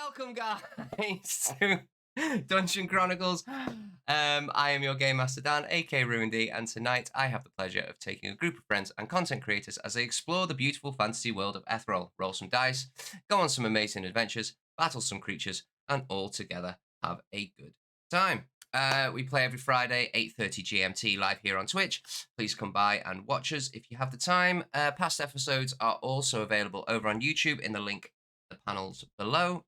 Welcome, guys, to Dungeon Chronicles. I am your Game Master Dan, aka Ruindy, and tonight I have the pleasure of taking a group of friends and content creators as they explore the beautiful fantasy world of Ethrol, roll some dice, go on some amazing adventures, battle some creatures, and all together have a good time. We play every Friday, 8:30 GMT, live here on Twitch. Please come by and watch us if you have the time. Past episodes are also available over on YouTube in the link in the panels below.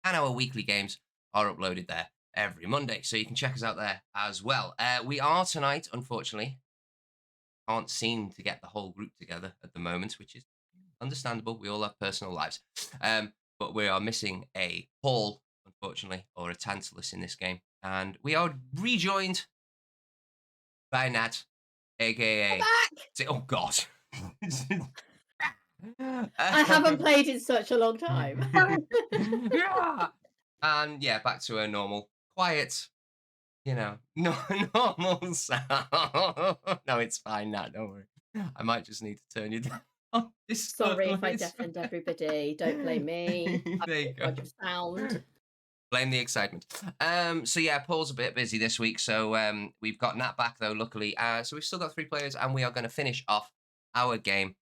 And our weekly games are uploaded there every Monday, so you can check us out there as well. We are tonight, unfortunately, can't seem to get the whole group together at the moment, which is understandable. We all have personal lives. But we are missing a Paul, unfortunately, or a Tantalus in this game. And we are rejoined by Nat, aka... Oh, God. I haven't played in such a long time. Yeah. And yeah, back to a normal, quiet, normal sound. No, it's fine, Nat, don't worry. I might just need to turn you down. Sorry if I deafened everybody. Don't blame me. There you go. Sound. Blame the excitement. So yeah, Paul's a bit busy this week, so we've got Nat back though, luckily. So we've still got 3 players, and we are going to finish off our game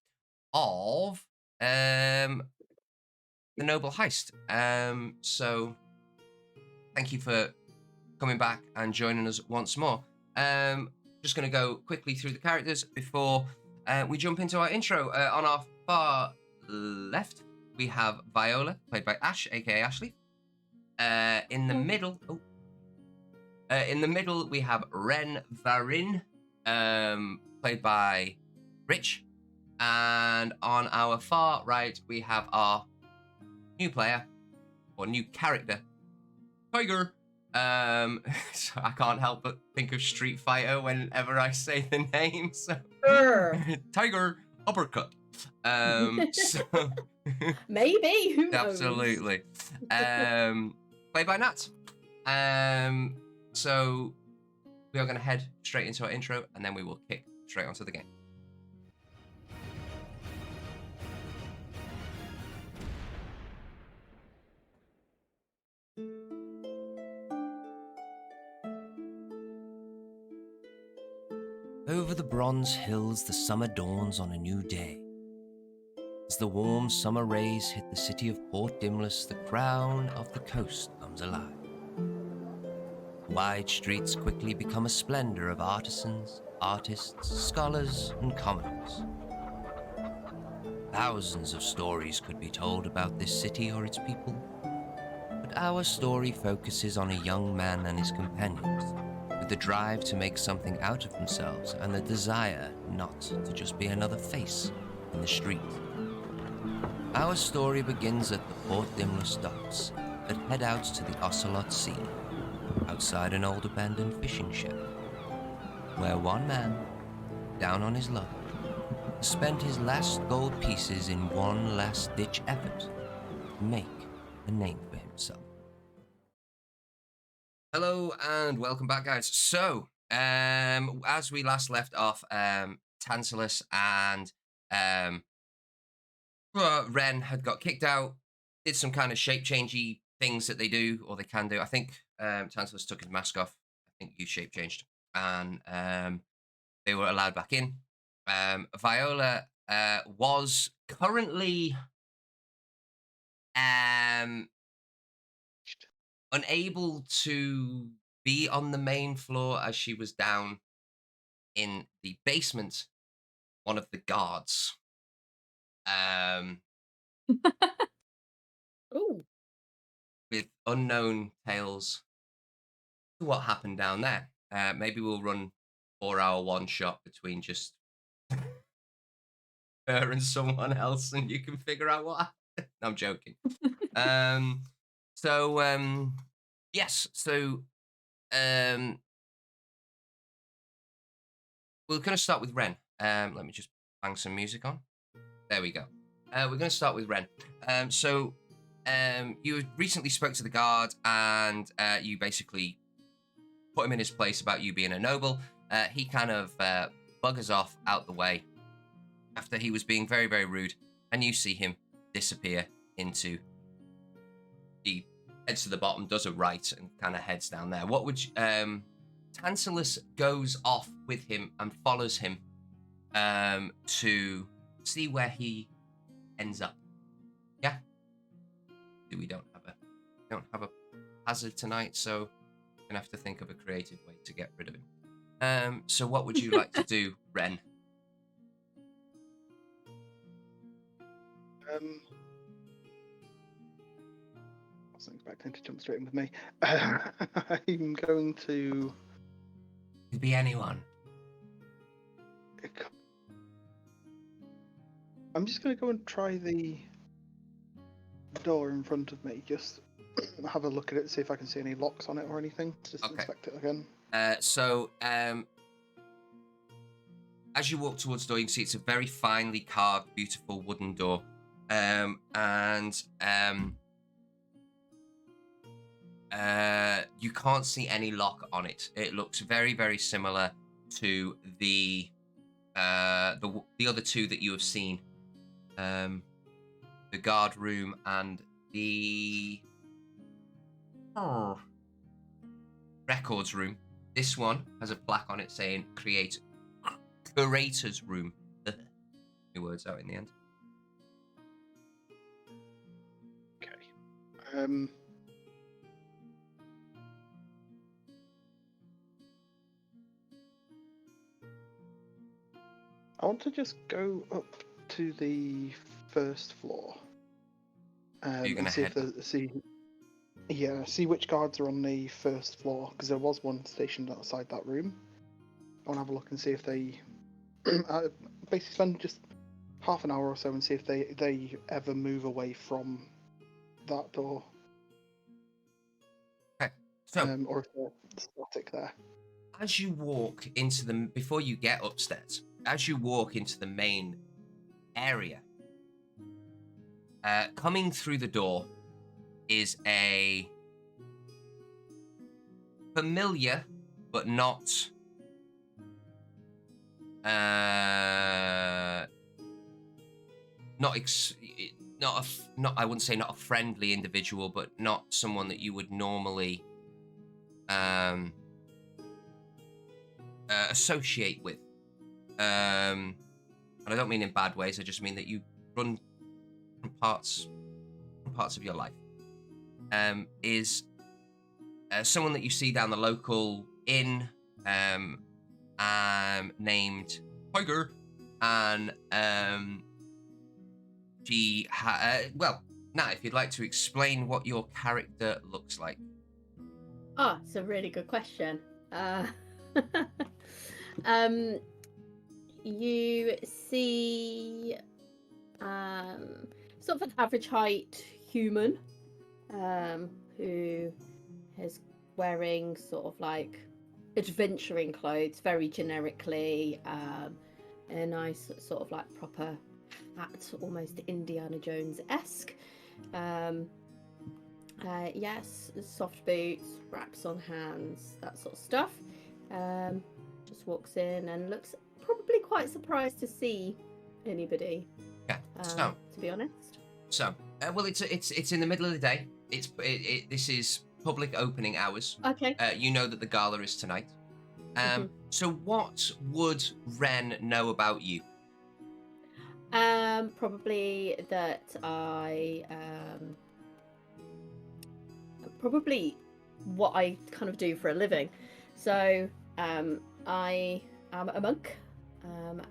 of the Noble Heist. So thank you for coming back and joining us once more. Just going to go quickly through the characters before we jump into our intro. On our far left, we have Viola, played by Ash, aka Ashley. In the middle, we have Ren Varin, played by Rich. And on our far right, we have our new player, or new character, Tiger. So I can't help but think of Street Fighter whenever I say the name. So Tiger Uppercut. So Maybe. Who knows? Absolutely. Played by Nat. So we are going to head straight into our intro, and then we will kick straight onto the game. Over the bronze hills, the summer dawns on a new day. As the warm summer rays hit the city of Port Dimless, the crown of the coast comes alive. Wide streets quickly become a splendor of artisans, artists, scholars, and commoners. Thousands of stories could be told about this city or its people, but our story focuses on a young man and his companions, with the drive to make something out of themselves and the desire not to just be another face in the street. Our story begins at the Port Dimless docks that head out to the Ocelot Sea, outside an old abandoned fishing shed, where one man, down on his luck, spent his last gold pieces in one last-ditch effort to make a name for himself. Hello and welcome back, guys. So, as we last left off, Tantalus and Ren had got kicked out, did some kind of shape-changey things that they do, or they can do. I think Tantalus took his mask off. I think you shape-changed. And they were allowed back in. Viola was currently unable to be on the main floor as she was down in the basement, one of the guards. Ooh. With unknown tales to what happened down there. Maybe we'll run 4-hour one-shot between just her and someone else, and you can figure out what happened. No, I'm joking. Yes, so we're going to start with Ren. Let me just bang some music on. There we go. We're going to start with Ren. You recently spoke to the guard, and you basically put him in his place about you being a noble. He kind of buggers off out the way after he was being very, very rude, and you see him disappear into he heads to the bottom, does a right, and kind of heads down there. What would you, Tantalus goes off with him and follows him to see where he ends up. Yeah. We don't have a hazard tonight, so we're gonna have to think of a creative way to get rid of him. So what would you like to do, Ren? I wasn't expecting to jump straight in with me. I'm going to. Could be anyone. I'm just going to go and try the door in front of me. Just have a look at it, see if I can see any locks on it or anything. Just inspect it again. As you walk towards the door, you can see it's a very finely carved, beautiful wooden door. You can't see any lock on it. It looks very, very similar to the other two that you have seen. The guard room and the records room. This one has a plaque on it saying curator's room. New words out in the end. Okay. I want to just go up to the first floor. You're gonna see which guards are on the first floor, because there was one stationed outside that room. I want to have a look and see if they basically spend just half an hour or so and see if they ever move away from that door. Okay, so or if they're static there. As you walk into before you get upstairs, as you walk into the main area, coming through the door is a familiar but not I wouldn't say not a friendly individual, but not someone that you would normally associate with. And I don't mean in bad ways. I just mean that you run parts of your life. Is someone that you see down the local inn, named Tiger, and she now if you'd like to explain what your character looks like. Oh, it's a really good question. You see sort of an average height human who is wearing sort of like adventuring clothes, very generically, a nice sort of like proper hat, almost Indiana Jones-esque. Yes, soft boots, wraps on hands, that sort of stuff. Just walks in and looks probably quite surprised to see anybody. Yeah. To be honest. So, well, it's in the middle of the day. This is public opening hours. Okay. You know that the gala is tonight. So what would Ren know about you? Probably that I probably what I kind of do for a living. So I am a monk,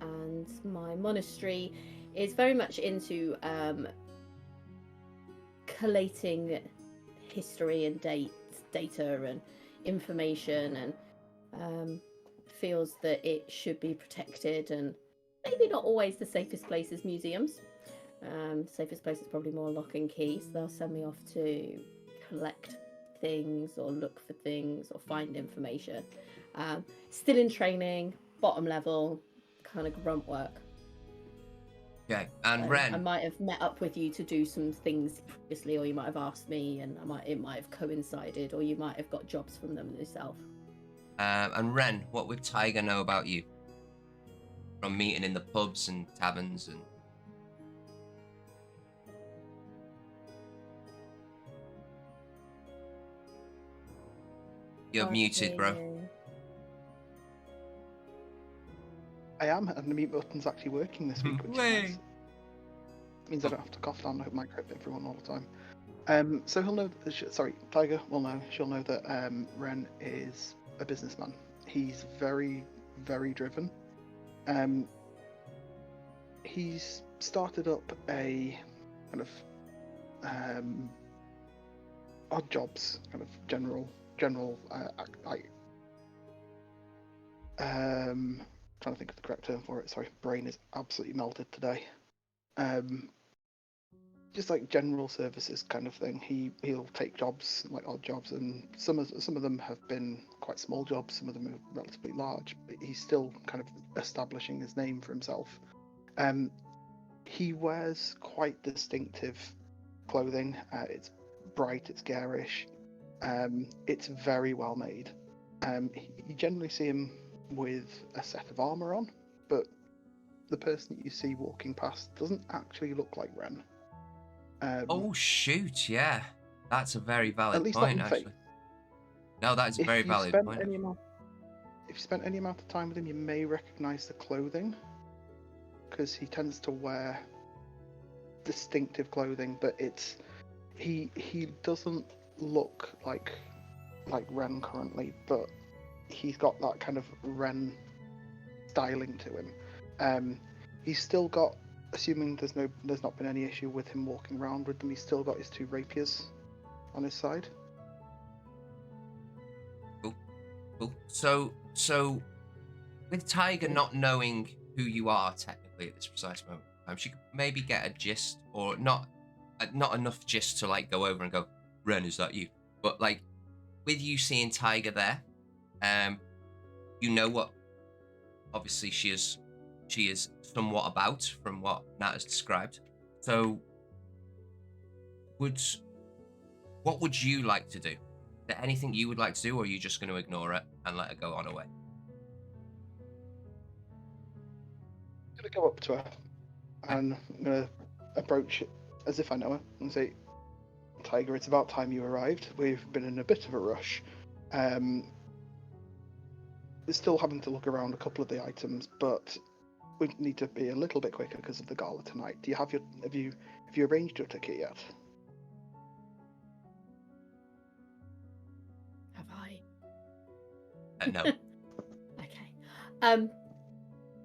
and my monastery is very much into collating history and data and information, and feels that it should be protected, and maybe not always the safest place is museums. Safest place is probably more lock and key, so they'll send me off to collect things or look for things or find information. Still in training, bottom level, kind of grunt work. Okay, and Ren, I might have met up with you to do some things previously, or you might have asked me, and it might have coincided, or you might have got jobs from them yourself. And Ren, what would Tiger know about you? From meeting in the pubs and taverns and... You're Can't muted, hear bro. you. I am, and the mute button's actually working this week, which is Way. nice. Means I don't have to cough down the microphone everyone all the time. So he'll know. Sorry, Tiger will know. She'll know that Ren is a businessman. He's very, very driven. He's started up a kind of odd jobs, kind of general. Trying to think of the correct term for it. Sorry, brain is absolutely melted today. Just like general services kind of thing. He'll take jobs, like odd jobs, and some of them have been quite small jobs. Some of them are relatively large. But he's still kind of establishing his name for himself. He wears quite distinctive clothing. It's bright, it's garish. It's very well made. You generally see him with a set of armor on, but the person that you see walking past doesn't actually look like Ren. Oh shoot! Yeah, that's a very valid At least point, not in actually. No, that is a very valid point. If you spent any amount of time with him, you may recognise the clothing, because he tends to wear distinctive clothing, but he doesn't look like Ren currently, but he's got that kind of Ren styling to him. He's still got, assuming there's not been any issue with him walking around with them, he's still got his 2 rapiers on his side. Cool. So with Tiger not knowing who you are technically at this precise moment in time, she could maybe get a gist, or not enough gist to like go over and go, Ren, is that you? But like with you seeing Tiger there, you know what obviously she is somewhat about from what Nat has described. So what would you like to do? Is there anything you would like to do, or are you just going to ignore it and let her go on her way? I'm going to go up to her and I'm going to approach it as if I know her and say, Tiger, it's about time you arrived. We've been in a bit of a rush. We're still having to look around a couple of the items, but we need to be a little bit quicker because of the gala tonight. Do you have you arranged your ticket yet? Have I? No. Okay.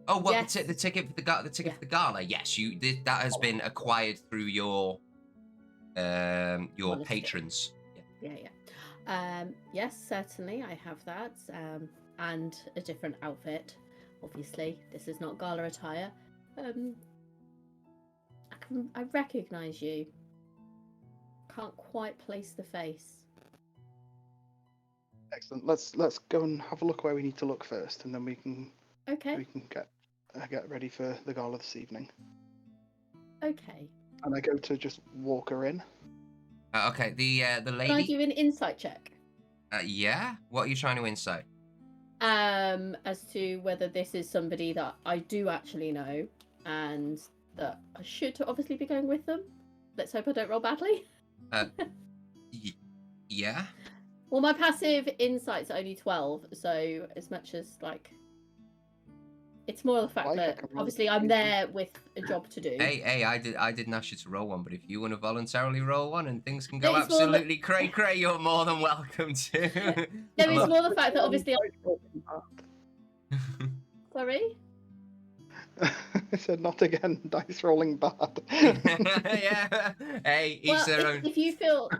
Oh, well, Yes. the ticket for for the gala. Yes, that has been acquired through your Monastery. patrons. Yeah. Yes, certainly I have that. And a different outfit. Obviously, this is not gala attire. I recognise you. Can't quite place the face. Excellent. Let's go and have a look where we need to look first, and then we can get ready for the gala this evening. Okay. And I go to just walk her in. Okay, the lady. Can I do an insight check? Yeah. What are you trying to insight? As to whether this is somebody that I do actually know, and that I should obviously be going with them. Let's hope I don't roll badly. Yeah. Well, my passive insight's only 12, so as much as like, it's more the fact that obviously I'm there with a job to do. Hey, I didn't ask you to roll one, but if you want to voluntarily roll one and things can go absolutely cray, you're more than welcome to. No, it's more the fact that obviously. Sorry. I said not again. Dice rolling bad. Yeah. Hey, each their own. If you feel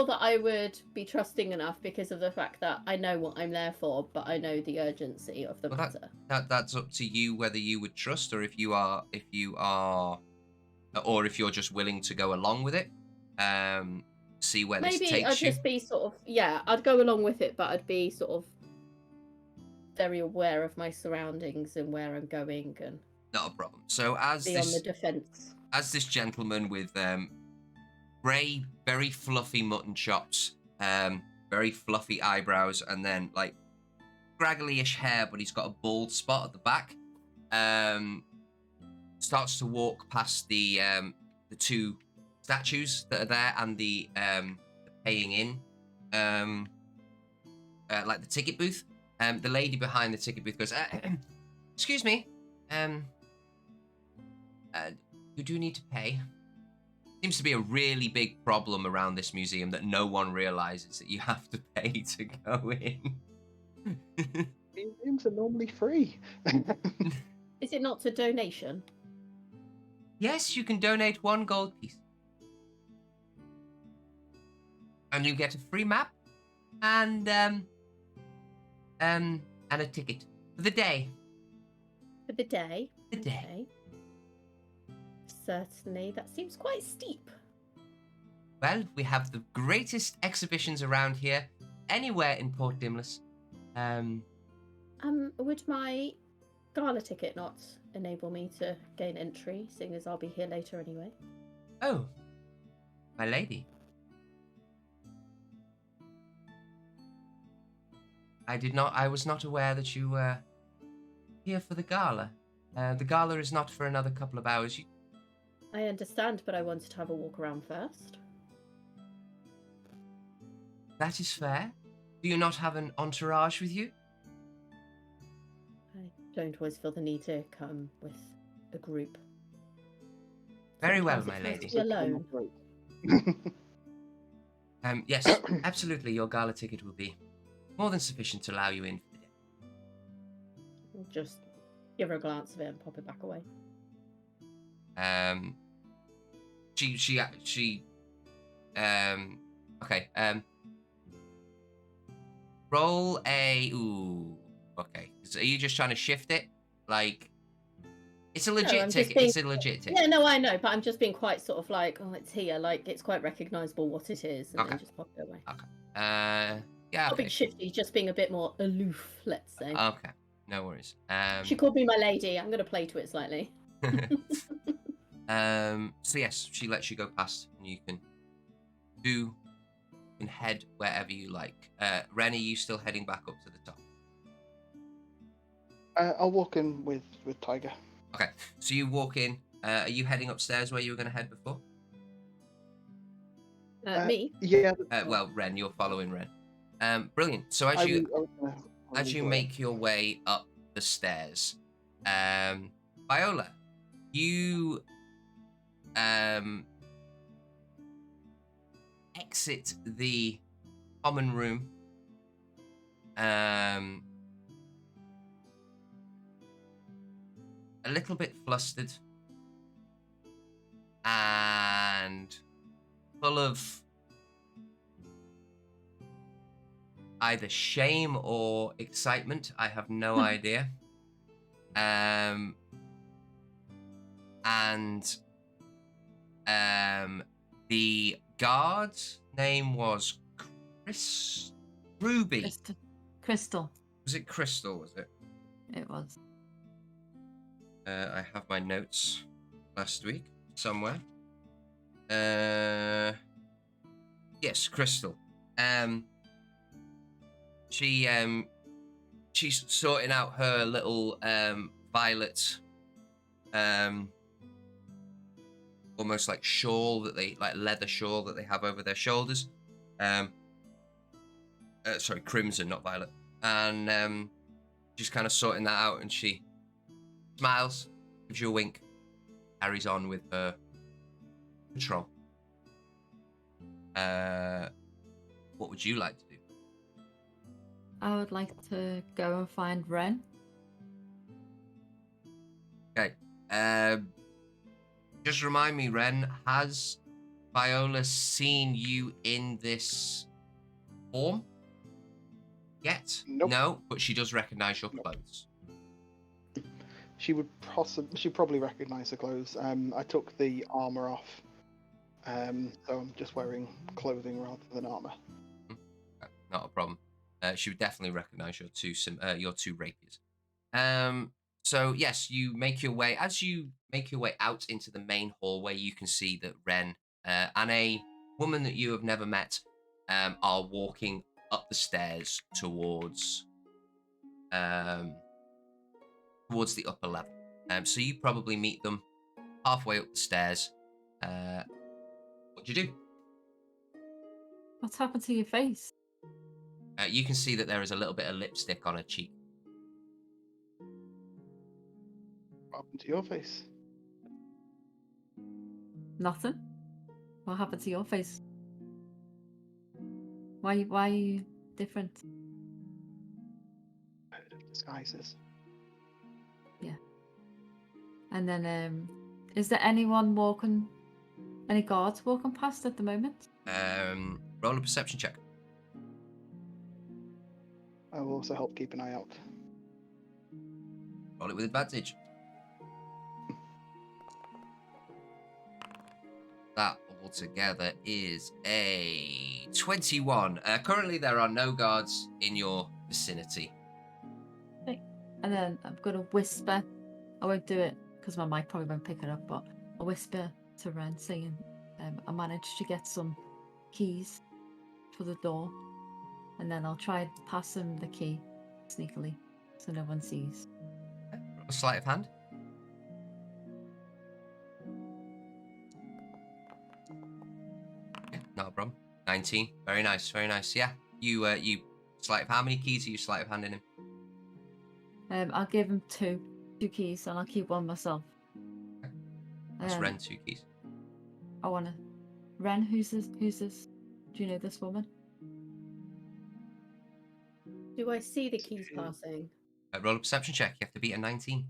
that I would be trusting enough because of the fact that I know what I'm there for, but I know the urgency of the matter. That's up to you whether you would trust, or if you're just willing to go along with it. See where this takes you. Maybe I'd just be sort of I'd go along with it, but I'd be sort of very aware of my surroundings and where I'm going, and not a problem. So as be on the defense. As this gentleman with grey, very fluffy mutton chops, very fluffy eyebrows, and then like scraggly-ish hair, but he's got a bald spot at the back. Starts to walk past the 2 statues that are there and the paying in like the ticket booth. The lady behind the ticket booth goes, "Excuse me, you do need to pay." Seems to be a really big problem around this museum that no one realizes that you have to pay to go in. Museums are normally free. Is it not a donation? Yes, you can donate 1 gold piece. And you get a free map and a ticket for the day. For the day? The day. Okay. Certainly, that seems quite steep. Well, we have the greatest exhibitions around here, anywhere in Port Dimless. Would my gala ticket not enable me to gain entry, seeing as I'll be here later anyway? Oh, my lady. I was not aware that you were here for the gala. The gala is not for another couple of hours. I understand, but I wanted to have a walk around first. That is fair. Do you not have an entourage with you? I don't always feel the need to come with a group. Very well, Sometimes my it lady. feels to be alone. Yes, absolutely. Your gala ticket will be more than sufficient to allow you in for the day. I'll just give her a glance of it and pop it back away. Okay. Roll a. Ooh. Okay. So are you just trying to shift it? Like, it's a legit ticket. It's a legit ticket. Yeah, no, I know, but I'm just being quite sort of like, oh, it's here. Like, it's quite recognisable what it is, and then just pop it away. Okay. Yeah. Not Okay. being shifty, just being a bit more aloof, let's say. Okay. No worries. She called me my lady. I'm going to play to it slightly. So yes, she lets you go past, and you can head wherever you like. Ren, are you still heading back up to the top? I'll walk in with Tiger. Okay, so you walk in. Are you heading upstairs where you were going to head before? Me? Yeah. Well, Ren, you're following Ren. Brilliant. So as you make your way up the stairs, Viola, you exit the common room. A little bit flustered and full of either shame or excitement. I have no idea. The guard's name was Ruby. Crystal. Was it Crystal? Was it? It was. I have my notes last week somewhere. Yes, Crystal. She's sorting out her little violet, almost like shawl that they like leather shawl that they have over their shoulders. Sorry, crimson, not violet. And she's kind of sorting that out, and she smiles, gives you a wink, carries on with her patrol. What would you like to do? I would like to go and find Ren. Okay. Just remind me, Ren, has Viola seen you in this form yet? Nope. No, but she does recognize your clothes. She would probably recognise the clothes. I took the armour off, so I'm just wearing clothing rather than armour. Okay, not a problem. She would definitely recognise your two rapiers. So yes, you make your way. As you make your way out into the main hallway, you can see that Ren and a woman that you have never met are walking up the stairs towards the upper level. So you probably meet them halfway up the stairs. What do you do? What's happened to your face? You can see that there is a little bit of lipstick on her cheek. What happened to your face? Nothing. What happened to your face? Why are you different? I heard of disguises. And then, is there any guards walking past at the moment? Roll a perception check. I will also help keep an eye out. Roll it with advantage. That altogether is a 21. Currently, there are no guards in your vicinity. And then I'm gonna whisper. I won't do it because my mic probably won't pick it up, but I'll whisper to Ren saying, I managed to get some keys for the door, and then I'll try and pass him the key sneakily so no one sees. A sleight of hand. Yeah, not a problem. 19. Very nice, very nice. Yeah, you sleight of how many keys are you sleight of handing him? I'll give him two keys, and I'll keep one myself. That's Ren 2 keys. I wanna. Ren, who's this? Do you know this woman? Do I see the keys passing? Roll a perception check. You have to beat a 19.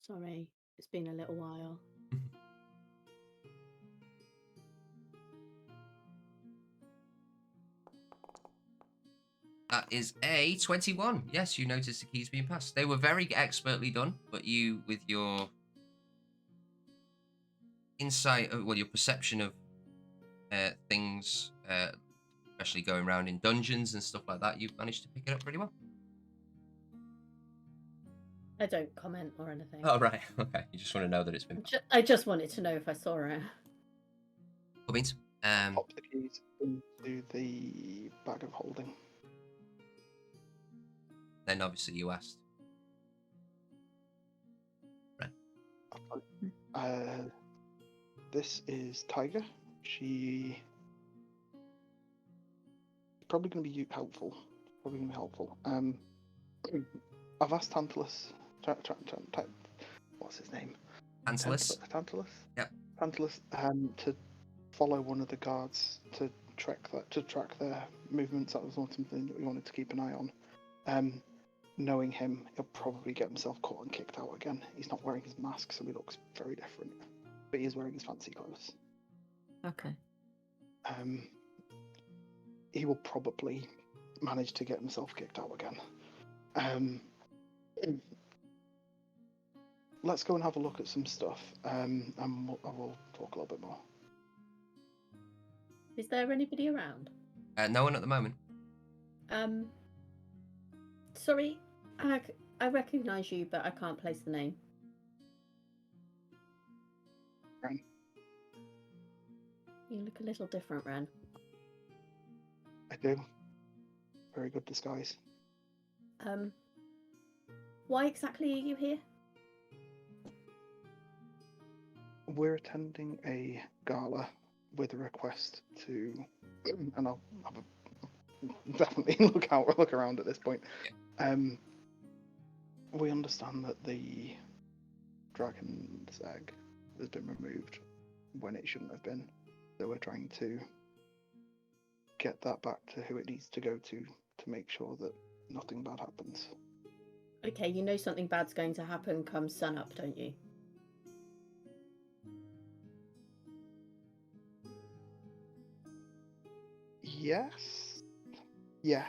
Sorry, it's been a little while. That is a 21. Yes, you noticed the keys being passed. They were very expertly done, but you, with your insight, your perception of things, especially going around in dungeons and stuff like that, you've managed to pick it up pretty well. I don't comment or anything. Oh, right. Okay. You just want to know that it's been... I just wanted to know if I saw her. Cool beans. Pop the keys into the bag of holding. Then obviously you asked. Right. This is Tiger. She's probably going to be helpful. I've asked Tantalus. What's his name? Tantalus. Tantalus. Yep. Tantalus. To follow one of the guards to track their movements. That was something that we wanted to keep an eye on. Knowing him, he'll probably get himself caught and kicked out again. He's not wearing his mask, so he looks very different. But he is wearing his fancy clothes. Okay. He will probably manage to get himself kicked out again. Let's go and have a look at some stuff, and I will talk a little bit more. Is there anybody around? No one at the moment. Sorry, I recognise you, but I can't place the name. Ren. You look a little different, Ren. I do. Very good disguise. Why exactly are you here? We're attending a gala with a request to, and I'll definitely look around at this point. We understand that the dragon's egg has been removed when it shouldn't have been, so we're trying to get that back to who it needs to go to make sure that nothing bad happens. Okay, you know something bad's going to happen come sunup, don't you? Yes. Yeah,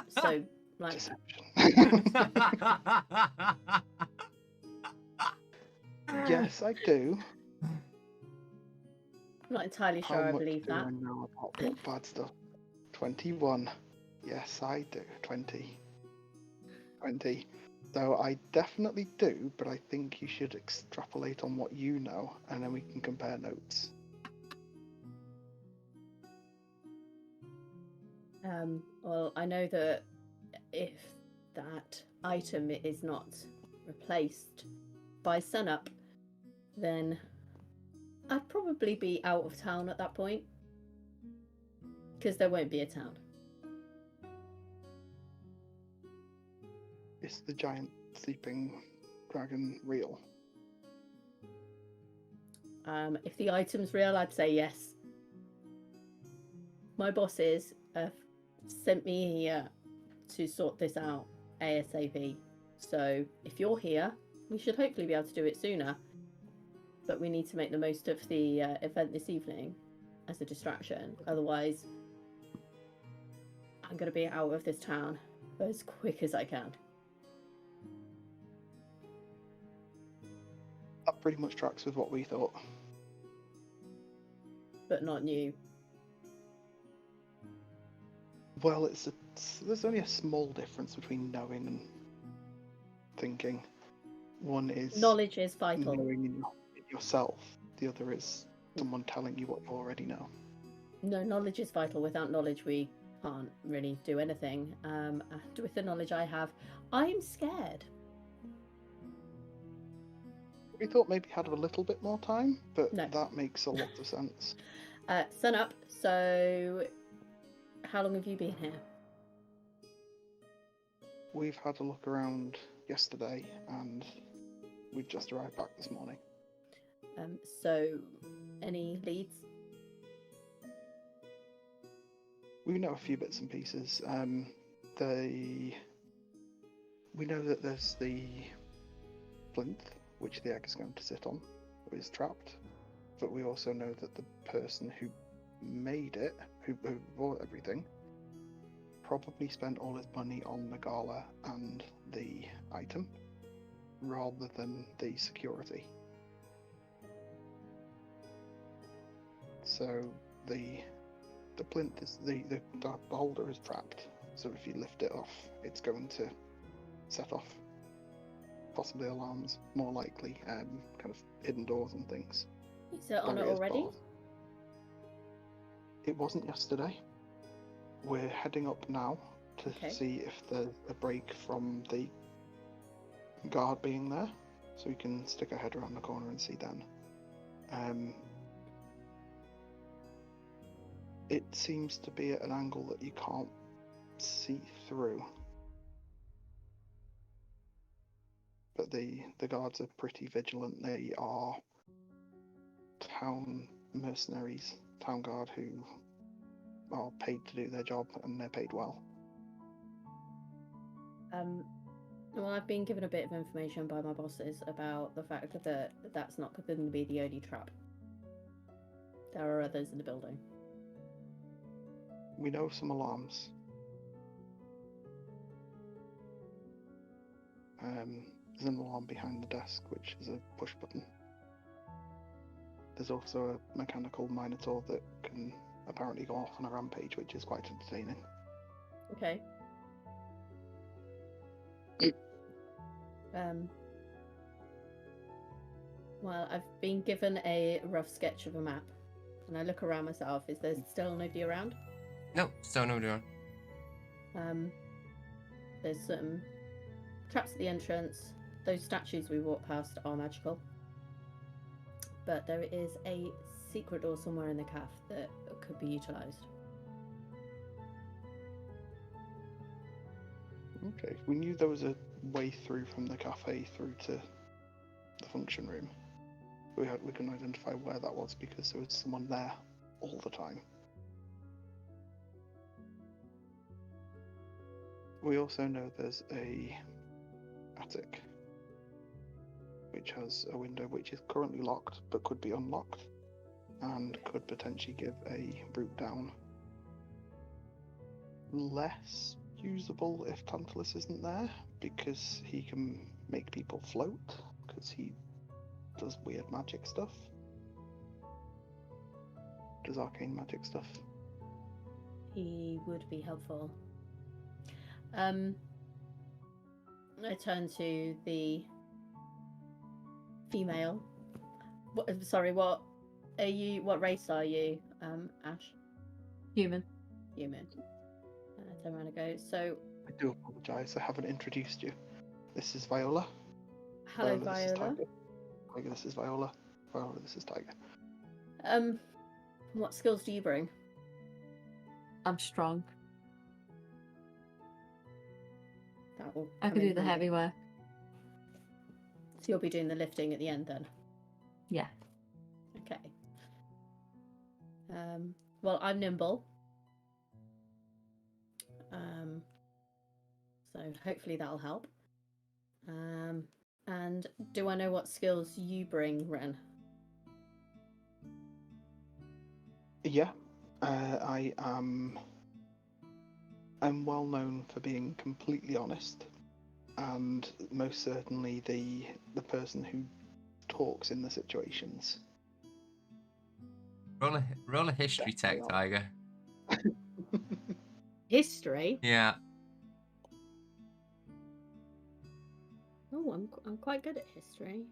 so, like... Deception. Yes, I do. I'm not entirely How sure I much believe do that. I know about what bad stuff? 21. Yes, I do. 20. So I definitely do, but I think you should extrapolate on what you know, and then we can compare notes. Well, I know that if that item is not replaced by sunup, then I'd probably be out of town at that point. Because there won't be a town. Is the giant sleeping dragon real? If the item's real, I'd say yes. My bosses have sent me here to sort this out ASAP. So if you're here, we should hopefully be able to do it sooner. But we need to make the most of the event this evening as a distraction. Otherwise, I'm going to be out of this town as quick as I can. That pretty much tracks with what we thought. But not new. Well, there's only a small difference between knowing and thinking. One is Knowledge is vital. knowing in yourself. The other is someone telling you what you already know. No, knowledge is vital. Without knowledge, we can't really do anything. And with the knowledge I have, I'm scared. We thought maybe had a little bit more time, but No. that makes a lot of sense. Sun up. So, how long have you been here? We've had a look around yesterday, and we've just arrived back this morning. So, any leads? We know a few bits and pieces. We know that there's the plinth, which the egg is going to sit on, is trapped. But we also know that the person who made it, who bought everything, probably spent all his money on the gala and the item, rather than the security. So the plinth is the holder is trapped. So if you lift it off, it's going to set off possibly alarms, more likely kind of hidden doors and things. Is it on it Barriers, already? bars. It wasn't yesterday. We're heading up now to Okay. see if there's a break from the guard being there, so we can stick our head around the corner and see then. It seems to be at an angle that you can't see through. But the guards are pretty vigilant. They are town mercenaries, town guard who are paid to do their job, and they're paid well. Well, I've been given a bit of information by my bosses about the fact that that's not going to be the only trap. There are others in the building. We know some alarms. There's an alarm behind the desk, which is a push button. There's also a mechanical minotaur that can apparently go off on a rampage, which is quite entertaining. Okay. Well, I've been given a rough sketch of a map, and I look around myself. Is there still nobody around? No, still nobody on. There's some traps at the entrance. Those statues we walked past are magical. But there is a secret door somewhere in the cafe that could be utilised. Okay, we knew there was a way through from the cafe through to the function room. We couldn't identify where that was because there was someone there all the time. We also know there's a attic which has a window which is currently locked but could be unlocked and could potentially give a route down. Less usable if Tantalus isn't there, because he can make people float, because he does weird magic stuff. Does arcane magic stuff. He would be helpful. I turn to the female. What are you? What race are you, Ash? Human. Human. And I turn around and go, so I do apologise, I haven't introduced you. This is Viola. Hello, Viola, this is Viola. Tiger. Tiger, this is Viola. Viola, this is Tiger. What skills do you bring? I'm strong. That will I come can in do the handy. heavy work. So you'll be doing the lifting at the end then. Yeah. Okay. Well, I'm nimble. So hopefully that'll help. And do I know what skills you bring, Ren? Yeah, I'm well known for being completely honest, and most certainly the person who talks in the situations. Roll a history Definitely tech, not. Tiger. History? Yeah. Oh, I'm quite good at history.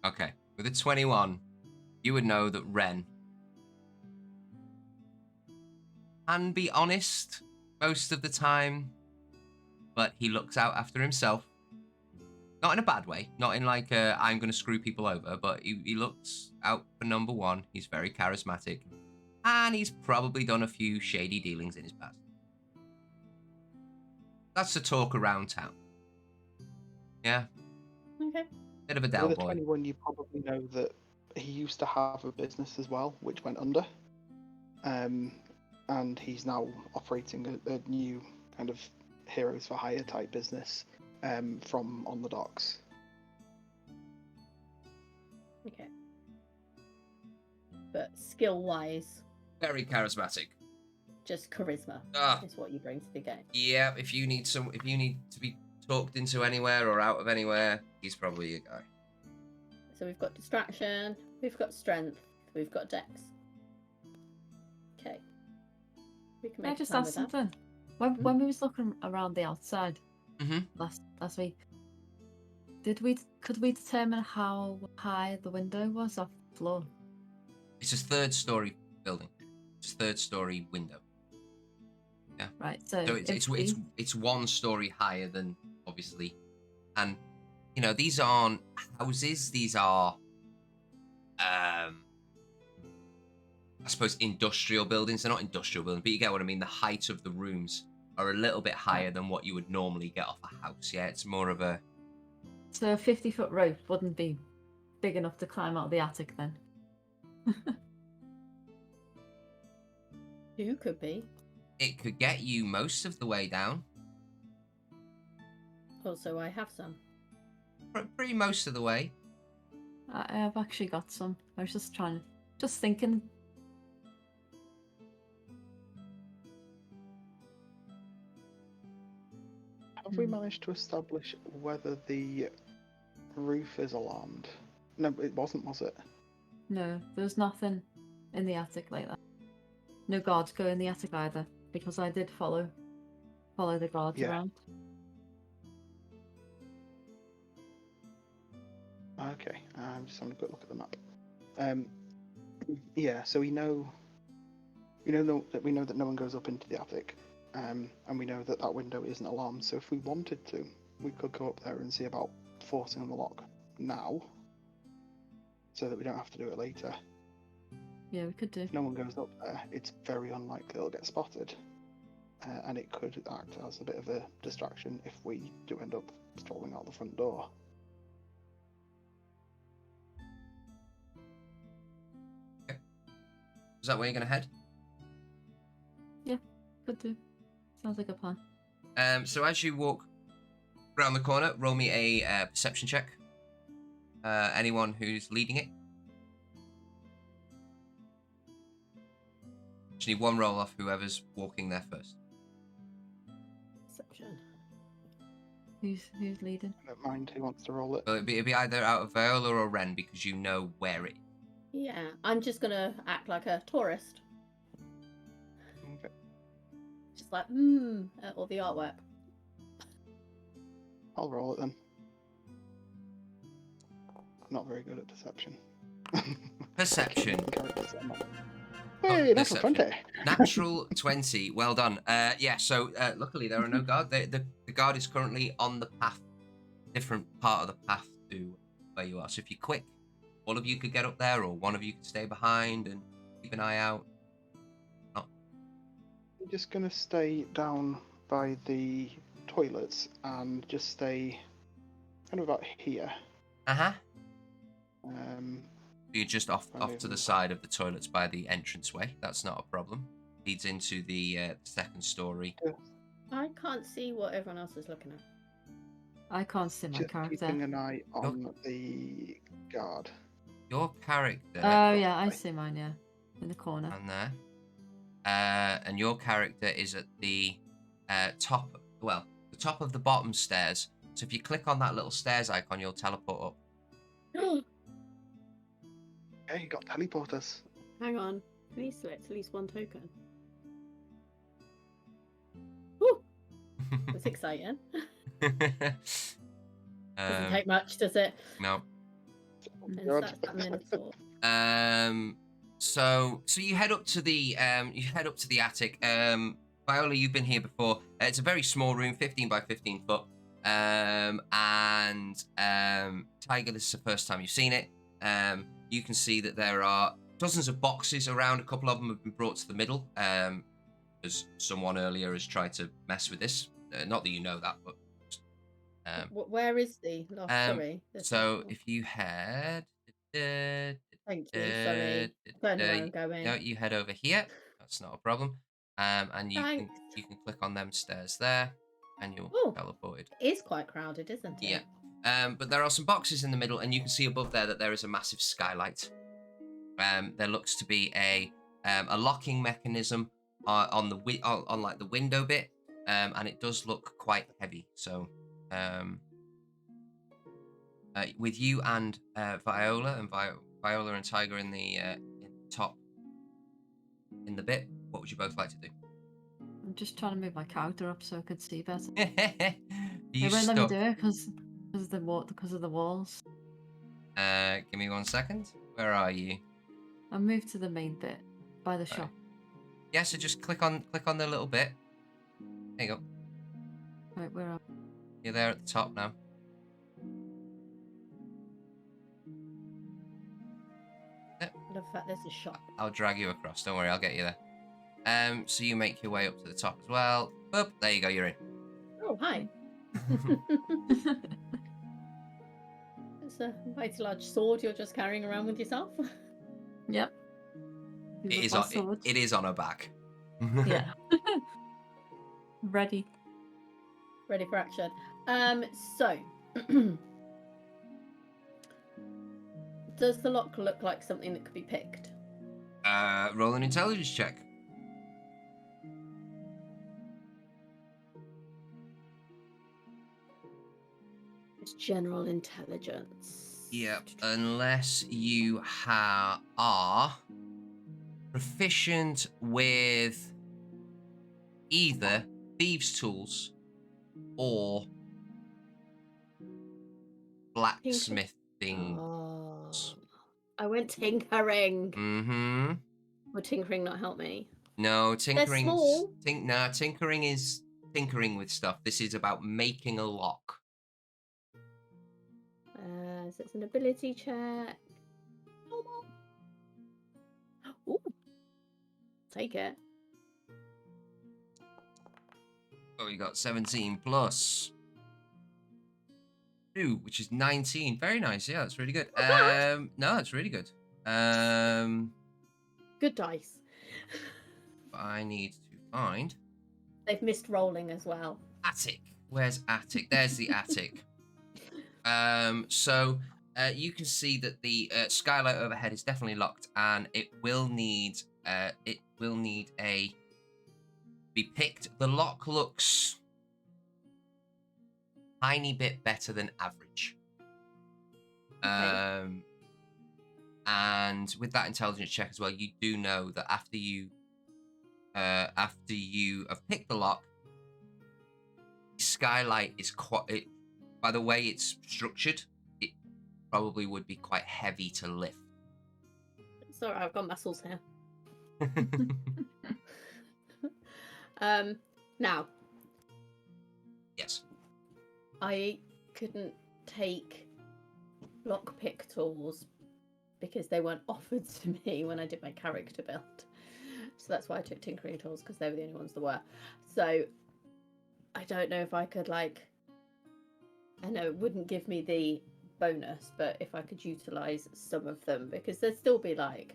Okay. With a 21, you would know that Ren can be honest most of the time, but he looks out after himself. Not in a bad way, not in like I'm going to screw people over, but he looks out for number one. He's very charismatic, and he's probably done a few shady dealings in his past. That's the talk around town. Yeah, Okay. bit of a down With a boy. 21, you probably know that he used to have a business as well, which went under. And he's now operating a new kind of heroes for hire type business from on the docks. Okay. But skill-wise, Very charismatic. just charisma Ah, is what you bring to the game. yeah. If you need to be talked into anywhere or out of anywhere, he's probably your guy. So we've got distraction, we've got strength, we've got dex. Okay. We can Can I make a just plan ask with that. something? When Hmm? when we was looking around the outside Mhm. last week, could we determine how high the window was off the floor? It's a third-story building. It's a third-story window. Right. So So if we it's 1 story higher than obviously, and you know these aren't houses. These are, I suppose, industrial buildings. They're not industrial buildings, but you get what I mean. The height of the rooms are a little bit higher than what you would normally get off a house. Yeah, it's more of a. so a 50-foot rope wouldn't be big enough to climb out of the attic then. Who could be? It could get you most of the way down. Also, I have some. Pretty most of the way. I have actually got some. I was just thinking. Have we managed to establish whether the roof is alarmed? No, it wasn't, was it? No, there's nothing in the attic like that. No guards go in the attic either, because I did follow the guards Yeah. around. Okay, I'm just having a quick look at the map. Yeah, so we know that no one goes up into the attic, and we know that that window isn't alarmed. So if we wanted to, we could go up there and see about forcing the lock now, so that we don't have to do it later. Yeah, we could do. If no one goes up there, it's very unlikely it'll get spotted, and it could act as a bit of a distraction if we do end up strolling out the front door. Is that where you're gonna head? Could do. Sounds like a plan. So as you walk around the corner, roll me a perception check. Anyone who's leading it. Just need one roll off whoever's walking there first. Perception. Who's leading? I don't mind who wants to roll it. Well, it'd be either out of Viola or Ren because you know where it is. Yeah, I'm just gonna act like a tourist. Okay. Just like, at all the artwork. I'll roll it then. Not very good at perception. Perception. Characters that are not Hey, natural Perception. 20. Natural 20. Well done. Yeah, so luckily there are no guards. The guard is currently on the path, different part of the path to where you are. So if you're quick, all of you could get up there, or one of you could stay behind and keep an eye out. Oh. I'm just going to stay down by the toilets and just stay kind of about here. Uh-huh. Um, You're just off Kind to the of- side of the toilets by the entranceway. That's not a problem. Leads into the second story. I can't see what everyone else is looking at. I can't see my just character. keeping an eye on the guard. Your character Oh yeah, I see mine. Yeah, in the corner. on there. And your character is at the top, well, the top of the bottom stairs. So if you click on that little stairs icon, you'll teleport up. Okay, you got teleporters. Hang on. Can you select at least one token? Woo! That's exciting. Doesn't take much, does it? No. And God. that's that Minotaur. So you head up to the attic. Viola, you've been here before. It's a very small room, 15 by 15 foot. And Tiger, this is the first time you've seen it. You can see that there are dozens of boxes around. A couple of them have been brought to the middle. As someone earlier has tried to mess with this. Not that you know that, but. Where is the last? Sorry. So if you head. Thank you. Sorry. Don't know where I'm going. No, you head over here. That's not a problem. And you Thanks. can click on them stairs there, and you're Oh. teleported. It is quite crowded, isn't it? Yeah. But there are some boxes in the middle, and you can see above there that there is a massive skylight. There looks to be a locking mechanism on like the window bit, and it does look quite heavy. So, with you and Viola and Tiger in the top in the bit, what would you both like to do? I'm just trying to move my character up so I could see better. You They won't let me stuck. do it because of the walls. Give me 1 second. Where are you? I moved to the main bit by the shop. Yeah, so just click on the little bit. There you go. Right, where are? You're there at the top now. The fact there's a shop. I'll drag you across. Don't worry, I'll get you there. So you make your way up to the top as well. Boop, there you go. You're in. Oh, hi. It's a mighty large sword you're just carrying around with yourself. Yep. It is on her back. Yeah. Ready. Ready for action. So does the lock look like something that could be picked? Roll an intelligence check. It's general intelligence. Yep, unless you are proficient with either thieves' tools or blacksmithing. Oh, I went tinkering. Mm-hmm. Would tinkering not help me? No, tinkering. small. Tinkering is tinkering with stuff. This is about making a lock. So it's an ability check. Ooh. Take it. Oh, you got 17 plus 2, which is 19. Very nice. Yeah, that's really good. Not bad. No, that's really good. Good dice. I need to find They've missed rolling as well. attic. Where's attic? There's the attic. So you can see that the skylight overhead is definitely locked, and it will need a be picked. The lock looks tiny bit better than average. Okay. And with that intelligence check as well, you do know that after you have picked the lock, the skylight is quite. By the way it's structured, it probably would be quite heavy to lift. It's alright, I've got muscles here. Now, Yes. I couldn't take lockpick tools because they weren't offered to me when I did my character build. So that's why I took tinkering tools, because they were the only ones there were. So I don't know if I could, like, I know it wouldn't give me the bonus, but if I could utilize some of them, because there'd still be like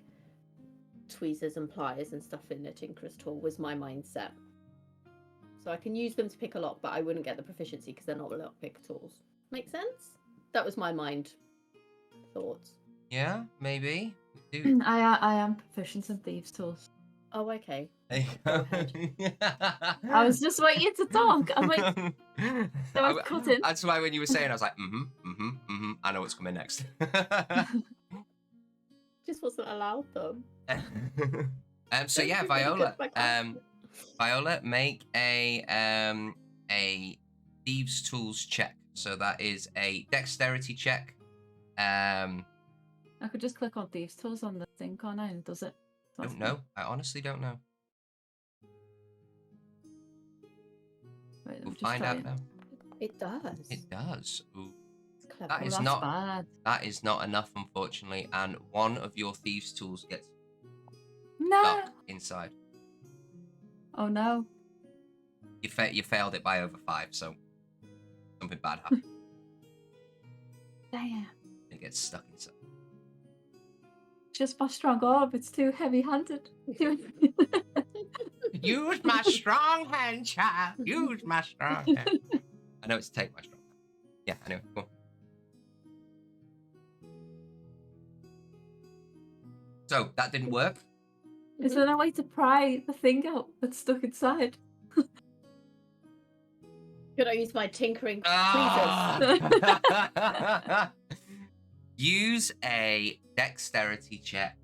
tweezers and pliers and stuff in a tinkerer's tool, was my mindset. So I can use them to pick a lock, but I wouldn't get the proficiency because they're not lockpick tools. Make sense? That was my mind thoughts. Yeah, maybe. We do. I am proficient in thieves' tools. Oh, okay. There you Go go. I was just waiting to talk. I'm like, there was cutting. That's why when you were saying, I was like, I know what's coming next. Just wasn't allowed them. So Don't yeah, be really good Viola. at my character. Viola, make a thieves' tools check. So that is a dexterity check. I could just click on thieves' tools on the thing, can't I? And does it? Don't know. I honestly don't know. Wait, We'll just find try out it. now. It does. It does. Ooh. It's clever. That Oh, is that's not. bad. That is not enough, unfortunately. And one of your thieves' tools gets No. stuck inside. Oh no. You failed it by over 5, so something bad happened. Damn. It gets stuck inside. Just my strong arm. It's too heavy-handed. Use my strong hand, child. Use my strong hand. I know it's take my strong hand. Yeah, anyway, go on. So that didn't work. Is there no way to pry the thing out that's stuck inside? Could I use my tinkering tweezers? Ah! Use a dexterity check.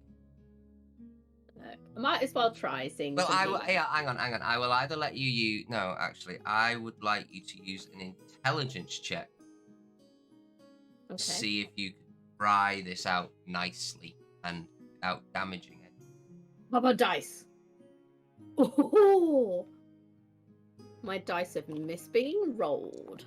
I might as well try seeing. Well, hang on. I will either let you no, actually, I would like you to use an intelligence check to Okay. see if you can pry this out nicely and without damaging it. How about dice? Oh, my dice have missed being rolled.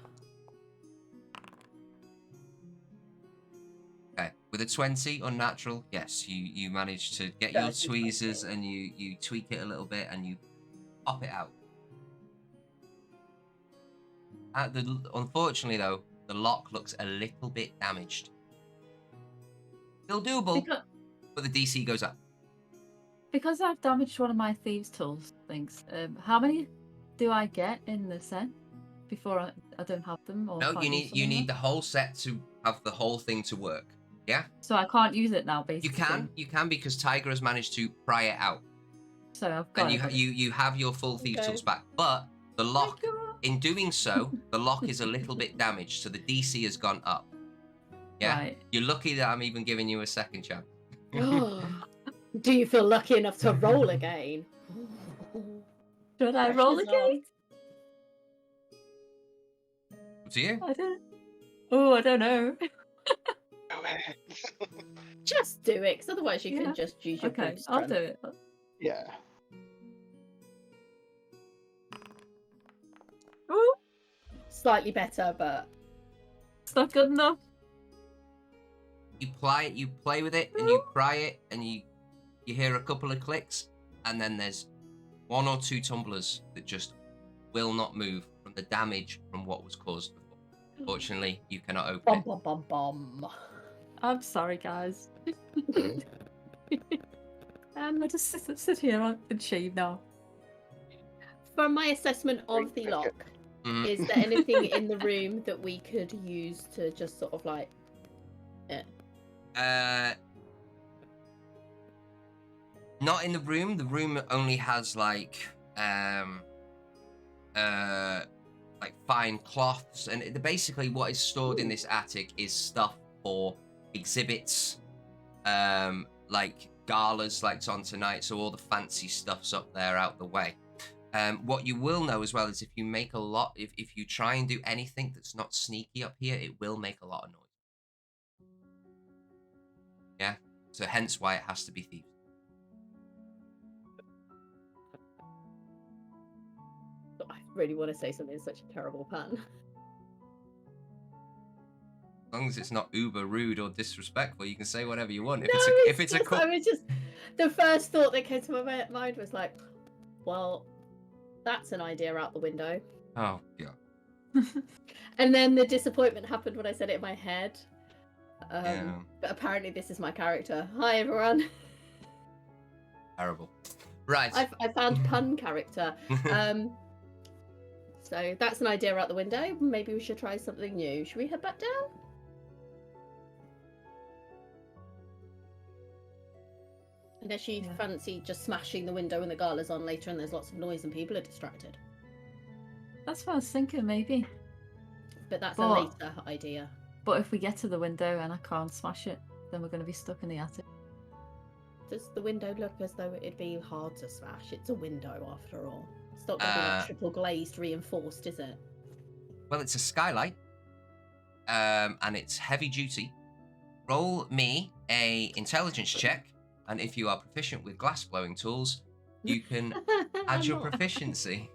Okay, with a 20 unnatural, yes, you manage to get your Dirty tweezers 20. and you tweak it a little bit and you pop it out. Unfortunately, though, the lock looks a little bit damaged. Still doable, but the DC goes up. Because I've damaged one of my thieves' tools things, how many do I get in the set before I don't have them? Or No, can't use them you anymore? need the whole set to have the whole thing to work. Yeah? So I can't use it now, basically. You can because Tiger has managed to pry it out. So I've got And you have your full thieves Okay. tools back. But the lock, Thank you. in doing so, the lock is a little bit damaged, so the DC has gone up. Yeah? Right. You're lucky that I'm even giving you a second chance. Do you feel lucky enough to roll again? Should I roll Pressure's again? Up to you. I don't. Oh, I don't know. Go ahead. Just do it, because otherwise you Yeah. can just use your Okay, brute I'll strength. do it. Yeah. Oh, Slightly better, but it's not good enough. You play with it, and you pry it, and you hear a couple of clicks, and then there's 1 or 2 tumblers that just will not move from the damage from what was caused before. Fortunately, you cannot open bum it. bum bum bum. I'm sorry, guys. I just sit here in shame now. From my assessment of the lock, Mhm. is there anything in the room that we could use to just sort of like Not in the room. The room only has like fine cloths, and basically what is stored in this attic is stuff for exhibits, like galas like it's on tonight, so all the fancy stuff's up there out the way. What you will know as well is if you make a lot, if you try and do anything that's not sneaky up here, it will make a lot of noise. Yeah, so hence why it has to be thieves. really want to say something in such a terrible pun. As long as it's not uber rude or disrespectful, you can say whatever you want. No, If it's a I was just the first thought that came to my mind was like, well, that's an idea out the window. Oh god. And then the disappointment happened when I said it in my head. Yeah. But apparently this is my character. Hi everyone. Terrible. Right. I found pun character. So that's an idea out the window. Maybe we should try something new. Should we head back down? Unless you fancy just smashing the window when the gala's on later and there's lots of noise and people are distracted. That's what I was thinking, maybe. But that's a later idea. But if we get to the window and I can't smash it, then we're going to be stuck in the attic. Does the window look as though it'd be hard to smash? It's a window after all. It's not going to be like triple glazed reinforced, is it? Well, it's a skylight. And it's heavy duty. Roll me a intelligence check, and if you are proficient with glass blowing tools, you can add your proficiency.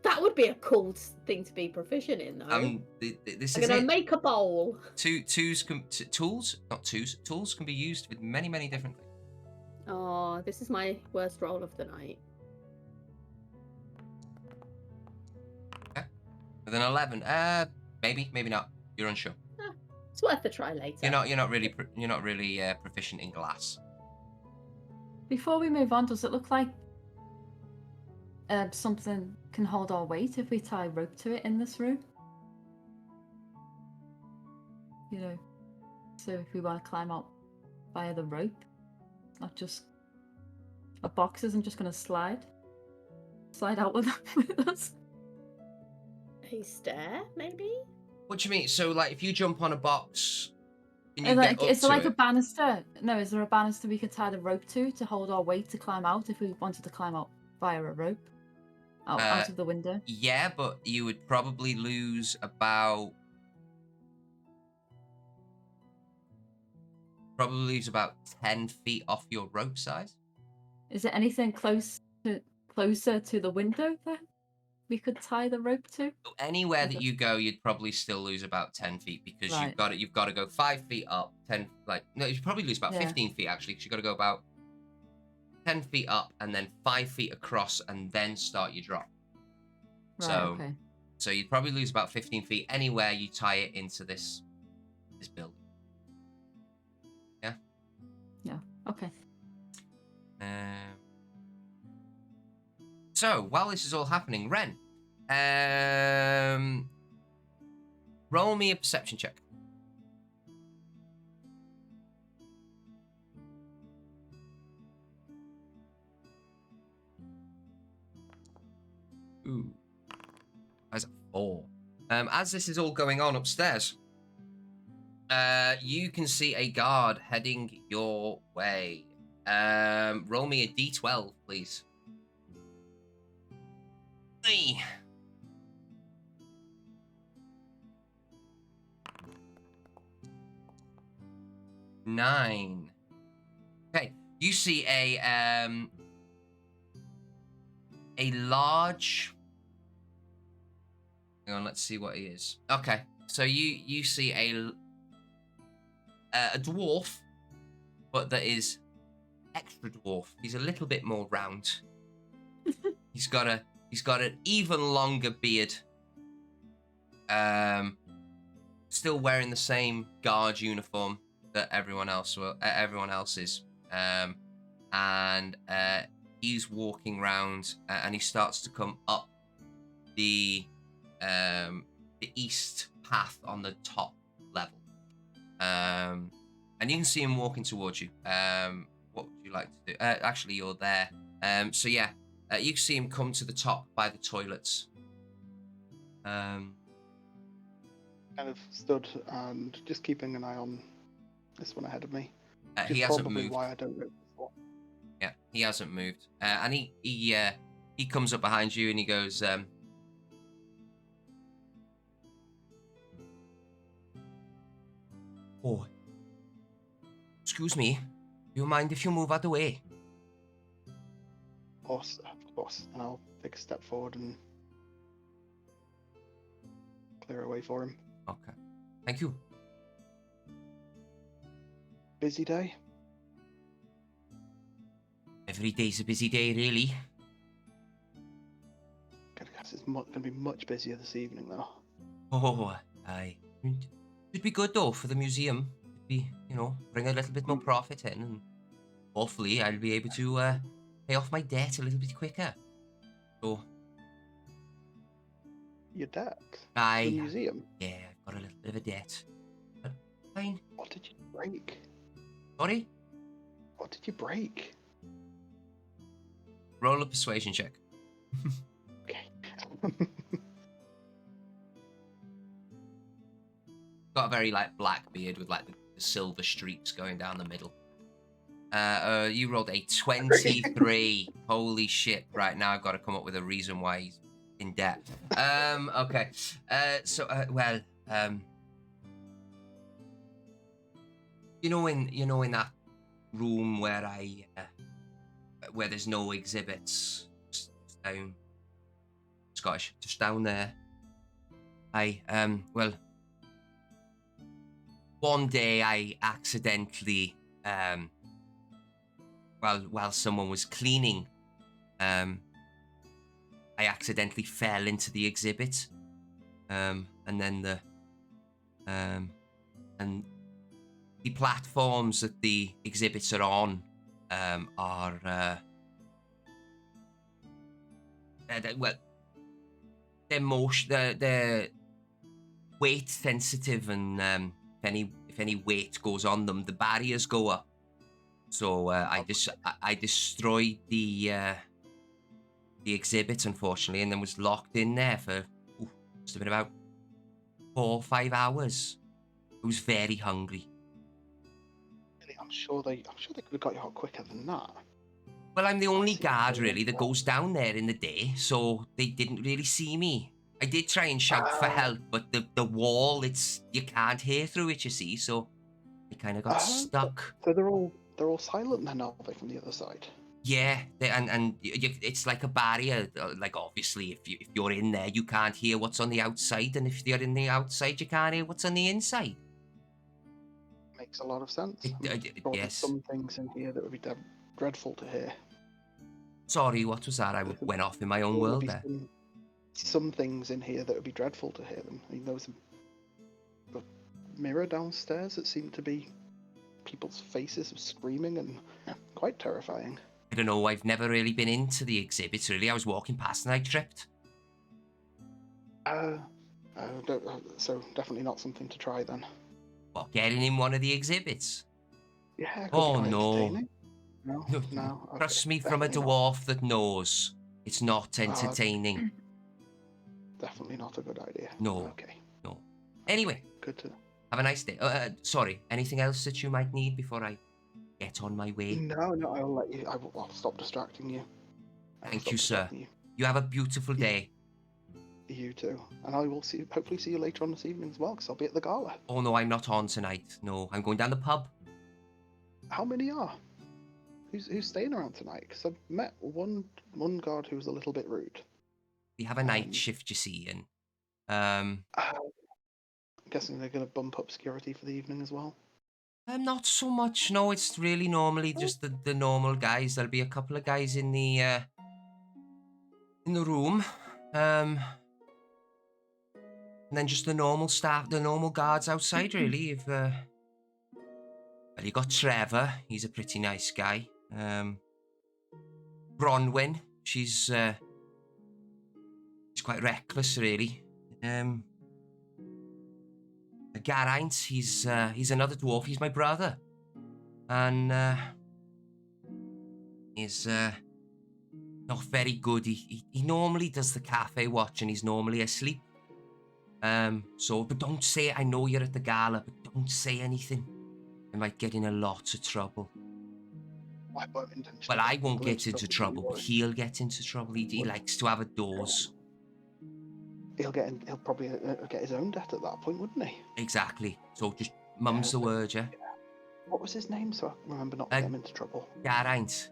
That would be a cool thing to be proficient in, though. This I'm is gonna it. make a bowl. Tools can be used with many different things. Oh, this is my worst roll of the night. Okay. With an 11, maybe not. You're unsure. It's worth a try later. You're not really proficient in glass. Before we move on, does it look like something can hold our weight if we tie rope to it in this room? You know, so if we want to climb up via the rope, not just a box isn't just going to slide out with us. A stair, maybe? What do you mean? So, like, if you jump on a box, can you Like, get up is to there like it? a banister? No, is there a banister we could tie the rope to hold our weight to climb out if we wanted to climb out via a rope out of the window? Yeah, but you would probably lose about 10 feet off your rope size. Is there anything closer to the window then we could tie the rope to? Anywhere that you go, you'd probably still lose about 10 feet because Right. you've got to go 5 feet up, 10 you'd probably lose about 15 feet actually because you've got to go about 10 feet up and then 5 feet across and then start your drop. Right, So you'd probably lose about 15 feet anywhere you tie it into this building. Yeah. Yeah. Okay. So while this is all happening, Ren, roll me a perception check. Ooh, that's a 4. As this is all going on upstairs, you can see a guard heading your way. Roll me a d12, please. 3. Nine. Okay, you see a large. Hang on, let's see what he is. Okay, so you see a dwarf, but that is extra dwarf. He's a little bit more round. He's got an even longer beard. Still wearing the same guard uniform that everyone else is. And he's walking around, and he starts to come up the east path on the top level. And you can see him walking towards you. What would you like to do? Actually, you're there. So yeah, you can see him come to the top by the toilets. Kind of stood and just keeping an eye on this one ahead of me. He hasn't Probably moved. why I don't know before. Yeah, he hasn't moved. And he comes up behind you and he goes, "Oh, excuse me. Do you mind if you move out of the way?" Of course. And I'll take a step forward and clear away for him. Okay. Thank you. Busy day? Every day's a busy day, really. I guess it's going to be much busier this evening, though. Oh, aye. It'd be good, though, for the museum. It'd be, bring a little bit more profit in, and hopefully I'll be able to pay off my debt a little bit quicker. So... Your debt? Aye. The museum? Yeah, I've got a little bit of a debt. But fine. What did you break? Sorry? What did you break? Roll a persuasion check. Okay. Got a very, black beard with, the silver streaks going down the middle. You rolled a 23. Holy shit. Right, now I've got to come up with a reason why he's in debt. Okay. In that room where where there's no exhibits, just down Scottish, just down there. One day I accidentally, while someone was cleaning, I accidentally fell into the exhibit, and then and the platforms that the exhibits are on are they're weight sensitive, and if any weight goes on them, the barriers go up. So I destroyed the exhibit, unfortunately, and then was locked in there for must have been about 4 or 5 hours. I was very hungry. I'm sure they could have got you out quicker than that. Well, I'm the only guard really that goes down there in the day, so they didn't really see me. I did try and shout for help, but the wall, you can't hear through it, you see, so I kind of got stuck. So they're all silent then, are they, from the other side? Yeah, it's like a barrier. Like, obviously, if you're in there, you can't hear what's on the outside, and if you're in the outside, you can't hear what's on the inside. Makes a lot of sense. Yes. There's some things in here that would be dreadful to hear. Sorry, what was that? I went off in my own world there. Some things in here that would be dreadful to hear them. I mean, there was a mirror downstairs that seemed to be people's faces screaming, and quite terrifying. I don't know, I've never really been into the exhibits, really. I was walking past and I tripped. So definitely not something to try then. What, getting in one of the exhibits? Yeah. Oh, no. No. Okay, Trust me, from a dwarf that knows, it's not entertaining. Definitely not a good idea. No. Okay. No. Anyway. Good to... Have a nice day. Sorry, anything else that you might need before I get on my way? No, I'll let you. I'll stop distracting you. Thank you, sir. You have a beautiful day. You too. And I will hopefully see you later on this evening as well, because I'll be at the gala. Oh, no, I'm not on tonight. No, I'm going down the pub. How many are? Who's staying around tonight? Because I've met one guard who was a little bit rude. We have a night shift, you see, and... I'm guessing they're going to bump up security for the evening as well? Not so much. No, it's really normally just the normal guys. There'll be a couple of guys in the room. And then just the normal staff, the normal guards outside, really. Well, you got Trevor. He's a pretty nice guy. Bronwyn, she's quite reckless, really. Geraint, he's another dwarf. He's my brother, and he's not very good. He normally does the cafe watch, and he's normally asleep. But don't say, I know you're at the gala, but don't say anything. I might get in a lot of trouble. Well, I won't get into trouble, but he'll get into trouble. He likes to have a doze. He'll probably get his own debt at that point, wouldn't he? Exactly. So just mum's the word, yeah? What was his name, so I remember not getting him into trouble? Geraint.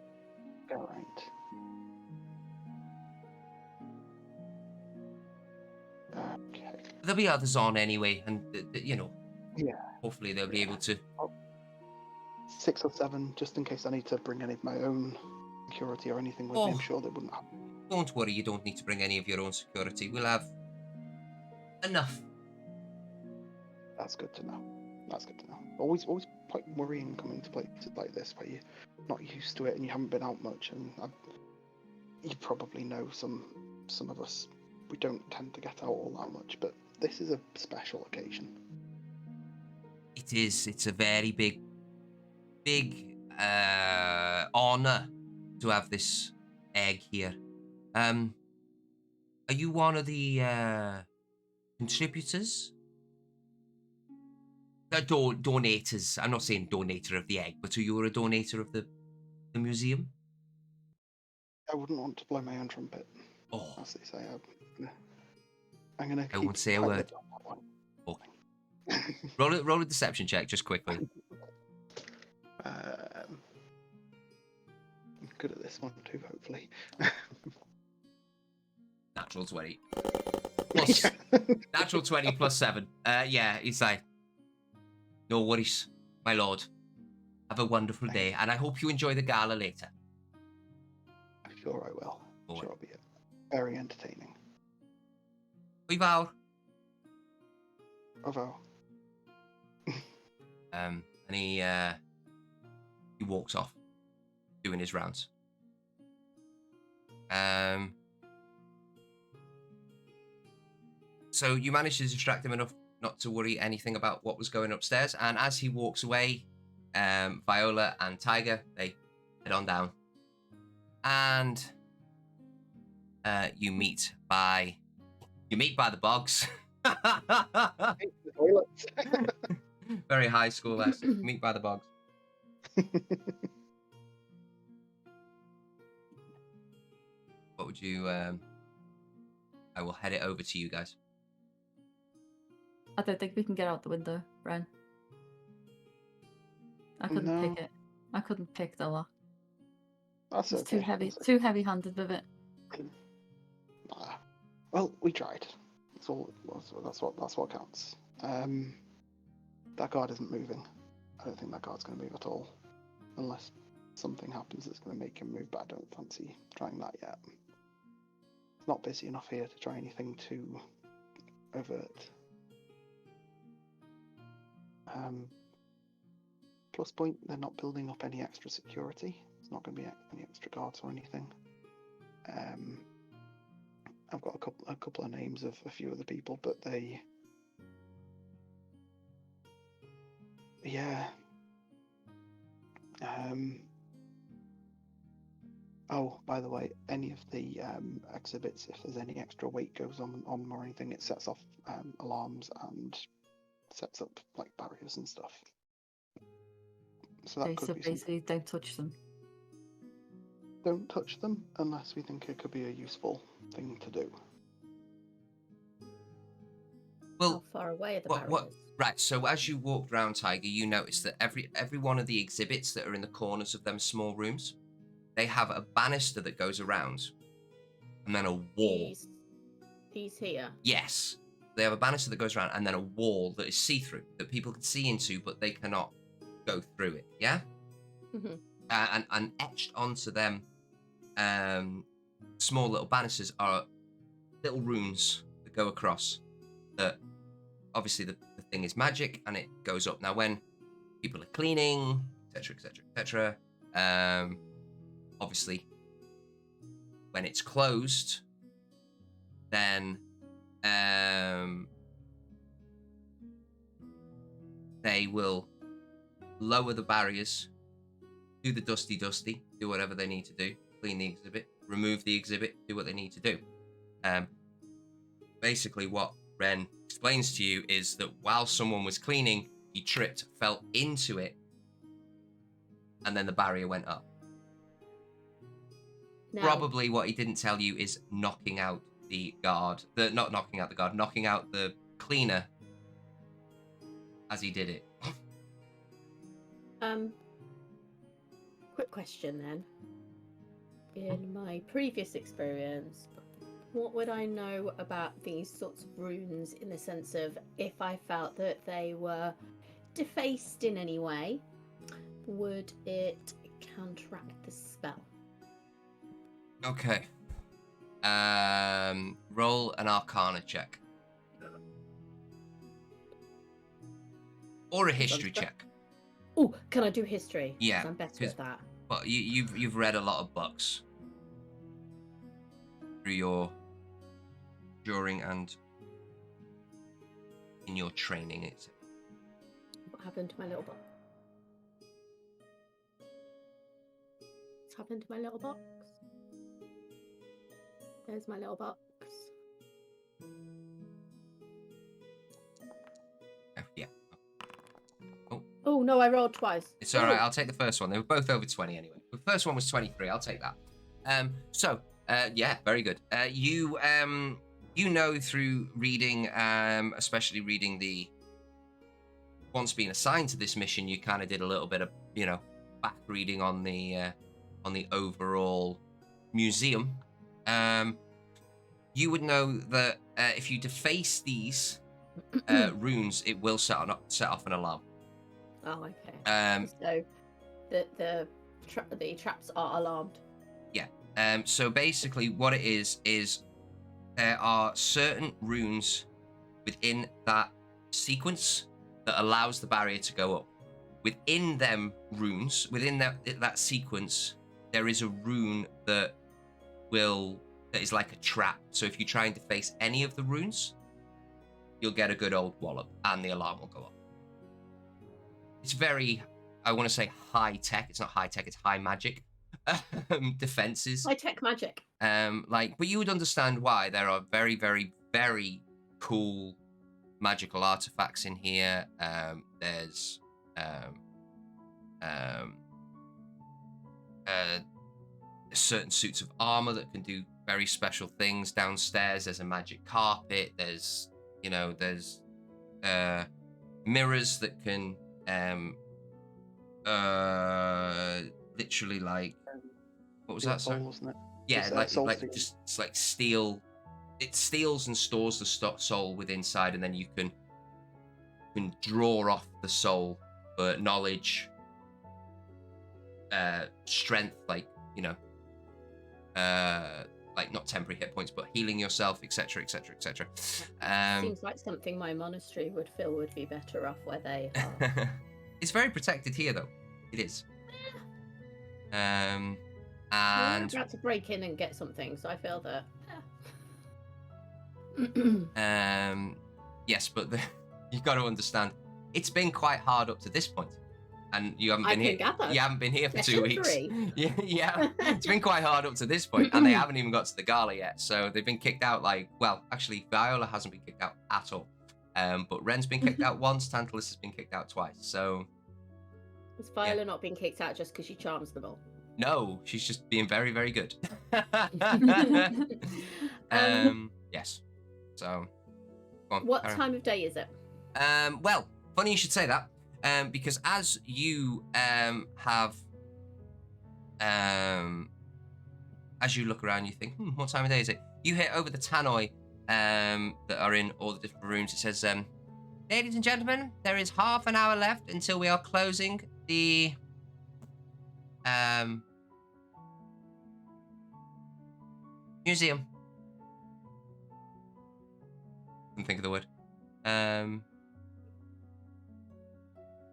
Okay. there'll be others on anyway, and Yeah. hopefully they'll be able to. 6 or 7, just in case I need to bring any of my own security or anything with me. I'm sure they wouldn't have. Don't worry, you don't need to bring any of your own security. We'll have enough. That's good to know. That's good to know. Always quite worrying coming to places like this where you're not used to it and you haven't been out much. And you probably know some of us, we don't tend to get out all that much, but this is a special occasion. It is. It's a very big honor to have this egg here. Are you one of the contributors? Donators. I'm not saying donator of the egg, but are you a donator of the museum? I wouldn't want to blow my own trumpet. Oh, As they say, I'm gonna. I won't say a word. Okay. Roll a deception check, just quickly. I'm good at this one too, hopefully. Natural 20. Plus, natural 20 plus 7. Yeah, he's like, no worries, my lord. Have a wonderful day, and I hope you enjoy the gala later. I'm sure I will. I'm Boy. sure it'll be very entertaining. We vow. Although, And he walks off, doing his rounds. So you managed to distract him enough not to worry anything about what was going upstairs. And as he walks away, Viola and Tiger, they head on down. And you meet by the bogs. Very high school lesson. Meet by the bogs. What would you? I will head it over to you guys. I don't think we can get out the window, Ren. I couldn't pick it. I couldn't pick the lock. That's It's okay. too heavy. That's Too heavy-handed with it. Well, we tried. That's all. That's what counts. That guard isn't moving. I don't think that guard's going to move at all, unless something happens that's going to make him move. But I don't fancy trying that yet. It's not busy enough here to try anything too overt. Plus point, they're not building up any extra security. There's not going to be any extra guards or anything. I've got a couple of names of a few other people, but they, yeah. Oh, by the way, any of the exhibits, if there's any extra weight goes on them or anything, it sets off alarms and sets up like barriers and stuff. So that Okay, could so be basically, don't touch them. Don't touch them unless we think it could be a useful thing to do. Well, How far away are the what? barriers? Right. So as you walked around, Tiger, you noticed that every one of the exhibits that are in the corners of them small rooms, they have a banister that goes around, and then a wall. These here. Yes, they have a banister that goes around, and then a wall that is see-through that people can see into, but they cannot go through it. Yeah. Mm-hmm. And etched onto them, small little banisters are little runes that go across. That obviously the thing is magic, and it goes up. Now, when people are cleaning, etc., etc., etc., obviously, when it's closed, then they will lower the barriers, do the dusty, do whatever they need to do, clean the exhibit, remove the exhibit, do what they need to do. Basically, what Ren explains to you is that while someone was cleaning, he tripped, fell into it, and then the barrier went up. Now, Probably what he didn't tell you is knocking out the guard. Not knocking out the guard, knocking out the cleaner as he did it. quick question then. In my previous experience, What would I know about these sorts of runes in the sense of if I felt that they were defaced in any way, would it counteract the spell? Okay. Roll an Arcana check. Or a history check. Oh, can I do history? 'Cause Yeah, I'm better 'cause- at that. But you've read a lot of books through your during and in your training. It's What happened to my little box? What's happened to my little box? There's my little box. yeah. Oh no, I rolled twice. It's all right. I'll take the first one. They were both over 20 anyway. The first one was 23. I'll take that. Yeah, very good. You know through reading, especially reading the once being assigned to this mission, you kind of did a little bit of back reading on the overall museum. You would know that if you deface these runes, it will set off an alarm. Oh, okay. So the traps are alarmed. Yeah. So basically, what it is there are certain runes within that sequence that allows the barrier to go up. Within them runes, within that sequence, there is a rune that is like a trap. So if you try and deface any of the runes, you'll get a good old wallop, and the alarm will go up. It's very, I want to say high tech. It's not high tech. It's high magic defenses. High tech magic. But you would understand why there are very, very, very cool magical artifacts in here. There's certain suits of armor that can do very special things. Downstairs, there's a magic carpet. There's mirrors that can literally like, what was that? Sorry. Soul, wasn't it? Yeah, Just, it's like steel. It steals and stores the soul within inside, and then you can draw off the soul for knowledge, strength, like not temporary hit points, but healing yourself, etc., etc., etc. Seems like something my monastery would feel would be better off where they are. It's very protected here, though. It is. And I'm about to break in and get something, so I feel that. yes, but you've got to understand, it's been quite hard up to this point, and you haven't been here. You haven't been here for 2 weeks. Yeah, it's been quite hard up to this point, and they haven't even got to the gala yet. So they've been kicked out. Actually, Viola hasn't been kicked out at all. But Ren's been kicked out once. Tantalus has been kicked out twice. So is Viola not being kicked out just because she charms them all? No, she's just being very, very good. Yes. So, go on, what time of day is it? Well, funny you should say that, because as you as you look around, you think, what time of day is it? You hear over the tannoy that are in all the different rooms. It says, ladies and gentlemen, there is half an hour left until we are closing the museum. Couldn't think of the word.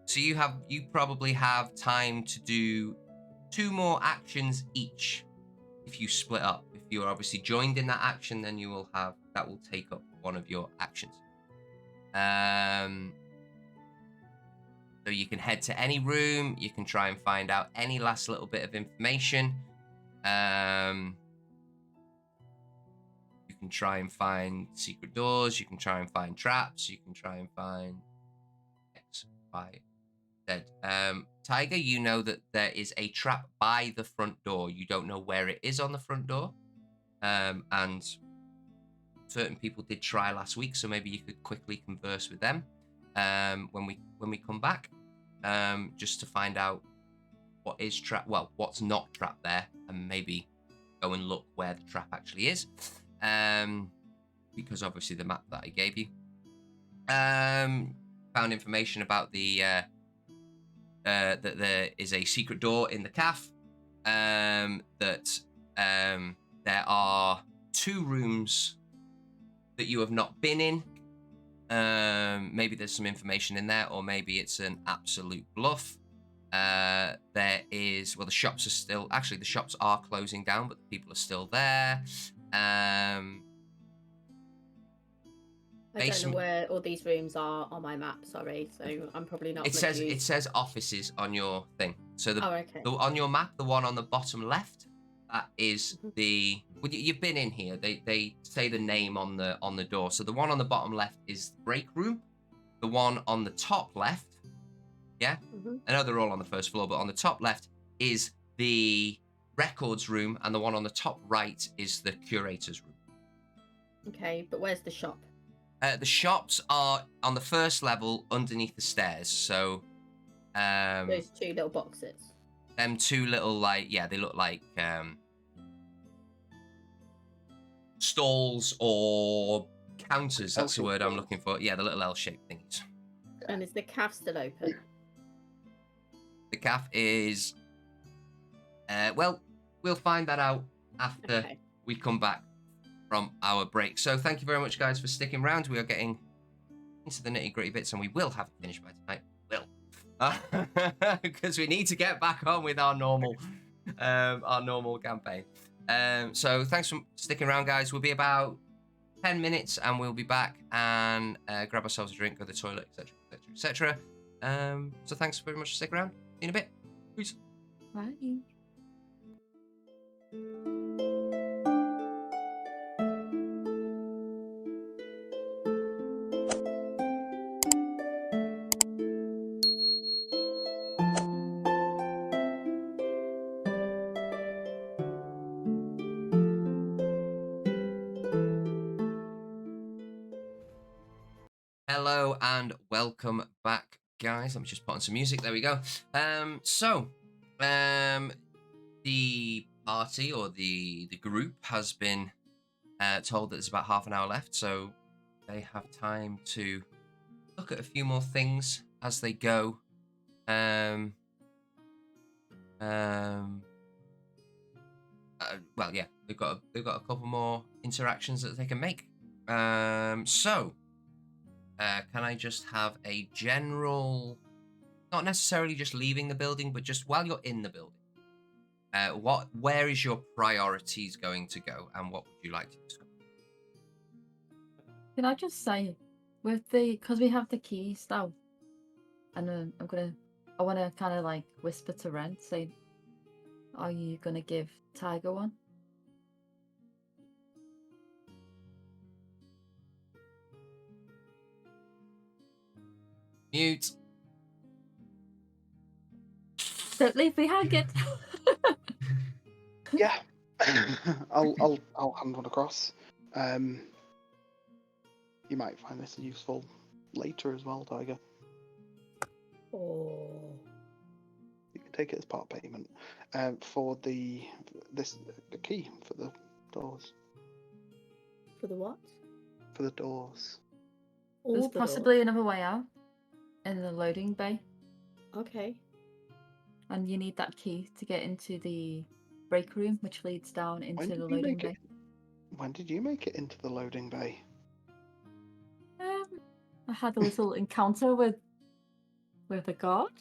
So you probably have time to do 2 more actions each if you split up. If you're obviously joined in that action, then you will have that will take up one of your actions. So you can head to any room. You can try and find out any last little bit of information. You can try and find secret doors. You can try and find traps. You can try and find X, Y, Z. Tiger, you know that there is a trap by the front door. You don't know where it is on the front door. And certain people did try last week, so maybe you could quickly converse with them when we come back, just to find out what is what's not trapped there, and maybe go and look where the trap actually is. because obviously the map that I gave you. Found information about the that there is a secret door in the cafe. That there are 2 rooms that you have not been in. Maybe there's some information in there, or maybe it's an absolute bluff. There is, well, the shops are closing down, but the people are still there. I don't know where all these rooms are on my map. Sorry, so I'm probably not. It says offices on your thing. So okay. On your map, the one on the bottom left, that is the. Well, you've been in here. They say the name on the door. So the one on the bottom left is the break room. The one on the top left, yeah. I know they're all on the first floor, but on the top left is the records room, and the one on the top right is the curator's room. Okay, but where's the shop? The shops are on the first level underneath the stairs. So, those 2 little boxes. Them 2 little, they look like stalls or counters. That's the word I'm looking for. Yeah, the little L-shaped things. And is the cafe still open? The cafe is. Well, we'll find that out after we come back from our break. So thank you very much, guys, for sticking around. We are getting into the nitty-gritty bits, and we will have it finished by tonight. Because we need to get back on with our normal campaign. So thanks for sticking around, guys. We'll be about 10 minutes, and we'll be back and grab ourselves a drink, go to the toilet, etc. So thanks very much for sticking around. See you in a bit. Peace. Bye. Hello and welcome back, guys. Let me just put on some music. There we go. The party or the group has been told that there's about half an hour left, so they have time to look at a few more things as they go. Well, yeah, they've got a couple more interactions that they can make. Can I just have a general, not necessarily just leaving the building, but just while you're in the building, where is your priorities going to go, and what would you like to discuss? Can I just say, because we have the keys now, and I want to kind of like whisper to Ren, say, are you gonna give Tiger one? Mute. Don't leave me hanging. Yeah, I'll hand one across. You might find this useful later as well, Tiger. Oh. You can take it as part payment for the key for the doors. For the what? For the doors. There's possibly another way out in the loading bay. Okay. And you need that key to get into the break room, which leads down into the loading bay. When did you make it into the loading bay? I had a little encounter with a guard.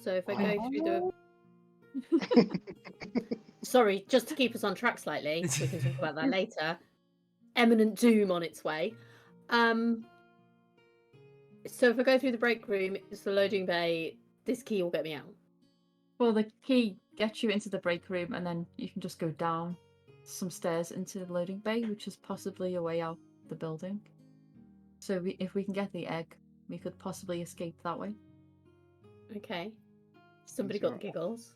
So if I go through the... Sorry, just to keep us on track slightly, we can talk about that later. Imminent doom on its way. So if I go through the break room, it's the loading bay, this key will get me out. Well, the key gets you into the break room, and then you can just go down some stairs into the loading bay, which is possibly a way out the building. So if we can get the egg, we could possibly escape that way. Okay. Somebody got the giggles.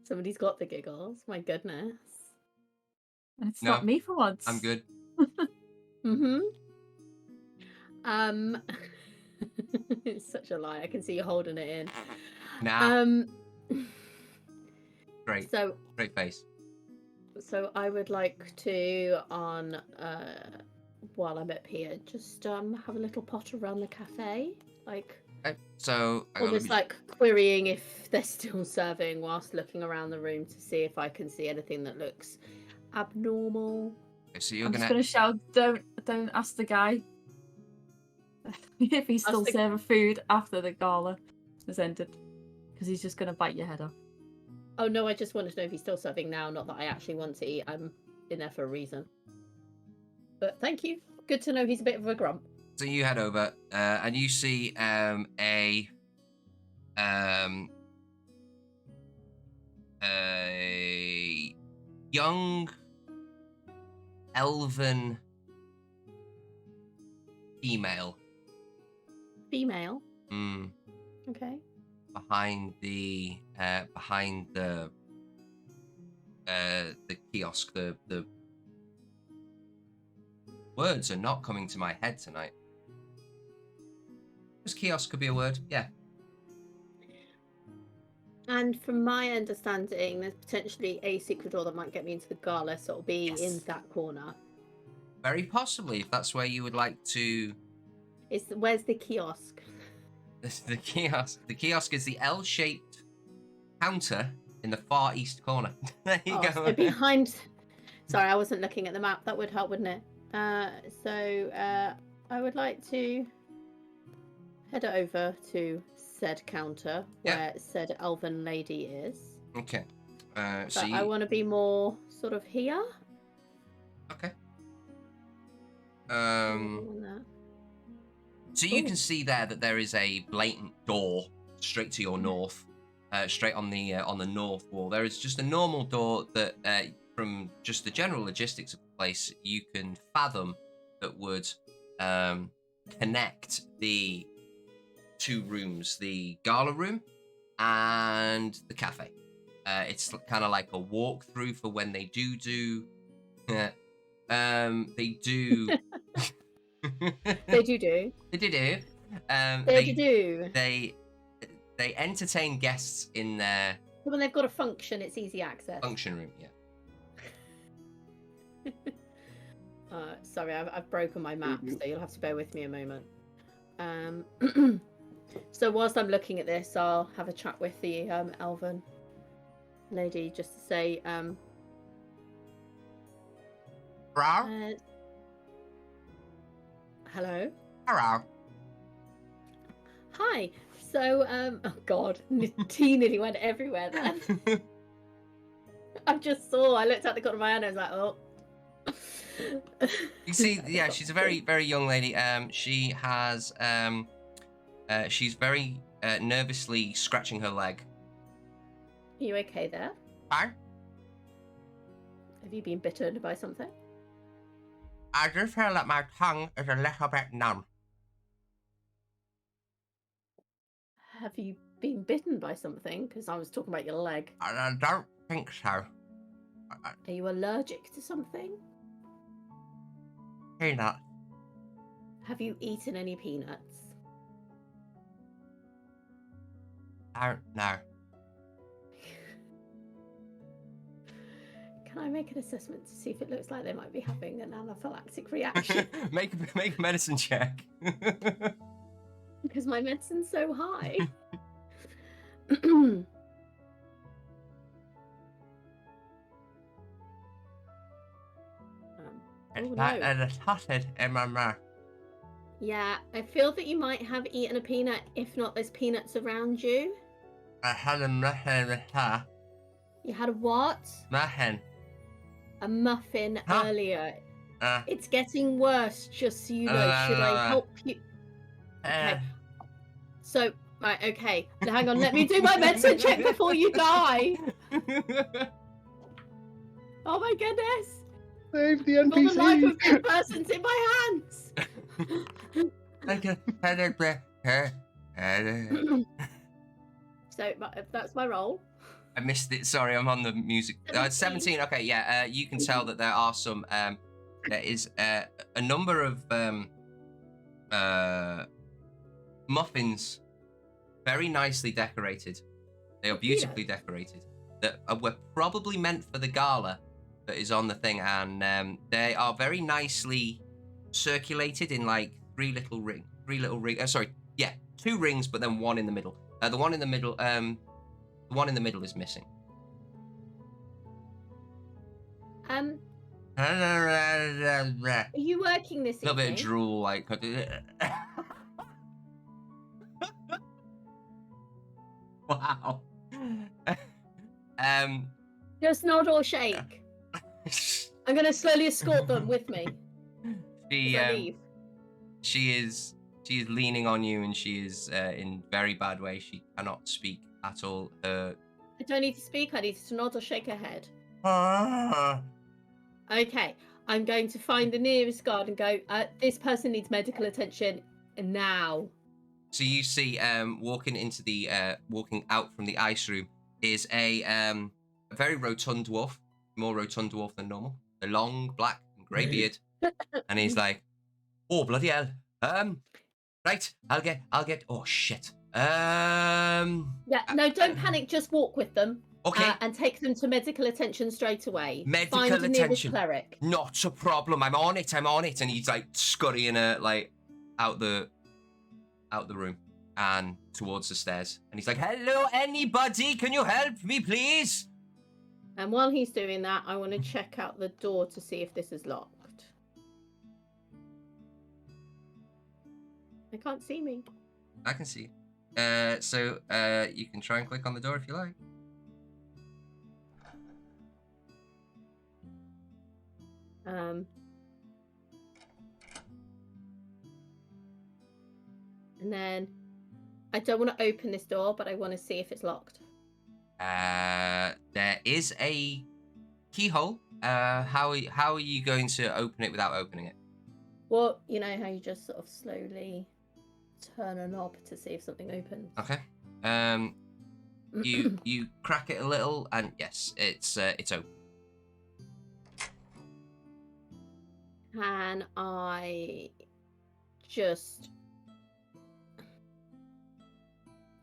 Somebody's got the giggles. My goodness. And it's not me for once. I'm good. It's such a lie. I can see you holding it in. Nah. Great. So great face. So I would like to, on while I'm up here, just have a little potter around the cafe, like So hang on, let almost me like querying if they're still serving, whilst looking around the room to see if I can see anything that looks abnormal. so you're I'm just gonna. gonna shout, don't ask the guy if he's still the- serving food after the gala has ended, because he's just gonna bite your head off. Oh no, I just wanted to know if he's still serving now, not that I actually want to eat. I'm in there for a reason. But thank you. Good to know he's a bit of a grump. So you head over, and you see a young elven female Female. mm, Okay. behind the kiosk. The words are not coming to my head tonight. This kiosk could be a word, yeah. And from my understanding, there's potentially a secret door that might get me into the gala, so it'll be Yes. in that corner. Very possibly, if that's where you would like to. Where's the kiosk? The kiosk. The kiosk is the L-shaped counter in the far east corner. There you go. So behind. Sorry, I wasn't looking at the map. That would help, wouldn't it? I would like to head over to said counter where said elven lady is. Okay. But So I want to be more sort of here. Okay. That. So you Ooh. can see there that there is a blatant door straight to your north, straight on the north wall. There is just a normal door that, from just the general logistics of the place, you can fathom that would connect the two rooms, the gala room and the cafe. It's kind of like a walkthrough for when they do. They do. They do. They do. They do. They entertain guests in their When they've got a function, it's easy access. function room. Yeah. Sorry, I've broken my map, so you'll have to bear with me a moment. So whilst I'm looking at this, I'll have a chat with the elven lady just to say, hello. Hello. Hi. So, oh god, tea nearly went everywhere then. I looked at the corner of my hand and I was like, oh. You see, yeah, she's a very, very young lady. She has, she's very nervously scratching her leg. Are you okay there? Hi. Have you been bitten by something? I just feel that my tongue is a little bit numb. Have you been bitten by something? Because I was talking about your leg. I don't think so. Are you allergic to something? Peanut. Have you eaten any peanuts? I don't know. Can I make an assessment to see if it looks like they might be having an anaphylactic reaction? make a medicine check. Because my medicine's so high. It's Oh, like no. there's a sausage in my mouth. Yeah, I feel that you might have eaten a peanut. If not, there's peanuts around you. I had a muffin with her. You had a what? Muffin. A muffin Huh? earlier. Uh, It's getting worse, just so you know. Should I help you? Okay. So, right, okay. Now, hang on, let me do my medicine check before you die. Oh my goodness. Save the All the life of NPC! this person's in my hands. So, that's my roll. I missed it. Sorry, I'm on the music. 17. Okay, yeah. You can tell that there are some. There is a number of muffins, very nicely decorated. They are beautifully decorated. That were probably meant for the gala, that is on the thing, and they are very nicely circulated in like three little rings. Sorry, yeah, 2 rings, but then 1 in the middle. The one in the middle is missing. Are you working this A little bit of evening? drool, like. Wow. Just nod or shake. I'm going to slowly escort them with me as I leave. She is leaning on you, and she is in very bad way. She cannot speak at all. I don't need to speak. I need to nod or shake her head. Ah. Okay, I'm going to find the nearest guard and go, this person needs medical attention now. So you see, walking out from the ice room is a very rotund dwarf, more rotund dwarf than normal. A long, black, and grey beard, and he's like, "Oh bloody hell! Right, I'll get. Oh shit. Yeah, no, don't panic. Just walk with them. Okay. And take them to medical attention straight away. Medical Find the nearest attention. cleric. Not a problem. I'm on it. And he's like scurrying like out the room and towards the stairs. And he's like, "Hello, anybody? Can you help me, please?" And while he's doing that, I want to check out the door to see if this is locked. They can't see me. I can see. So you can try and click on the door if you like. And then I don't want to open this door, but I want to see if it's locked. There is a keyhole. How are you going to open it without opening it? Well, you know how you just sort of slowly turn a knob to see if something opens. Okay. You crack it a little, and yes, it's open. Can I just...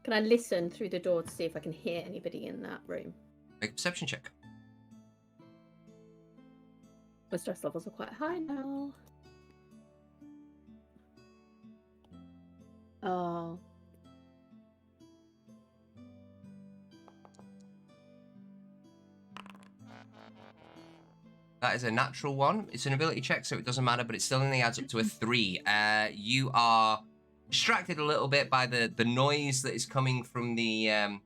Can I listen through the door to see if I can hear anybody in that room? Make a perception check. My stress levels are quite high now. Oh. That is a natural 1. It's an ability check, so it doesn't matter, but it still only adds up to a 3. You are distracted a little bit by the noise that is coming from the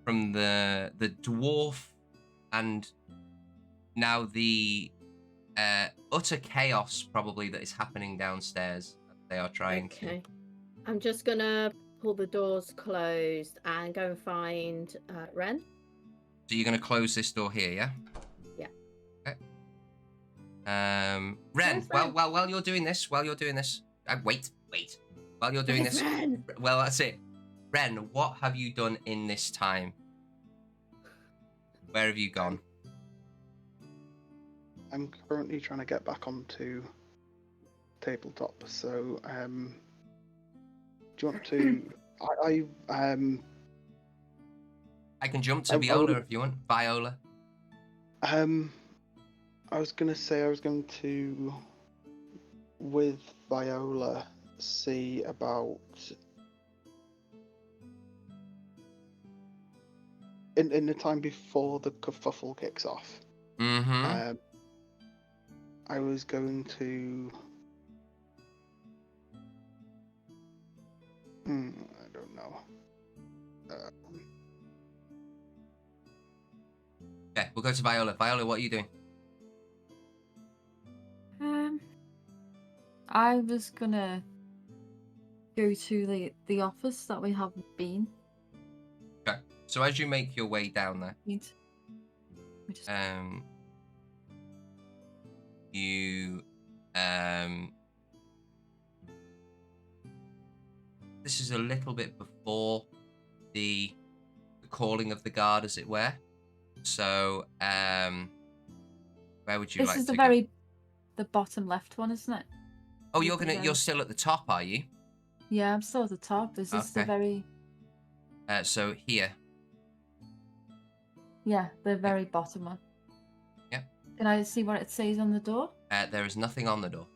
dwarf, and now the utter chaos probably that is happening downstairs. They are trying to. I'm just gonna pull the doors closed and go and find Ren. So you're gonna close this door here, yeah? Yeah. Okay. Ren, while you're doing this, wait. While you're doing this, Ren? well, that's it. Ren, what have you done in this time? Where have you gone? I'm currently trying to get back onto tabletop, so do you want to? I can jump to Viola if you want. Viola. I was going to, with Viola, see about in the time before the kerfuffle kicks off. Mm-hmm. I was going to. I don't know. Okay, we'll go to Viola. Viola, what are you doing? I was gonna go to the office that we haven't been. Okay. So as you make your way down there, We this is a little bit before the calling of the guard, as it were. So, where would you like to go? This is the bottom left one, isn't it? Oh, you're still at the top, are you? Yeah, I'm still at the top. Is this the very? So here. Yeah, the very bottom one. Yeah. Can I see what it says on the door? There is nothing on the door.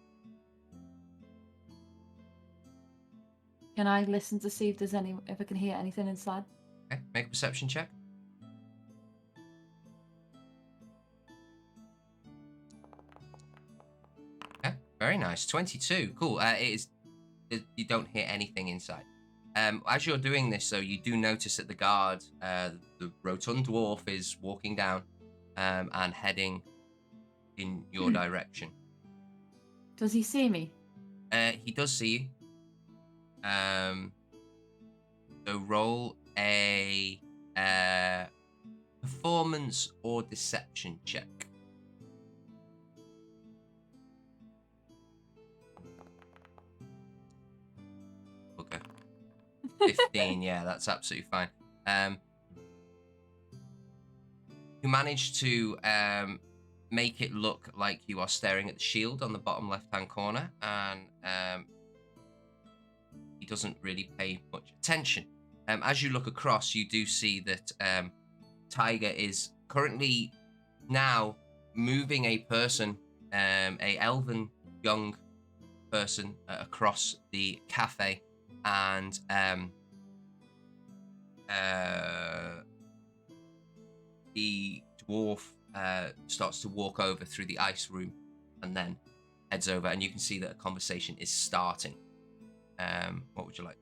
Can I listen to see if I can hear anything inside? Okay, make a perception check. Okay, very nice. 22. Cool. You don't hear anything inside. As you're doing this, though, you do notice that the guard, the rotund dwarf, is walking down and heading in your direction. Does he see me? He does see you. So roll a performance or deception check. Okay. 15, yeah, that's absolutely fine. You manage to make it look like you are staring at the shield on the bottom left-hand corner, and he doesn't really pay much attention. As you look across, you do see that Tiger is currently now moving a person, a elven young person, across the cafe, and the dwarf starts to walk over through the ice room and then heads over, and you can see that a conversation is starting. What would you like?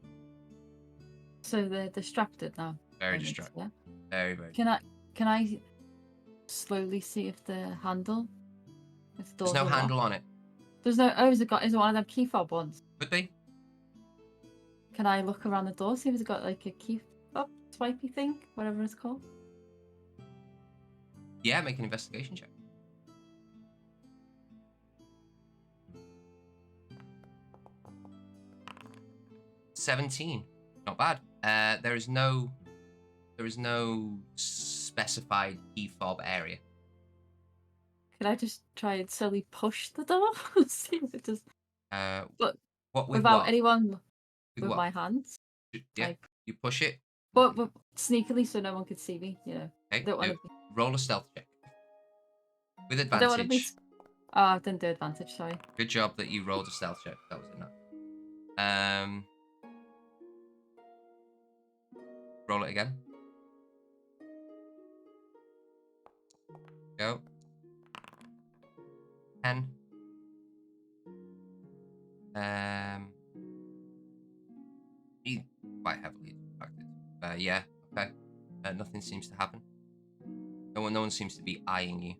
So they're distracted now. Very Maybe, distracted. yeah? Very, very. Can I slowly see if the handle? If the There's doors no are handle locked? on it. There's no. Oh, is it one of them key fob ones? Could be. Can I look around the door, see if it's got like a key fob swipey thing, whatever it's called? Yeah, make an investigation check. $17. Not bad. There is no specified key fob area. Could I just try and slowly push the door? See if it just. But What with without what? anyone With with what? my hands. Yeah, Like, you push it. but sneakily so no one could see me. You know. Okay, I don't want to. roll a stealth check with I don't want to be. advantage. Oh, I didn't do advantage. Sorry. Good job that you rolled a stealth check. That was enough. Roll it again. Go. 10. You quite heavily impacted. Yeah. Okay. Nothing seems to happen. No one seems to be eyeing you.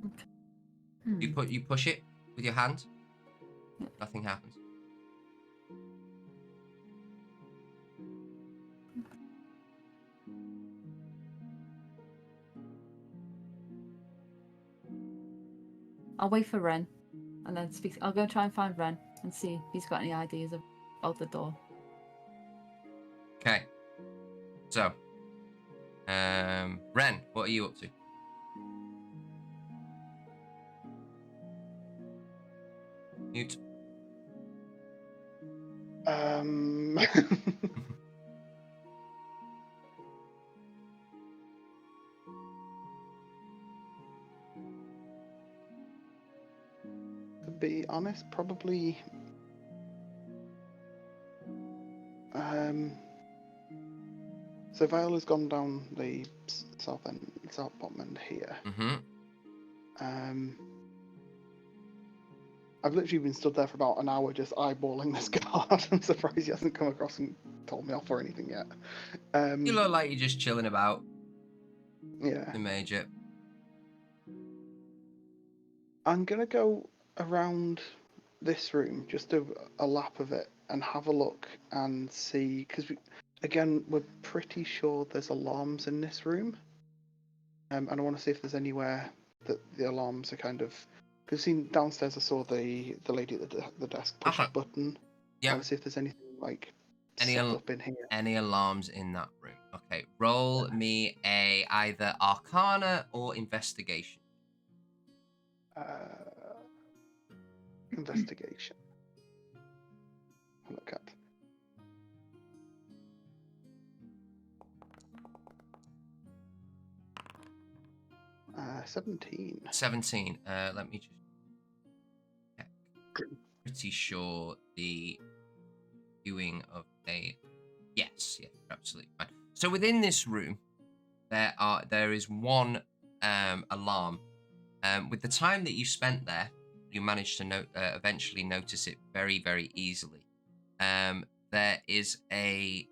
Okay. You push it with your hand. Yeah. Nothing happens. I'll wait for Ren, and then speak. I'll go try and find Ren and see if he's got any ideas about the door. Okay. So, Ren, what are you up to? Mute. To be honest, probably so Viola's gone down the south bottom end here. Mm-hmm. I've literally been stood there for about an hour just eyeballing this guard. I'm surprised he hasn't come across and told me off or anything yet. You look like you're just chilling about. Yeah. The major. I'm gonna go around this room, just do a lap of it, and have a look and see, because we're pretty sure there's alarms in this room, and I want to see if there's anywhere that the alarms are kind of. Because seen downstairs, I saw the lady at the desk push a button. Yeah. I want to see if there's anything like set up in here. Any alarms in that room? Okay, roll me a either Arcana or Investigation. Investigation. Look at. 17. 17. Let me just check. Pretty sure the viewing of a... Yes, yeah, absolutely fine. So within this room, there is one alarm. With the time that you spent there, you managed to eventually notice it very, very easily. There is a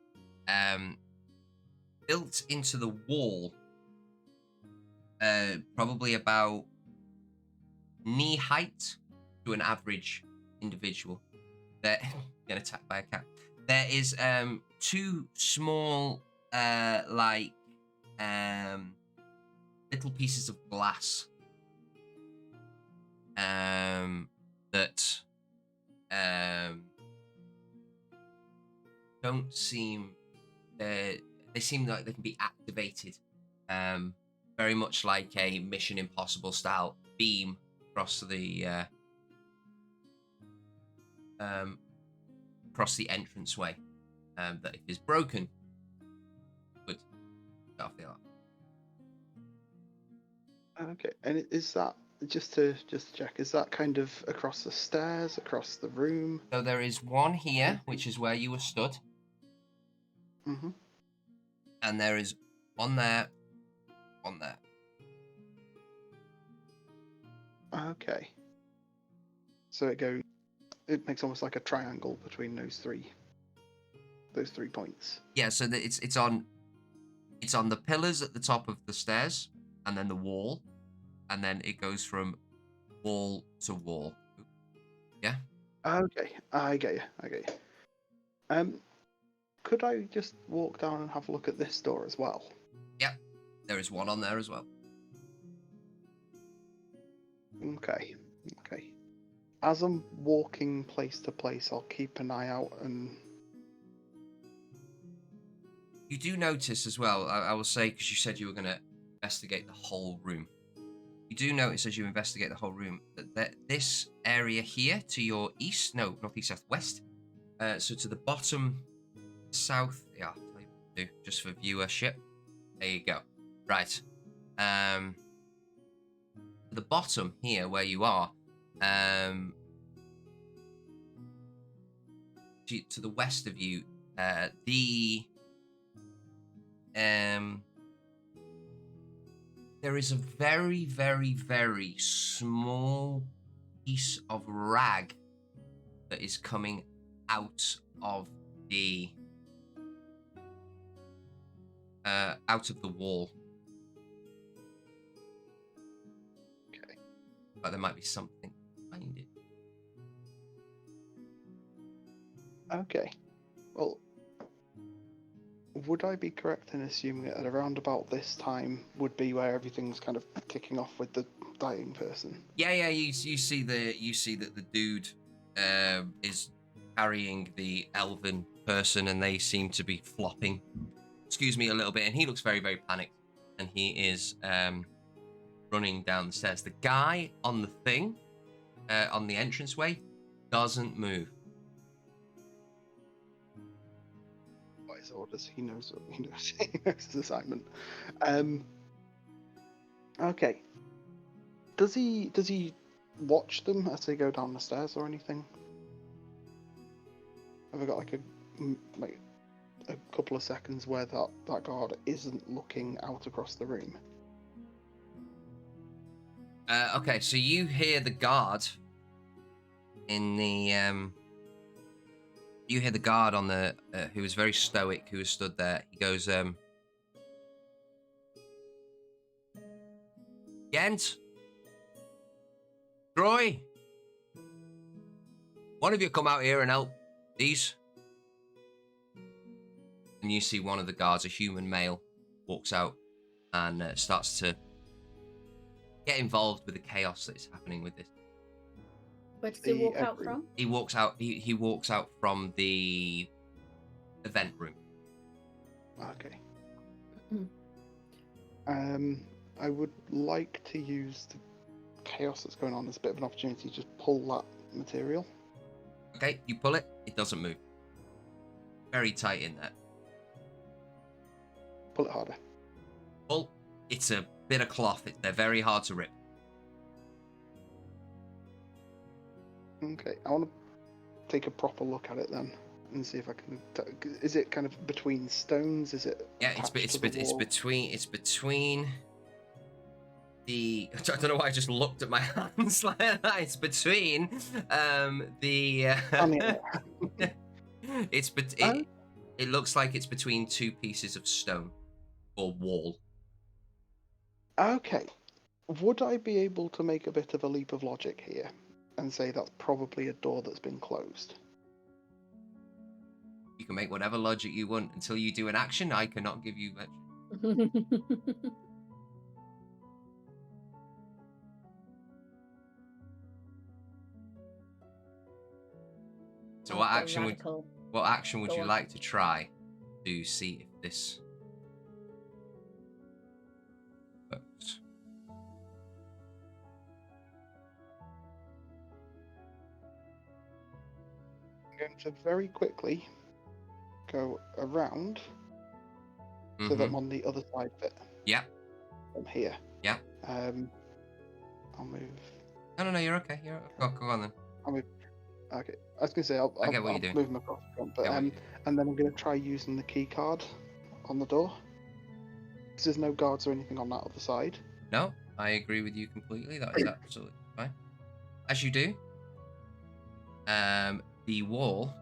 built into the wall, probably about knee height to an average individual. That get attacked by a cat. There is two small little pieces of glass that don't seem they seem like they can be activated, very much like a Mission Impossible style beam across the entranceway, that if it's broken would go off the alarm. Okay, and is that just to check? Is that kind of across the stairs, across the room? So there is one here, which is where you were stood, Mm-hmm. and there is one there, one there. Okay. So it makes almost like a triangle between those three points. Yeah, so it's on the pillars at the top of the stairs, and then the wall, and then it goes from wall to wall. Yeah. Okay, I get you. Could I just walk down and have a look at this door as well? Yeah, there is one on there as well. Okay. As I'm walking place to place, I'll keep an eye out and... You do notice as well, I will say, because you said you were going to investigate the whole room. You do notice as you investigate the whole room that this area here to your east, no, northeast, southwest, so to the bottom south, yeah, I'll tell you what to do, just for viewership. There you go. Right. To the bottom here where you are, to the west of you, there is a very, very, very small piece of rag that is coming out of the wall. Okay. But there might be something behind it. Okay. Well, would I be correct in assuming that at around about this time would be where everything's kind of kicking off with the dying person? Yeah. You see that the dude is carrying the elven person, and they seem to be flopping. Excuse me, a little bit, and he looks very, very panicked, and he is running down the stairs. The guy on the thing, on the entranceway, doesn't move. By his orders, he knows what he knows. He knows his assignment. Okay. Does he watch them as they go down the stairs or anything? Have I got like a couple of seconds where that guard isn't looking out across the room? Okay, so you hear the guard in the you hear the guard on the who was very stoic, who was stood there. He goes, Gent, Troy, one of you come out here and help these. And you see one of the guards, a human male, walks out and starts to get involved with the chaos that is happening with this. Where does he walk out from? He walks out. He walks out from the event room. Okay. I would like to use the chaos that's going on as a bit of an opportunity to just pull that material. Okay, you pull it. It doesn't move. Very tight in there. Pull it harder. Pull. It's a bit of cloth. They're very hard to rip. Okay, I want to take a proper look at it then and see if I can. Is it kind of between stones? Is it? Yeah, it's attached to the wall? between the. I don't know why I just looked at my hands like that. It's between the. I mean, It looks like it's between two pieces of stone or wall. okay. Would I be able to make a bit of a leap of logic here and say that's probably a door that's been closed? You can make whatever logic you want until you do an action. I cannot give you much. So what action would Go you on. like to try to see if this works? I'm going to very quickly go around so that I'm on the other side of it. Yeah. From here. Yeah. I'll move. No, you're okay. Go on then. I'll move. Okay. I was going to say, I'll get what you're doing. move them across the front, but, Get what you and then I'm going to try using the key card on the door. Because there's no guards or anything on that other side. No, I agree with you completely. That is absolutely fine. As you do, the wall.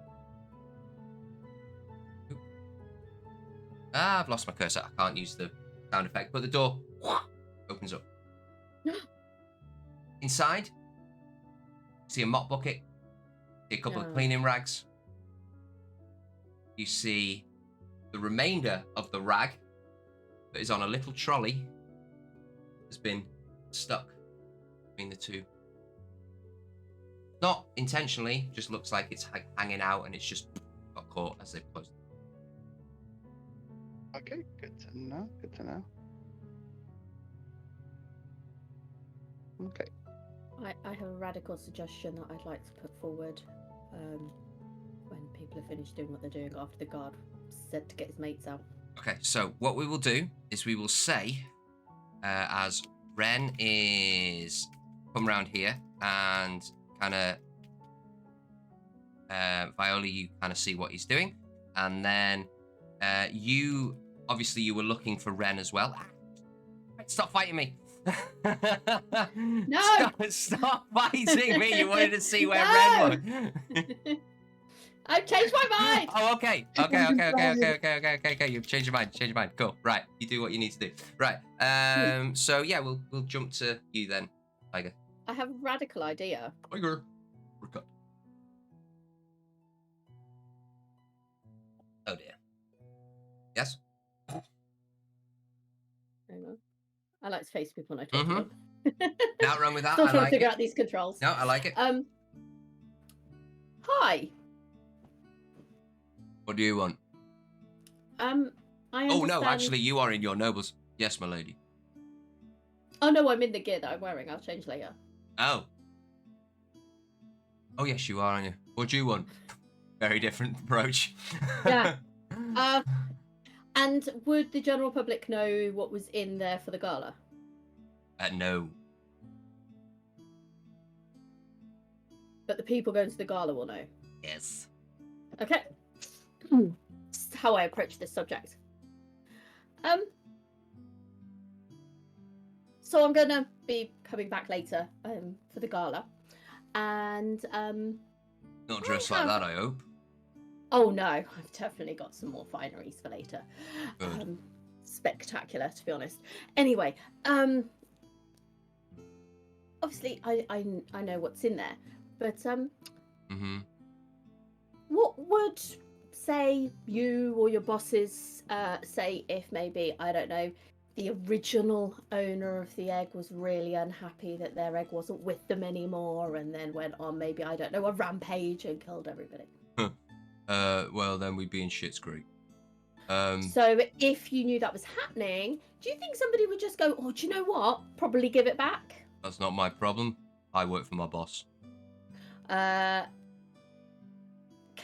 Oop. I've lost my cursor. I can't use the sound effect, but the door opens up. Inside, see a mop bucket, see a couple of cleaning rags. You see the remainder of the rag that is on a little trolley has been stuck between the two. Not intentionally, just looks like it's hanging out and it's just got caught as they've closed. Okay, good to know. Good to know. Okay. I have a radical suggestion that I'd like to put forward when people are finished doing what they're doing after the guard said to get his mates out. Okay, so what we will do is we will say, as Ren is come around here and kind of Viola, you kind of see what he's doing, and then you were looking for Ren as well. Stop fighting me! No! Stop fighting me! You wanted to see where Ren was. I've changed my mind. Oh, okay. You've changed your mind. Cool. Right. You do what you need to do. Right. So yeah, we'll jump to you then, Tiger. I have a radical idea. Tiger. We're cut. Oh dear. Yes. Hang on. I like to face people when I talk to them. Not wrong with that. Still I trying like to figure it. out these controls. No, I like it. Hi. What do you want? I Oh no, understand- actually, you are in your nobles. Yes, my lady. Oh no, I'm in the gear that I'm wearing. I'll change later. Oh. Oh yes, you are, aren't you? What do you want? Very different approach. Yeah. And would the general public know what was in there for the gala? No. But the people going to the gala will know. Yes. Okay. That's how I approach this subject. So I'm gonna be coming back later for the gala, and Not dressed like that, I hope. oh no, I've definitely got some more fineries for later. Good. Spectacular, to be honest. Anyway, obviously I know what's in there, but what would say you or your bosses say if maybe, I don't know, the original owner of the egg was really unhappy that their egg wasn't with them anymore and then went on maybe, I don't know, a rampage and killed everybody? Well, then we'd be in shit's creek. So if you knew that was happening, do you think somebody would just go, oh, do you know what? Probably give it back? That's not my problem. I work for my boss. Can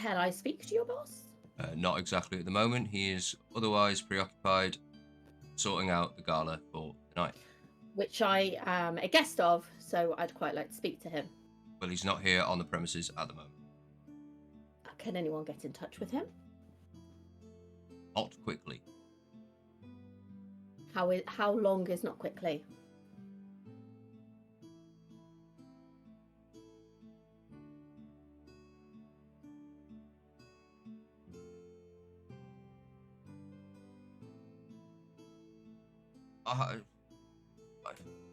I speak to your boss? Not exactly at the moment. He is otherwise preoccupied sorting out the gala for tonight. which I am a guest of, so I'd quite like to speak to him. Well, he's not here on the premises at the moment. Can anyone get in touch with him? Not quickly. How long is not quickly?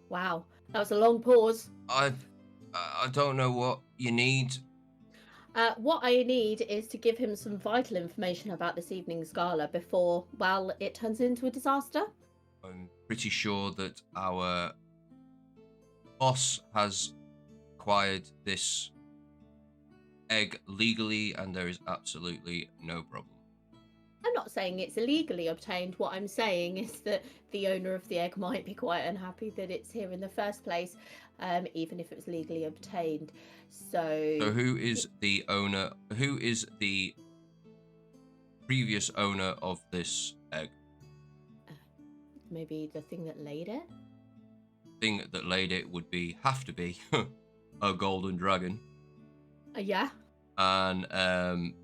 Wow, that was a long pause. I don't know what you need. What I need is to give him some vital information about this evening's gala before, well, it turns into a disaster. I'm pretty sure that our boss has acquired this egg legally, and there is absolutely no problem. I'm not saying it's illegally obtained. What I'm saying is that the owner of the egg might be quite unhappy that it's here in the first place, even if it was legally obtained. So who is the owner? Who is the previous owner of this egg? Maybe the thing that laid it? Thing that laid it would have to be a golden dragon. Yeah. And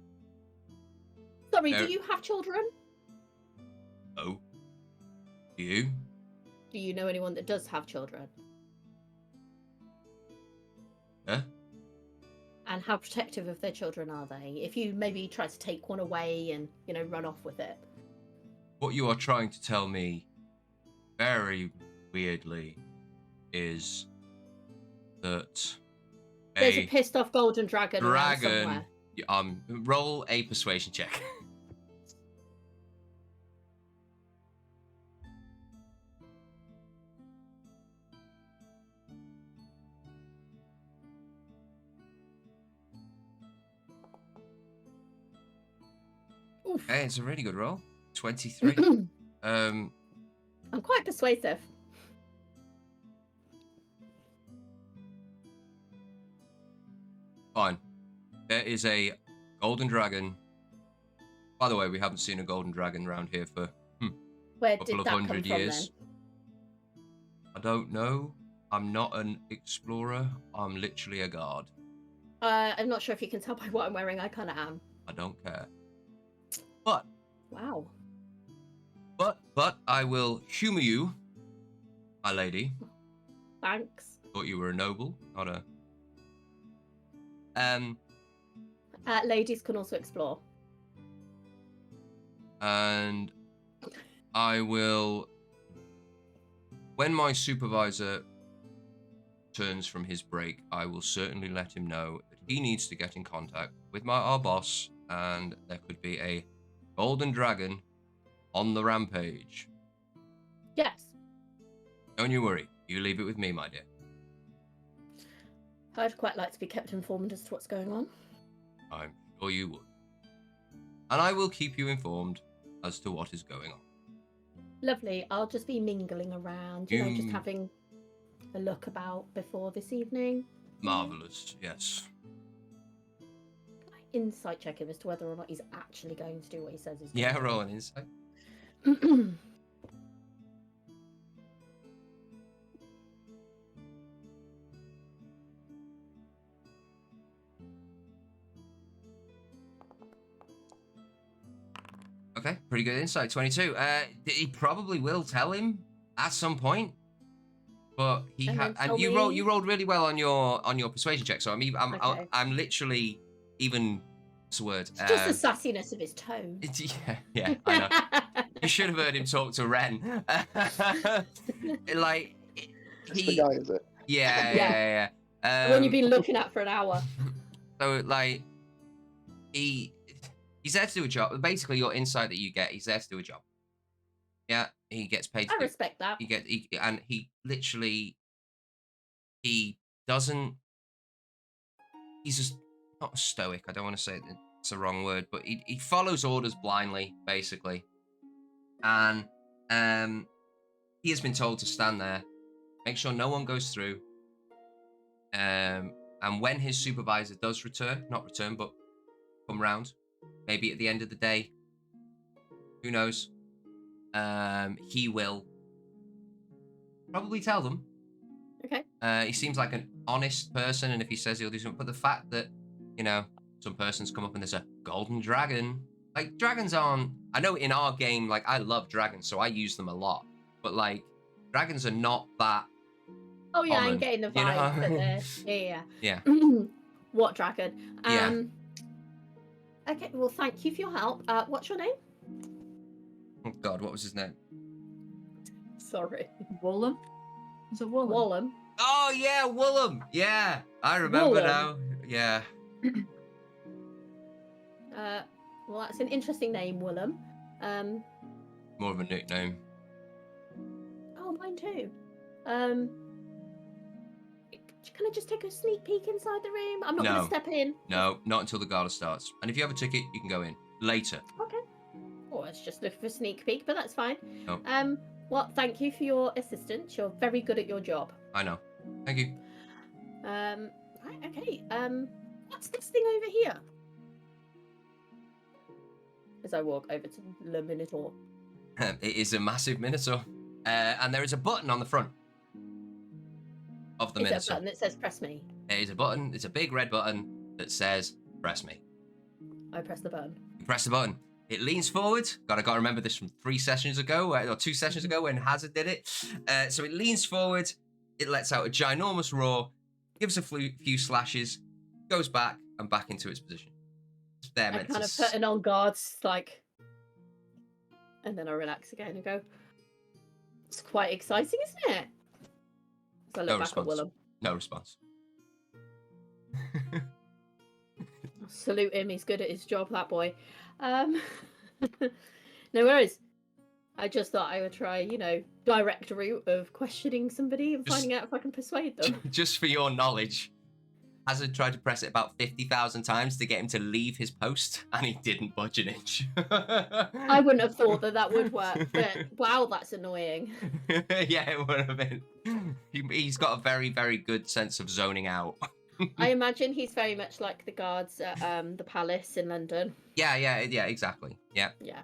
Sorry, do you have children? Oh. Do you? Do you know anyone that does have children? Yeah. And how protective of their children are they? If you maybe try to take one away and, run off with it. What you are trying to tell me, very weirdly, is that there's a pissed off golden dragon around somewhere. Roll a persuasion check. Oof. Okay, it's a really good roll. 23. I'm quite persuasive. Fine. There is a golden dragon. By the way, we haven't seen a golden dragon around here for Where a couple did of that hundred come years. From, then? I don't know. I'm not an explorer. I'm literally a guard. I'm not sure if you can tell by what I'm wearing. I kind of am. I don't care. But wow. But I will humor you, my lady. Thanks. Thought you were a noble, not a. Ladies can also explore. And I will, when my supervisor returns from his break, I will certainly let him know that he needs to get in contact with our boss, and there could be a golden dragon on the rampage. Yes. Don't you worry. You leave it with me, my dear. I'd quite like to be kept informed as to what's going on. I'm sure you would. And I will keep you informed as to what is going on. Lovely. I'll just be mingling around, just having a look about before this evening. Marvellous, yes. Can I insight check him as to whether or not he's actually going to do what he says he's Yeah, going roll an insight. to. Okay, pretty good insight. 22. He probably will tell him at some point, but he had. And you rolled really well on your persuasion check. So I'm literally even. What's the word? It's just the sassiness of his tone. Yeah, I know. You should have heard him talk to Ren. Like That's the guy, is it? Yeah. The one you've been looking at for an hour. So like he's there to do a job. Basically, your insight that you get, he's there to do a job. Yeah, he gets paid. I respect that. He doesn't. He's just not stoic. I don't want to say it's a wrong word, but he follows orders blindly, basically. And he has been told to stand there, make sure no one goes through. And when his supervisor does not return, but come round, maybe at the end of the day, who knows? He will probably tell them. Okay. He seems like an honest person, and if he says he'll do something, but the fact that, you know, some person's come up and there's a golden dragon. Like, dragons aren't... I know in our game, like, I love dragons, so I use them a lot. But, like, dragons are not that Oh yeah, common, I'm getting the you know? vibe that they're... Yeah. What dragon? Yeah. Okay, well, thank you for your help. What's your name? Oh, God, what was his name? Sorry. Woolham? Is it Woolham? Wallum. Oh, yeah, Woolham. Yeah, I remember Woolham. now. Yeah. Well, that's an interesting name, Woolham. More of a nickname. Oh, mine too. Can I just take a sneak peek inside the room? I'm not going No. to step in. No, not until the gala starts. And if you have a ticket, you can go in later. Okay. Oh, it's just looking for a sneak peek, but that's fine. Oh. Well, thank you for your assistance. You're very good at your job. I know. Thank you. Right, okay. What's this thing over here? As I walk over to the Minotaur. It is a massive Minotaur. And there is a button on the front of the Is there a Minotaur. button that says press me? It is a button. It's a big red button that says press me. I press the button. You press the button. It leans forward. God, I got to remember this from 3 sessions ago, or 2 sessions ago when Hazard did it. So it leans forward. It lets out a ginormous roar, gives a few slashes, goes back and back into its position. It's there I meant kind to of put it on guards, like, and then I relax again and go, it's quite exciting, isn't it? So I look No back response. at Willem. No response. Salute him, he's good at his job, that boy. No worries. I just thought I would try, direct route of questioning somebody and finding out if I can persuade them. Just for your knowledge, Hazard tried to press it about 50,000 times to get him to leave his post, and he didn't budge an inch. I wouldn't have thought that would work, but wow, that's annoying. Yeah, it would have been. He's got a very, very good sense of zoning out. I imagine he's very much like the guards at the palace in London. Yeah, exactly. Yeah. Yeah.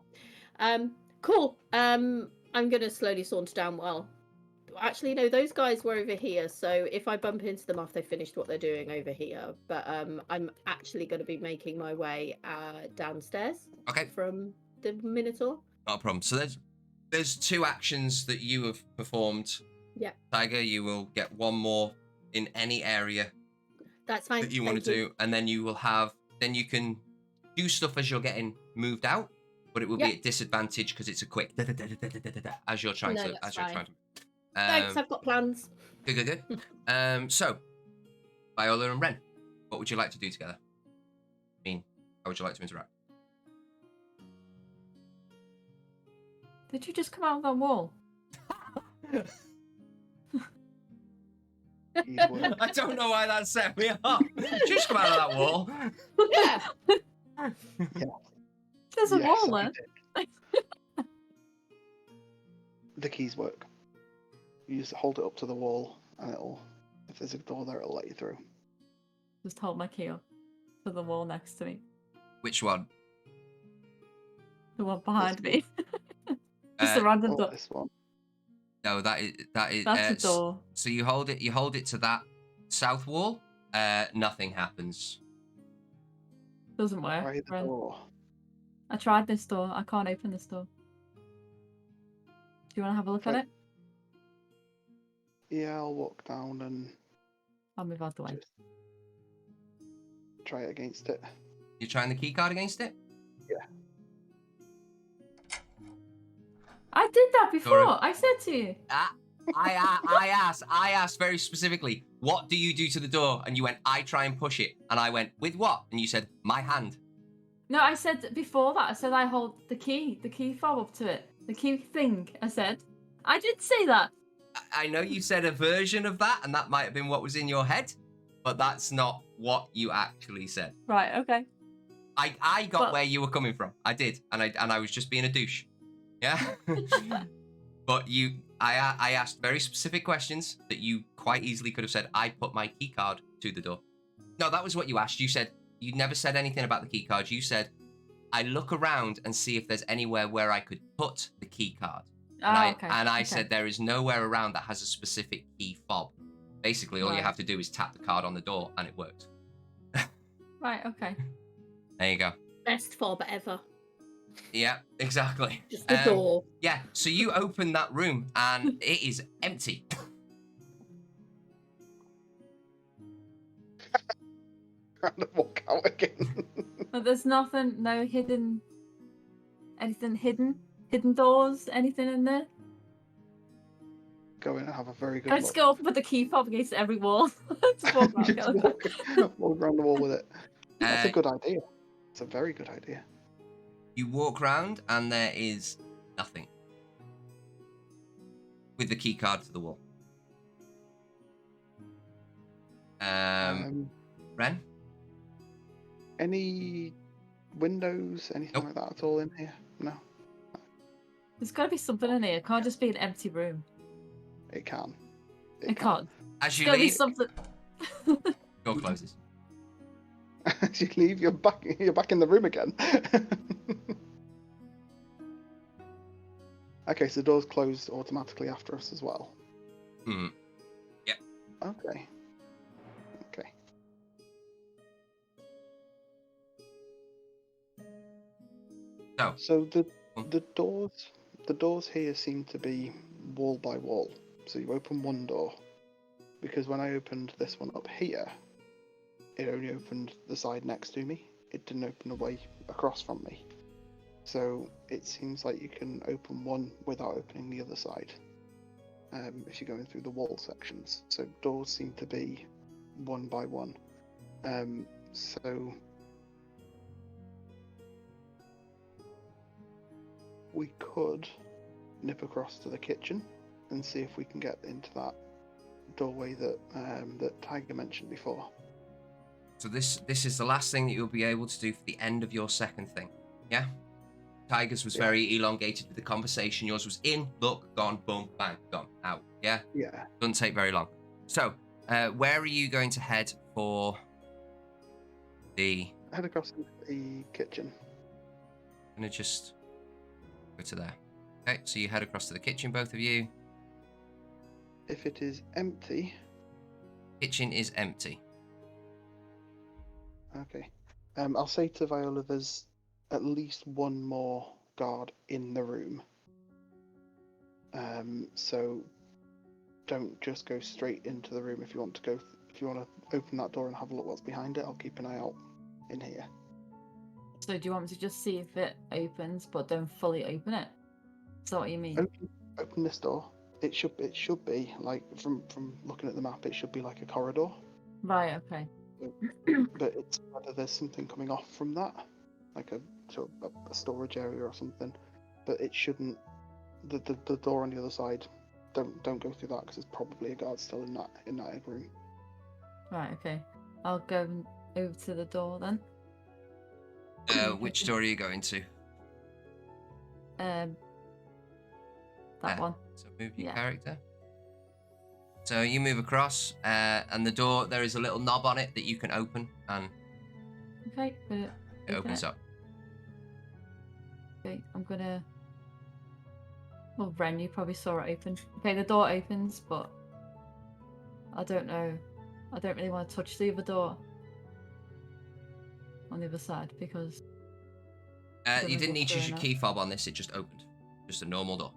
Cool. I'm gonna slowly saunter down. Well, actually, no, those guys were over here. So if I bump into them after they finished what they're doing over here, but I'm actually going to be making my way downstairs. Okay. From the Minotaur. Not a problem. So there's 2 actions that you have performed. Yeah. Tiger, you will get 1 more in any area That's fine. that you want to do, and then you can do stuff as you're getting moved out, but it will be at disadvantage because it's a quick as you're trying to. Thanks, I've got plans. Good. So, Viola and Ren, what would you like to do together? I mean, how would you like to interact? Did you just come out of that wall? I don't know why that set me off. Just come out of that wall. Yeah. There's a wall I there. did. The keys work. You just hold it up to the wall, and if there's a door there, it'll let you through. Just hold my key up to the wall next to me. Which one? The one behind me. Just a random door. This one. No, that is That's the door. So you hold it to that south wall. Nothing happens. Doesn't work. Try the Ren. door. I tried this door. I can't open this door. Do you want to have a look at Right. it? Yeah, I'll walk down and I'll move out the way. just try it against it. You're trying the key card against it. I did that before. Sorry. I said to you. I asked very specifically, what do you do to the door? And you went, I try and push it. And I went, with what? And you said, my hand. No, I said before that. I said I hold the key fob up to it. The key thing, I said. I did say that. I know you said a version of that, and that might have been what was in your head, but that's not what you actually said. Right, okay. I got But- where you were coming from. I did, and I was just being a douche. Yeah. But I asked very specific questions that you quite easily could have said, I put my key card to the door. No, that was what you asked. You said, you never said anything about the key card. You said, I look around and see if there's anywhere where I could put the key card. Okay. And I okay. said there is nowhere around that has a specific key fob. Basically, all you Right. have to do is tap the card on the door, and it works. Right. Okay. There you go. Best fob ever. Yeah, exactly. Just the door. Yeah, so you open that room, and it is empty. And walk out again. But there's nothing. No hidden. Anything hidden? Hidden doors? Anything in there? Go in and have a very good I look. just go up with the key fob against every wall. Just walk around. Just walk around the wall with it. That's a Uh, good idea. It's a very good idea. You walk round, and there is nothing. With the key card to the wall. Ren? Any windows, anything Nope. like that at all in here? No, There's got to be something in here. It can't just be an empty room. it can. It can't. As There's you got to be leave, something. door closes. As you leave, you're back in the room again. Okay, so the doors close automatically after us as well. Hmm. Okay. Okay. So the doors here seem to be wall by wall. So you open one door, because when I opened this one up here, it only opened the side next to me. It didn't open away across from me. So it seems like you can open one without opening the other side. If you're going through the wall sections. So doors seem to be one by one. So we could nip across to the kitchen and see if we can get into that doorway that that Tiger mentioned before. So this is the last thing that you'll be able to do for the end of your second thing. Yeah? Tiger's was very elongated with the conversation. Yours was in, look, gone, boom, bang, gone, out. Yeah? Yeah. Doesn't take very long. So, where are you going to head for the... Head across to the kitchen. I'm going to just go to there. Okay, so you head across to the kitchen, both of you. If it is empty. Kitchen is empty. Okay. I'll say to Viola there's at least one more guard in the room. So don't just go straight into the room. If you want to open that door and have a look what's behind it, I'll keep an eye out in here. So do you want me to just see if it opens, but don't fully open it? Is that what you mean? Open this door. It should be like from looking at the map. It should be like a corridor. Right. Okay. But it's whether there's something coming off from that, like a sort of a storage area or something. But it shouldn't. The door on the other side. Don't go through that because there's probably a guard still in that egg room. Right. Okay. I'll go over to the door then. Which door are you going to? That one. So move your character. So you move across, and the door, there is a little knob on it that you can open, and Okay. it opens up. Okay. I'm gonna. Well, Ren, you probably saw it open. Okay, the door opens, but I don't know. I don't really want to touch the other door on the other side because You didn't need to use your going on. key fob on this, it just opened. Just a normal door.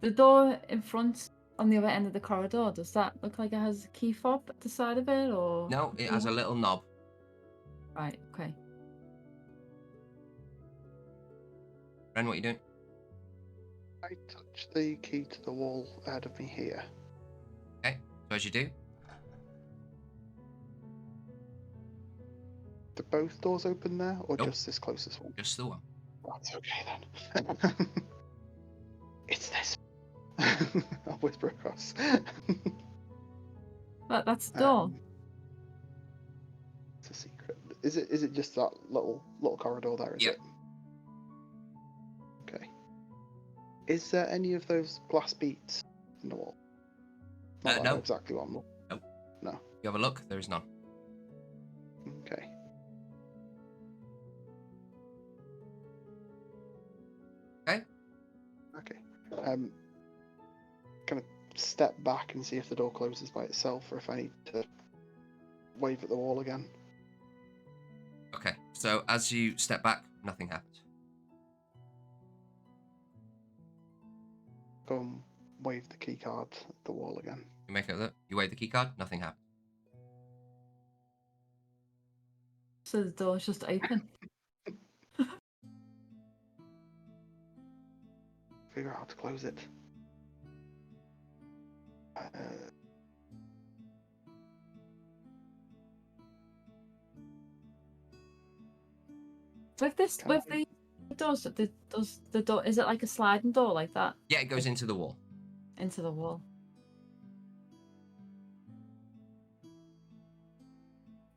The door in front on the other end of the corridor, does that look like it has a key fob at the side of it, or? No, it has a little knob. Right, okay. Ren, what are you doing? I touch the key to the wall ahead of me here. Okay, so as you do, Do both doors open there, or Nope. just this closest one? just the one. That's okay then. It's this. I'll whisper across. That's the door. It's a secret. Is it just that little corridor there? Is Yep. it? Okay. Is there any of those glass beads in the wall? Not that I know No. exactly what I'm looking. You have a look, there is none. Okay. Okay. Okay. step back and see if the door closes by itself, or if I need to wave at the wall again. Okay, so as you step back, nothing happens. Go and wave the key card at the wall again. You make it look. You wave the key card, nothing happens. So the door's just open. Figure out how to close it. With this, Can with we- the doors, the door, is it like a sliding door like that Yeah, it goes into the wall. into the wall?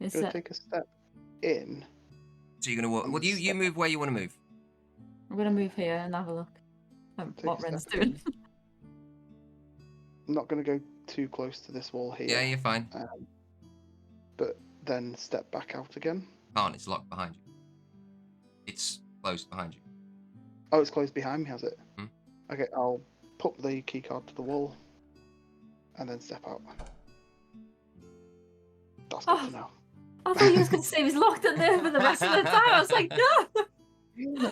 Is Gonna it? take a step in. So you're gonna walk. Well, you Step move where you want to move. I'm gonna move here and have a look at Take what a Ren's step doing. I'm not going to go too close to this wall here. Yeah, you're fine. But then step back out again. Can't. It's locked behind you. It's closed behind you. Oh, it's closed behind me, has it? Hmm. Okay, I'll put the key card to the wall and then step out. That's good Oh. to know. I thought you was gonna say he was locked in there for the rest of the time. I was like, no.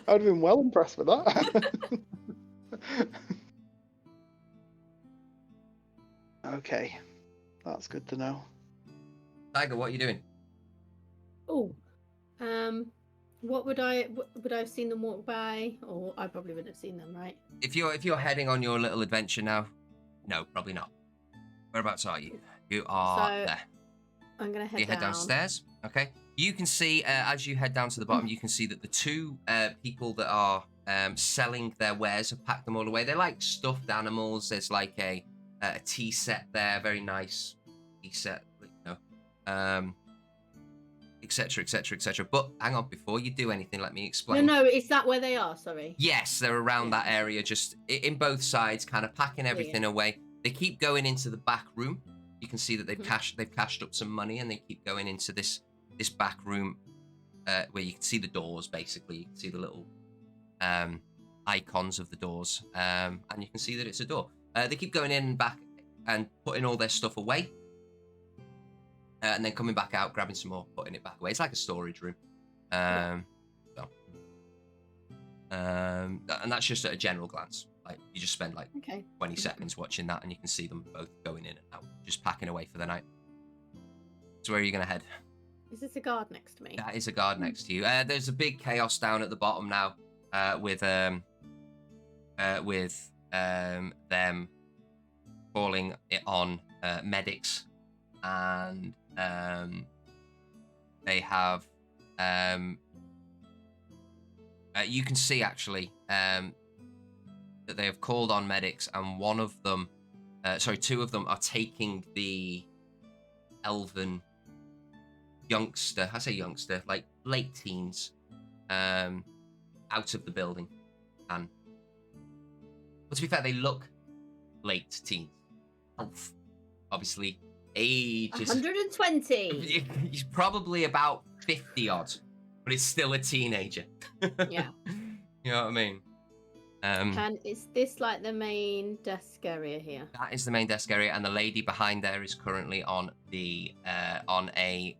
I'd have been well impressed with that. Okay, that's good to know. Tiger, what are you doing? Oh, what would I have seen them walk by? Or I probably wouldn't have seen them, right? If you're heading on your little adventure now, no, probably not. Whereabouts are you? You are So, there. I'm gonna head You head down. downstairs. Okay. You can see as you head down to the bottom, you can see that the two people that are selling their wares have packed them all away. They're like stuffed animals. There's like a tea set there, very nice tea set, you know, etc., etc., etc. But hang on, before you do anything, let me explain. No, is that where they are? Sorry. Yes, they're around Yeah. that area, just in both sides, kind of packing everything away. They keep going into the back room. You can see that they've cashed up some money, and they keep going into this back room where you can see the doors. Basically, you can see the little icons of the doors, and you can see that it's a door. They keep going in and back and putting all their stuff away, and then coming back out, grabbing some more, putting it back away. It's like a storage room. And that's just at a general glance. Like you just spend like Okay. 20 seconds watching that, and you can see them both going in and out, just packing away for the night. So where are you going to head? Is this a guard next to me? That is a guard next to you. There's a big chaos down at the bottom now, with them calling it on medics, and they have you can see actually that they have called on medics, and two of them are taking the elven youngster, I say youngster, like late teens, out of the building. And but to be fair, they look late teens. Elf, obviously, age is 120. he's probably about 50 odd, but it's still a teenager. Yeah. You know what I mean? And is this like the main desk area here? That is the main desk area, and the lady behind there is currently on the on a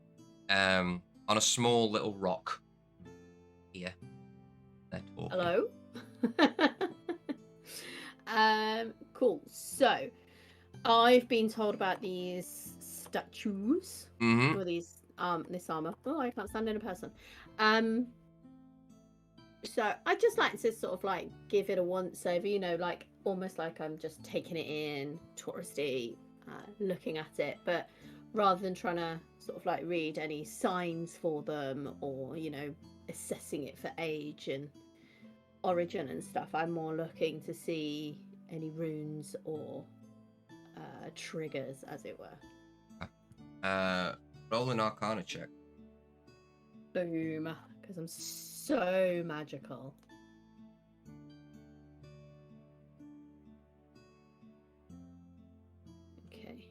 small little rock here. They're talking. Hello. Cool. So, I've been told about these statues Mm-hmm. or these this armor. Oh, I can't stand in a person. So I just like to sort of like give it a once over, you know, like almost like I'm just taking it in, touristy, looking at it, but rather than trying to sort of like read any signs for them or, you know, assessing it for age and origin and stuff, I'm more looking to see any runes or triggers, as it were. Roll an Arcana check. Boom, because I'm so magical. Okay.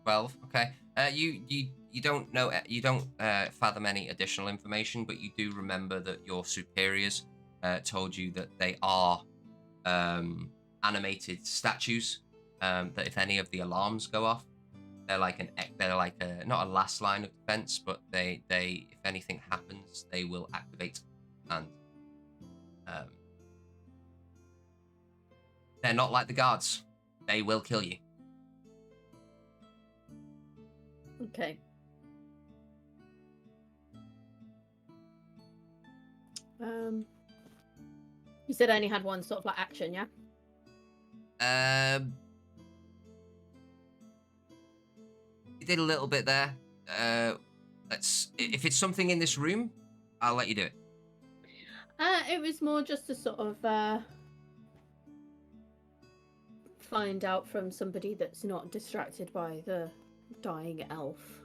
12. Okay. You you don't know, you don't fathom any additional information, but you do remember that your superiors told you that they are animated statues. That if any of the alarms go off, they're like a not a last line of defense, but they if anything happens, they will activate, and they're not like the guards. They will kill you. Okay. You said I only had one sort of like action, yeah? You did a little bit there. If it's something in this room, I'll let you do it. It was more just to sort of find out from somebody that's not distracted by the dying elf.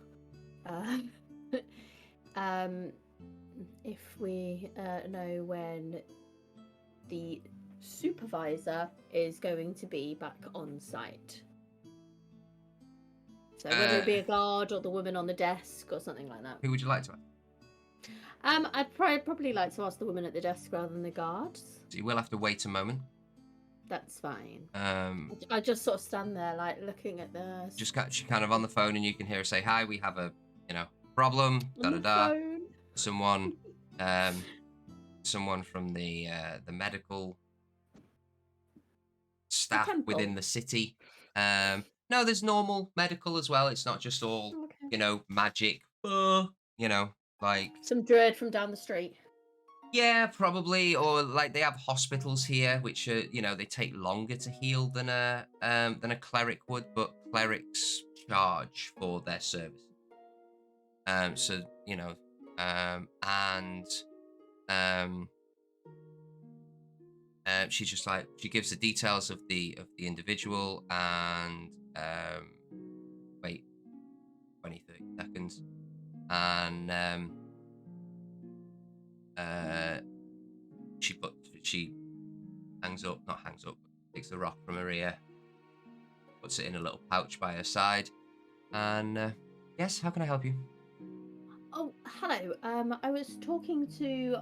If we know when the supervisor is going to be back on site. So whether it be a guard or the woman on the desk or something like that. Who would you like to ask? I'd probably like to ask the woman at the desk rather than the guards. So you will have to wait a moment. That's fine. I just sort of stand there, like looking at the. She's kind of on the phone, and you can hear her say, "Hi, we have a problem." Da da da. Someone from the medical staff within the city. No, there's normal medical as well. It's not just all magic. Like some druid from down the street. Yeah, probably, or like they have hospitals here, which are they take longer to heal than a cleric would, but clerics charge for their service. So she's just like, she gives the details of the individual, and wait 20-30 seconds, and she not hangs up, takes the rock from her ear, puts it in a little pouch by her side, and yes, how can I help you? Oh, hello. I was talking to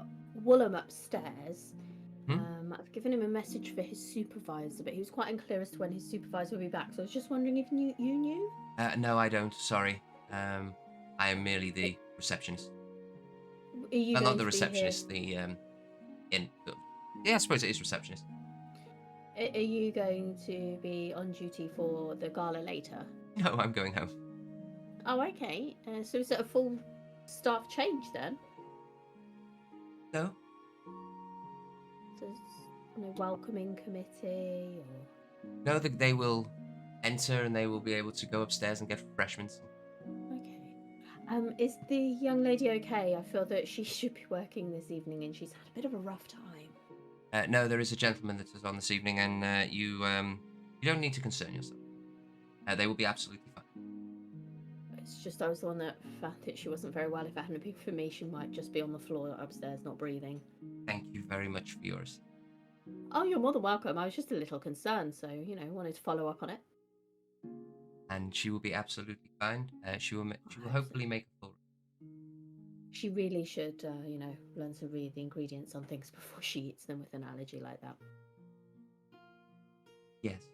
Woolham upstairs. I've given him a message for his supervisor, but he was quite unclear as to when his supervisor will be back. So I was just wondering if you knew? No, I don't. Sorry. I am merely the receptionist. Are you not the receptionist. The yeah, I suppose it is receptionist. Are you going to be on duty for the gala later? No, I'm going home. Oh, okay. So is it a full staff change then? No. So there's no welcoming committee or... No, they will enter and they will be able to go upstairs and get refreshments. Okay. Is the young lady okay? I feel that she should be working this evening and she's had a bit of a rough time. No, there is a gentleman that is on this evening, and you don't need to concern yourself. They will be absolutely fine. It's just I was the one that found that she wasn't very well. If it hadn't been for me, she might just be on the floor upstairs, not breathing. Thank you very much for yours. Oh, you're more than welcome. I was just a little concerned, so wanted to follow up on it. And she will be absolutely fine. She will hopefully make a full. She really should, learn to read the ingredients on things before she eats them with an allergy like that. Yes.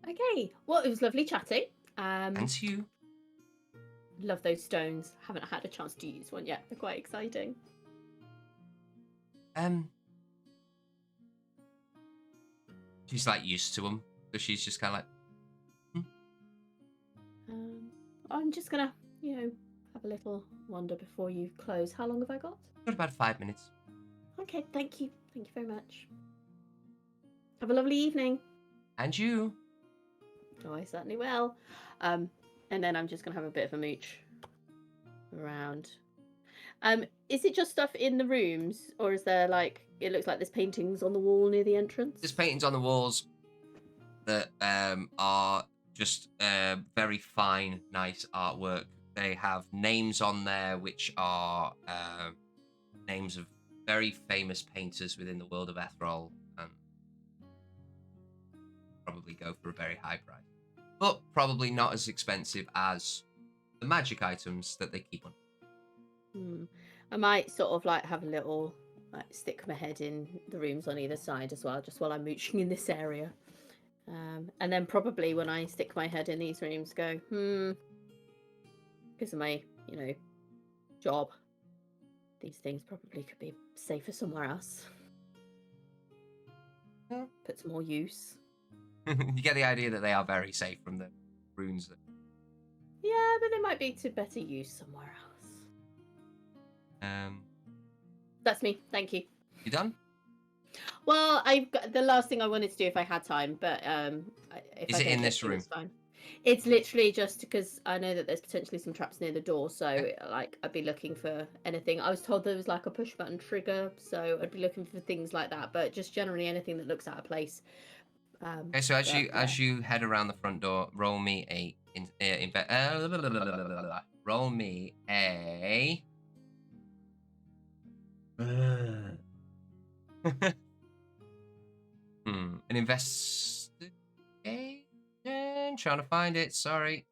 Okay. Well, it was lovely chatting. And to you. Love those stones. Haven't had a chance to use one yet. They're quite exciting. She's like used to them, so she's just kind of like. I'm just gonna, have a little wander before you close. How long have I got? Got about 5 minutes. Okay, thank you. Thank you very much. Have a lovely evening. And you. Oh, I certainly will. And then I'm just gonna have a bit of a mooch around. Is it just stuff in the rooms, or is there it looks like there's paintings on the wall near the entrance? There's paintings on the walls that are just very fine, nice artwork. They have names on there which are names of very famous painters within the world of Ethrol, and probably go for a very high price. but probably not as expensive as the magic items that they keep on. I might sort of like have a little stick my head in the rooms on either side as well, just while I'm mooching in this area. And then probably when I stick my head in these rooms, go, because of my, job, these things probably could be safer somewhere else. Yeah. Put some more use. You get the idea that they are very safe from the runes. Yeah, but they might be to better use somewhere else. That's me. Thank you. You done? Well, I've got the last thing I wanted to do if I had time, but if Is I it don't in get this to, room? it's fine. It's literally just because I know that there's potentially some traps near the door, so like I'd be looking for anything. I was told there was like a push button trigger, so I'd be looking for things like that. But just generally anything that looks out of place. Okay, so as you head around the front door, roll me a roll me a an investigation. Trying to find it. Sorry.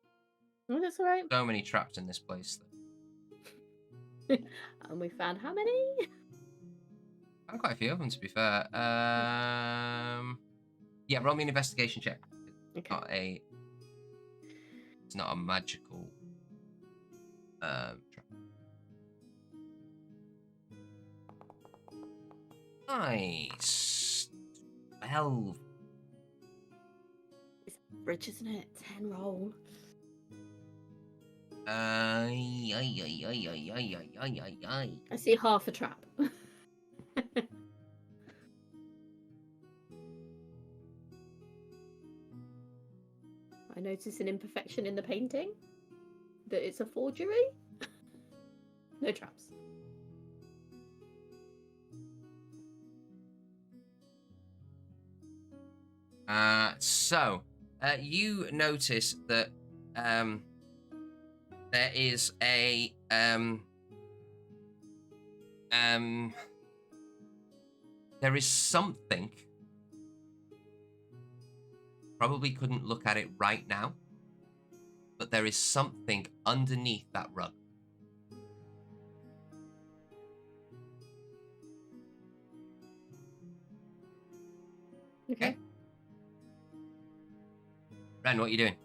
Oh, that's all right. So many traps in this place. And we found how many? Found quite a few of them, to be fair. Yeah, roll me an investigation check. Okay. It's not a magical trap. Nice. 12. It's average, isn't it? 10 roll. I I see half a trap. I notice an imperfection in the painting. That it's a forgery. No traps. So you notice that there is a there is something. Probably couldn't look at it right now, but there is something underneath that rug. Okay. Ren, what are you doing?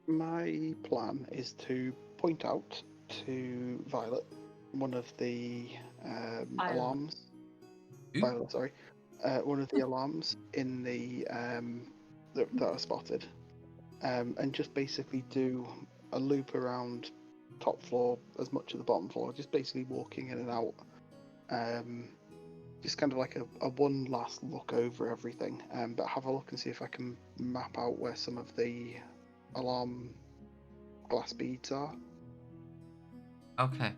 My plan is to point out to Violet one of the alarms. Who? Violet, sorry. One of the alarms in the that are spotted, and just basically do a loop around top floor as much of the bottom floor, just basically walking in and out. Just kind of like a one last look over everything, but have a look and see if I can map out where some of the alarm glass beads are. Okay.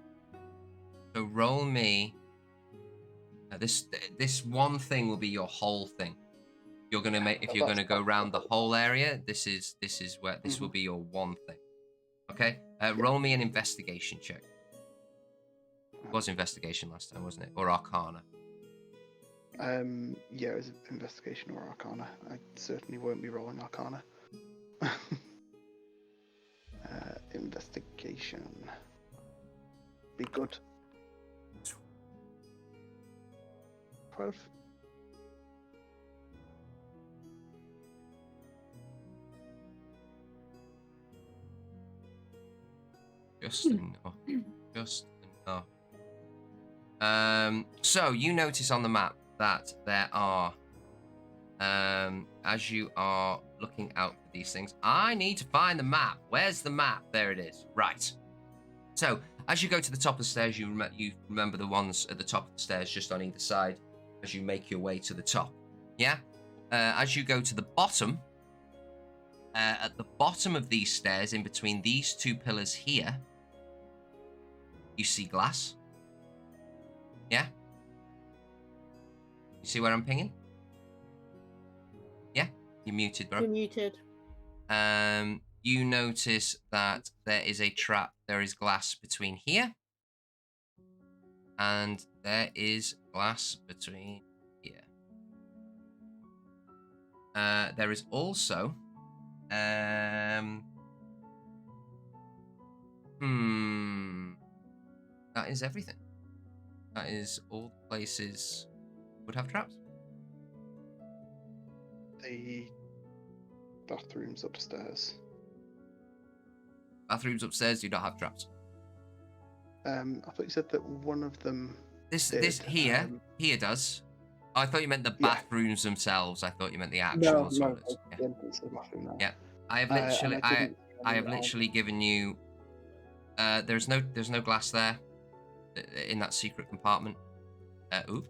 So roll me. This one thing will be your whole thing. You're gonna make if you're gonna go around the whole area. This is where this will be your one thing. Okay. Roll me an investigation check. It was investigation last time, wasn't it? Or Arcana. Yeah, it was investigation or Arcana. I certainly won't be rolling Arcana. Investigation. Be good. 12. Just enough. Just enough. So you notice on the map that there are, as you are looking out for these things, I need to find the map. Where's the map? There it is. Right. So as you go to the top of the stairs, you remember the ones at the top of the stairs, just on either side, as you make your way to the top. Yeah. As you go to the bottom, at the bottom of these stairs, in between these two pillars here, you see glass. Yeah? You see where I'm pinging? Yeah? You're muted, bro. You're muted. You notice that there is a trap. There is glass between here. And there is glass between here. There is also that is everything. That is all the places would have traps. The bathrooms upstairs. Bathrooms upstairs do not have traps. I thought you said that one of them. This did, here does. I thought you meant the Yeah. bathrooms themselves. I thought you meant the actual toilets. The entrance to the bathroom now. Yeah. I have And literally, I didn't see I any have literally given you. There's no glass there, in that secret compartment. Oop.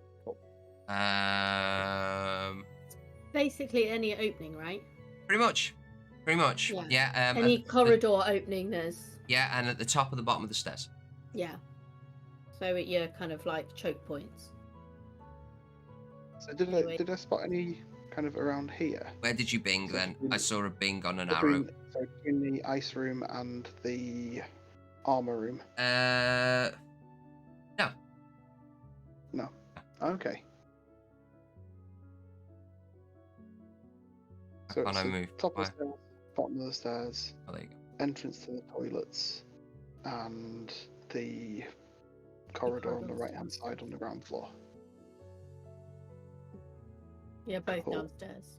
Basically, any opening, right? Pretty much. Yeah. Any corridor opening, there's. Yeah, and at the top of the bottom of the stairs. Yeah. So at your kind of like choke points. So did I spot any kind of around here? Where did you bing So then? between- I saw a bing on an Between, arrow. so between the ice room and the armor room. No. No. Okay. So Can't it's I the move? top of Why? the stairs, bottom of the stairs, Oh, there you go. entrance to the toilets, and the corridor on the corridors right hand side on the ground floor. Yeah, both Cool. downstairs.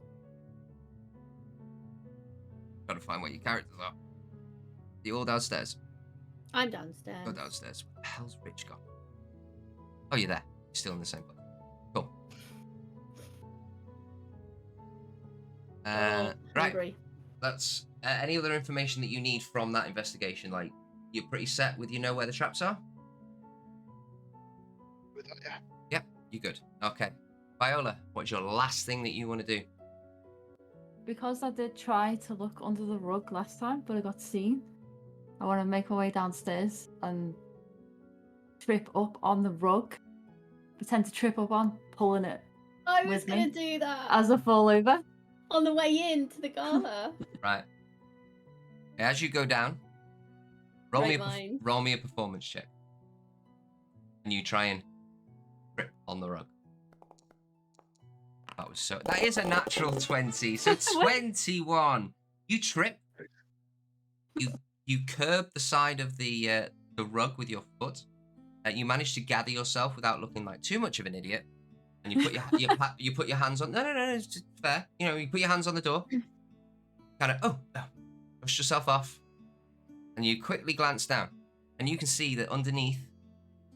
Gotta find where your characters are. You all downstairs. I'm downstairs. Go downstairs. Where the hell's Rich gone? Oh, you're there. You're still in the same place. Cool. Oh, Right. hungry. That's any other information that you need from that investigation. Like, you're pretty set with where the traps are. With that, yeah. Yep, you're good. Okay, Viola, what's your last thing that you want to do? Because I did try to look under the rug last time, but I got seen. I want to make my way downstairs and trip up on the rug. Pretend to trip up on, pulling it I was with gonna me do that as I fall over. on the way in to the gala. Right. As you go down, roll Great me minds. roll me a performance check, and you try and trip on the rug. That is a natural 20, so 21. You trip. You curb the side of the rug with your foot. You manage to gather yourself without looking like too much of an idiot, and you put you put your hands on. No, it's just fair. You put your hands on the door. Kind of brush yourself off, and you quickly glance down, and you can see that underneath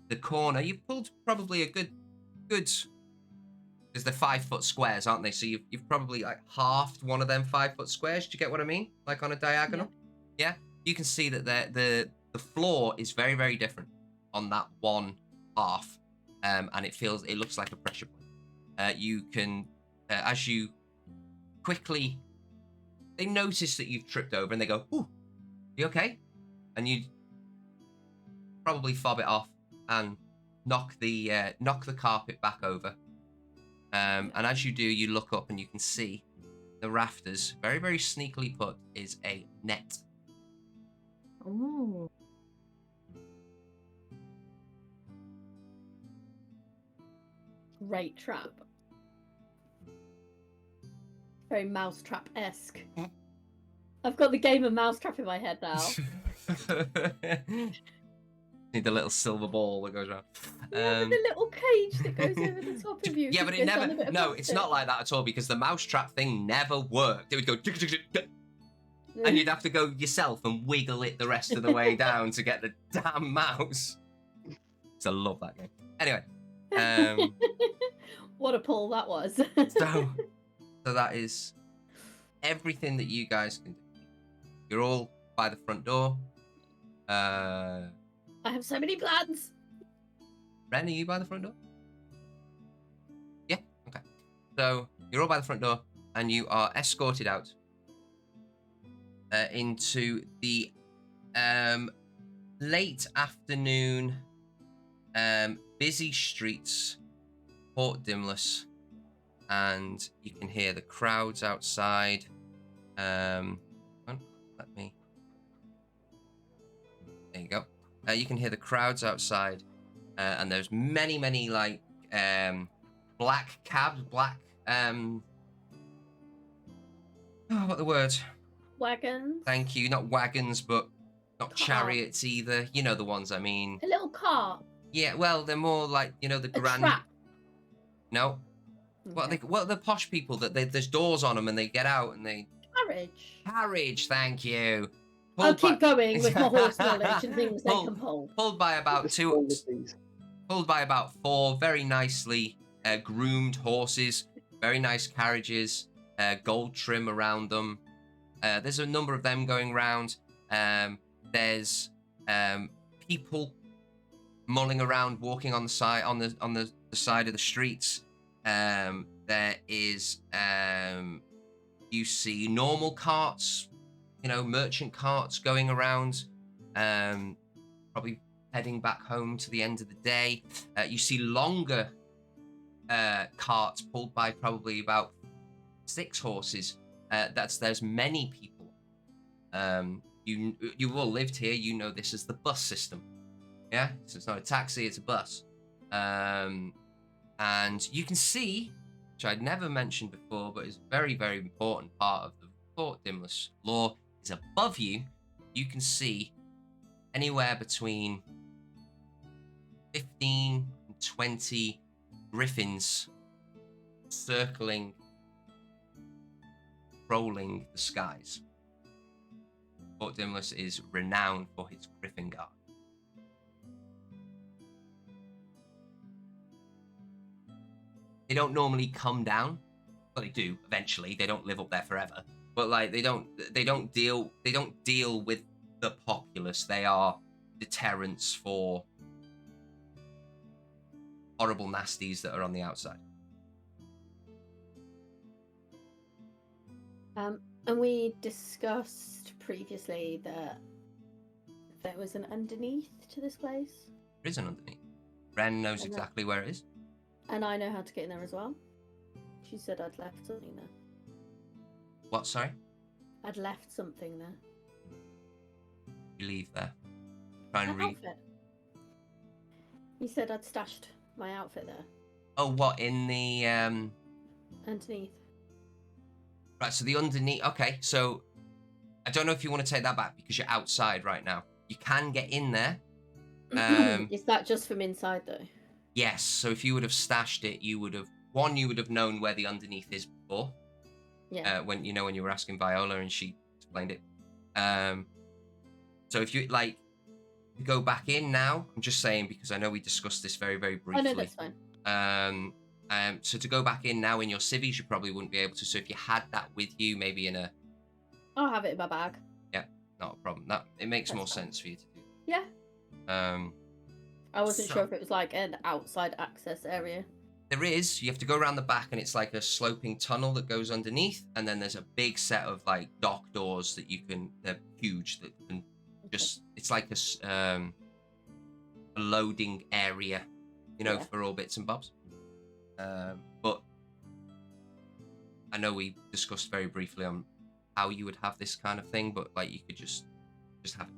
the corner, you pulled probably a good. Because they're 5-foot squares, aren't they? So you've probably like halved one of them 5-foot squares. Do you get what I mean? Like on a diagonal. Yeah. You can see that the floor is very, very different on that one half, and it looks like a pressure point. You can as you quickly, they notice that you've tripped over and they go, "Ooh, you okay?" And you probably fob it off and knock the carpet back over. And as you do, you look up and you can see the rafters, very, very sneakily put, is a net. Ooh. Great trap. Very mousetrap-esque. I've got the game of Mousetrap in my head now. Need the little silver ball that goes around. Yeah, with the little cage that goes over the top of you. Yeah, but it never. No, it's not like that at all because the mousetrap thing never worked. It would go, and you'd have to go yourself and wiggle it the rest of the way down to get the damn mouse. So I love that game. Anyway, what a pull that was. so that is everything that you guys can do. You're all by the front door. I have so many plans. Ren, are you by the front door? Yeah? Okay. So, you're all by the front door, and you are escorted out into the late afternoon, busy streets, Port Dimless, and you can hear the crowds outside. Let me... There you go. You can hear the crowds outside, and there's many like black cabs, black Oh, what the word? Wagons. Thank you. Not wagons, but not Cart. chariots either. You know the ones I mean. A little cart. Yeah, well, they're more like, the A grand. trap. No. Okay. What are the posh people that there's doors on them and they get out and they. Carriage. Carriage, thank you. I'll Pulled by- keep going with my horse knowledge and things they Pull- can pull. Pulled by about Just roll with these. pulled by about 4 very nicely groomed horses, very nice carriages, gold trim around them. There's a number of them going round. There's people mulling around, walking on the side on the side of the streets. There is you see normal carts, merchant carts going around. Probably heading back home to the end of the day. You see longer carts pulled by probably about 6 horses. There's many people. You all lived here. You know this is the bus system. Yeah, so it's not a taxi, it's a bus. And you can see, which I'd never mentioned before, but is a very, very important part of the Fort Dimless lore, is above you. You can see anywhere between 15 and 20 griffins circling, rolling the skies. Fort Dimless is renowned for its griffin guard. They don't normally come down. Well, they do eventually. They don't live up there forever. But like they don't deal with the populace. They are deterrents for horrible nasties that are on the outside. And we discussed previously that there was an underneath to this place. There is an underneath. Ren knows exactly where it is. And I know how to get in there as well. She said I'd left something there. What, sorry? I'd left something there. You leave there. Try and My read. outfit. You said I'd stashed my outfit there. Oh, what, in the Underneath. Right, so the underneath. Okay, so I don't know if you want to take that back because you're outside right now. You can get in there. Is that just from inside though? Yes. So if you would have stashed it, you would have known where the underneath is before. Yeah. When you were asking Viola and she explained it. So if you like to go back in now, I'm just saying because I know we discussed this very, very briefly. Oh no, that's fine. So to go back in now in your civvies, you probably wouldn't be able to. So if you had that with you, maybe in a. I'll have it in my bag. Yeah, not a problem. That it makes That's more fine. sense for you to do. Yeah. I wasn't So- sure if it was like an outside access area. There is. You have to go around the back, and it's like a sloping tunnel that goes underneath, and then there's a big set of like dock doors that you can. They're huge. That can just. It's like a loading area, Yeah. for all bits and bobs. But I know we discussed very briefly on how you would have this kind of thing, but like you could just have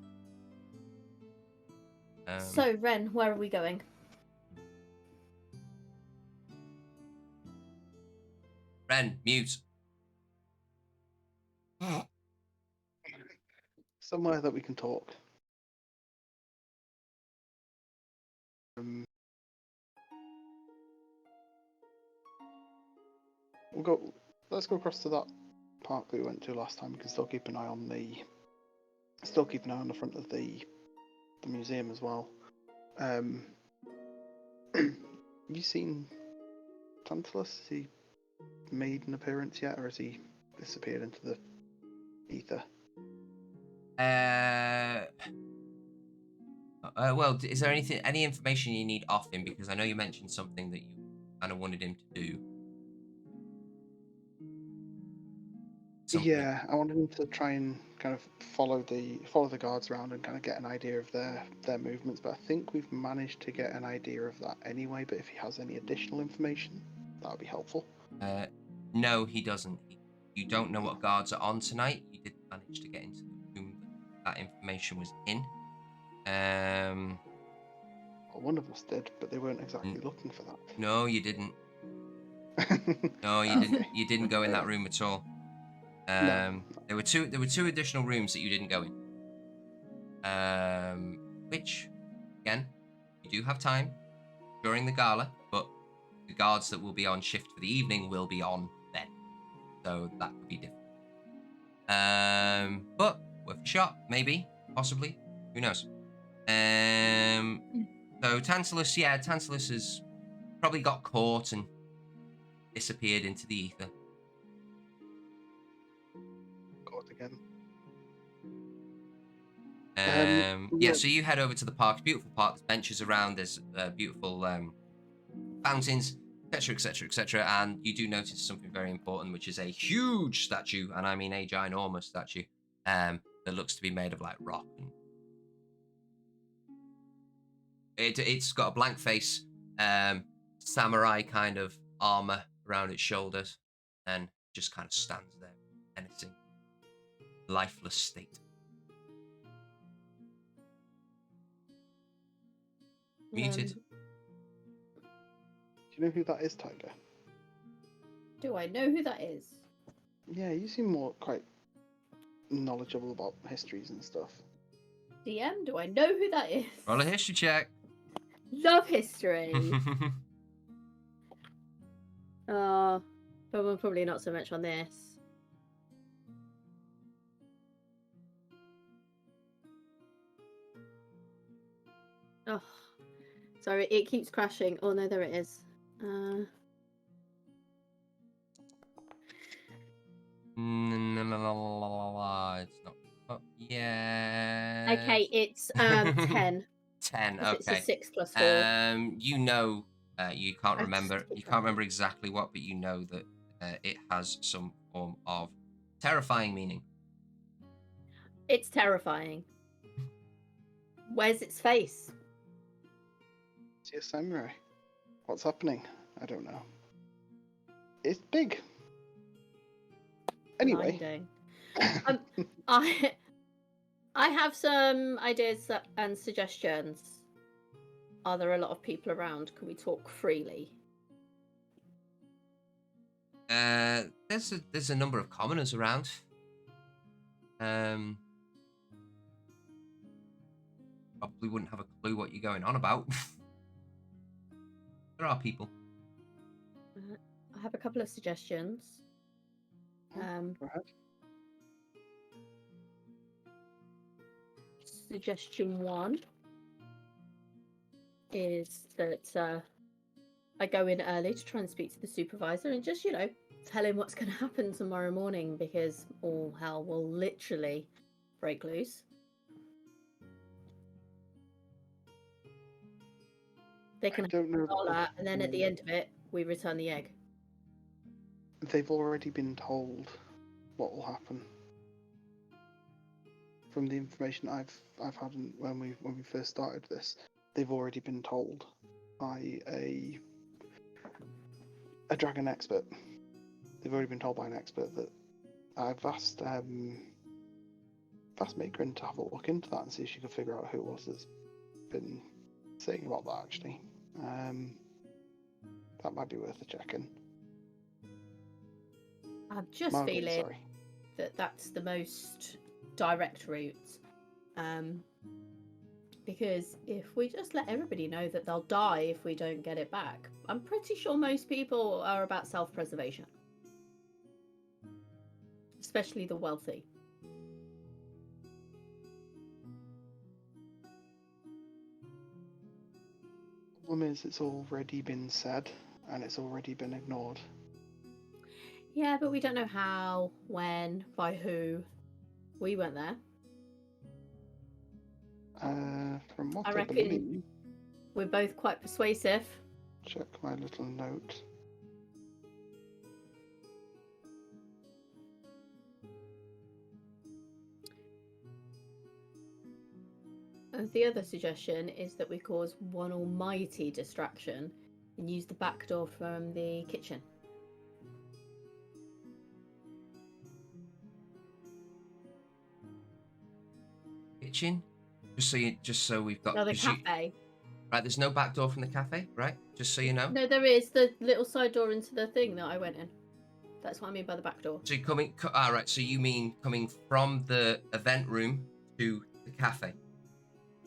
it. So Ren, where are we going? Ren, mute. Somewhere that we can talk. Let's go across to that park that we went to last time. We can still keep an eye on the front of the museum as well. Have you seen Tantalus? Has he made an appearance yet, or has he disappeared into the ether? Well, is there any information you need off him? Because I know you mentioned something that you kind of wanted him to do. Something. Yeah, I wanted him to try and kind of follow the guards around and kind of get an idea of their movements. But I think we've managed to get an idea of that anyway. But if he has any additional information, that would be helpful. No, he doesn't. You don't know what guards are on tonight. You did manage to get into the room that information was in. Well, one of us did, but they weren't exactly looking for that. No, you didn't. No, you didn't. You didn't go in that room at all. There were two additional rooms that you didn't go in. Which, again, you do have time during the gala, but the guards that will be on shift for the evening will be on then, so that could be different. But worth a shot, maybe, possibly, who knows? So Tantalus has probably got caught and disappeared into the ether. Caught again. So you head over to the park. Beautiful park. There's benches around. There's beautiful fountains, etc., etc., etc. And you do notice something very important, which is a huge statue, and I mean a ginormous statue, that looks to be made of like rock. And it's got a blank face, samurai kind of armor around its shoulders, and just kind of stands there, menacing, lifeless state. Muted. Do you know who that is, Tiger? Do I know who that is? Yeah, you seem quite knowledgeable about histories and stuff. DM, do I know who that is? Roll a history check. Love history. But we're probably not so much on this. Oh, sorry, it keeps crashing. Oh no, there it is. It's not. Oh, yeah. Okay, it's 10. 10. It's Okay. a 6 plus 4. You know, you can't I remember. just keep You can't remember exactly what, but you know that it has some form of terrifying meaning. It's terrifying. Where's its face? See a samurai. What's happening? I don't know. It's big. Anyway. Blinding. I have some ideas and suggestions. Are there a lot of people around? Can we talk freely? There's a number of commoners around. Probably wouldn't have a clue what you're going on about. There are people. I have a couple of suggestions. Go ahead. Suggestion 1 is that I go in early to try and speak to the supervisor and just, tell him what's going to happen tomorrow morning, because all hell will literally break loose. They can I don't know. all that, and then at the end of it, we return the egg. They've already been told what will happen. From the information I've had when we first started this, they've already been told by a dragon expert. They've already been told by an expert that I've asked Makerin to have a look into that and see if she could figure out who it was that's been saying about that. Actually, that might be worth a check-in. I'm just Margaret, feeling sorry. that that's the most direct route. Because if we just let everybody know that they'll die if we don't get it back, I'm pretty sure most people are about self-preservation. Especially the wealthy. The problem is, it's already been said and it's already been ignored. Yeah, but we don't know how, when, by who. We weren't there. From what I I reckon believe, we're both quite persuasive. check my little note. The other suggestion is that we cause one almighty distraction and use the back door from the kitchen. Kitchen? Just so we've got. No, the 'cause you- cafe. right, there's no back door from the cafe, right? Just so you know. No, there is the little side door into the thing that I went in. That's what I mean by the back door. So you're coming. Right. So you mean coming from the event room to the cafe,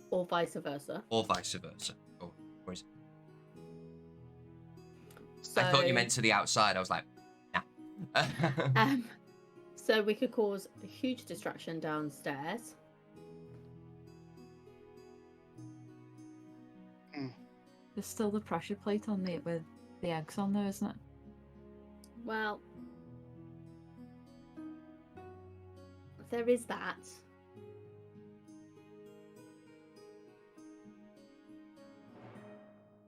Or vice versa. or vice versa? Oh, where is it? So, I thought you meant to the outside. I was like, nah. So we could cause a huge distraction downstairs. There's still the pressure plate on the with the eggs on there, isn't it? Well, there is that.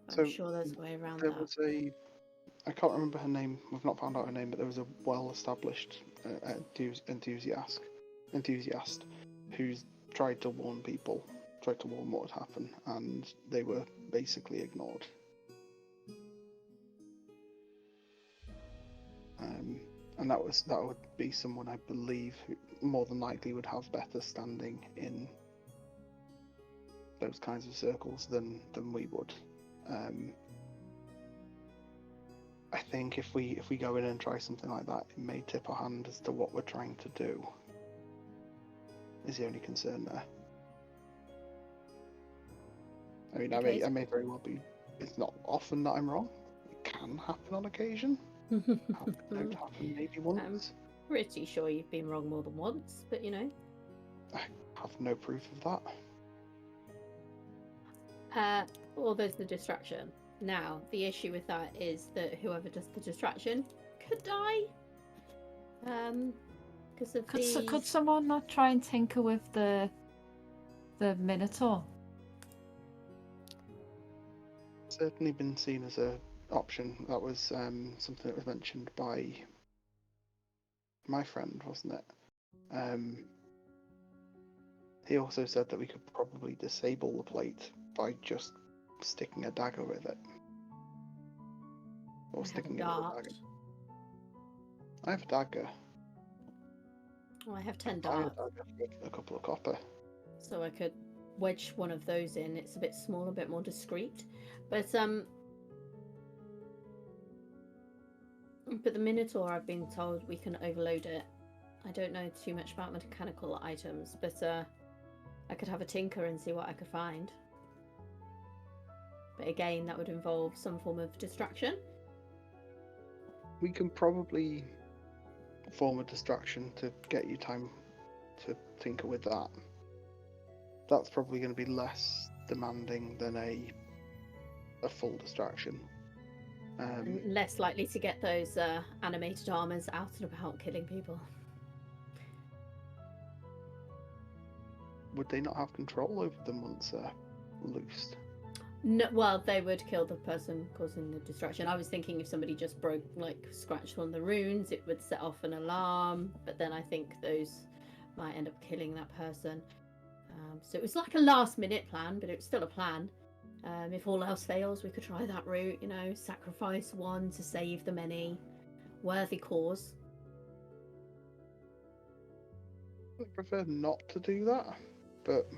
So, I'm sure there's a way around There that. was I can't remember her name. We've not found out her name, but there was a well-established enthusiast who's tried to warn people, tried to warn what would happen, and they were basically ignored. And that would be someone I believe who more than likely would have better standing in those kinds of circles than we would. I think if we go in and try something like that, it may tip our hand as to what we're trying to do. Is the only concern there. I mean, Okay. I may very well be. It's not often that I'm wrong. It can happen on occasion. It happened maybe once. Pretty sure you've been wrong more than once, but you know. I have no proof of that. Well, there's the distraction. Now, the issue with that is that whoever does the distraction could die. Because of Could someone not try and tinker with the Minotaur? Certainly been seen as a option. That was something that was mentioned by my friend, wasn't it? He also said that we could probably disable the plate by just sticking a dagger with it. Or sticking it with a dagger. I have a dagger. Oh, I have 10 I have a darts. dagger with a couple of copper. So I could wedge one of those in. It's a bit small, a bit more discreet. But the Minotaur, I've been told we can overload it. I don't know too much about mechanical items, but I could have a tinker and see what I could find. But again, that would involve some form of distraction. We can probably form a distraction to get you time to tinker with that. That's probably going to be less demanding than a full distraction. And less likely to get those animated armors out and about killing people. Would they not have control over them once they're loosed? No, well, they would kill the person causing the distraction. I was thinking if somebody just scratched one of the runes, it would set off an alarm. But then I think those might end up killing that person. So it was like a last-minute plan, but it was still a plan. If all else fails, we could try that route. You know, sacrifice one to save the many. Worthy cause. I prefer not to do that, but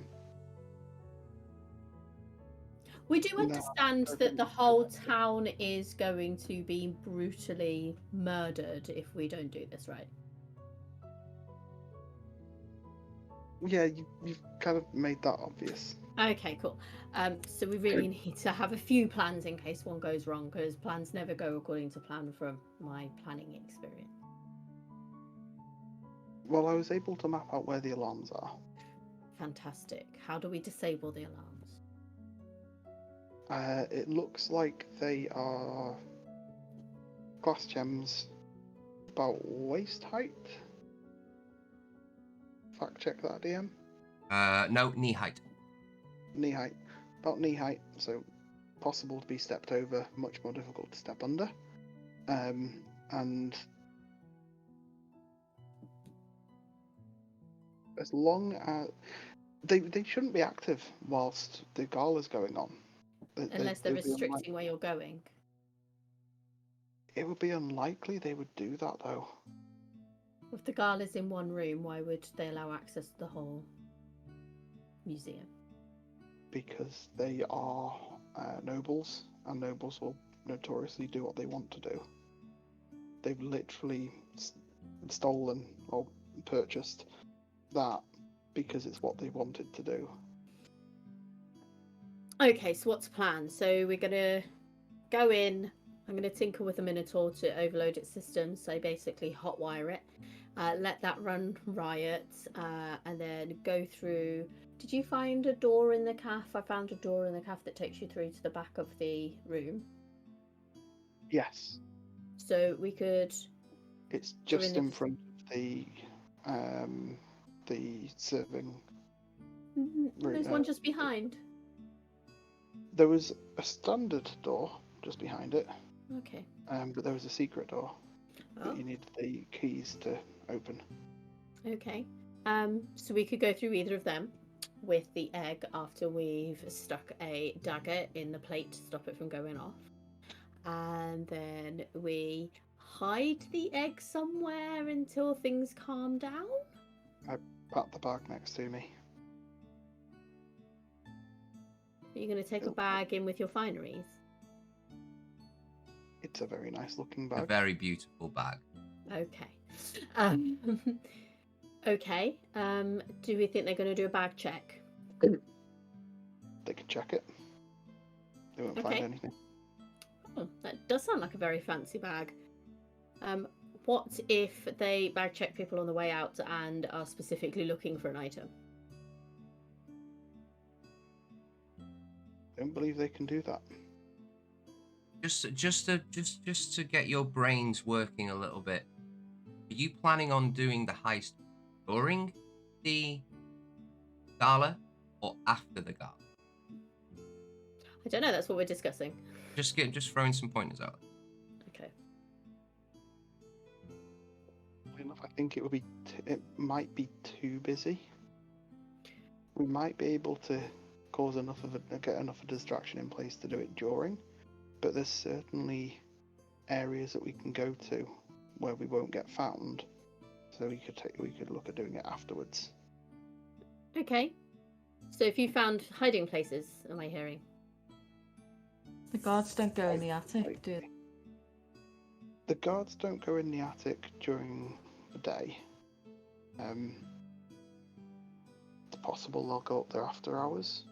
We do No, understand I that think the it's a whole good idea. town is going to be brutally murdered if we don't do this right. yeah, you've kind of made that obvious. Okay, cool. So we really need to have a few plans in case one goes wrong, because plans never go according to plan from my planning experience. Well, I was able to map out where the alarms are. Fantastic. How do we disable the alarms? It looks like they are glass gems about waist height. Fact check that, DM. No, knee height. Knee height. About knee height, so possible to be stepped over, much more difficult to step under. And as long as they shouldn't be active whilst the gala's going on. Unless they're They'd be restricting where you're going. It would be unlikely they would do that, though. If the gala's in one room, why would they allow access to the whole museum? Because they are nobles, and nobles will notoriously do what they want to do. they've literally stolen or purchased that because it's what they wanted to do. Okay, so what's the plan? So we're gonna go in. I'm gonna tinker with the Minotaur to overload its system. So basically, hotwire it, let that run riot, and then go through. Did you find a door in the cafe? I found a door in the cafe that takes you through to the back of the room. Yes, So we could. it's Go just in in the- front of the serving. There's one just behind. There was a standard door just behind it, Okay. but there was a secret door Oh, that you needed the keys to open. okay. So we could go through either of them with the egg after we've stuck a dagger in the plate to stop it from going off. And then we hide the egg somewhere until things calm down. Pat the bag next to me. Are you going to take a Cool. bag in with your fineries? It's a very nice looking A bag. very beautiful bag. Okay. Okay. Do we think they're going to do a bag check? They can check it. They won't Okay. find anything. Oh, that does sound like a very fancy bag. What if they bag check people on the way out and are specifically looking for an item? Don't believe they can do that. Just to get your brains working a little bit. Are you planning on doing the heist during the gala or after the gala? I don't know. That's what we're discussing. Just throwing some pointers out. Okay. Enough, I think it would be. It might be too busy. We might be able to cause get enough of a distraction in place to do it during, but there's certainly areas that we can go to where we won't get found. So we could look at doing it afterwards. Okay. So if you found hiding places, am I hearing? The guards don't go in the attic, do they? The guards don't go in the attic during the day. It's possible they'll go up there after hours.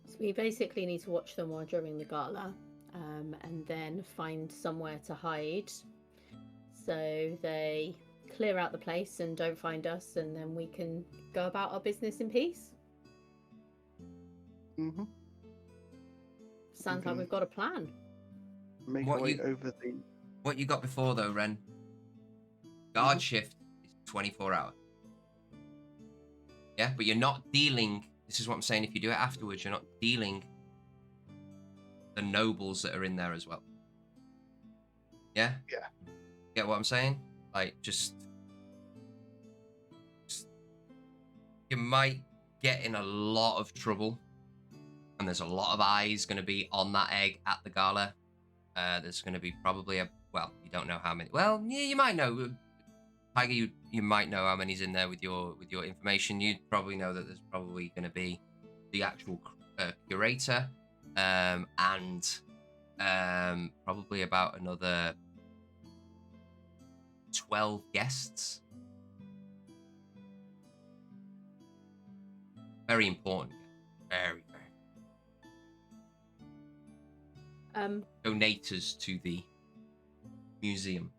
So we basically need to watch them while during the gala, and then find somewhere to hide, so they clear out the place and don't find us, and then we can go about our business in peace. Mm-hmm. Sounds like Mhm. we've got a plan. Make What our way you- over the. What you got before though, Ren? Guard shift is 24 hours. Yeah, but you're not dealing. This is what I'm saying. If you do it afterwards, you're not dealing the nobles that are in there as well. Yeah. Yeah. Get what I'm saying? Like, just you might get in a lot of trouble, and there's a lot of eyes going to be on that egg at the gala. There's going to be probably you don't know how many. Well, yeah, you might know. Tiger, you might know how many's in there with your information. You'd probably know that there's probably going to be the actual curator, and probably about another 12 guests. Very important. Very, very. Donators to the museum.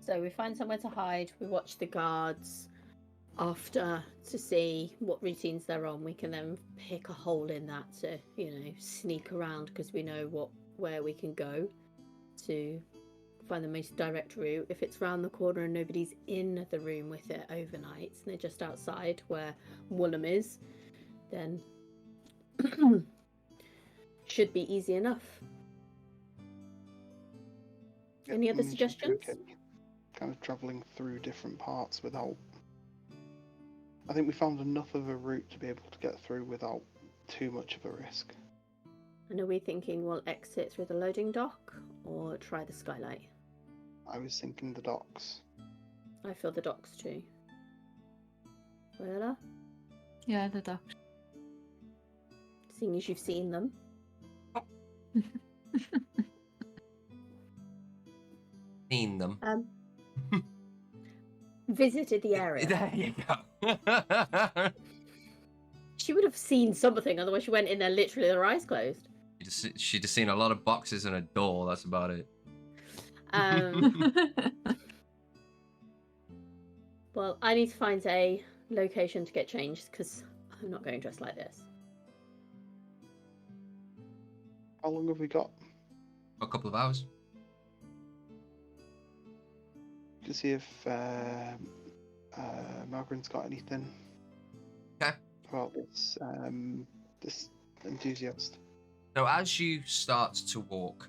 So we find somewhere to hide. We watch the guards after to see what routines they're on. We can then pick a hole in that to, sneak around, because we know where we can go to find the most direct route. If it's round the corner and nobody's in the room with it overnight and they're just outside where Woolham is, then should be easy enough. Any other should be suggestions? okay. Kind of travelling through different parts without. I think we found enough of a route to be able to get through without too much of a risk. And are we thinking we'll exit through the loading dock or try the skylight? I was thinking the docks. I feel the docks too. Willa, Yeah, the doctor. seeing as you've seen them. Seen them. Visited the area. There you go. She would have seen something, otherwise she went in there literally with her eyes closed. She'd just seen a lot of boxes and a door. That's about it. Well, I need to find a location to get changed because I'm not going dressed like this. How long have we got? For a couple of hours. To see if Margaret's got anything. Okay. About this enthusiast. So as you start to walk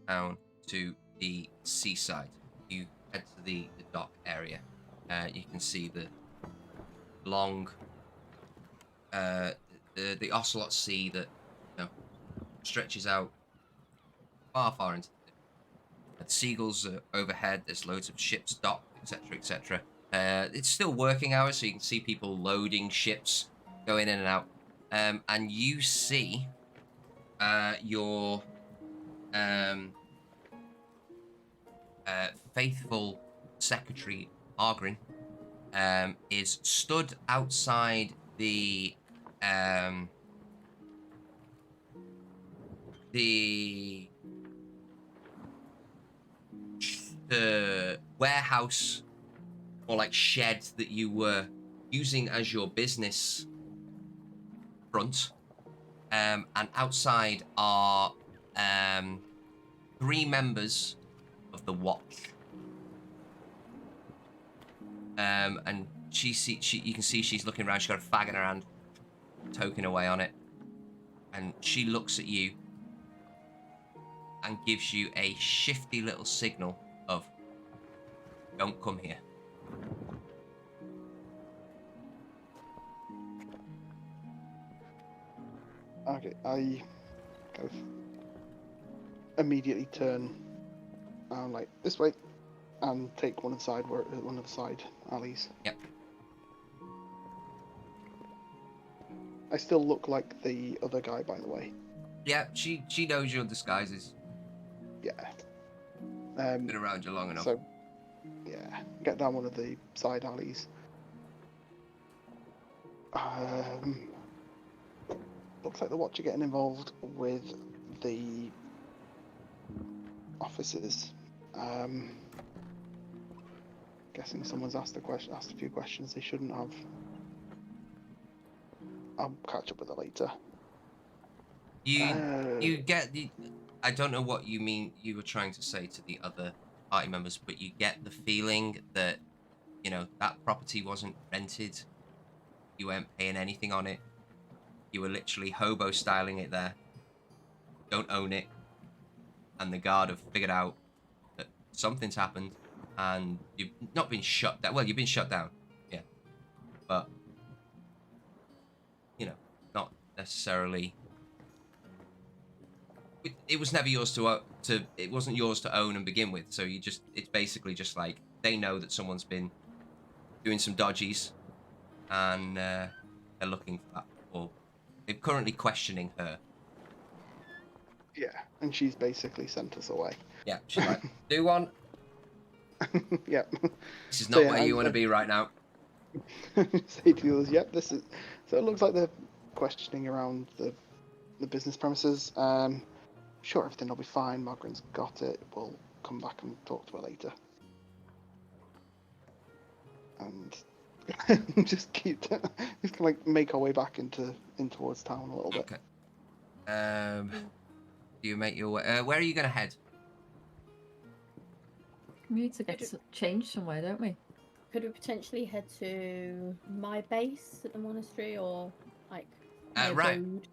down to the seaside, you head to the dock area. You can see the long, the Ocelot Sea that stretches out far into the seagulls are overhead. There's loads of ships docked, etc., etc. It's still working hours, so you can see people loading ships, going in and out, and you see your faithful secretary Argrin is stood outside the warehouse or like shed that you were using as your business front, and outside are 3 members of the watch. And you can see she's looking around. She's got a fag in her hand, toking away on it, and she looks at you and gives you a shifty little signal of "Don't come here." Okay, I kind of immediately turn like this way and take one of the side alleys. Yep. I still look like the other guy, by the way. Yeah, she knows your disguises. Yeah. Been around you long enough. So, yeah, get down one of the side alleys. Looks like the Watch are getting involved with the officers. Guessing someone's asked a few questions they shouldn't have. I'll catch up with her later. You get the. I don't know what you mean. You were trying to say to the other party members, but you get the feeling that that property wasn't rented. You weren't paying anything on it. You were literally hobo styling it there. Don't own it, and the guard have figured out that something's happened, and you've not been shut down. Well, you've been shut down, yeah, but not necessarily. It was never yours to. It wasn't yours to own and begin with. So it's basically just like they know that someone's been doing some dodgies, and they're looking for that, or they're currently questioning her. Yeah, and she's basically sent us away. Yeah, she's like, do one. Yeah. This is not where you want to be right now. Say to the others, yep, this is. So it looks like they're questioning around the business premises. Sure, everything will be fine. Margaret's got it. We'll come back and talk to her later. And just kind of like make our way back in towards town a little bit. Okay. You make your way. Where are you going to head? We need to get changed somewhere, don't we? Could we potentially head to my base at the monastery, or like my right. abode?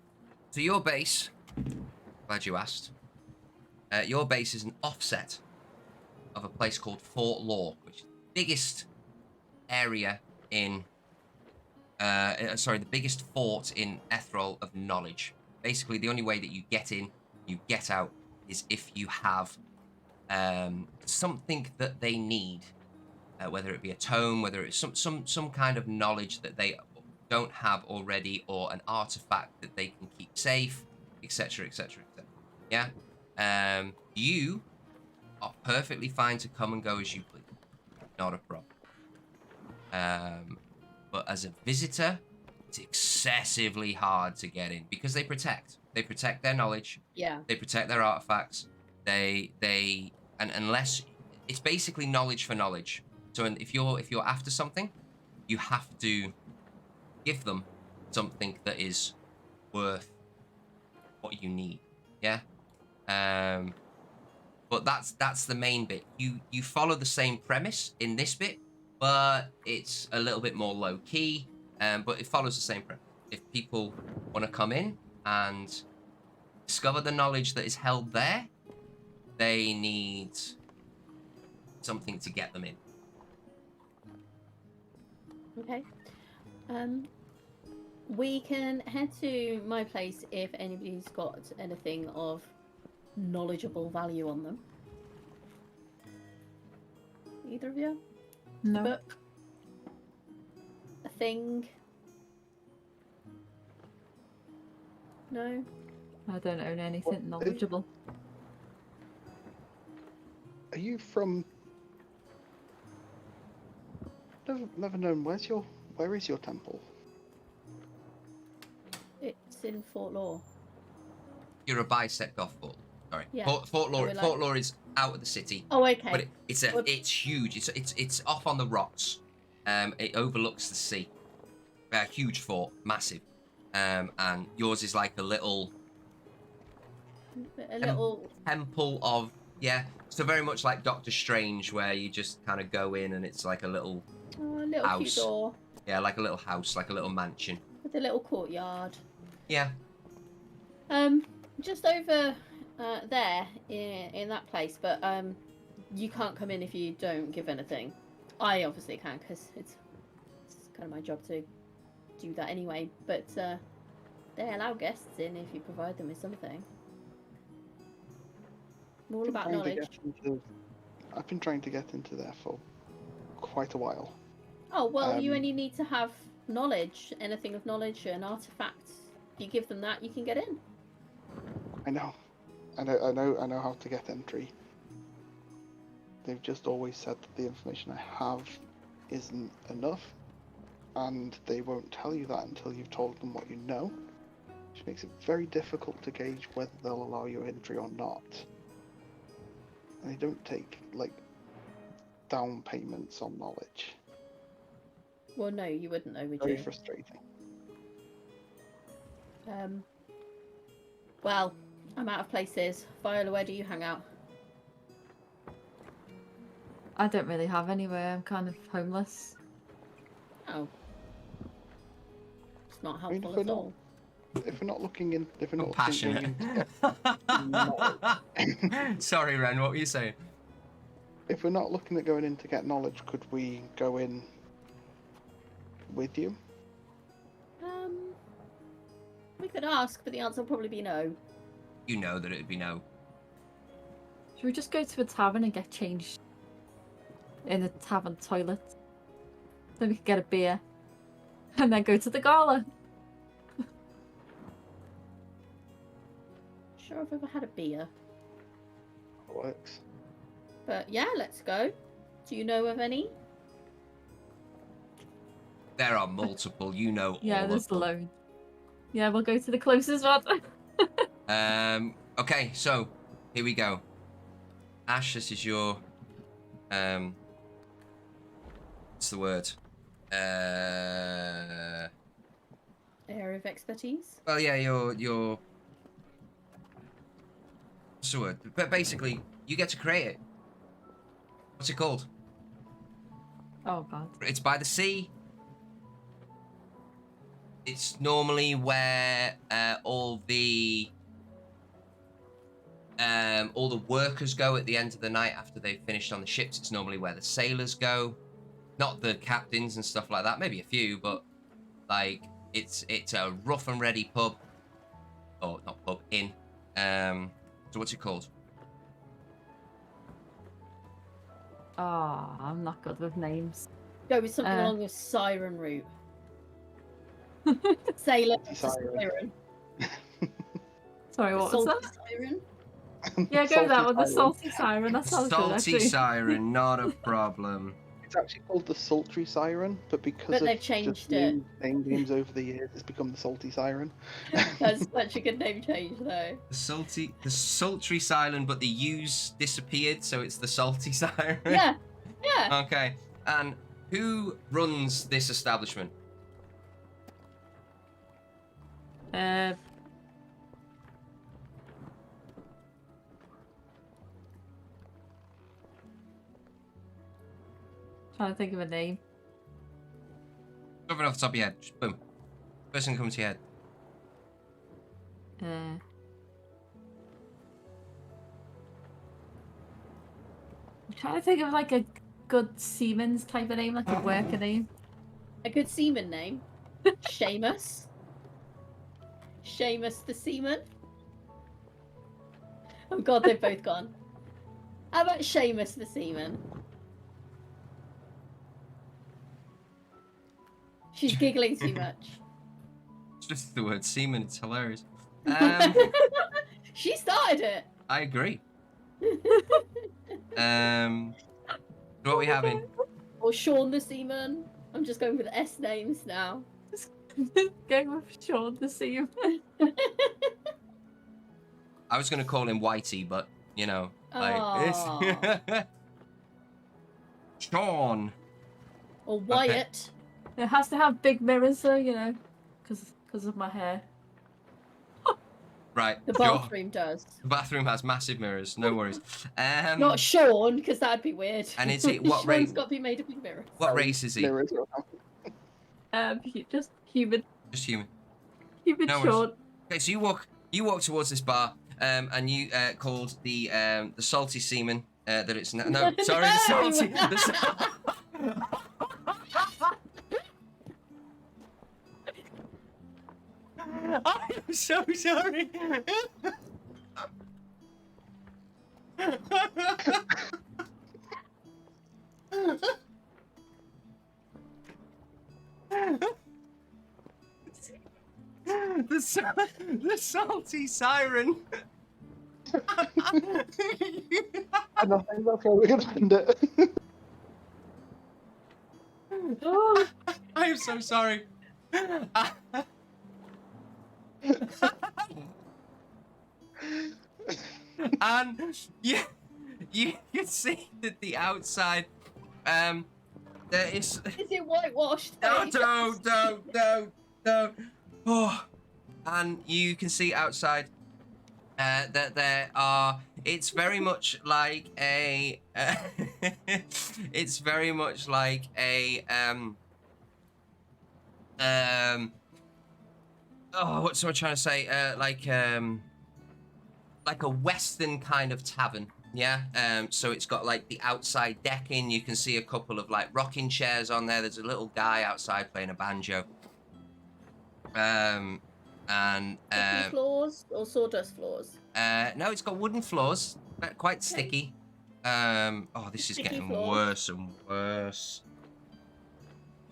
So your base. Glad you asked. Your base is an offset of a place called Fort Law, which is the biggest area in. The biggest fort in Ethrol of knowledge. Basically, the only way that you get in, you get out, is if you have something that they need, whether it be a tome, whether it's some kind of knowledge that they don't have already, or an artifact that they can keep safe, etc., etc., etc. Yeah. You are perfectly fine to come and go as you please. Not a problem. But as a visitor, it's excessively hard to get in because they protect. They protect their knowledge. Yeah. They protect their artifacts. And unless it's basically knowledge for knowledge. So if you're after something, you have to give them something that is worth what you need. Yeah. But that's the main bit. You follow the same premise in this bit, but it's a little bit more low key. But it follows the same premise. If people want to come in and discover the knowledge that is held there, they need something to get them in. Okay. We can head to my place if anybody's got anything of knowledgeable value on them. Either of you? No. Book? A thing? No? I don't own anything knowledgeable. Are you from? Never known. Where is your temple? It's in Fort Law. You're a bisect off Fort. Sorry, Yeah. Fort Law. So we're like- Fort Law is out of the city. Oh, okay. But it's huge. It's off on the rocks. It overlooks the sea. A huge fort, massive. And yours is like a little temple of So very much like Doctor Strange, where you just kind of go in and it's like a little a little house. cute door like a little house, like a little mansion. with a little courtyard. Yeah. Just over there in that place, but you can't come in if you don't give anything. I obviously can because it's kind of my job to do that anyway. But they allow guests in if you provide them with something. I'm all about knowledge. I've been trying to get into there for quite a while. Oh well, you only need to have knowledge, anything of knowledge, an artifact. If you give them that, you can get in. I know how to get entry. They've just always said that the information I have isn't enough, and they won't tell you that until you've told them what you know, which makes it very difficult to gauge whether they'll allow you entry or not. And they don't take, down payments on knowledge. Well, no, you wouldn't know, would Very you? frustrating. Well, I'm out of places. Viola, where do you hang out? I don't really have anywhere. I'm kind of homeless. Oh. It's not I mean, helpful at all. If we're not looking in, Passionate. Sorry, Ren. What were you saying? if we're not looking at going in to get knowledge, could we go in with you? We could ask, but the answer will probably be no. You know that it would be no. Should we just go to a tavern and get changed in the tavern toilet? Then we could get a beer and then go to the gala. Sure, I've ever had a beer. Works. But yeah, let's go. Do you know of any? There are multiple. You know Yeah, all there's of them. loads. Yeah, we'll go to the closest one. Okay, so here we go. Ash, this is your what's the word? Area of expertise? Well, yeah, your what's the word? But basically, you get to create it. What's it called? Oh god. It's by the sea. It's normally where all the workers go at the end of the night after they've finished on the ships. It's normally where the sailors go, not the captains and stuff like that. Maybe a few, but it's a rough and ready pub, or not pub, inn. So what's it called? Oh, I'm not good with names. Go with something along the siren route. Sailor to Siren. siren. Sorry, what was Salt that? to siren. Yeah, go with that Salty one. The siren. salty siren. That sounds good, Salty actually. siren, not a problem. It's actually called the sultry siren, but because But of they've changed just it. new name games over the years, it's become the salty siren. That's such a good name change, though. The sultry siren, but the U's disappeared, so it's the salty siren. Yeah, yeah. Okay. And who runs this establishment? Trying to think of a name. Something off the top of your head. Just boom. First thing that comes to your head. I'm trying to think of like a good Siemens type of name, like a worker name. A good seaman name. Seamus. Seamus the seaman. Oh god, they've both gone. How about Seamus the seaman? She's giggling too much. It's just the word semen. It's hilarious. She started it. I agree. So what are we having? Or Sean the seaman. I'm just going with S names now. Going with Sean the Seaman. I was going to call him Whitey, but, you know, like... Aw. Sean. Or Wyatt. It has to have big mirrors, though, you know, because of my hair. Right. The sure. bathroom does. The bathroom has massive mirrors. No worries. Not Sean, because that'd be weird. And is it what race? Sean's got to be made up of mirrors. What race is he? Mirrors are out. Just human. Just human. Human No worries. Sean. Okay, so you walk towards this bar, and you called the salty semen. That it's no, sorry, the salty. I'm so sorry. The salty siren. And I think that's where we're going to end it. Oh, I am so sorry. And you can see that the outside there is Is it whitewashed? no. Oh, and you can see outside that there are. It's very much like a. It's very much like a. Oh, what's I trying to say? Like a Western kind of tavern. Yeah. So it's got like the outside decking. You can see a couple of like rocking chairs on there. There's a little guy outside playing a banjo. And Sticky floors or sawdust floors? no, it's got wooden floors, quite sticky. Oh, this is Sticky getting floors. worse and worse.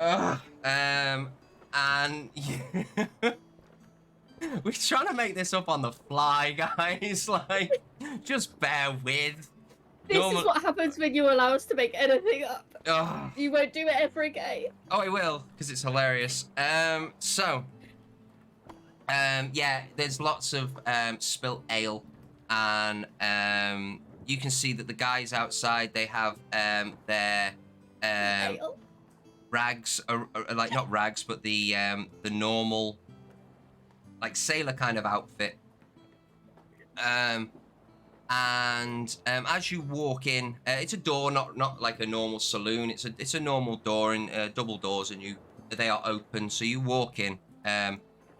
Ugh. And we're trying to make this up on the fly, guys. Like, just bear with. This is what happens when you allow us to make anything up. Ugh. You won't do it ever again. Oh, I will, because it's hilarious. Yeah, there's lots of spilt ale, and you can see that the guys outside, they have their Ale. rags, like not rags, but the normal, like sailor kind of outfit. And as you walk in, it's a door, not like a normal saloon. It's a normal door, and double doors, and they are open. So you walk in.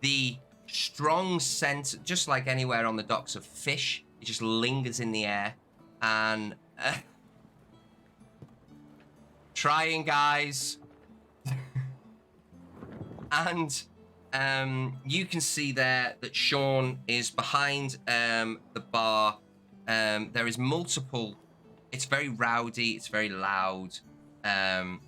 The strong scent, just like anywhere on the docks, of fish, it just lingers in the air. And trying, guys. And you can see there that Sean is behind the bar. There is multiple. It's very rowdy. It's very loud. I'll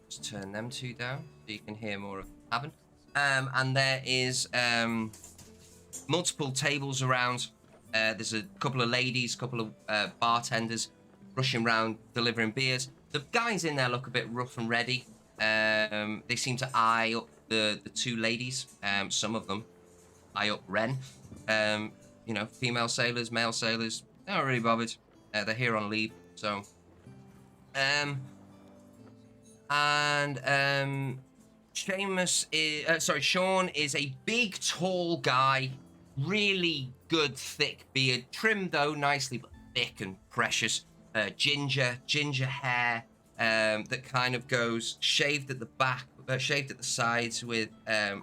just turn them two down so you can hear more of the tavern. And there is multiple tables around. There's a couple of ladies, couple of bartenders rushing around delivering beers. The guys in there look a bit rough and ready. They seem to eye up the two ladies. Some of them eye up Ren. You know, female sailors, male sailors. They're not really bothered. They're here on leave, so. Sean is a big, tall guy, really good, thick beard, trimmed though nicely, but thick and precious. Ginger hair that kind of goes shaved at the back, shaved at the sides with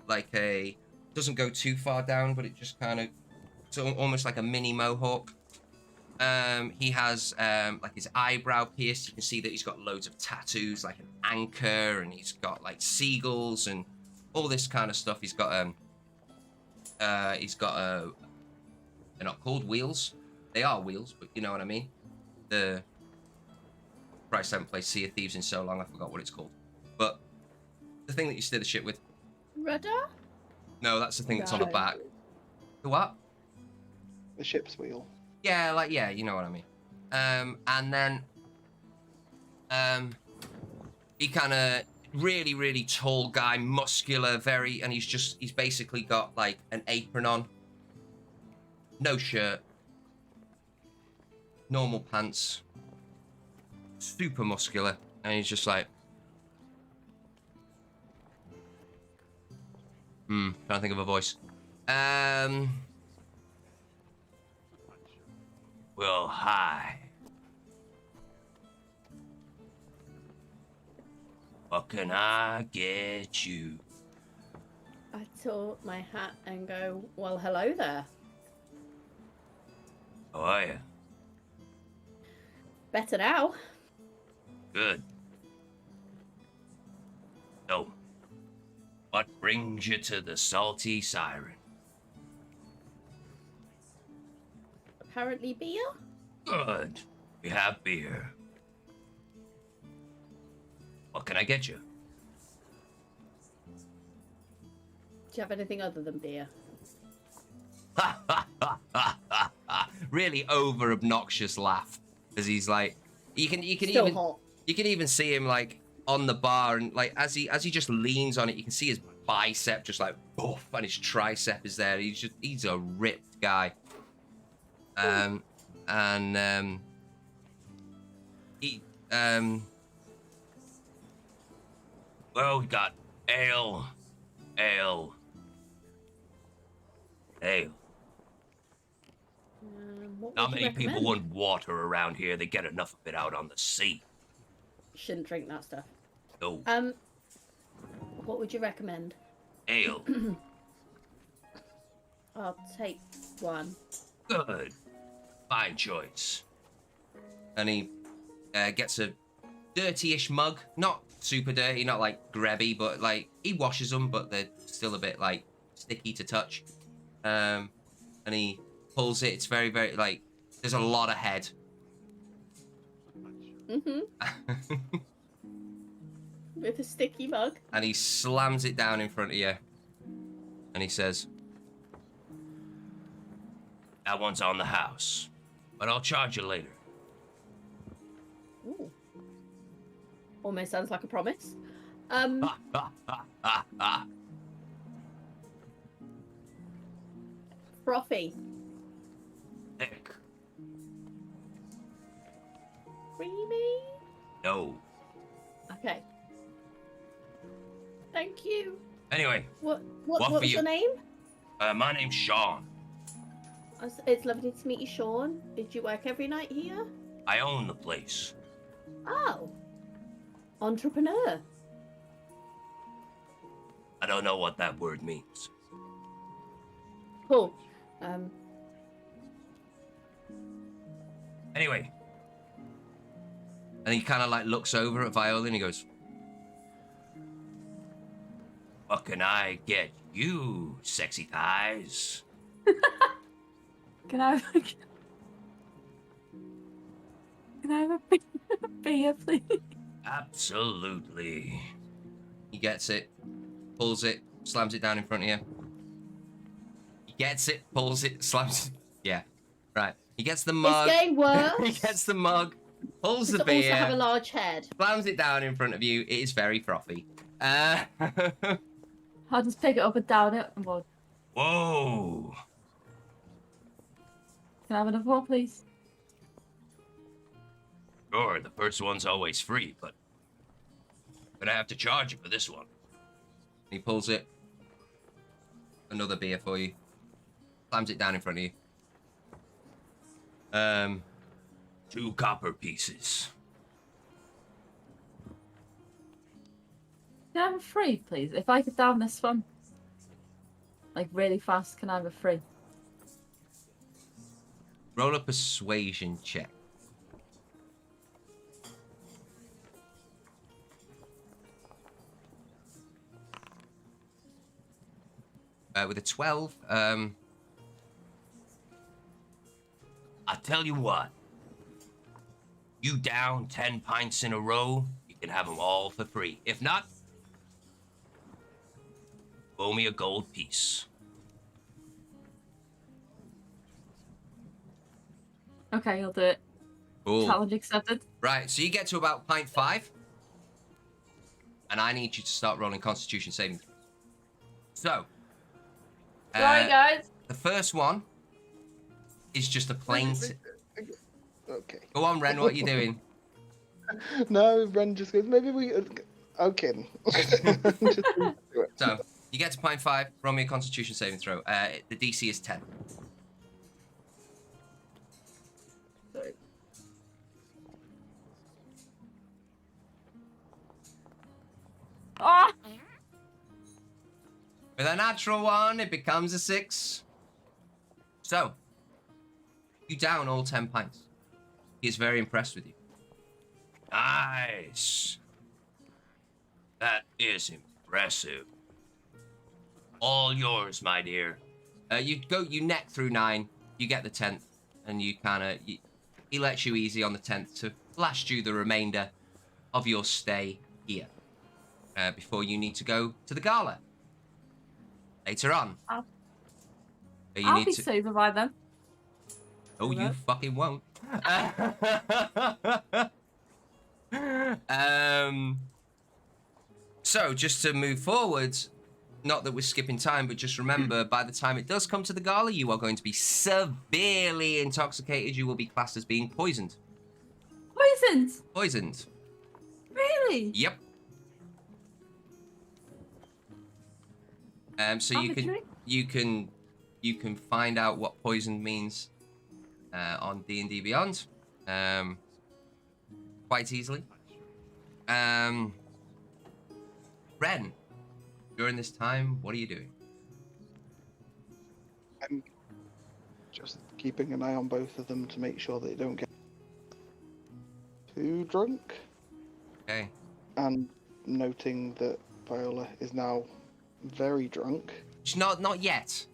like a, doesn't go too far down, but it just kind of, it's almost like a mini mohawk. He has like his eyebrow pierced. You can see that he's got loads of tattoos, like an anchor, and he's got like seagulls and all this kind of stuff. He's got they're not called wheels. They are wheels, but you know what I mean. Christ, I haven't played Sea of Thieves in so long, I forgot what it's called. But the thing that you steer the ship with. Rudder? No, that's the thing that's on the back. The what? The ship's wheel. Yeah, like, yeah, you know what I mean. And then he kind of really, really tall guy, muscular, very, and he's basically got like an apron on, no shirt, normal pants, super muscular, and he's just like, trying to think of a voice. Well, hi. What can I get you? I tilt my hat and go, well, hello there. How are you? Better now. Good. So, what brings you to the Salty Siren? Apparently beer? Good. We have beer. What can I get you? Do you have anything other than beer? Really over obnoxious laugh as he's like, you can Still even hot. you can even see him like on the bar, and like as he just leans on it, you can see his bicep just like boof, and his tricep is there. He's a ripped guy. Well, we got ale. What Not would you many people recommend? want water around here. They get enough of it out on the sea. Shouldn't drink that stuff. No. What would you recommend? Ale. I'll take one. Good. Fine choice. And he gets a dirty-ish mug. Not super dirty, not like grabby, but like he washes them, but they're still a bit like sticky to touch. And he pulls it. It's very, very like there's a lot of head. With a sticky mug. And he slams it down in front of you. And he says, "That one's on the house, but I'll charge you later." Ooh. Almost sounds like a promise. Frothy. Thick. Creamy. No. Okay. Thank you. Anyway, What for what's you? your name? My name's Sean. It's lovely to meet you, Sean. Did you work every night here? I own the place. Oh. Entrepreneur. I don't know what that word means. Cool. Anyway. And he kind of like looks over at Viola and he goes, "What can I get you, sexy thighs?" Can I have a beer, please? Absolutely. He gets it, pulls it, slams it down in front of you. He gets it, pulls it, slams it. Yeah, right. He gets the mug. It's getting worse. He gets the mug, pulls the To beer, also have a large head. slams it down in front of you. It is very frothy. I'll just pick it up and down it and go, Whoa. can I have another one, please? Sure, the first one's always free, but I'm gonna have to charge you for this one. He pulls it. Another beer for you. Slams it down in front of you. 2 copper pieces. Can I have a free, please? If I could down this one, like really fast, can I have a free? Roll a persuasion check. With a 12, I tell you what. You down 10 pints in a row, you can have them all for free. If not, owe me a gold piece. Okay, I'll do it. Cool. Challenge accepted. Right, so you get to about pint 5, and I need you to start rolling Constitution saving throws. So, Sorry, guys. the first one is just a plain. Okay. Go on, Ren. What are you doing? No, Ren just goes, maybe we... Okay. Just do it. So you get to pint 5. Roll me a Constitution saving throw. The DC is 10. Sorry. Ah! With a natural 1, it becomes a 6. So you down all 10 pints. He is very impressed with you. Nice. That is impressive. All yours, my dear. You neck through 9. You get the 10th, and you kind of he lets you easy on the 10th to last you the remainder of your stay here before you need to go to the gala later on. I'll be sober by then. Oh, you fucking won't. So just to move forward, not that we're skipping time, but just remember, by the time it does come to the gala, you are going to be severely intoxicated. You will be classed as being poisoned. Poisoned? Poisoned. Really? Yep. So Have a drink? you can find out what poison means on D&D Beyond quite easily. Ren, during this time, what are you doing? I'm just keeping an eye on both of them to make sure they don't get too drunk, Okay. and noting that Viola is now very drunk. She's not yet.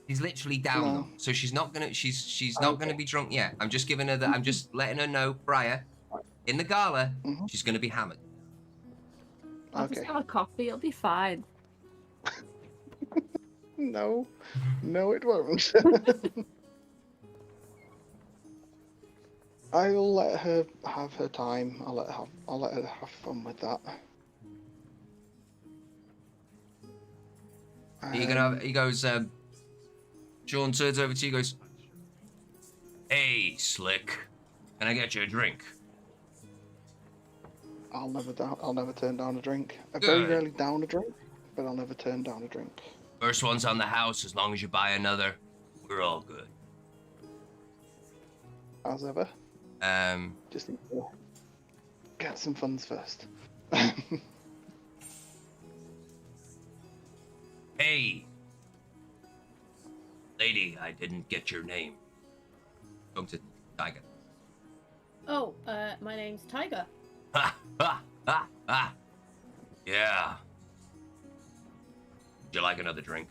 She's literally down No. though, so she's not gonna not gonna be drunk yet. I'm just giving her that. I'm just letting her know prior. In the gala, she's gonna be hammered. I'll Okay. just have a coffee, it'll be fine. No, it won't. I'll let her have her time. I'll let her have fun with that. He goes. Sean turns over to you. Goes. Hey, Slick, can I get you a drink? I'll never turn down a drink. I Good. very rarely down a drink, but I'll never turn down a drink. First one's on the house. As long as you buy another, we're all good. As ever. Just need to get some funds first. Hey, lady, I didn't get your name. Talk to Tiger. Oh, my name's Tiger. Ha ha ha ha. Yeah. Would you like another drink?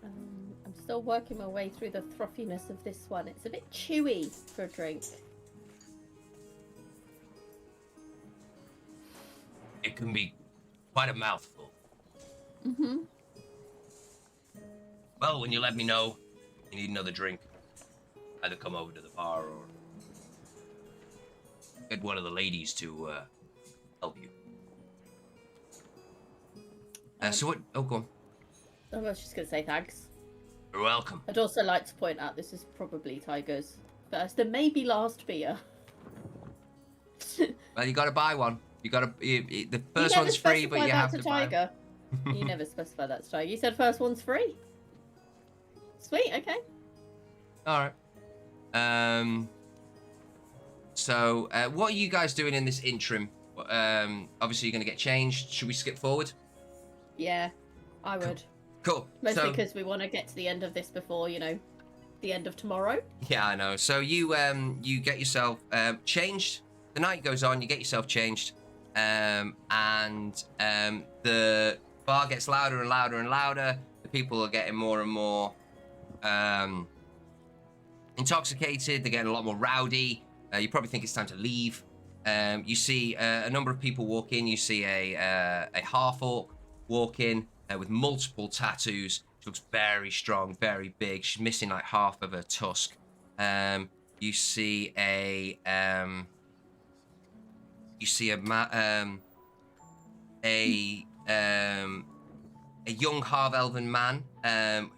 I'm still working my way through the frothiness of this one. It's a bit chewy for a drink. It can be quite a mouthful. Mm-hmm. Well, when you let me know you need another drink, either come over to the bar or get one of the ladies to help you. So what? Oh, go on. I was just going to say thanks. You're welcome. I'd also like to point out this is probably Tiger's first and maybe last beer. Well, you got to buy one. You got to. The first you one's free, but you have to buy. Tiger. You never specified that to Tiger. You said first one's free. Sweet. Okay. All right. So, what are you guys doing in this interim? Obviously, you're going to get changed. Should we skip forward? Yeah, I would. Cool. Mostly because we want to get to the end of this before, the end of tomorrow. Yeah, I know. So you get yourself changed. The night goes on. You get yourself changed, and the bar gets louder and louder and louder. The people are getting more and more intoxicated. They're getting a lot more rowdy. You probably think it's time to leave. You see a number of people walk in. You see a half-orc walk in with multiple tattoos. She looks very strong, very big. She's missing like half of her tusk. You see a young half-elven man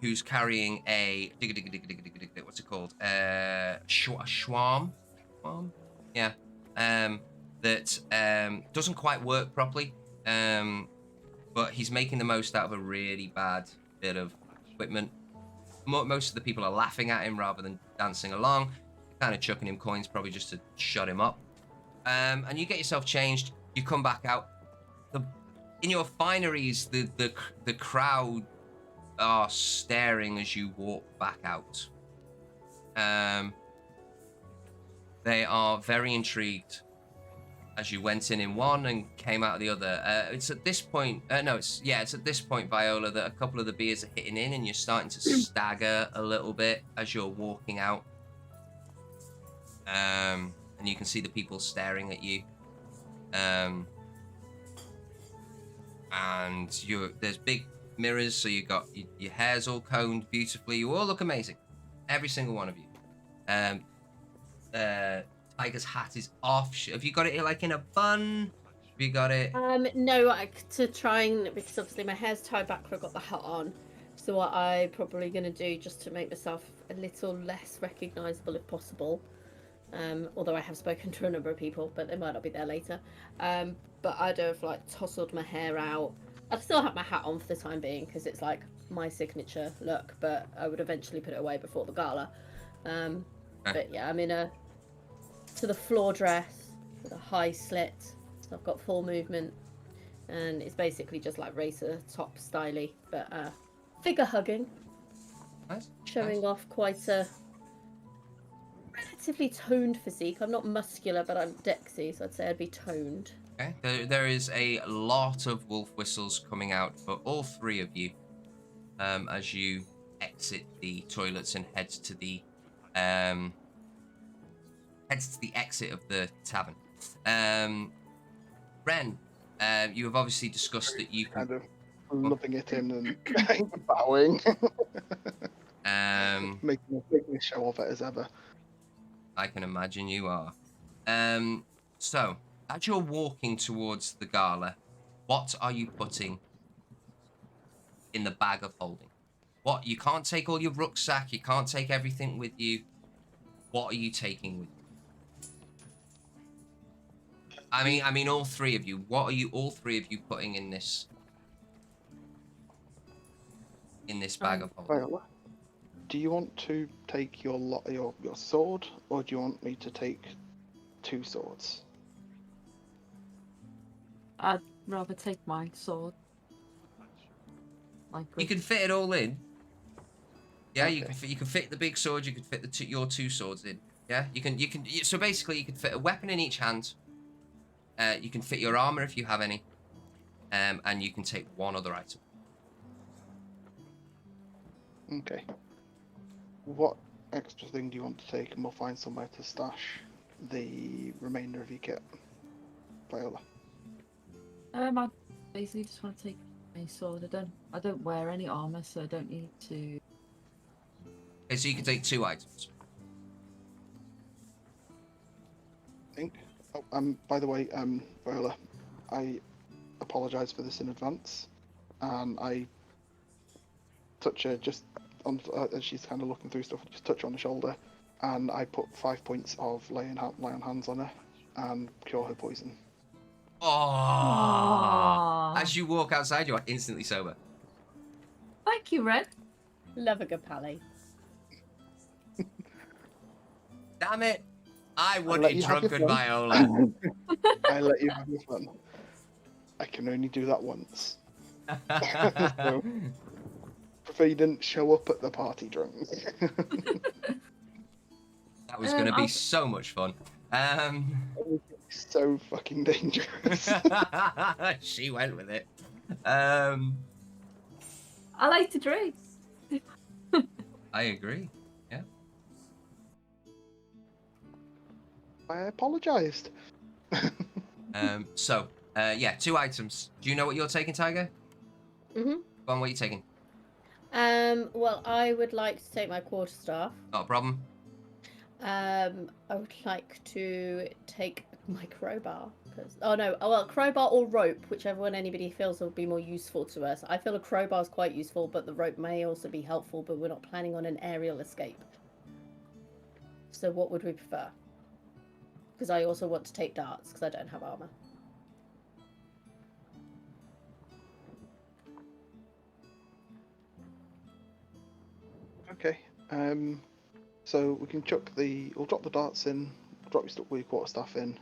who's carrying a what's it called? A schwarm? Yeah. That doesn't quite work properly. But he's making the most out of a really bad bit of equipment. Most of the people are laughing at him rather than dancing along. Kind of chucking him coins probably just to shut him up. And you get yourself changed. You come back out. In your fineries, the crowd are staring as you walk back out. They are very intrigued as you went in one and came out the other. It's at this point, it's at this point, Viola, that a couple of the beers are hitting in and you're starting to stagger a little bit as you're walking out. And you can see the people staring at you. And there's big mirrors, so you got your hair's all combed beautifully. You all look amazing, every single one of you. Tiger's hat is off. Have you got it like in a bun? Have you got it? No, to try and, because obviously my hair's tied back where I got the hat on. So what I'm probably going to do, just to make myself a little less recognisable if possible, although I have spoken to a number of people, but they might not be there later. But I'd have tousled my hair out. I'd still have my hat on for the time being because it's like my signature look, but I would eventually put it away before the gala. But yeah, I'm in to the floor dress with a high slit. So I've got full movement, and it's basically just like racer top styly, but figure hugging. Nice. Showing off quite a relatively toned physique. I'm not muscular, but I'm dexy, so I'd say I'd be toned. Okay. There is a lot of wolf whistles coming out for all three of you as you exit the toilets and head to the exit of the tavern. Ren, you have obviously discussed that you can... Kind of loving it in and bowing. making a show of it as ever. I can imagine you are. So, as you're walking towards the gala, what are you putting in the bag of holding? What? You can't take all your rucksack, you can't take everything with you. What are you taking with you? I mean, all three of you. What are all three of you putting in this bag of holding? Viola, do you want to take your sword, or do you want me to take 2 swords? I'd rather take my sword. You can fit it all in. Yeah, Okay. you can fit the big sword. You can fit your 2 swords in. Yeah, you can. So basically, you can fit a weapon in each hand. You can fit your armor if you have any, and you can take one other item. Okay. What extra thing do you want to take, and we'll find somewhere to stash the remainder of your kit, Viola? I basically just want to take any sword. I don't wear any armor, so I don't need to. Okay, so you can take 2 items. I think. Oh, by the way, Viola, I apologise for this in advance, and I touch her just on as she's kind of looking through stuff. Just touch her on the shoulder, and I put 5 points of lay on hands on her and cure her poison. Oh! Aww. As you walk outside, you are instantly sober. Thank you, Red. Love a good pally. Damn it! I let wanted you have drunken your fun. Viola. I let you have your fun. I can only do that once. So, prefer you didn't show up at the party drunk. That was going to be I'll- so much fun. So fucking dangerous. She went with it. I like to drink. I agree. Yeah. I apologised. So, yeah, 2 items. Do you know what you're taking, Tiger? Mhm. Go on, what are you taking? Well, I would like to take my quarterstaff. Not a problem. I would like to take my crowbar. Crowbar or rope, whichever one anybody feels will be more useful to us. I feel a crowbar is quite useful, but the rope may also be helpful, but we're not planning on an aerial escape. So what would we prefer? Because I also want to take darts, because I don't have armor. Okay. So we can we'll drop the darts in, drop your quarterstaff in.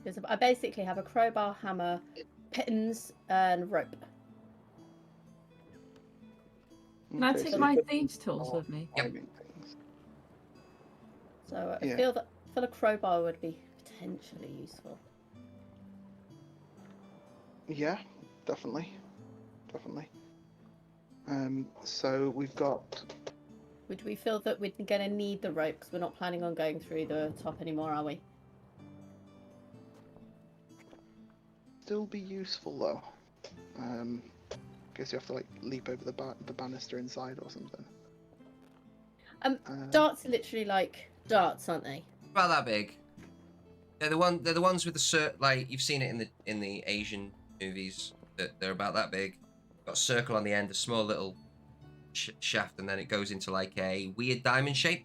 Because I basically have a crowbar, hammer, pins, and rope. Can I Okay, take so my you put thieves' tools more with me? Yep. climbing things. So I Yeah. feel a crowbar would be potentially useful. Yeah, definitely. So we've got. Would we feel that we're going to need the rope because we're not planning on going through the top anymore, are we? Still be useful though. Guess you have to like leap over the banister inside or something. Darts are literally like darts, aren't they? About that big. They're the ones with the like you've seen it in the Asian movies. That they're about that big. Got a circle on the end, a small little shaft, and then it goes into like a weird diamond shape,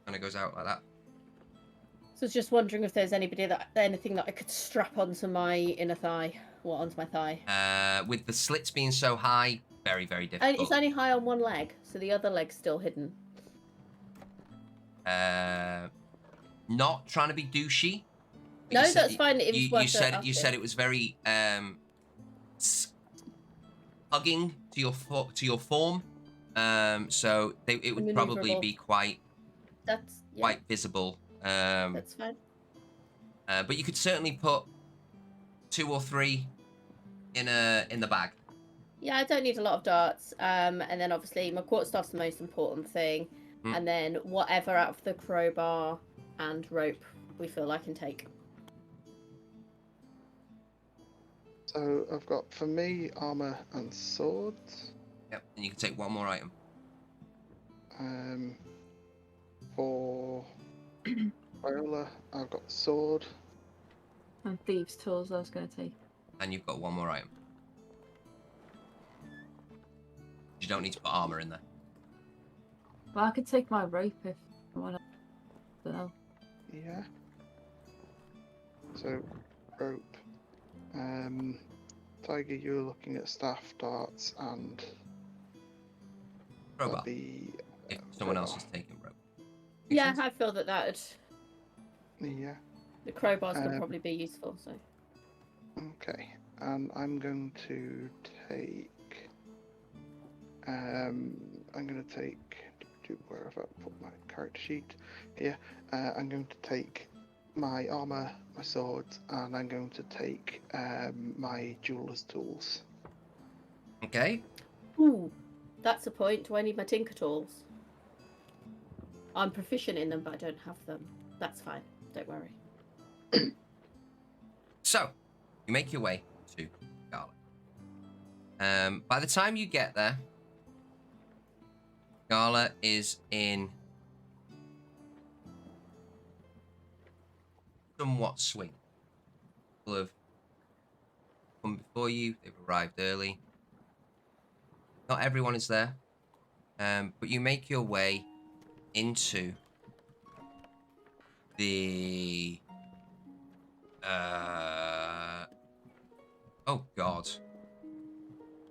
and it goes out like that. So I was just wondering if there's anything that I could strap onto my inner thigh or onto my thigh. With the slits being so high, very, very And difficult. it's only high on one leg, so the other leg's still hidden. Not trying to be douchey. but No, you said- that's fine. It was You worth said asking. it was very hugging to your form. So it would probably Maneuverable. be quite That's visible. that's fine. But you could certainly put 2 or 3 in the bag. Yeah, I don't need a lot of darts. And then obviously my quarterstaff's the most important thing. Hmm. And then whatever out of the crowbar and rope we feel I can take. So I've got for me armor and swords. Yep. And you can take 1 more item. For Viola, I've got the sword. And thieves' tools I was going to take. And you've got 1 more item. You don't need to put armor in there. Well, I could take my rope if I want to. I don't know. Yeah. So rope. Tiger, you're looking at staff, darts, and Crowbar. the If someone else crowbar. is taking rope. Make Yeah, sense? I feel that Yeah. the crowbar's going to Um, probably be useful. So Okay. And I'm going to take. I'm going to take. Where have I put my character sheet? Here. I'm going to take my armor, my sword, and I'm going to take my jeweler's tools. Okay. ooh, that's a point. Do I need my tinker tools? I'm proficient in them, but I don't have them. That's fine. Don't worry. So, You make your way to Gala. By the time you get there, Gala is in somewhat swing. People have come before you. They've arrived early. Not everyone is there, but you make your way into the oh god, what's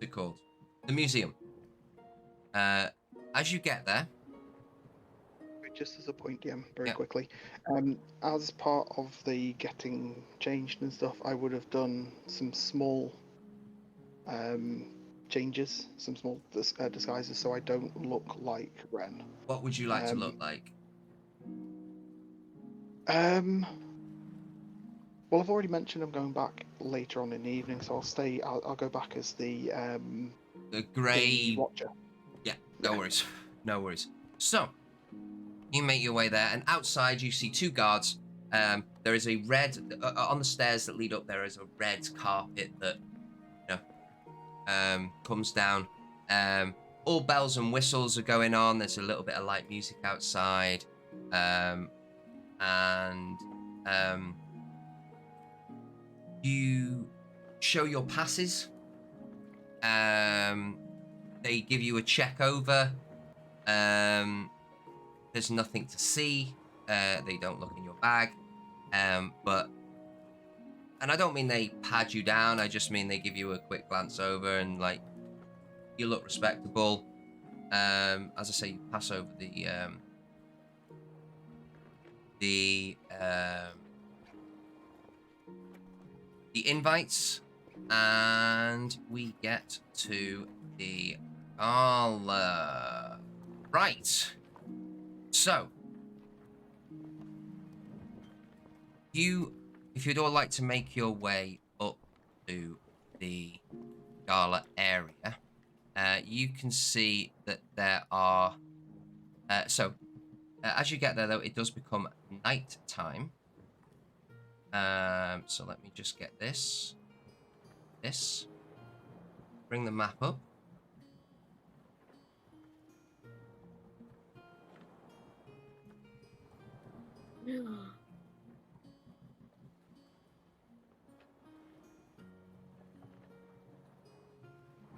it called? The museum. As you get there, Just as a point, DM, very Yeah. quickly. As part of the getting changed and stuff, I would have done some small changes, some small disguises, so I don't look like Ren. what would you like to look like? Well, I've already mentioned I'm going back later on in the evening, so I'll go back as the grey watcher. Yeah, no worries. No worries. So, you make your way there, and outside you see two guards. There is a red, on the stairs that lead up, there is a red carpet that, comes down. All bells and whistles are going on. There's a little bit of light music outside. You show your passes. They give you a check over. There's nothing to see. They don't look in your bag. And I don't mean they pad you down. I just mean they give you a quick glance over and like you look respectable. As I say, you pass over the invites, and we get to the gala. Right. So, if you'd all like to make your way up to the gala area, you can see that there are. As you get there, though, it does become night time. So let me just get this. Bring the map up.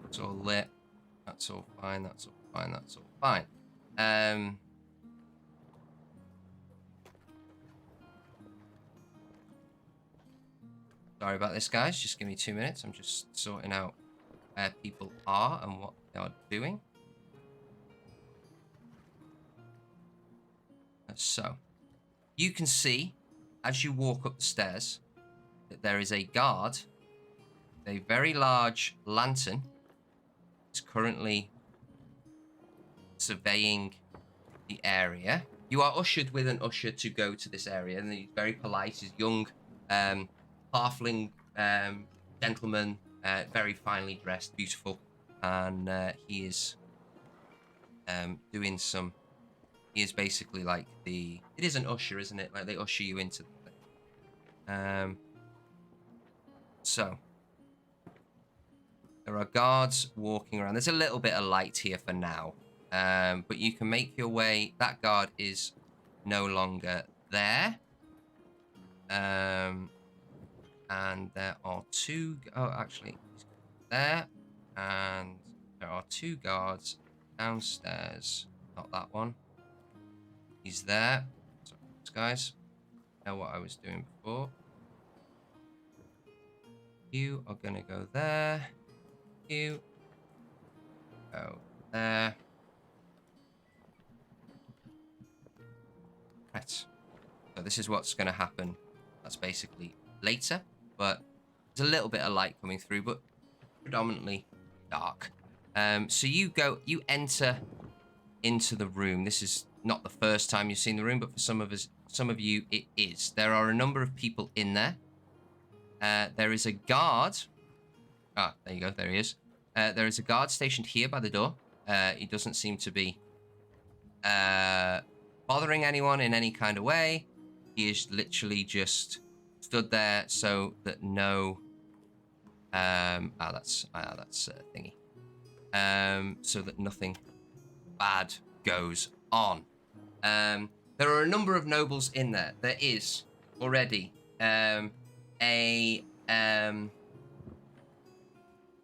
It's all lit. That's all fine. That's all fine. That's all fine. Sorry about this, guys. Just give me 2 minutes. I'm just sorting out where people are and what they are doing. So, you can see as you walk up the stairs that there is a guard, a very large lantern. Is currently surveying the area. You are ushered with an usher to go to this area, and he's very polite. He's young, halfling gentleman, very finely dressed, beautiful, and he is doing some. He is basically like it is an usher, isn't it? Like they usher you into the thing. So there are guards walking around. There's a little bit of light here for now, but you can make your way. That guard is no longer there. And there are two. Oh, actually, there, and there are two guards downstairs. Not that one. He's there. Sorry, guys. I know what I was doing before. You are gonna go there. You go there. Right. So this is what's gonna happen. That's basically later, but there's a little bit of light coming through, but predominantly dark. So you enter into the room. This is not the first time you've seen the room, but for some of you, it is. There are a number of people in there. There is a guard. Ah, there you go. There he is. There is a guard stationed here by the door. He doesn't seem to be bothering anyone in any kind of way. He is literally just stood there so that no That's thingy. So that nothing bad goes on. There are a number of nobles in there. There is already a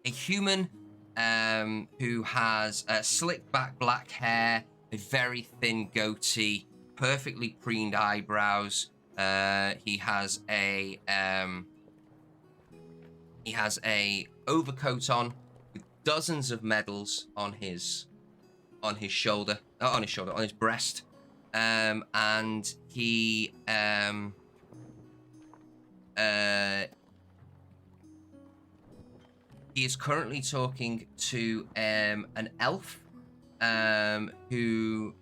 human who has slick back black hair, a very thin goatee, perfectly preened eyebrows. He has a overcoat on with dozens of medals on his breast, and he is currently talking to an elf who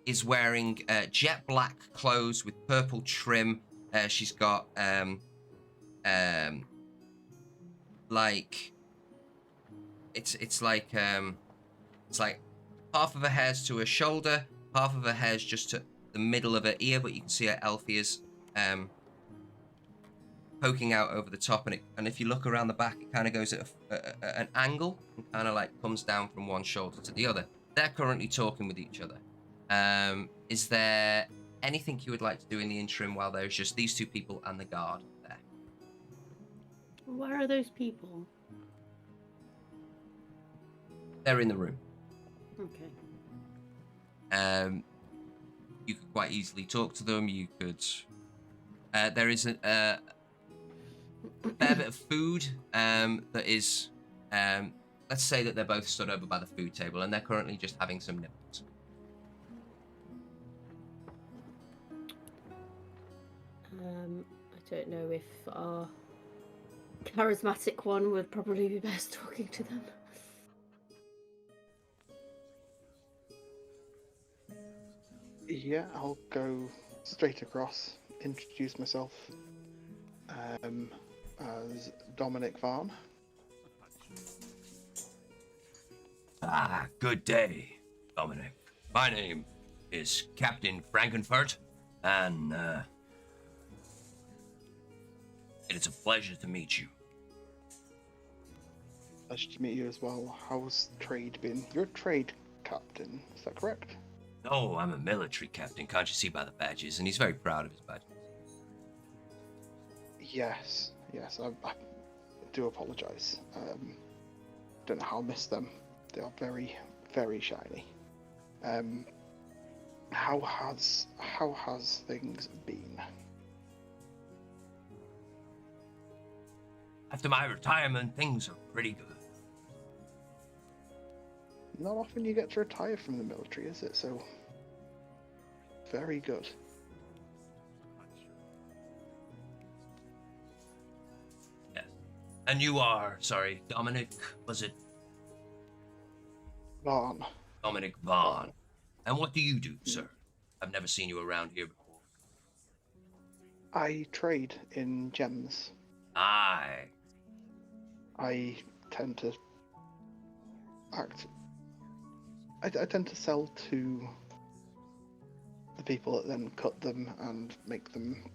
is wearing jet black clothes with purple trim. She's got like it's like half of her hair's to her shoulder, half of her hair's just to the middle of her ear, but you can see her elf ears poking out over the top, and if you look around the back, it kind of goes at an angle and kind of like comes down from one shoulder to the other. They're currently talking with each other. Is there anything you would like to do in the interim while there's just these two people and the guard there? Where are those people? They're in the room. Okay. You could quite easily talk to them. You could. There is a fair bit of food that is. Let's say that they're both stood over by the food table and they're currently just having some nibbles. I don't know if our charismatic one would probably be best talking to them. Yeah, I'll go straight across, introduce myself as Dominic Varn. Ah, good day, Dominic. My name is Captain Frankenfurt, and it's a pleasure to meet you. Pleasure to meet you as well. How's trade been? You're a trade captain, is that correct? No, I'm a military captain. Can't you see by the badges? And he's very proud of his badges. Yes, I do apologise. Don't know how I missed them. They are very, very shiny. How has things been? After my retirement, things are pretty good. Not often you get to retire from the military, is it? So, very good. Yes. And you are, sorry, Dominic, was it? Varn. Dominic Vaughn. And what do you do, sir? I've never seen you around here before. I trade in gems. Aye. I tend to I tend to sell to the people that then cut them and make them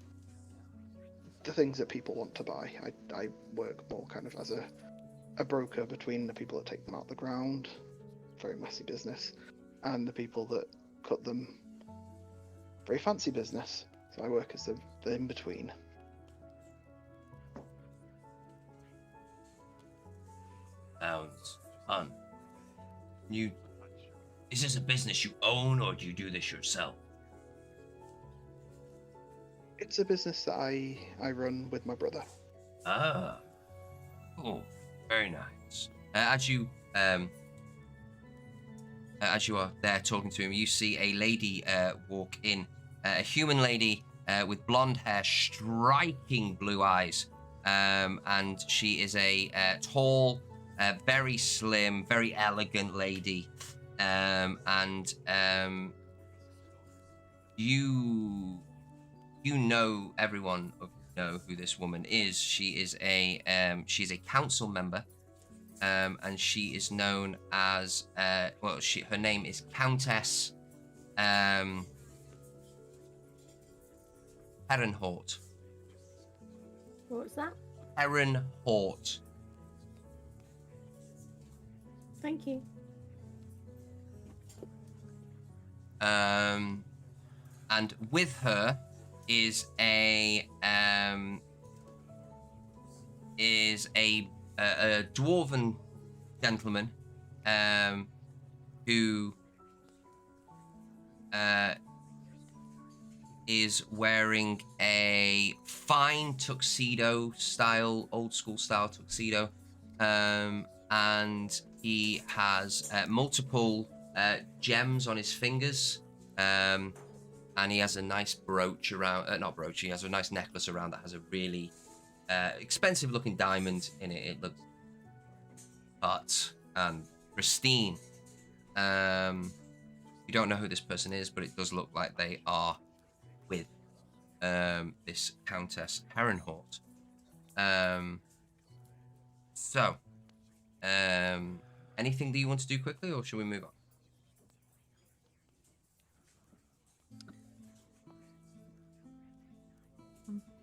the things that people want to buy. I work more kind of as a broker between the people that take them out of the ground, very messy business, and the people that cut them, very fancy business. So I work as the in-between. Sounds fun. Is this a business you own, or do you do this yourself? It's a business that I run with my brother. Ah. Oh, very nice. As you are there talking to him, you see a lady walk in, a human lady with blonde hair, striking blue eyes, and she is a tall, very slim, very elegant lady, and you know, everyone know who this woman is. She's a council member, and she is known as her name is Countess Herrenhort. What's that? Heron Hort. Thank you. And with her is a dwarven gentleman who is wearing a fine tuxedo style, old school style tuxedo, and he has multiple gems on his fingers, and he has a nice brooch around, not brooch, he has a nice necklace around that has a really expensive looking diamond in it. It looks cut and pristine. You don't know who this person is, but it does look like they are with this Countess Herrenhort. So, anything that you want to do quickly, or should we move on?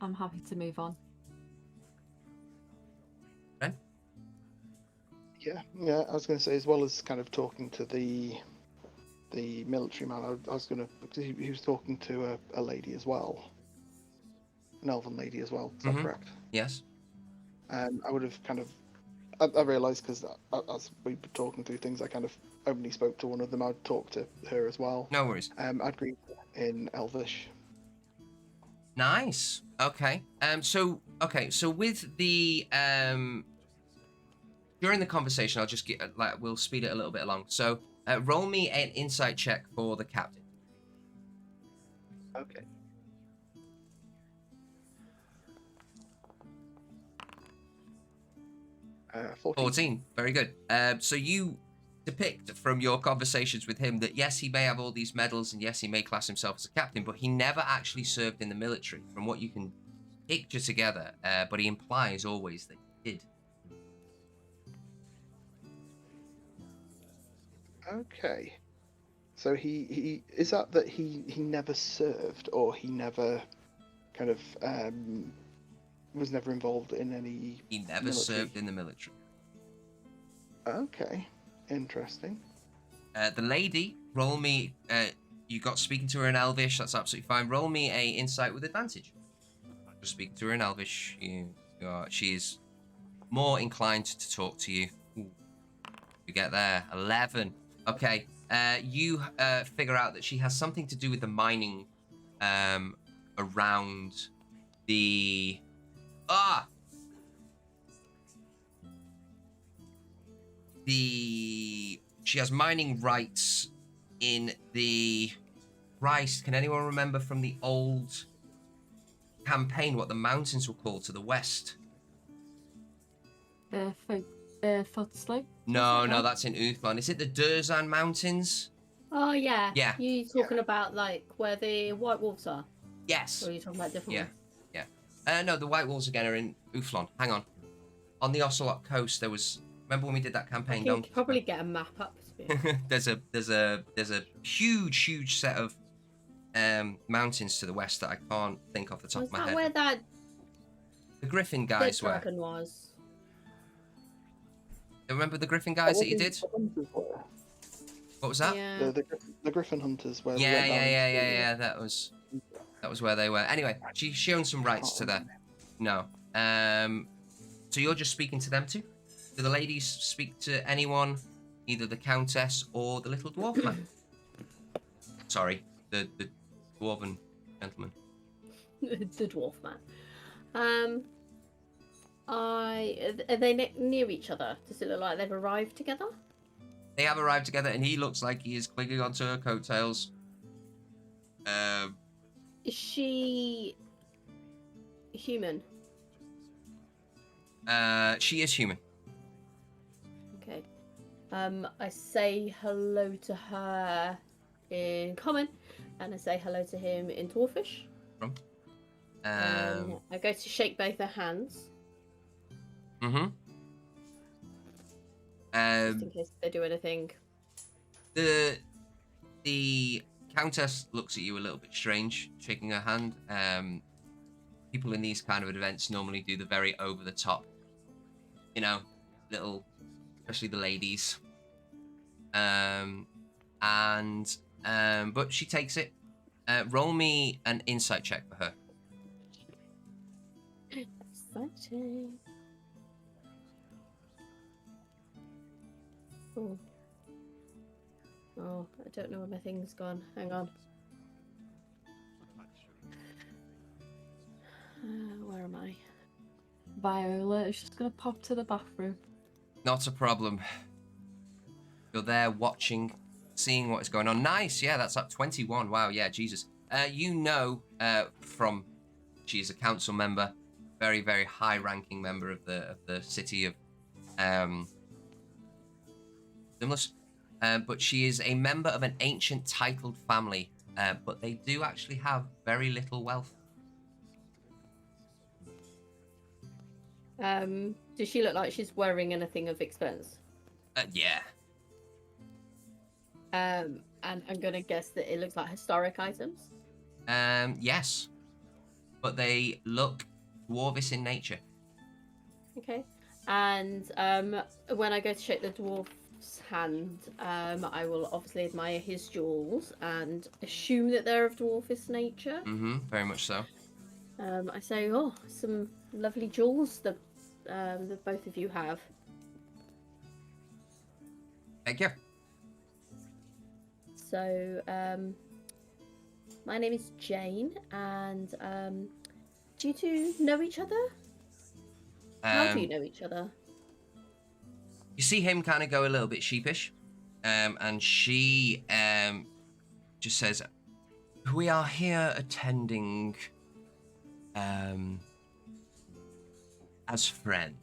I'm happy to move on. Ben? Yeah. I was going to say, as well as kind of talking to the military man, I was going to, because he was talking to a lady as well, an elven lady as well. Is that correct? Yes. I would have kind of, I realised because as we were talking through things, I kind of only spoke to one of them. I'd talk to her as well. No worries. I'd greet in Elvish. Nice. Okay. So with the during the conversation, I'll just get we'll speed it a little bit along. So roll me an insight check for the captain. Okay. 14. Very good. So you depict from your conversations with him that yes, he may have all these medals and yes, he may class himself as a captain, but he never actually served in the military, from what you can picture together. But he implies always that he did. Okay. So he is that he never served, or he never kind of was never involved in any. He never military? served in the military. Okay, interesting. The lady, roll me. You got speaking to her in Elvish. That's absolutely fine. Roll me a insight with advantage. Just speaking to her in Elvish. She is more inclined to talk to you. Ooh. You get there. 11. Okay. You figure out that she has something to do with the mining around the. She has mining rights in the Christ. Can anyone remember from the old campaign what the mountains were called to the west? Foot slope? No, that's in Uthlon. Is it the Durzan Mountains? Oh yeah. Yeah. You talking about like where the White Wolves are? Yes. Or are you talking about different ones? No, the White Wolves again are in Uthlon. Hang on. On the Ocelot coast, there was. Remember when we did that campaign? You can probably get a map up. there's a huge set of mountains to the west that I can't think off the top of my head. Where that the Griffin guys were. dragon was? Remember the Griffin guys that you did? What was that? Yeah. The Griffin Hunters where Yeah. That was where they were. Anyway, she owns some rights to that. No. So you're just speaking to them too? Do the ladies speak to anyone, either the Countess or the little dwarf man? Sorry, the dwarven gentleman. The dwarf man. Are they near each other? Does it look like they've arrived together? They have arrived together, and he looks like he is clinging onto her coattails. Is she human? She is human. Okay. I say hello to her in common, and I say hello to him in dwarfish. I go to shake both their hands. Mm-hmm. Just in case they do anything. The Countess looks at you a little bit strange, shaking her hand. people in these kind of events normally do the very over the top, you know, little, especially the ladies. But she takes it. Roll me an insight check for her. Exciting. Oh. Oh, I don't know where my thing's gone. Hang on. Where am I? Viola is just gonna pop to the bathroom. Not a problem. You're there watching, seeing what is going on. Nice, yeah, that's up 21. Wow, yeah, Jesus. You know, from she's a council member, very, very high-ranking member of the city of Simless. But she is a member of an ancient titled family, but they do actually have very little wealth. Does she look like she's wearing anything of expense? Yeah. And I'm gonna guess that it looks like historic items. Yes. But they look dwarvish in nature. Okay. And when I go to shake the dwarf's hand, I will obviously admire his jewels and assume that they're of dwarfish nature. Mm-hmm, very much so. I say, oh, some lovely jewels that both of you have. Thank you. So, my name is Jane, and do you two know each other? How do you know each other? You see him kind of go a little bit sheepish, and she just says, "We are here attending as friends,"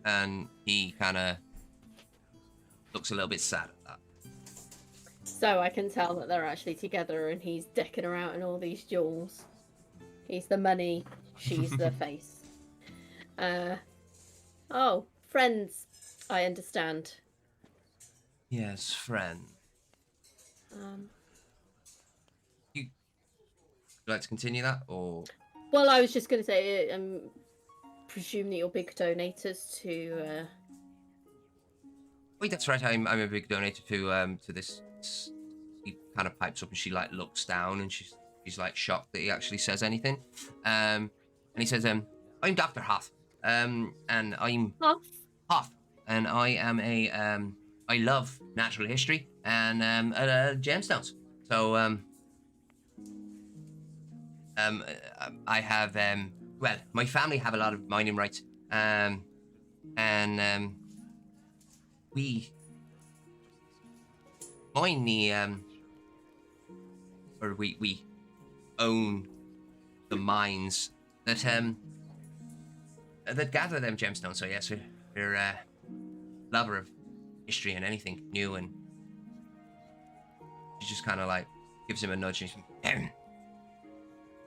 and he kind of looks a little bit sad at that. So I can tell that they're actually together, and he's decking her out in all these jewels. He's the money, she's the face. Oh, friends, I understand. Yes, friend. You like to continue that, or? Well, I was just going to say, presume that you're big donators to. Wait, that's right. I'm a big donator to this. He kind of pipes up, and she like looks down, and she's like shocked that he actually says anything. And he says, "I'm Dr. Hoth, and I'm Hoth, and I am I love natural history and gemstones. So I have well, my family have a lot of mining rights, and we mine the or we own the mines that gather them gemstones. So yes, we're a lover of history and anything new, and she just kind of like gives him a nudge and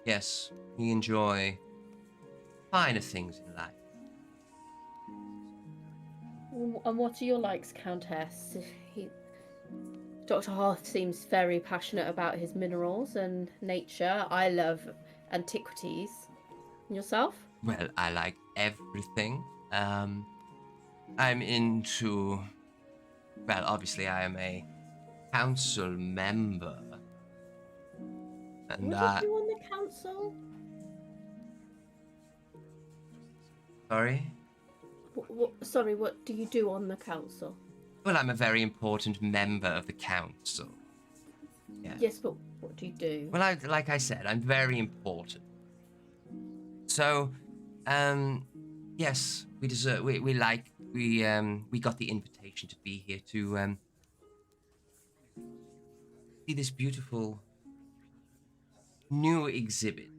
yes, we enjoy finer things in life. And what are your likes, Countess? Dr. Hoth seems very passionate about his minerals and nature. I love antiquities. And yourself? Well, I like everything. I'm into... Well, obviously I am a council member. And What do you do on the council? Sorry? Sorry, what do you do on the council? Well, I'm a very important member of the council. Yeah. Yes, but what do you do? Well, like I said, I'm very important. So, yes, we deserve. We got the invitation to be here to see this beautiful new exhibit.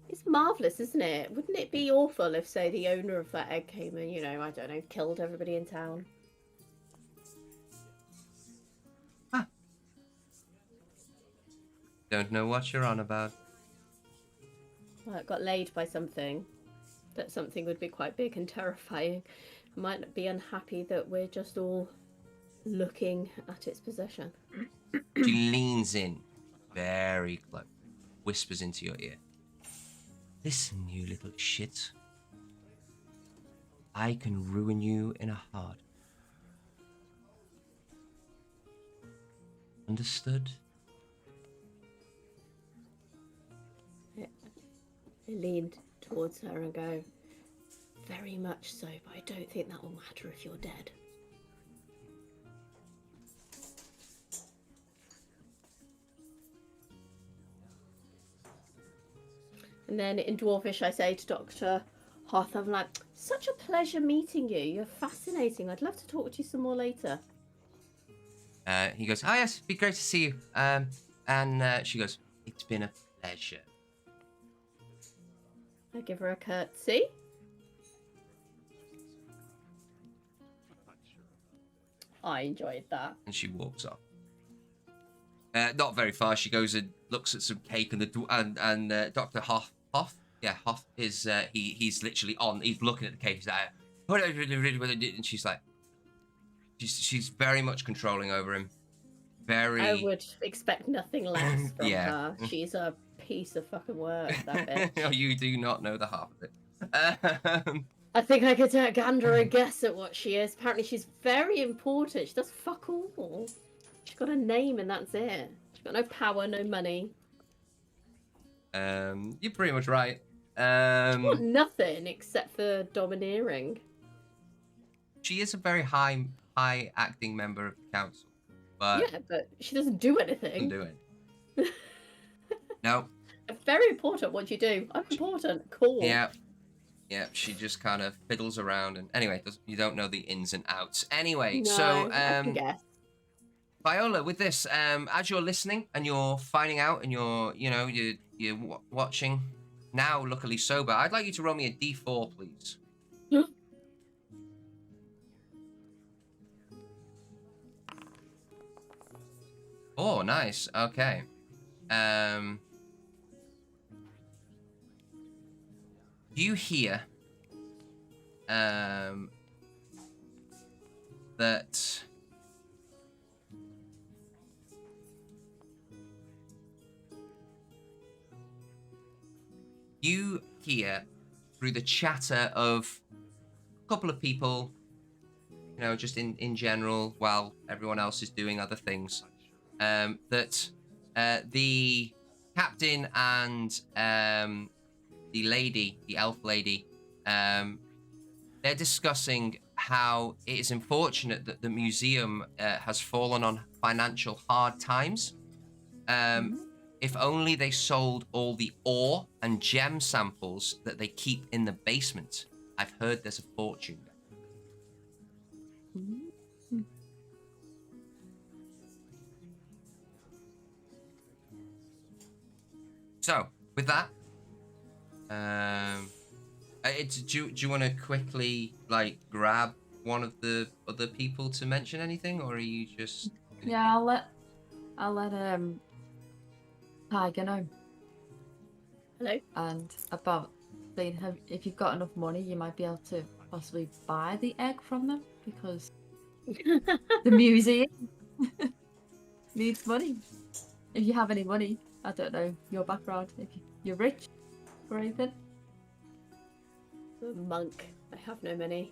It's marvellous, isn't it? Wouldn't it be awful if, say, the owner of that egg came and, I don't know, killed everybody in town? Huh. Don't know what you're on about. Well, it got laid by something. That something would be quite big and terrifying. I might be unhappy that we're just all looking at its possession. She leans in very close. whispers into your ear. Listen, you little shit. I can ruin you in a heart. Understood? I leaned towards her and go, very much so, but I don't think that will matter if you're dead. And then in Dwarvish, I say to Dr. Hoth, I'm like, such a pleasure meeting you. You're fascinating. I'd love to talk to you some more later. He goes, oh yes, it'd be great to see you. And she goes, it's been a pleasure. I give her a curtsy. I enjoyed that. And she walks off. Not very far. She goes and looks at some cake, and Dr. Hoth, Hoth is he's literally on. He's looking at the cake. He's like, and she's like, she's very much controlling over him. Very. I would expect nothing less from Yeah. her. She's a piece of fucking work, that bitch. No, you do not know the half of it. I think I could gander a guess at what she is. Apparently she's very important. She does fuck all. She's got a name and that's it. She's got no power, no money. You're pretty much right. She got nothing except for domineering. She is a very high acting member of the council, but Yeah, but she doesn't do doesn't anything. do it. No. Very important what you do. I'm important. Cool. Yeah. She just kind of fiddles around, and anyway, you don't know the ins and outs. Anyway, No, so I can guess. Viola, with this, as you're listening and you're finding out, and you're watching now, luckily sober, I'd like you to roll me a D4, please. Oh, nice. Okay. You hear that you hear through the chatter of a couple of people, just in general, while everyone else is doing other things, that the captain and the elf lady, they're discussing how it is unfortunate that the museum has fallen on financial hard times. If only they sold all the ore and gem samples that they keep in the basement. I've heard there's a fortune there. So, with that, do you want to quickly grab one of the other people to mention anything, or are you just? Yeah, I'll let Tiger know. Hello? And about saying if you've got enough money, you might be able to possibly buy the egg from them, because the museum needs money. If you have any money, I don't know your background. If you're rich or anything. I'm a monk. I have no money.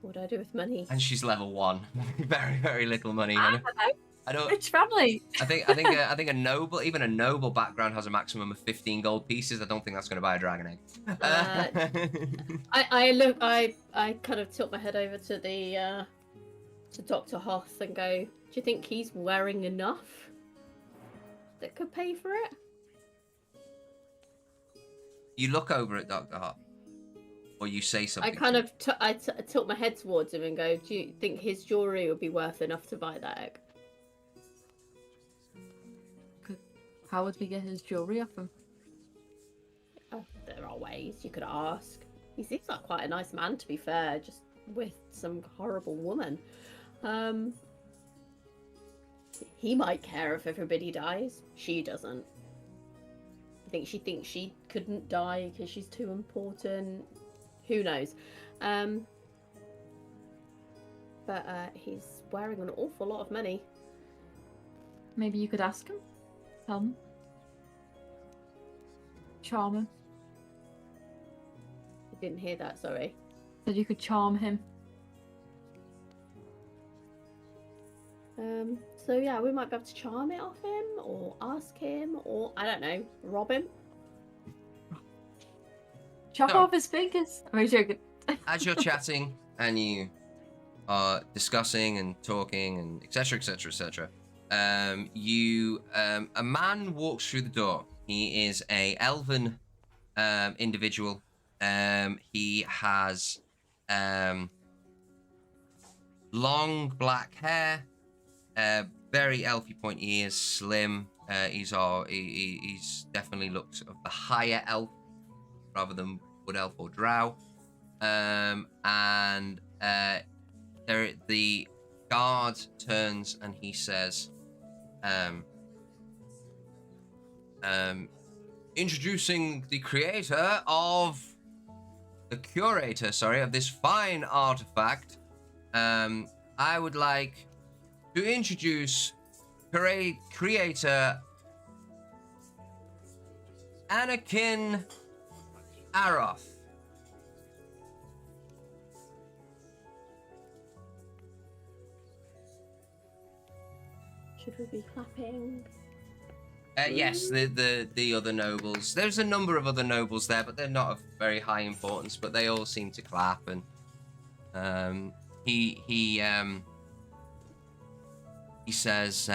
What do I do with money? And she's level 1. Very, very little money. I don't. Rich family. I think a noble, even a noble background has a maximum of 15 gold pieces. I don't think that's going to buy a dragon egg. I kind of tilt my head over to the to Dr. Hoth and go, do you think he's wearing enough that could pay for it? You look over at Dr. Hoth, or you say something. I kind of tilt my head towards him and go, do you think his jewellery would be worth enough to buy that egg? How would we get his jewellery off him? Oh, there are ways. You could ask. He seems like quite a nice man, to be fair, just with some horrible woman. He might care if everybody dies. She doesn't. I think she thinks she couldn't die because she's too important. Who knows? But he's wearing an awful lot of money. Maybe you could ask him. Tell him. charm him. I didn't hear that, sorry. Said you could charm him. So yeah, we might be able to charm it off him, or ask him, or I don't know, rob him. Chop So- off his fingers. I'm joking. As you're chatting and you are discussing and talking and etc., etc., etc., a man walks through the door. He is a elven individual. He has long black hair, very elfy pointy ears, slim. He's definitely looks of the higher elf rather than wood elf or drow. The guard turns and he says, introducing the curator, of this fine artifact, I would like to introduce creator Anakin Aroth. Should we be clapping? Yes, the other nobles. There's a number of other nobles there, but they're not of very high importance. But they all seem to clap, and he says,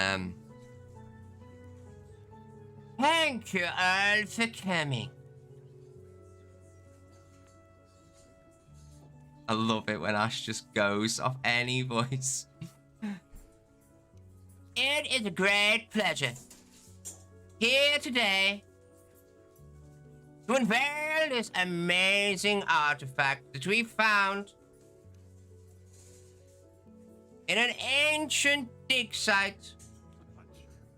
"Thank you all for coming." I love it when Ash just goes off any voice. It is a great pleasure here today to unveil this amazing artifact that we found in an ancient dig site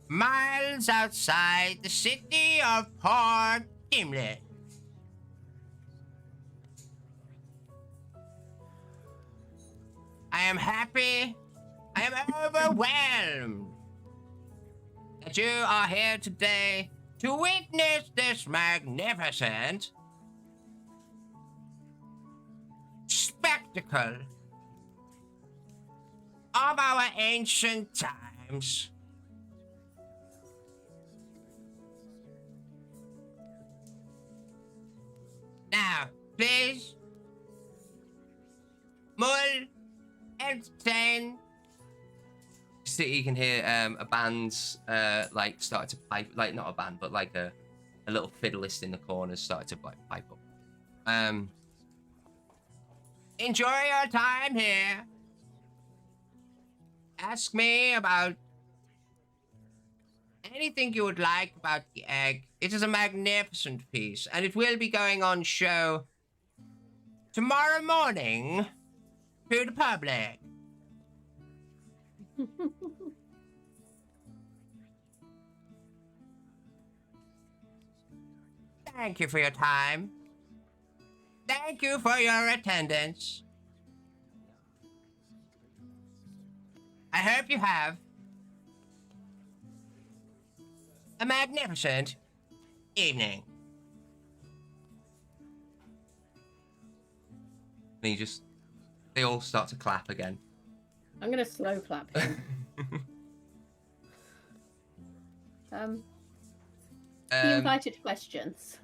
miles outside the city of Port Gimli. I am happy, I am overwhelmed that you are here today to witness this magnificent spectacle of our ancient times. Now, please, Mull, entertain. So you can hear a band's start to pipe, like not a band, but like a little fiddleist in the corner started to pipe up. Enjoy your time here. Ask me about anything you would like about the egg. It is a magnificent piece, and it will be going on show tomorrow morning to the public. Thank you for your time. Thank you for your attendance. I hope you have a magnificent evening. And they all start to clap again. I'm gonna slow clap him. He invited questions.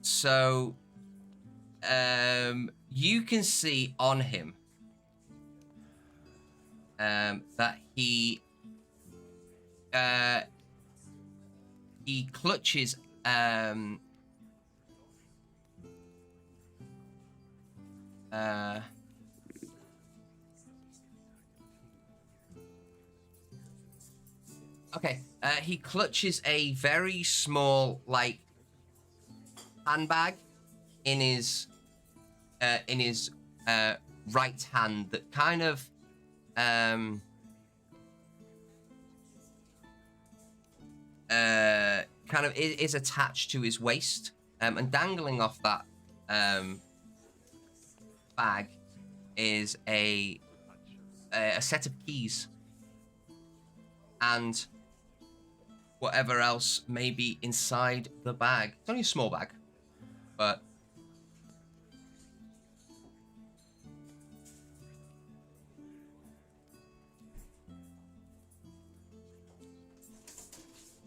So you can see on him that he clutches he clutches a very small, like, handbag in his right hand that kind of is attached to his waist, and dangling off that bag is a set of keys. And whatever else may be inside the bag. It's only a small bag, but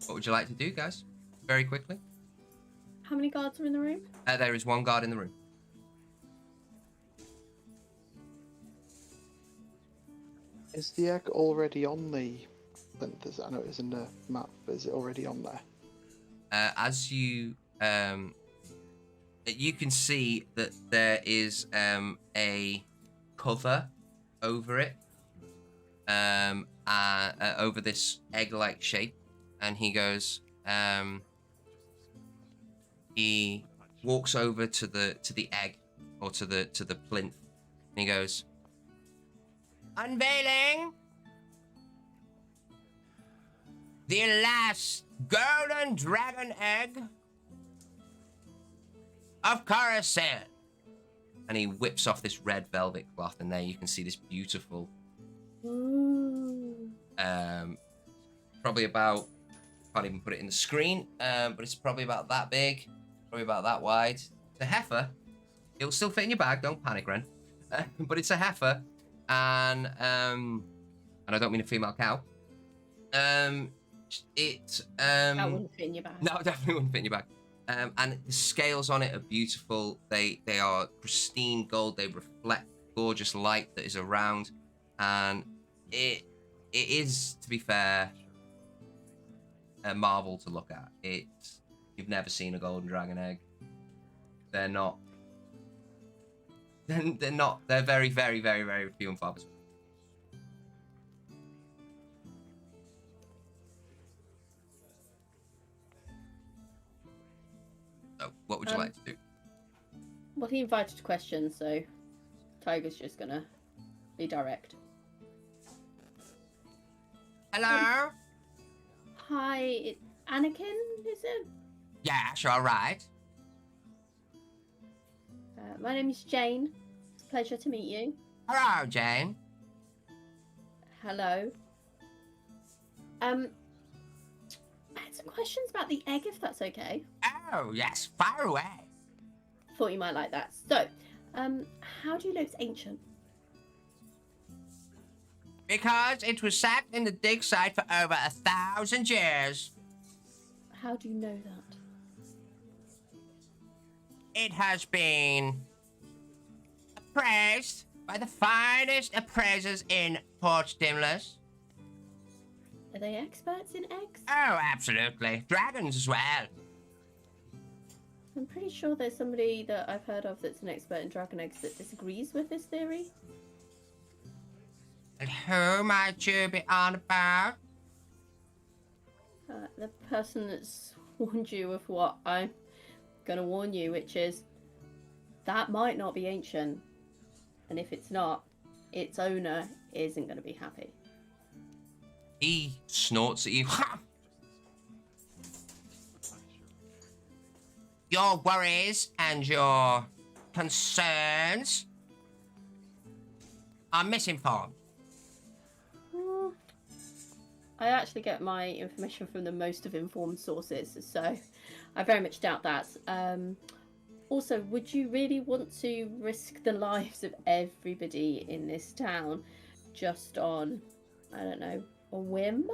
what would you like to do, guys? Very quickly. How many guards are in the room? There is one guard in the room. Is the egg already on the plinth? I know it is in the map, but is it already on there? As you can see that there is a cover over it, over this egg-like shape, and he goes. He walks over to the egg, or to the plinth, and he goes, "Unveiling the last golden dragon egg of Coruscant." And he whips off this red velvet cloth, and there you can see this beautiful, Ooh. probably about, can't even put it in the screen, but it's probably about that big, probably about that wide. It's a heifer. It'll still fit in your bag, don't panic, Ren. But it's a heifer, and I don't mean a female cow. That wouldn't fit in your bag. No, definitely wouldn't fit in your bag. And the scales on it are beautiful. They are pristine gold. They reflect gorgeous light that is around, and it is, to be fair, a marvel to look at. You've never seen a golden dragon egg. They're not. They're not. They're very, very, very, very few and far between. So, what would you like to do? Well, he invited questions, so Tiger's just gonna be direct. Hello? Hi, Anakin, is it? Yeah, sure, right. My name is Jane. It's a pleasure to meet you. Hello, Jane. Hello. I had some questions about the egg, if that's okay. Oh, yes, fire away. Thought you might like that. So, how do you know it's ancient? Because it was sat in the dig site for over 1,000 years. How do you know that? It has been appraised by the finest appraisers in Port Dimless. Are they experts in eggs? Oh, absolutely. Dragons as well. I'm pretty sure there's somebody that I've heard of that's an expert in dragon eggs that disagrees with this theory. And who might you be on about? The person that's warned you of what I'm gonna warn you, which is that might not be ancient, and if it's not, its owner isn't gonna be happy. He snorts at you. Your worries and your concerns are misinformed. I actually get my information from the most of informed sources, so I very much doubt that. Also, would you really want to risk the lives of everybody in this town just on, I don't know, a whim?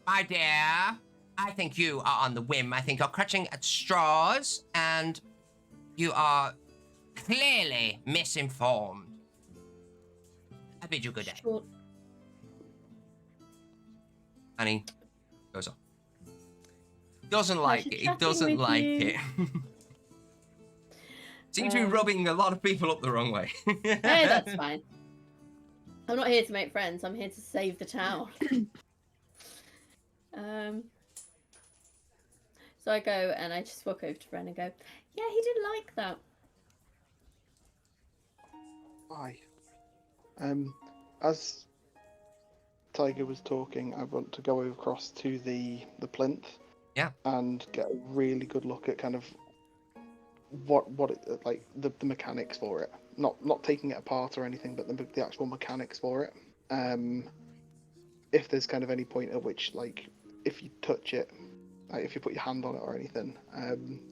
My dear, I think you are on the whim. I think you're clutching at straws, and you are clearly misinformed. I bid you good day. Sure. And he goes off. Doesn't like it. He chatting doesn't with like you. it. Seems to be rubbing a lot of people up the wrong way. Hey, that's fine. I'm not here to make friends. I'm here to save the town. So I go and I just walk over to Ren and go, yeah, he didn't like that. Why? As Tiger was talking, I want to go across to the plinth. Yeah. And get a really good look at kind of what it, like the mechanics for it. Not taking it apart or anything, but the actual mechanics for it. If there's kind of any point at which like if you touch it, like if you put your hand on it or anything,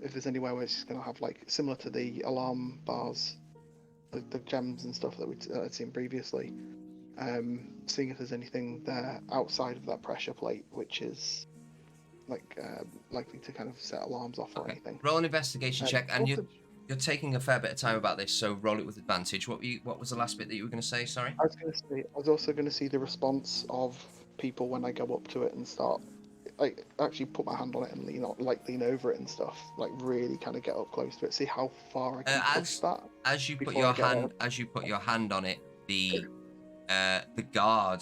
if there's anywhere where it's just gonna have like similar to the alarm bars, the gems and stuff that I'd seen previously. Seeing if there's anything there outside of that pressure plate, which is like likely to kind of set alarms off or anything. Roll an investigation check, and also, you're taking a fair bit of time about this, so roll it with advantage. What was the last bit that you were going to say? Sorry. I was also going to see the response of people when I go up to it and start, like, actually put my hand on it and lean over it and stuff, like really kind of get up close to it, see how far I can push that. As you put your hand on it, the guard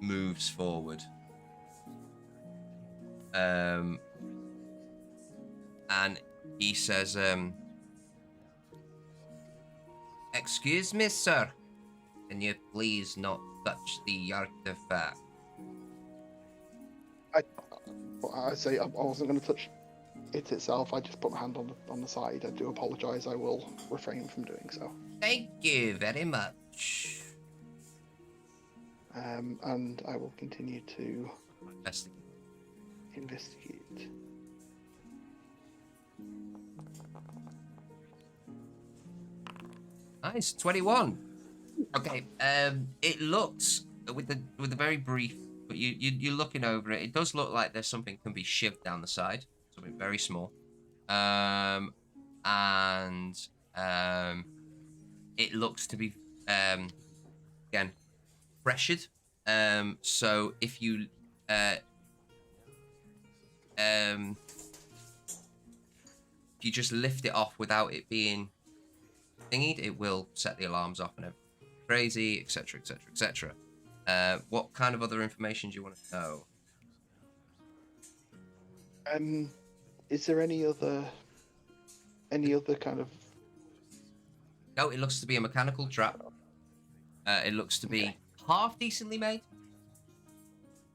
moves forward. And he says, "Excuse me, sir. Can you please not touch the artifact?" I say I wasn't going to touch it itself. I just put my hand on the side. I do apologise. I will refrain from doing so. Thank you very much. And I will continue to investigate. Nice, 21. Okay. It looks with the very brief, but you're looking over it. It does look like there's something can be shoved down the side, something very small, and it looks to be again pressured. So if you just lift it off without it being thingied, it will set the alarms off and everything. Crazy, etc., etc., etc. What kind of other information do you want to know? Is there any other kind of? No, it looks to be a mechanical trap. It looks to be half decently made.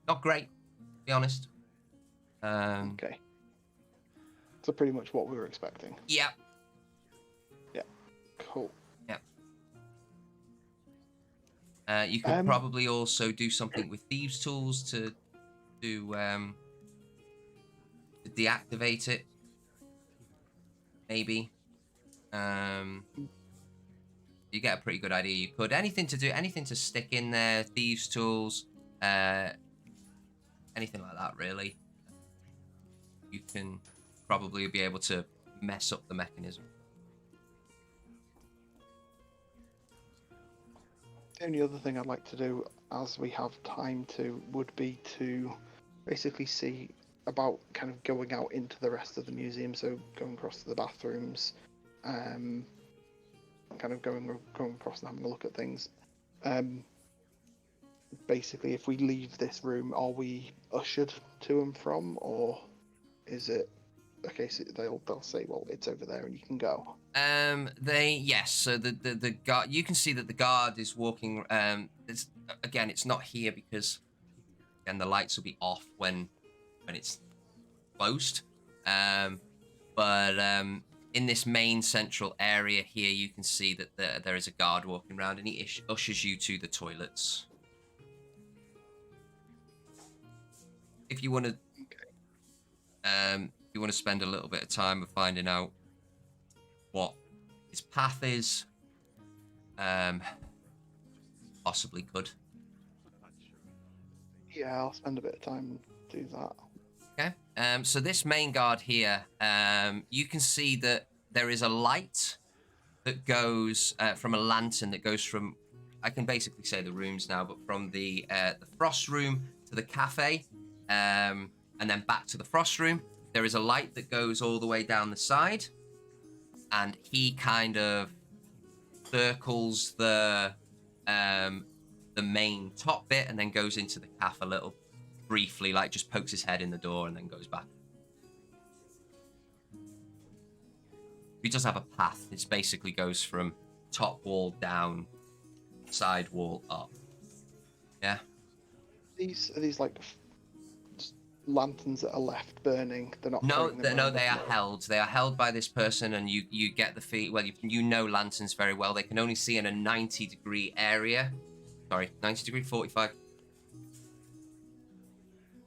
Not great, to be honest. Okay. So pretty much what we were expecting. Yeah. Yeah. Cool. Yeah. You could probably also do something with thieves' tools to deactivate it. Maybe. You get a pretty good idea. You could anything to stick in there. Thieves' tools. Anything like that, really. You can probably be able to mess up the mechanism. The only other thing I'd like to do, as we have time to, would be to basically see about kind of going out into the rest of the museum, so going across to the bathrooms, kind of going across and having a look at things. Basically, if we leave this room, are we ushered to and from, or is it okay? So they'll say, well, it's over there and you can go. Yes. So the guard, you can see that the guard is walking. It's not here because again the lights will be off when it's closed. But in this main central area here, you can see that there is a guard walking around, and he ushers you to the toilets. If you want to, spend a little bit of time of finding out what his path is, possibly could. Yeah, I'll spend a bit of time to do that. Okay. So this main guard here, you can see that there is a light that goes from a lantern that goes from, I can basically say the rooms now, but from the frost room to the cafe, and then back to the frost room. There is a light that goes all the way down the side, and he kind of circles the main top bit and then goes into the cafe a little briefly, like just pokes his head in the door and then goes back. He does have a path. It basically goes from top wall down, side wall up. Yeah. Are these like lanterns that are left burning? They're not. No, they are held. They are held by this person, and you get the feel. Well, you know lanterns very well. They can only see in a 90-degree area. Sorry, 90 degree, 45.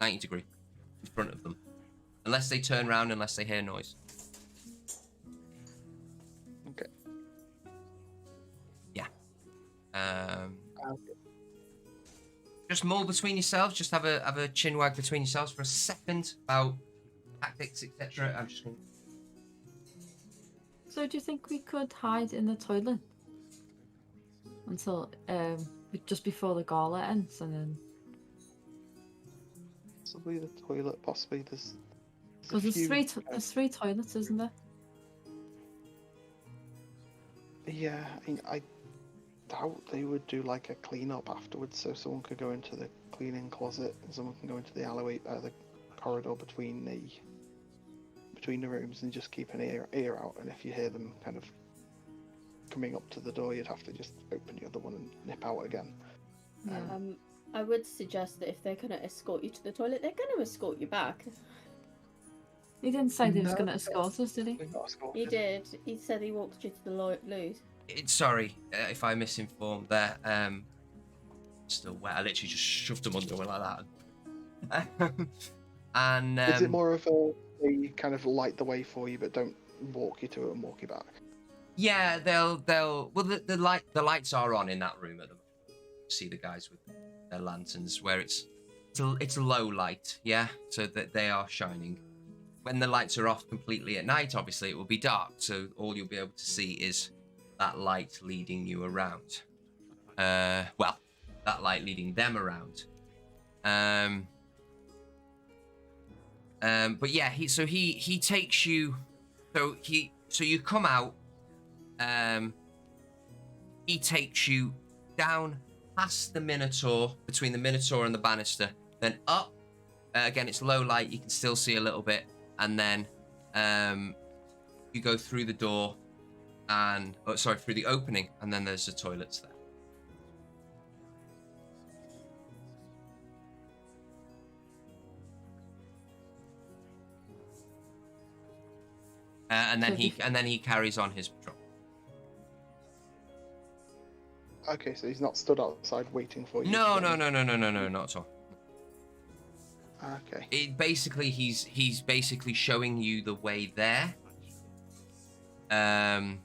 90 degree. in front of them. Unless they turn around, unless they hear noise. Okay. Yeah. Okay. Just mull between yourselves. Just have a chin wag between yourselves for a second about tactics, etc. I'm just going. So do you think we could hide in the toilet until just before the gala ends, and then Possibly the toilet. Possibly there's a because few. there's three toilets, isn't there? Yeah, I mean, I doubt they would do like a clean up afterwards, so someone could go into the cleaning closet and someone can go into the alleyway, the corridor between the rooms and just keep an ear out. And if you hear them kind of coming up to the door, you'd have to just open the other one and nip out again. Yeah. I would suggest that if they're going to escort you to the toilet, they're going to escort you back. He didn't say he was No, going to escort us, did he? They're not escorted. He did. He said he walked you to the loo. Sorry if I misinformed there. Still wet. I literally just shoved them under like that. And Is it more of they kind of light the way for you, but don't walk you to it and walk you back? yeah, they'll. Well, the lights are on in that room at the moment. See the guys with their lanterns, where it's a low light, yeah, so that they are shining. When the lights are off completely at night, obviously it will be dark, so all you'll be able to see is that light leading you around. Well, that light leading them around. But yeah, he takes you. So you come out. He takes you down past the Minotaur, between the Minotaur and the banister, then up. Again, it's low light. You can still see a little bit, and then you go through the door, and through the opening, and then there's the toilets there. And then he carries on his patrol. Okay, so he's not stood outside waiting for you. No, not at all. Okay. He's basically showing you the way there. And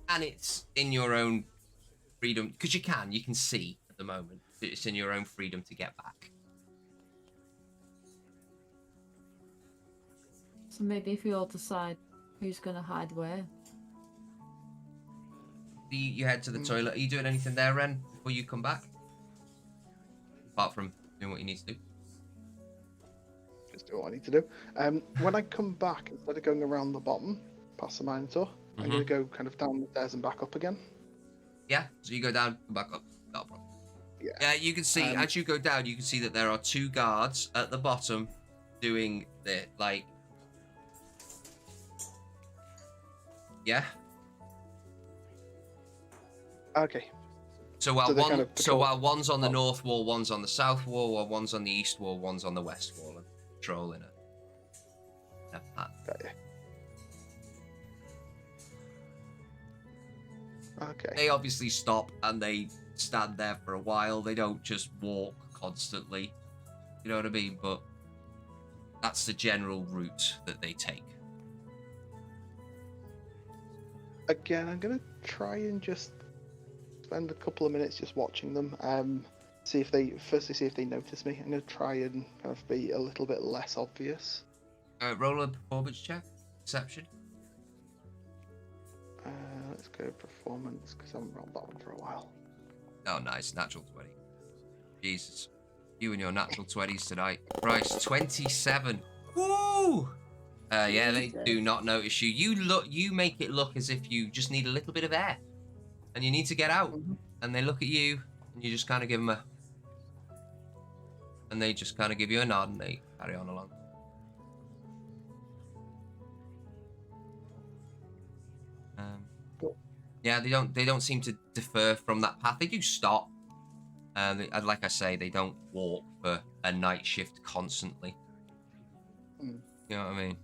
it's in your own freedom, because you can see at the moment. It's in your own freedom to get back. So maybe if we all decide who's going to hide where. You head to the toilet. Are you doing anything there, Ren, before you come back? Apart from doing what you need to do. Just do what I need to do. When I come back, instead of going around the bottom, past the Minotaur, I'm going to go kind of down the stairs and back up again. Yeah, so you go down, come back up. Not a problem. Yeah. You can see, as you go down, you can see that there are two guards at the bottom doing the, like... Yeah? Okay. So while while one's on the Oh. north wall, one's on the south wall, while one's on the east wall, one's on the west wall, and patrolling it. Got you. Okay. They obviously stop and they stand there for a while. They don't just walk constantly. You know what I mean? But that's the general route that they take. Again, I'm going to try and just spend a couple of minutes just watching them. See if they notice me. I'm going to try and kind of be a little bit less obvious. Roll a performance check. Perception. Let's go performance, because I haven't rolled that one for a while. Oh, nice. Natural 20. Jesus. You and your natural 20s tonight. Christ, 27. Woo! Yeah, they do not notice you. You make it look as if you just need a little bit of air. And you need to get out. Mm-hmm. And they look at you, and you just kind of give them and they just kind of give you a nod, and they carry on along. Yeah, they don't seem to defer from that path. They do stop. Like I say, they don't walk for a night shift constantly. Mm. You know what I mean?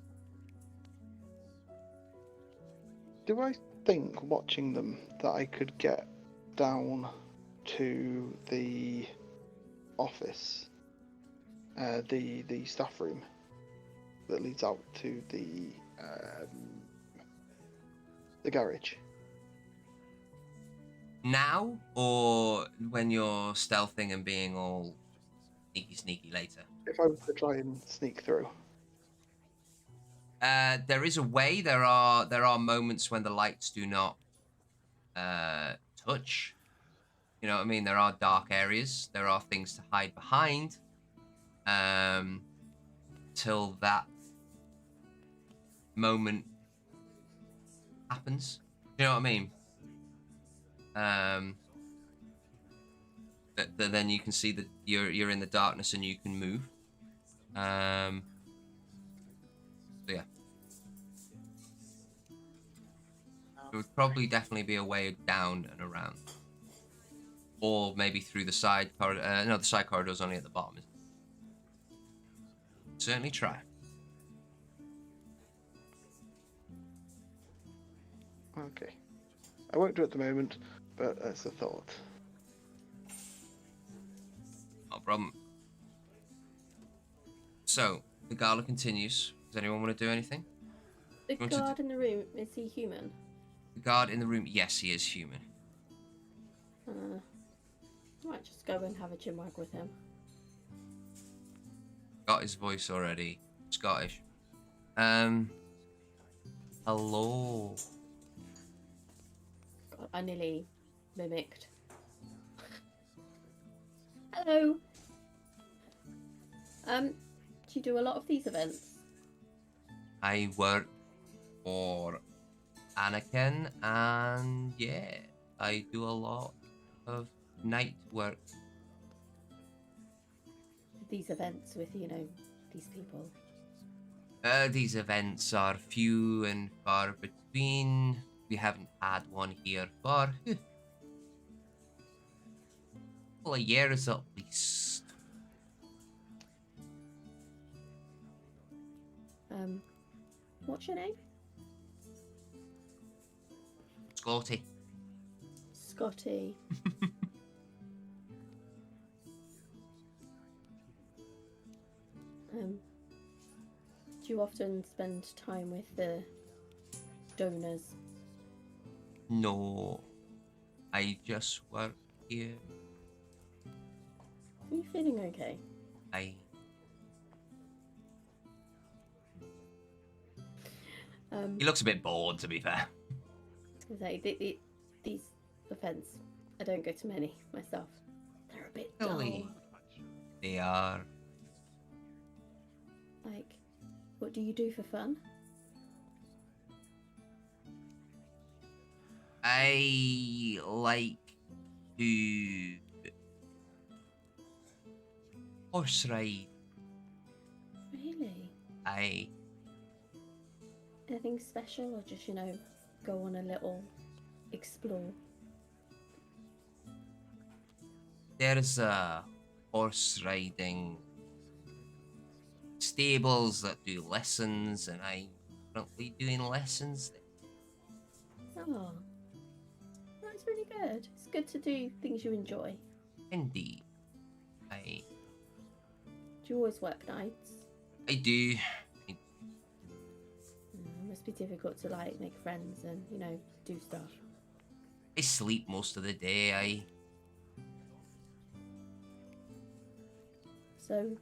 Do I think, watching them, that I could get down to the office the staff room that leads out to the garage. Now, or when you're stealthing and being all sneaky later? If I was to try and sneak through. There is a way. There are moments when the lights do not touch. You know what I mean? There are dark areas. There are things to hide behind. Till that moment happens. You know what I mean? Then you can see that you're in the darkness and you can move. So yeah. There would probably definitely be a way down and around. Or maybe through the side corridor. No, the side corridor's only at the bottom. Certainly try. Okay. I won't do it at the moment, but it's a thought. No problem. So, the gala continues. Does anyone want to do anything? The want to guard in the room, is he human? The guard in the room, yes, he is human. I might just go and have a chinwag with him. Got his voice already. Scottish. Hello. God, I nearly mimicked. Hello. Do you do a lot of these events? I work for Anakin, and yeah, I do a lot of night work. These events with, you know, these people. These events are few and far between. We haven't had one here for a couple of years at least. What's your name? Scotty. Scotty. Do you often spend time with the donors? No, I just work here. Are you feeling okay? He looks a bit bored, to be fair. I was gonna say, these events, I don't go to many myself. They're a bit dull. Really? They are. Like, what do you do for fun? I like to horse ride. Really? Anything special, or just, you know, go on a little explore? There's a horse riding stables that do lessons, and I'm currently doing lessons there. Oh, that's really good. It's good to do things you enjoy. Indeed. Do you always work nights? I do. It must be difficult to, like, make friends and, you know, do stuff. I sleep most of the day. So,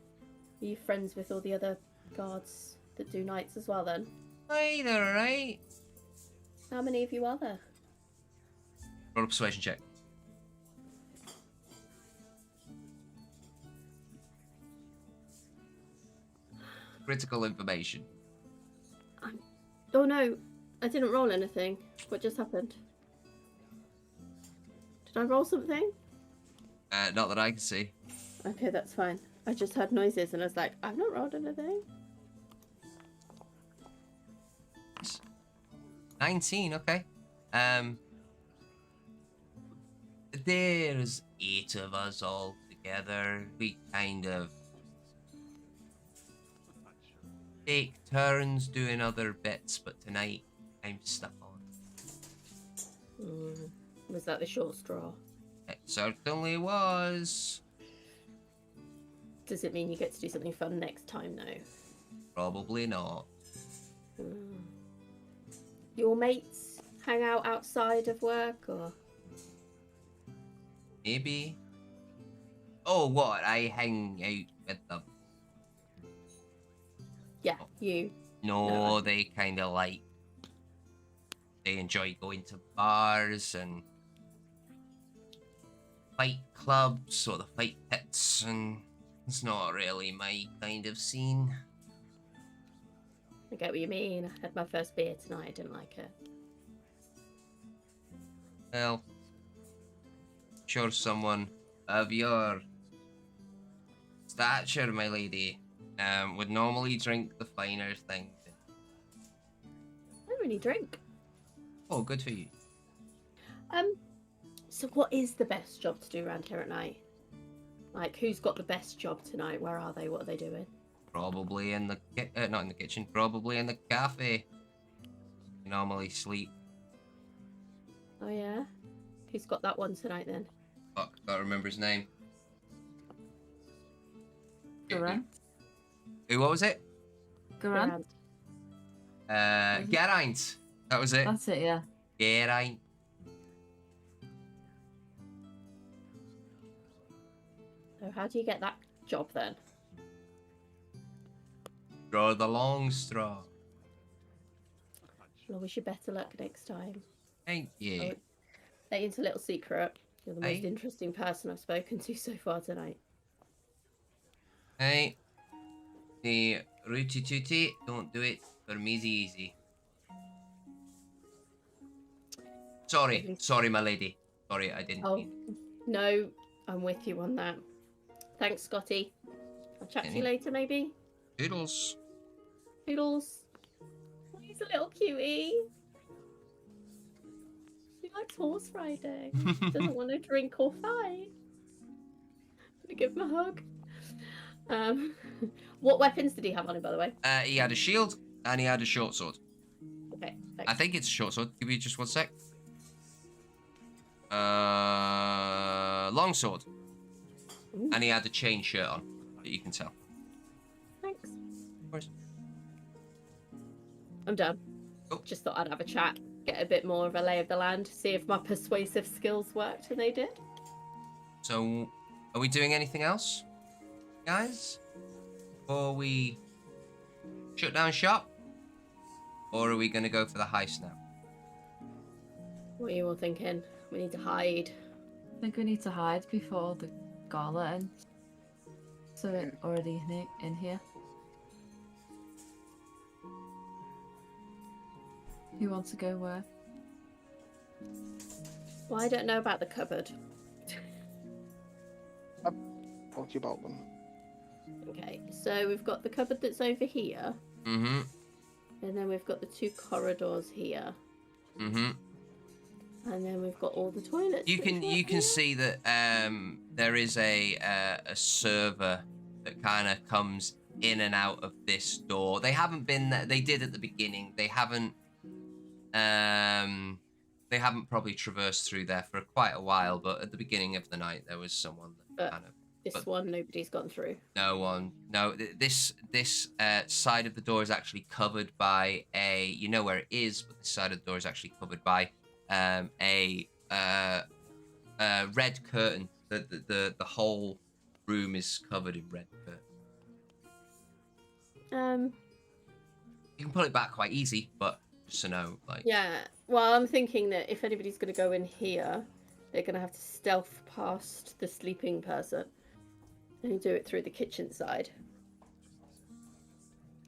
are you friends with all the other guards that do nights as well then? Aye, they're right. How many of you are there? Roll a persuasion check. Critical information. Oh no, I didn't roll anything. What just happened? Did I roll something? Not that I can see. Okay, that's fine. I just heard noises and I was like, I've not rolled anything. 19, okay. There's 8 of us all together. We kind of take turns doing other bits, but tonight I'm stuck on. Was that the short straw? It certainly was. Does it mean you get to do something fun next time, though? Probably not. Mm. Your mates hang out outside of work, or? Maybe. Oh, what? I hang out with them. Yeah, you. No, they kind of like. They enjoy going to bars and fight clubs or the fight pits, and it's not really my kind of scene. I get what you mean. I had my first beer tonight. I didn't like it. Well, sure someone of your stature, my lady, would normally drink the finer things. I don't really drink. Oh, good for you. So what is the best job to do around here at night? Like, who's got the best job tonight? Where are they? What are they doing? Probably in the not in the kitchen. Probably in the cafe. You normally sleep. Oh yeah? Who's got that one tonight then? Fuck, can't remember his name. Garant. Who? What was it? Garant. Geraint. That was it. That's it, yeah. Geraint. So how do you get that job then? Draw the long straw. Well, I wish you better luck next time. Thank you. Oh, let you into a little secret. You're the most Hey. interesting person I've spoken to so far tonight. Hey. The rooty tooty, don't do it for me easy. Sorry, sorry, my lady. Sorry, I didn't Oh, mean. no, I'm with you on that. Thanks, Scotty. I'll chat to you later, maybe. Doodles. Toodles. Oh, he's a little cutie. He likes horse riding. Doesn't want to drink or fight. Gonna give him a hug. What weapons did he have on him, by the way? He had a shield and he had a short sword. Okay, I thanks. think it's a short sword. Give me just one sec. Long sword. Ooh, And he had a chain shirt on, that you can tell. thanks. Of course. I'm done. Oh. Just thought I'd have a chat, get a bit more of a lay of the land, see if my persuasive skills worked, and they did. So, are we doing anything else, guys? Before we shut down shop? Or are we going to go for the heist now? What are you all thinking? We need to hide. I think we need to hide before the gala ends. So it's already in here. Who wants to go where? Well, I don't know about the cupboard. Talk to you about them. Okay, so we've got the cupboard that's over here, Mm-hmm. and then we've got the two corridors here, Mm-hmm. and then we've got all the toilets. You can which are here. see that there is a server that kind of comes in and out of this door. They haven't been there. They did at the beginning. They haven't probably traversed through there for quite a while. But at the beginning of the night, there was someone that But kind of. This But- one nobody's gone through. No one. No, this side of the door is actually covered by a. You know where it is, but this side of the door is actually covered by a red curtain. The whole room is covered in red curtain. You can pull it back quite easy, but just to know, like. Yeah. Well, I'm thinking that if anybody's going to go in here, they're going to have to stealth past the sleeping person and do it through the kitchen side.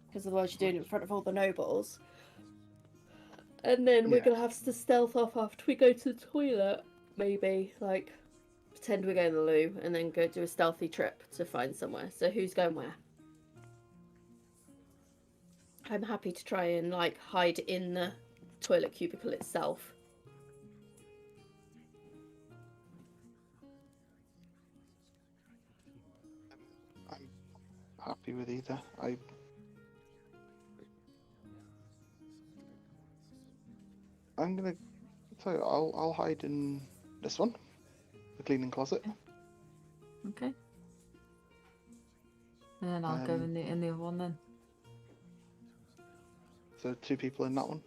Because otherwise you're doing it in front of all the nobles. And then we're Yeah. going to have to stealth off after we go to the toilet, maybe. Like, pretend we're going to the loo and then go do a stealthy trip to find somewhere. So who's going where? I'm happy to try and, like, hide in the toilet cubicle itself. I'm happy with either. I'm gonna tell you, I'll hide in this one, the cleaning closet. Okay. then I'll go in the other one then. So 2 people in that one.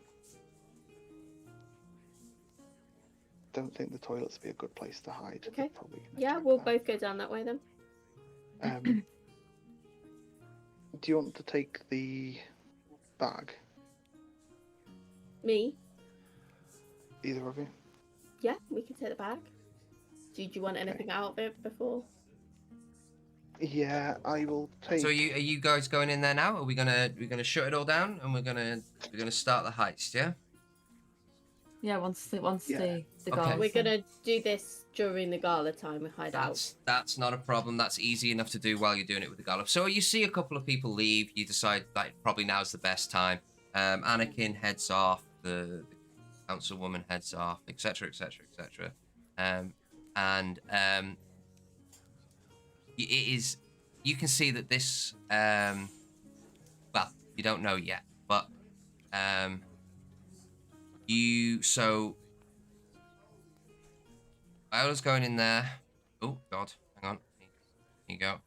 Don't think the toilets would be a good place to hide. They're Okay. probably gonna Yeah, check we'll that. both go down that way then. Do you want to take the bag? Me? Either of you? Yeah, we can take the bag. Do you want anything out of it before? Yeah, I will take. So are you guys going in there now? Are we're gonna shut it all down and we're gonna start the heist? Yeah. Yeah, once the Okay. gala's We're done. gonna do this during the gala time. We hide out. That's not a problem. That's easy enough to do while you're doing it with the gallop. So you see a couple of people leave. You decide that probably now's the best time. Anakin heads off. The councilwoman heads off, etc., etc., etc. It is. You can see that this. Well, you don't know yet, but Iola's going in there. Oh God, hang on. Here you go.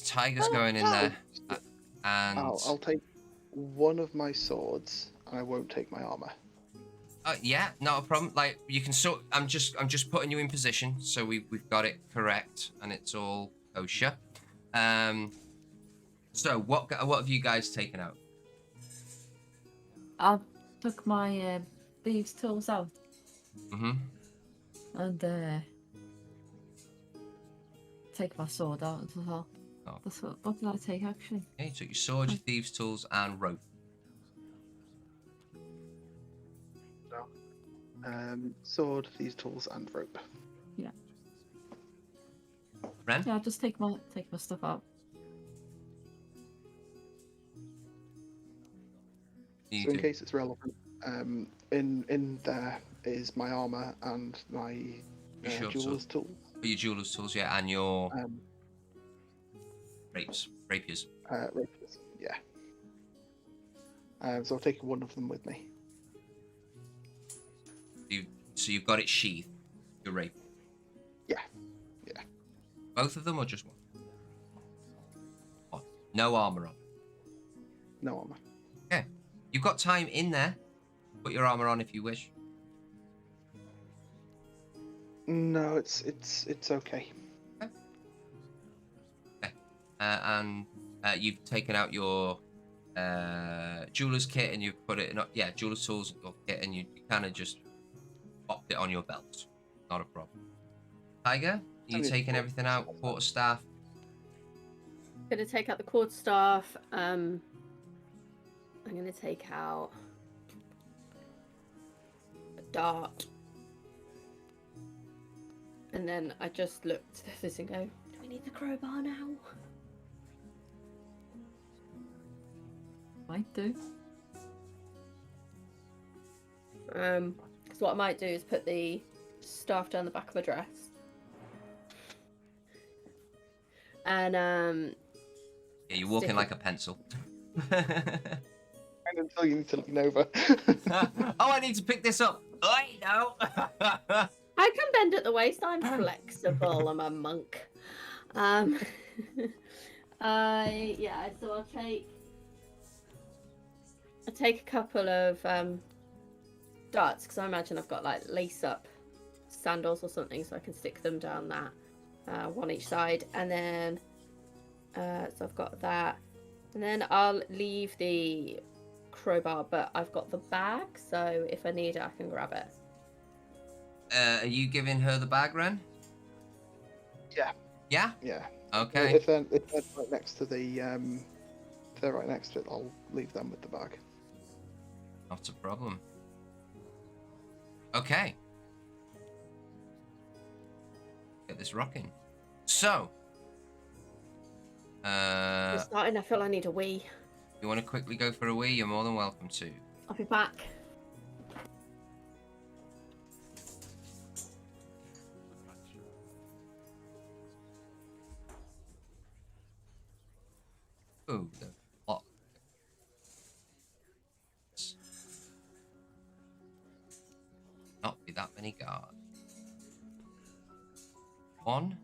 Tiger's going in there, and I'll take one of my swords, and I won't take my armor. Yeah, not a problem. Like you can sort. I'm just putting you in position, so we've got it correct, and it's all kosher. So what have you guys taken out? I took my thieves' tools out. Mm-hmm. And take my sword out as well. Oh. What did I take actually? Okay, you took your sword, your thieves' tools, and rope. Sword, these tools, and rope. Yeah. Ren? Yeah, I'll just take my stuff out. So in case it's relevant, in there is my armor and my jeweler's tools. Your jeweler's tools, yeah, and your rapiers. Rapiers, yeah. So I'll take one of them with me. So you've got it sheathed, your rapier. Yeah. Both of them or just one? One. No armor on. No armor. Okay. You've got time in there. Put your armor on if you wish. No, it's okay. Okay. And you've taken out your jeweler's kit and you've put it in. Yeah, jeweler's tools or kit, and you kind of just popped it on your belt. Not a problem. Tiger, are you taking everything out? Quarterstaff. Gonna take out the quarterstaff. I'm gonna take out a dart. And then I just looked at this and go, do we need the crowbar now? Might do. Because what I might do is put the staff down the back of my dress. And Yeah, you're walking like a pencil. And until you need to lean over. Oh, I need to pick this up. I know. I can bend at the waist. I'm flexible. I'm a monk. Yeah. So I'll take a couple of darts because I imagine I've got like lace up sandals or something, so I can stick them down that one each side, and then so I've got that, and then I'll leave the crowbar, but I've got the bag, so if I need it, I can grab it. Are you giving her the bag, Ren? Yeah. Yeah? Yeah. Okay. If they're right next to the if they're right next to it, I'll leave them with the bag. Not a problem. Okay. Get this rocking. So. We're starting. I feel I need a wee. You want to quickly go for a wee? You're more than welcome to. I'll be back. Ooh, the clock. Not be that many guards. 1,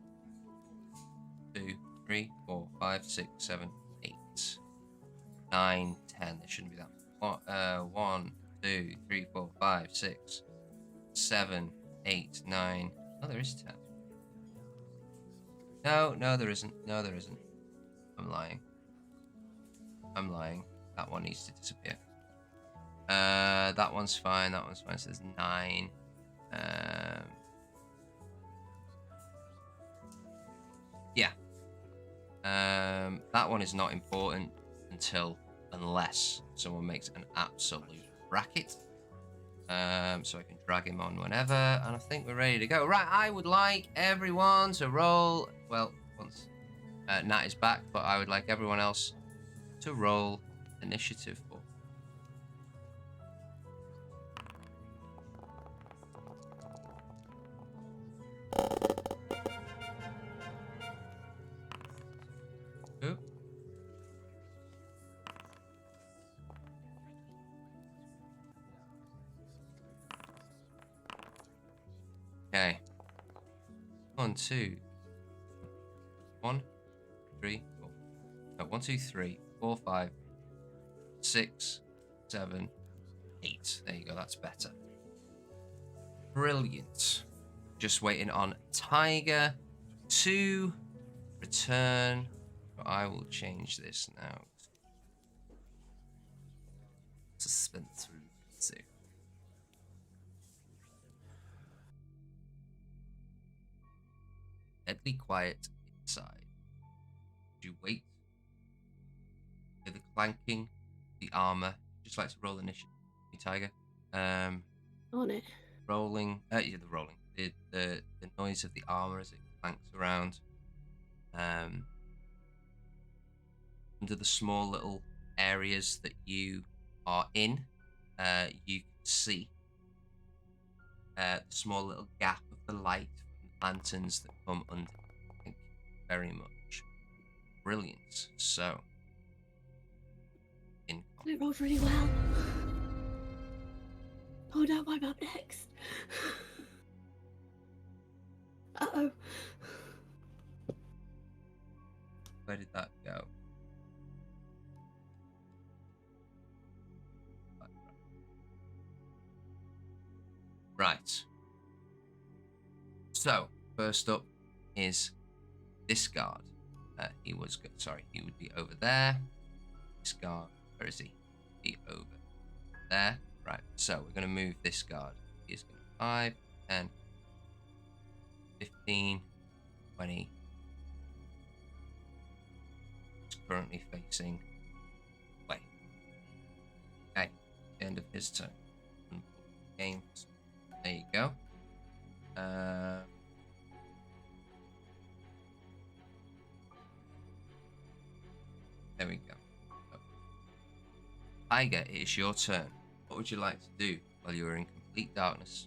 3, 4, 5, 6, 7, 8, 9, 10. There shouldn't be that. 1, 2, 3, 4, 5, 6, 7, 8, 9. Oh, there is 10. No, there isn't. No, there isn't. I'm lying. That one needs to disappear. That one's fine. That one's fine. So there's 9. Yeah. That one is not important unless someone makes an absolute racket. So I can drag him on whenever, and I think we're ready to go. Right, I would like everyone to roll. Well, once Nat is back, but I would like everyone else to roll initiative for. Oop. Okay. 1, 2, 1, 3, 4. No, 1, 2, 3, 4, 5, 6, 7, 8. There you go. That's better. Brilliant. Just waiting on Tiger to return. I will change this now. Suspense room. Let's see. Deadly quiet inside. You wait. Hear the clanking, the armor. Just like to roll initiative, Tiger. On it. Rolling. Yeah, the rolling. The noise of the armor as it clanks around. Under the small little areas that you are in, you can see the small little gap of the light from the lanterns that come under. Thank you very much. Brilliant. So, It rolled really well. Oh no, I'm up next. Uh-oh. Where did that go? Right. So, first up is this guard. He would be over there. This guard, where is he? Be over there. Right, so we're going to move this guard. He's going to 5, 10, 15, 20. He's currently facing away. Okay, end of his turn. Games. There you go. There we go. Tiger, it is your turn. What would you like to do while you are in complete darkness?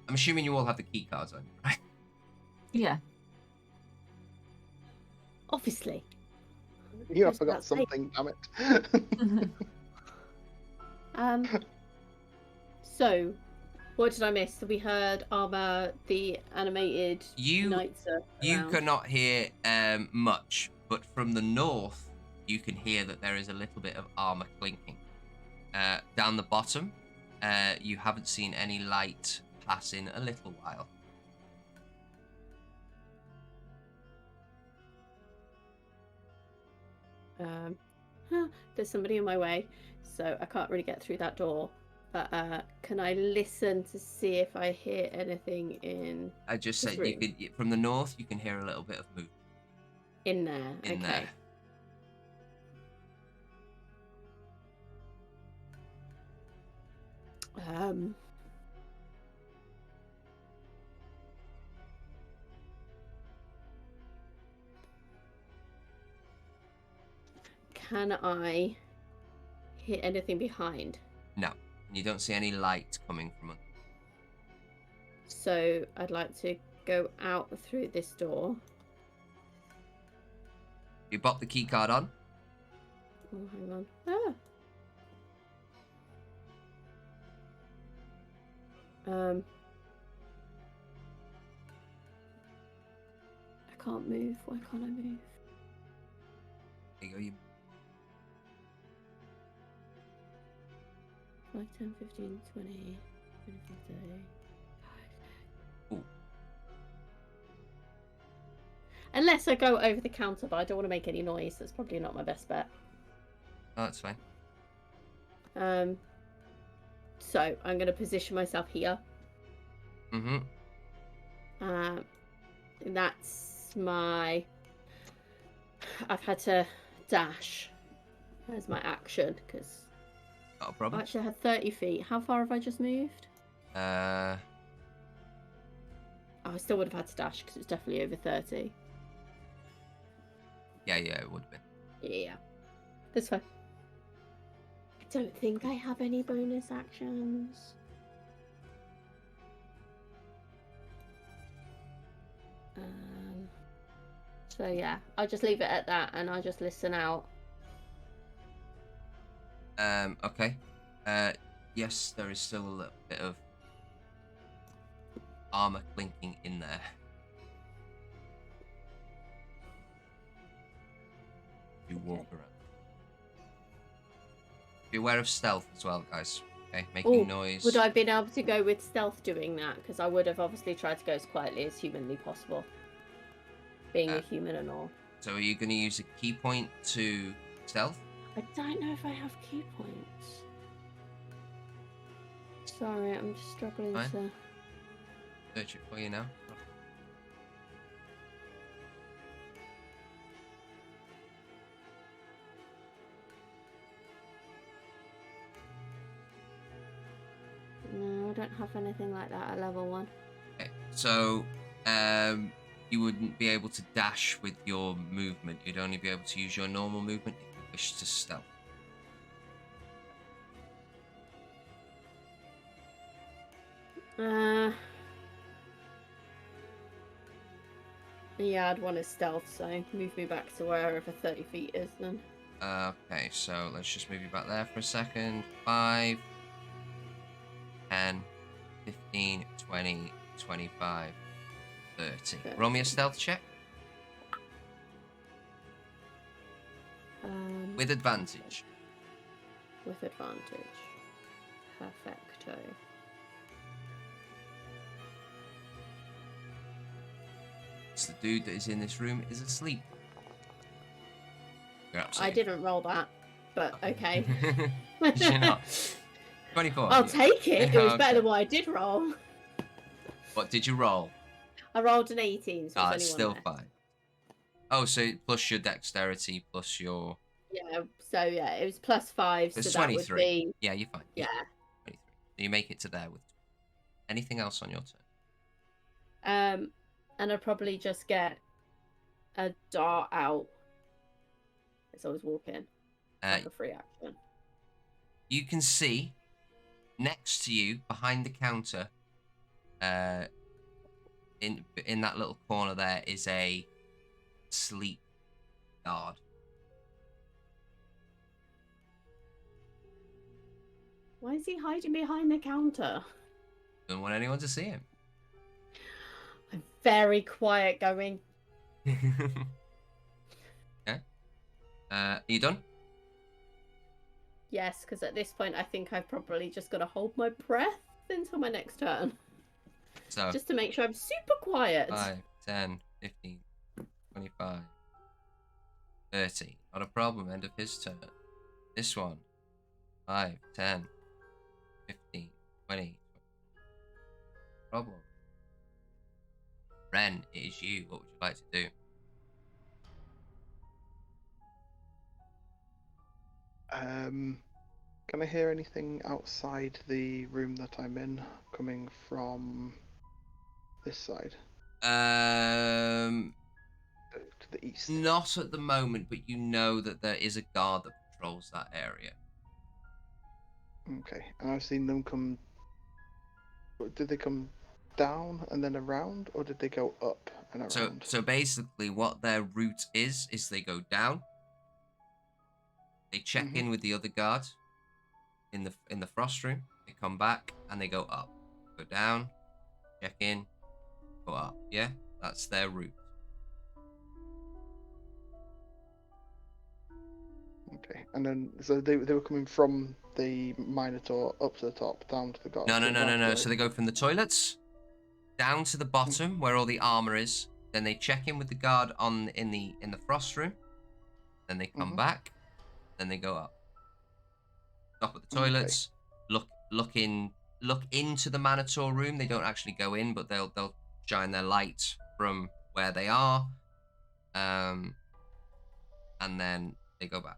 I'm assuming you all have the key cards on you, right? Yeah. Obviously. You have Just forgot about to say- something, damn it. So, what did I miss? So we heard about the animated knights You around. cannot hear much, but from the north, you can hear that there is a little bit of armor clinking. Down the bottom, you haven't seen any light pass in a little while. There's somebody in my way, so I can't really get through that door. But can I listen to see if I hear anything in I just this said you room? could, from the north, you can hear a little bit of movement In there? in Okay. there. Can I hear anything behind? No, you don't see any light coming from under. So I'd like to go out through this door. You pop the key card on. Oh, hang on. Ah. I can't move. Why can't I move? There you go. You 5, 10, 15, 20, 25, 30. Ooh. Unless I go over the counter, but I don't want to make any noise. That's probably not my best bet. Oh, that's fine. So I'm going to position myself here. Mm-hmm. That's my... I've had to dash as my action, because... Not a problem. Actually, I had 30 feet. How far have I just moved? Uh, Oh, I still would have had to dash, because it's definitely over 30. yeah, it would have been. Yeah. That's fine. I don't think I have any bonus actions. So yeah, I'll just leave it at that, and I'll just listen out. Okay. Yes, there is still a little bit of armor clinking in there. You walk around. Be aware of stealth as well, guys. Okay, making Ooh, noise. Would I have been able to go with stealth doing that? Because I would have obviously tried to go as quietly as humanly possible. Being a human and all. So are you going to use a key point to stealth? I don't know if I have key points. Sorry, I'm just struggling Fine. to... Search it for you now. No, I don't have anything like that at level 1. Okay, so you wouldn't be able to dash with your movement. You'd only be able to use your normal movement if you wish to stealth. Yeah, I'd want to stealth, so move me back to wherever 30 feet is then. Okay, so let's just move you back there for a second. 5, 10, 15, 20, 25, 30. Roll me a stealth check. With advantage. With advantage. Perfecto. The dude that is in this room is asleep. You're I absolutely... didn't roll that, but okay. Did you not? 24. I'll take it. It was Okay. better than what I did roll. What did you roll? I rolled an 18, so It's it's still only one less. fine. Oh, so plus your dexterity, plus your... Yeah, so yeah, it was plus 5, It's so that 23. would be... Yeah, you're fine. Yeah. 23. So you make it to there with... Anything else on your turn? And I'd probably just get a dart out as I was walking. Like a free action. You can see next to you, behind the counter, in that little corner there is a sleep guard. Why is he hiding behind the counter? Don't want anyone to see him. I'm very quiet going. Okay. Are you done? Yes, because at this point I think I've probably just got to hold my breath until my next turn. So Just to make sure I'm super quiet. 5, 10, 15, 25, 30. Not a problem. End of his turn. This one. 5, 10, 15, 20. Problem. Ren, it is you. What would you like to do? Can I hear anything outside the room that I'm in coming from this side? To the east? Not at the moment, but you know that there is a guard that patrols that area. Okay, and I've seen them come... Did they come down and then around, or did they go up and around? So basically what their route is they go down, they check in with the other guard in the frost room, they come back and they go up. Go down, check in, go up. Yeah? That's their route. Okay. And then, so they were coming from the Minotaur up to the top, down to the guard. No, no, to no, no, right, no. right. So they go from the toilets down to the bottom where all the armor is. Then they check in with the guard in the frost room. Then they come back. Then they go up. Stop at the Okay. toilets. Look into the Minotaur room. They don't actually go in, but they'll shine their light from where they are. And then they go back.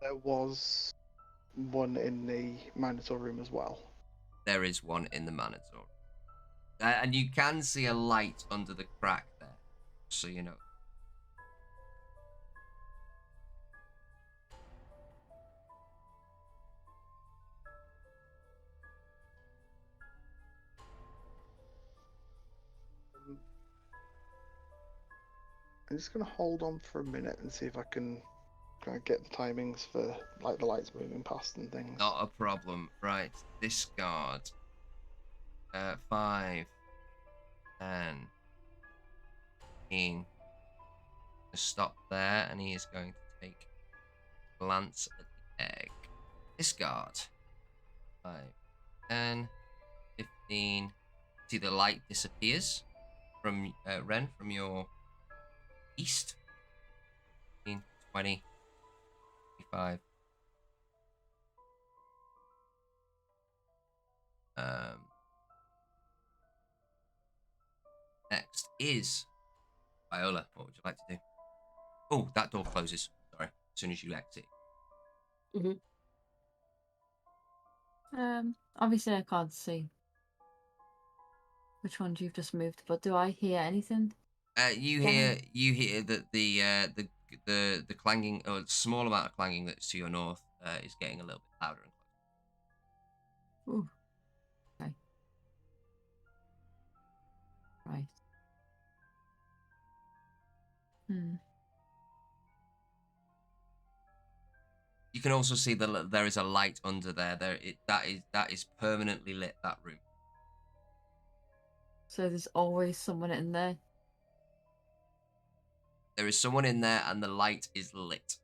There was one in the Minotaur room as well. There is one in the Minotaur. And you can see a light under the crack there. So you know. I'm just gonna hold on for a minute and see if I can kind of get the timings for like the lights moving past and things. Not a problem. Right. Discard. 5, 10, 15. Stop there, and he is going to take a glance at the egg. Discard. 5, 10, 15. See the light disappears from Ren, from your east. 15, 20, 25. Next is Viola. What would you like to do? Oh, that door closes. Sorry. As soon as you exit. Obviously I can't see which ones you've just moved, but do I hear anything? You hear that the clanging, or small amount of clanging that's to your north, is getting a little bit louder and closer. Ooh. Okay. Right. You can also see that there is a light under there. That is permanently lit, that room. So there's always someone in there. There is someone in there, and the light is lit.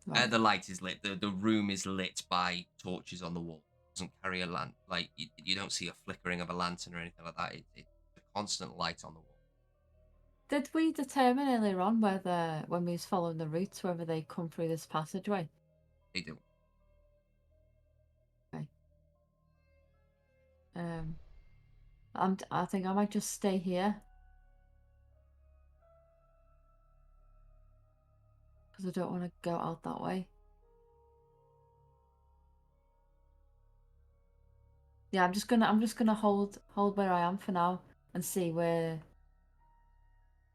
Right. The light is lit. The room is lit by torches on the wall. It doesn't carry a lamp. Like you don't see a flickering of a lantern or anything like that. It's a constant light on the wall. Did we determine earlier on whether, when we was following the routes, whether they come through this passageway? They do. Okay. I think I might just stay here. Because I don't want to go out that way. Yeah, I'm just gonna hold where I am for now and see where,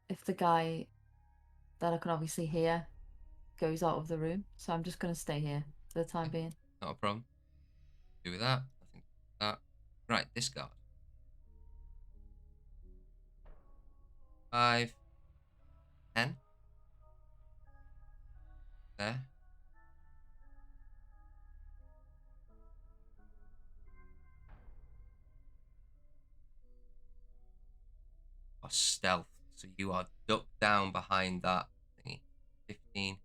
if the guy that I can obviously hear goes out of the room. So I'm just gonna stay here for the time being. Not a problem. Do with that. Nothing. That. Right. Discard. 5, 10. There. Or stealth. So you are ducked down behind that thingy. 15.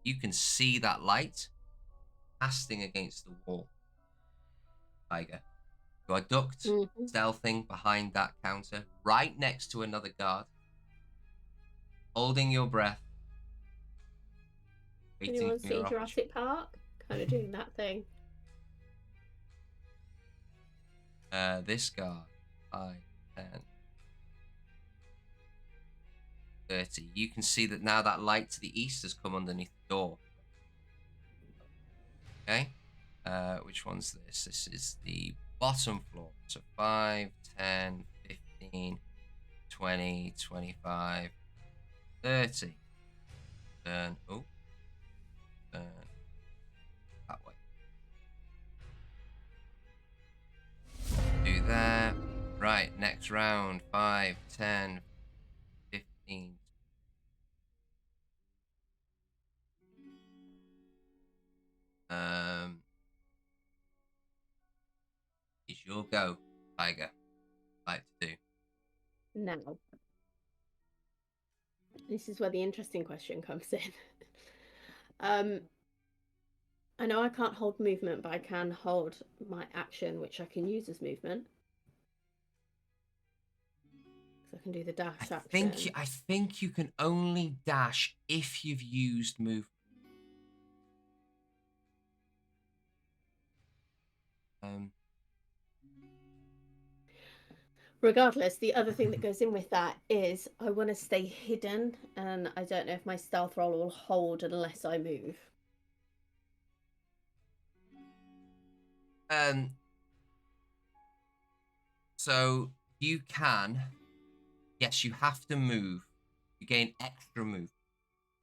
You can see that light casting against the wall. Tiger. You are ducked, stealthing behind that counter, right next to another guard, holding your breath, waiting Anyone for your see Jurassic Park? Kind of doing that thing. This guard, 5, 10, 30. You can see that now that light to the east has come underneath the door. Okay. Which one's this? This is the bottom floor. So 5, 10, 15, 20, 25, 30. Turn. Oh. Turn. That way. Do that. Right. Next round. 5, 10, 15. It's your go, Tiger. Like to do. Now. This is where the interesting question comes in. I know I can't hold movement, but I can hold my action, which I can use as movement. So I can do the dash action. I think you can only dash if you've used move. Regardless, the other thing that goes in with that is I want to stay hidden, and I don't know if my stealth roll will hold unless I move. So you can. Yes, you have to move. You gain extra move.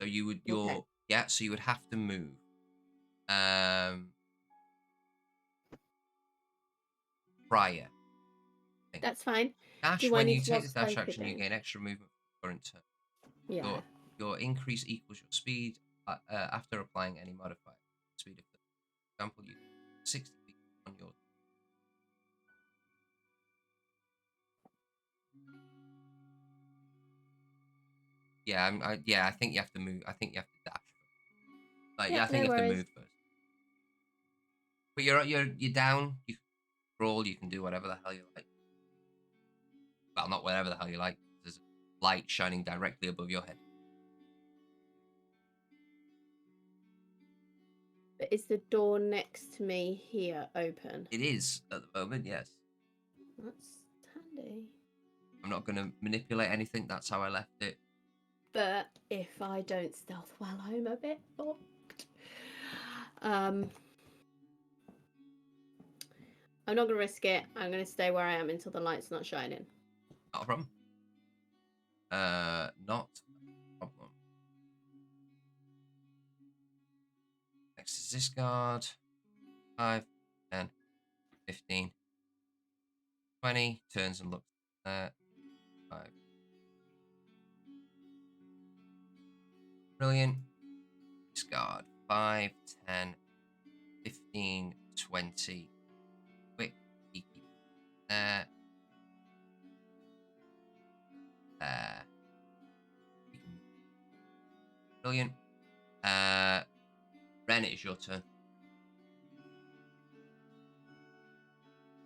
So you would Okay. so you would have to move. Prior. That's fine. Dash, Do I when need you to take the have dash stay action, you hidden? gain extra movement for the current turn. Yeah. Your increase equals your speed after applying any modifier. Speed of the example, you 60 feet on your. Yeah, I think you have to move. I think you have to dash. Like, Yeah, I think no you have to worries. move first. But you're down. You can crawl. You can do whatever the hell you like. Well, not whatever the hell you like. There's a light shining directly above your head. But is the door next to me here open? It is at the moment, yes. That's handy. I'm not going to manipulate anything. That's how I left it. But if I don't stealth well, I'm a bit fucked. I'm not going to risk it. I'm going to stay where I am until the light's not shining. Not a problem. Not a problem. Next is this guard. 5, 10, 15, 20. Turns and looks there. 5. Brilliant. Discard. 5, 10, 15, 20. Quick. Peeky. There. There. Brilliant. Ren, it is your turn.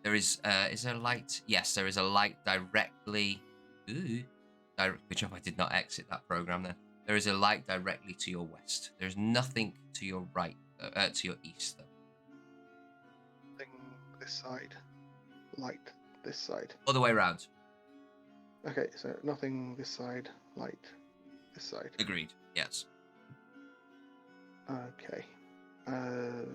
There is there a light? Yes, there is a light directly. Good job I did not exit that program then. There is a light directly to your west. There's nothing to your right, to your east though. Thing this side, light this side. Other way around. Okay, so nothing this side, light this side. Agreed. Yes. Okay. Okay.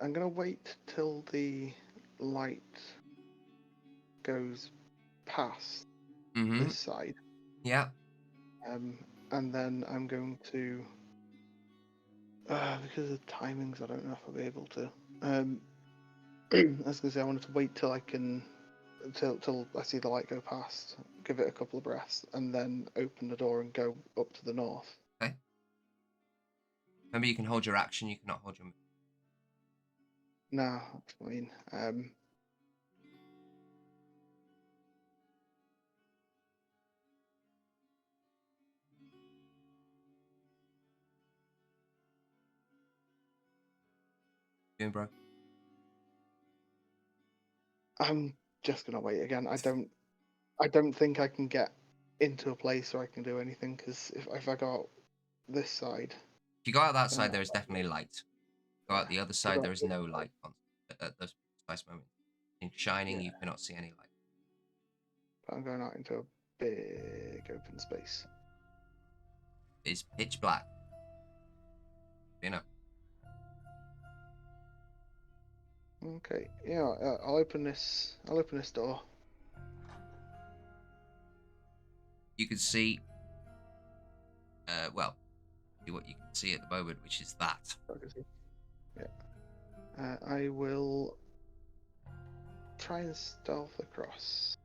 I'm gonna wait till the light goes past this side. Yeah. And then I'm going to, because of the timings, I don't know if I'll be able to. I was gonna say I wanted to wait till I can, till I see the light go past, give it a couple of breaths, and then open the door and go up to the north. Okay. Remember, you can hold your action. You cannot hold your. Nah, that's fine. Doing, bro. I'm just gonna wait again. I don't think I can get into a place where I can do anything, because if I go out this side, If you go out that then side, there is definitely light. Go out the other side, there is no light at this precise moment. In shining, you cannot see any light. But I'm going out into a big open space. It's pitch black. You know. Okay, yeah, I'll open this door. You can see. Well, see what you can see at the moment, which is that. Yeah. I will try and stealth across.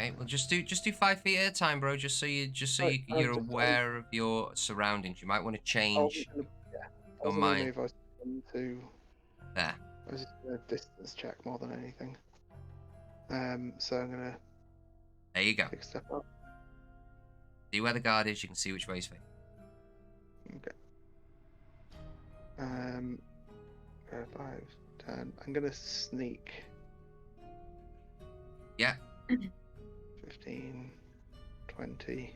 Okay, well just do 5 feet at a time, bro. Just so you're aware of your surroundings. You might want to change I your was going to mind. move. I was going to. There. I was just going to distance check more than anything. So I'm going to There you go. take a step up. See where the guard is. You can see which way he's facing. Okay. 5, 10. I'm going to sneak. Yeah. 15, 20.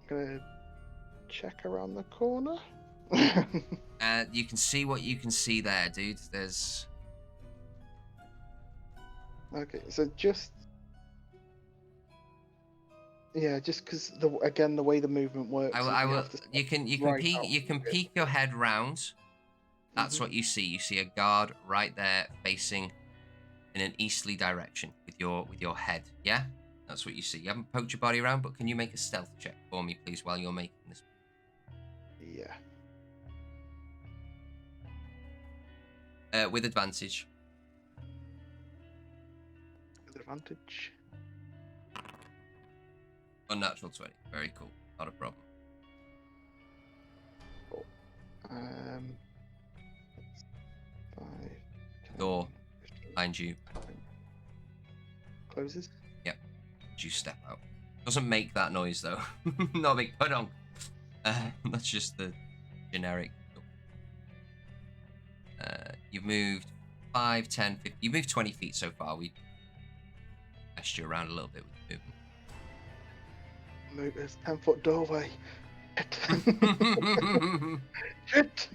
I'm going to check around the corner. You can see what you can see there, dude. There's. Okay, so just. Yeah, just because the way the movement works. I will. Have to You can right peek. out You can of it. peek your head round. That's Mhm. what you see. You see a guard right there facing in an easterly direction with your head. Yeah, that's what you see. You haven't poked your body around, but can you make a stealth check for me, please, while you're making this? Yeah. With advantage. With advantage. Unnatural 20. Very cool. Not a problem. Cool. 5, 10, Door 15, behind you. 20. Closes. As you step out. Doesn't make that noise though. Not a big put-on. That's just the generic. You've moved 5, 10, 50. You've moved 20 feet so far. We messed you around a little bit with the movement. Move this 10-foot doorway. Shit!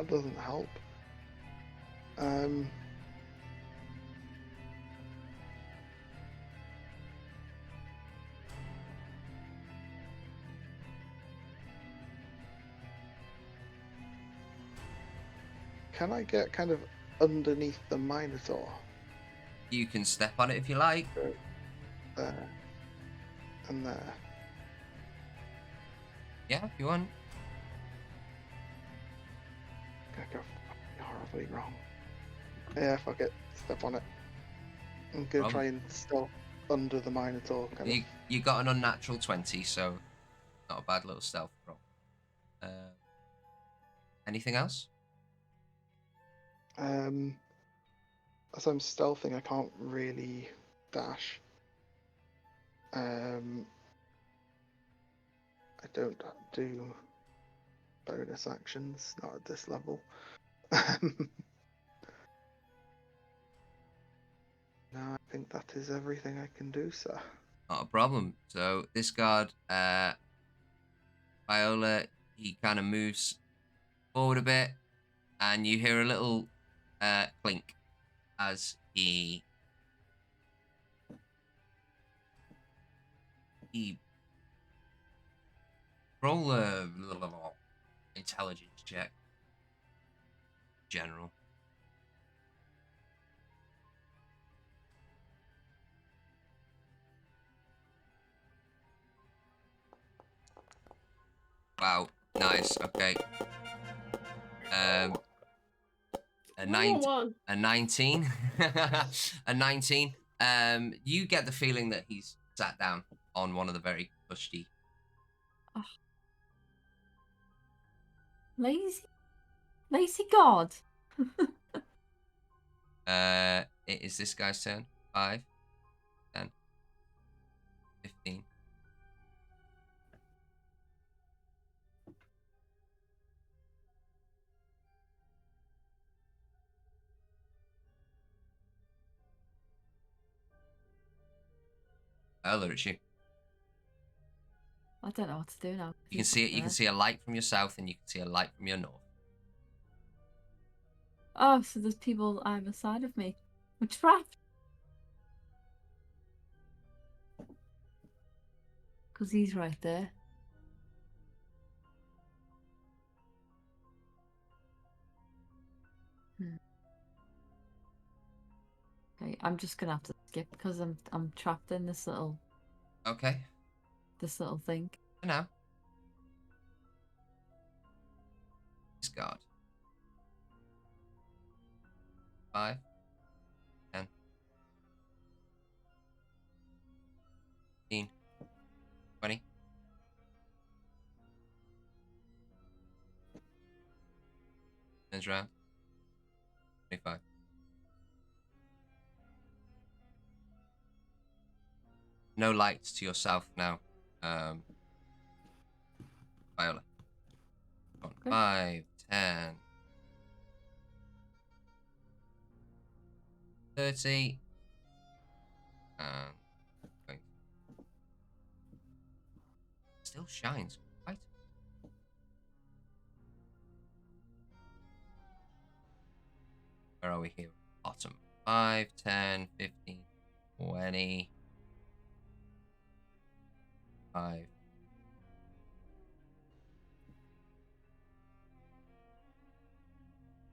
Doesn't help. Can I get kind of underneath the Minotaur? You can step on it if you like. There. And there. Yeah, if you want. Gonna go horribly wrong. Yeah, fuck it. Step on it. I'm gonna Wrong. try and stealth under the Minotaur. You got an unnatural 20, so not a bad little stealth roll. Anything else? As I'm stealthing, I can't really dash. I don't do bonus actions, not at this level. No, I think that is everything I can do, sir. Not a problem. So this guard, Viola, he kind of moves forward a bit, and you hear a little clink as he roll a intelligence check. General. Wow, nice. Okay. A 19. A 19. You get the feeling that he's sat down on one of the very cushy. Lazy god. It is this guy's turn. 5, 10, 15. Look at you. I don't know what to do now. You can see it. You can see a light from your south, and you can see a light from your north. Oh, so there's people either side of me. We're trapped. Because he's right there. Okay, I'm just gonna have to skip because I'm trapped in this little Okay. thing. For now. This guard. 5, 10, 15, 20. Turns around. 25. No lights to your south now, Viola. Come on. Okay. 5, 10, 30. Going. Still shines. Right. Where are we here? Bottom. 5, 10, 15, 20. 5.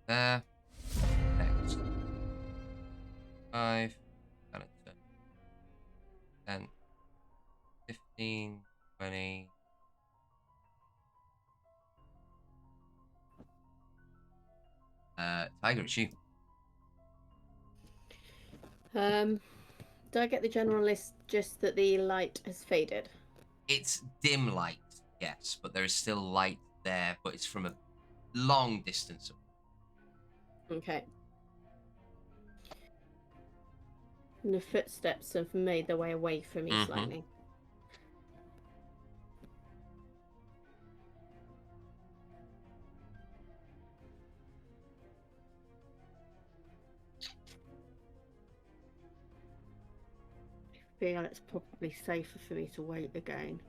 There. Next. 5. And it's 10, 15, 20. Tiger, it's you. Do I get the general list just that the light has faded? It's dim light, yes, but there is still light there, but it's from a long distance. Okay. And the footsteps have made their way away from me slightly. I feel it's probably safer for me to wait again.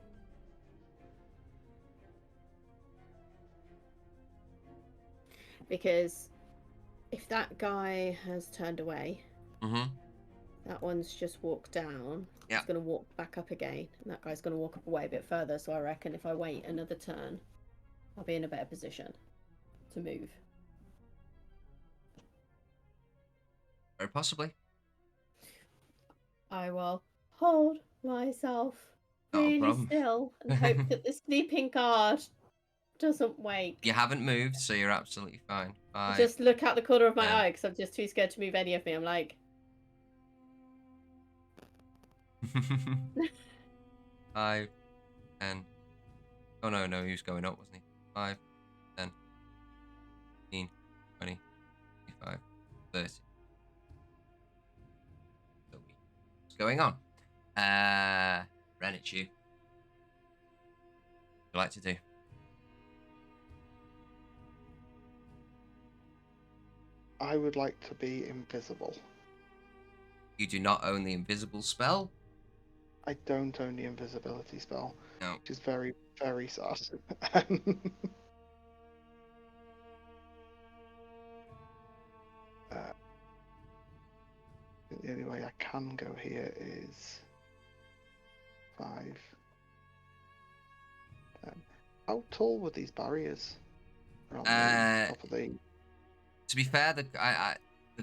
Because if that guy has turned away, that one's just walked down. Yeah. He's going to walk back up again, and that guy's going to walk up away a bit further. So I reckon if I wait another turn, I'll be in a better position to move. Very possibly. I will hold myself Not a really problem. still and hope that the sleeping guard doesn't wake. You haven't moved, so you're absolutely fine. 5. Just look out the corner of my 10. eye because I'm just too scared to move any of me. I'm like, 5, 10. Oh no, he was going up, wasn't he? 5, 10, 15, 20, 25, 30. So what's going on? Ren, it's you. What would you like to do? I would like to be invisible. You do not own the invisible spell? I don't own the invisibility spell, No. which is very, very sad. The only way I can go here is 5. How tall were these barriers? Around the top of the... To be fair, the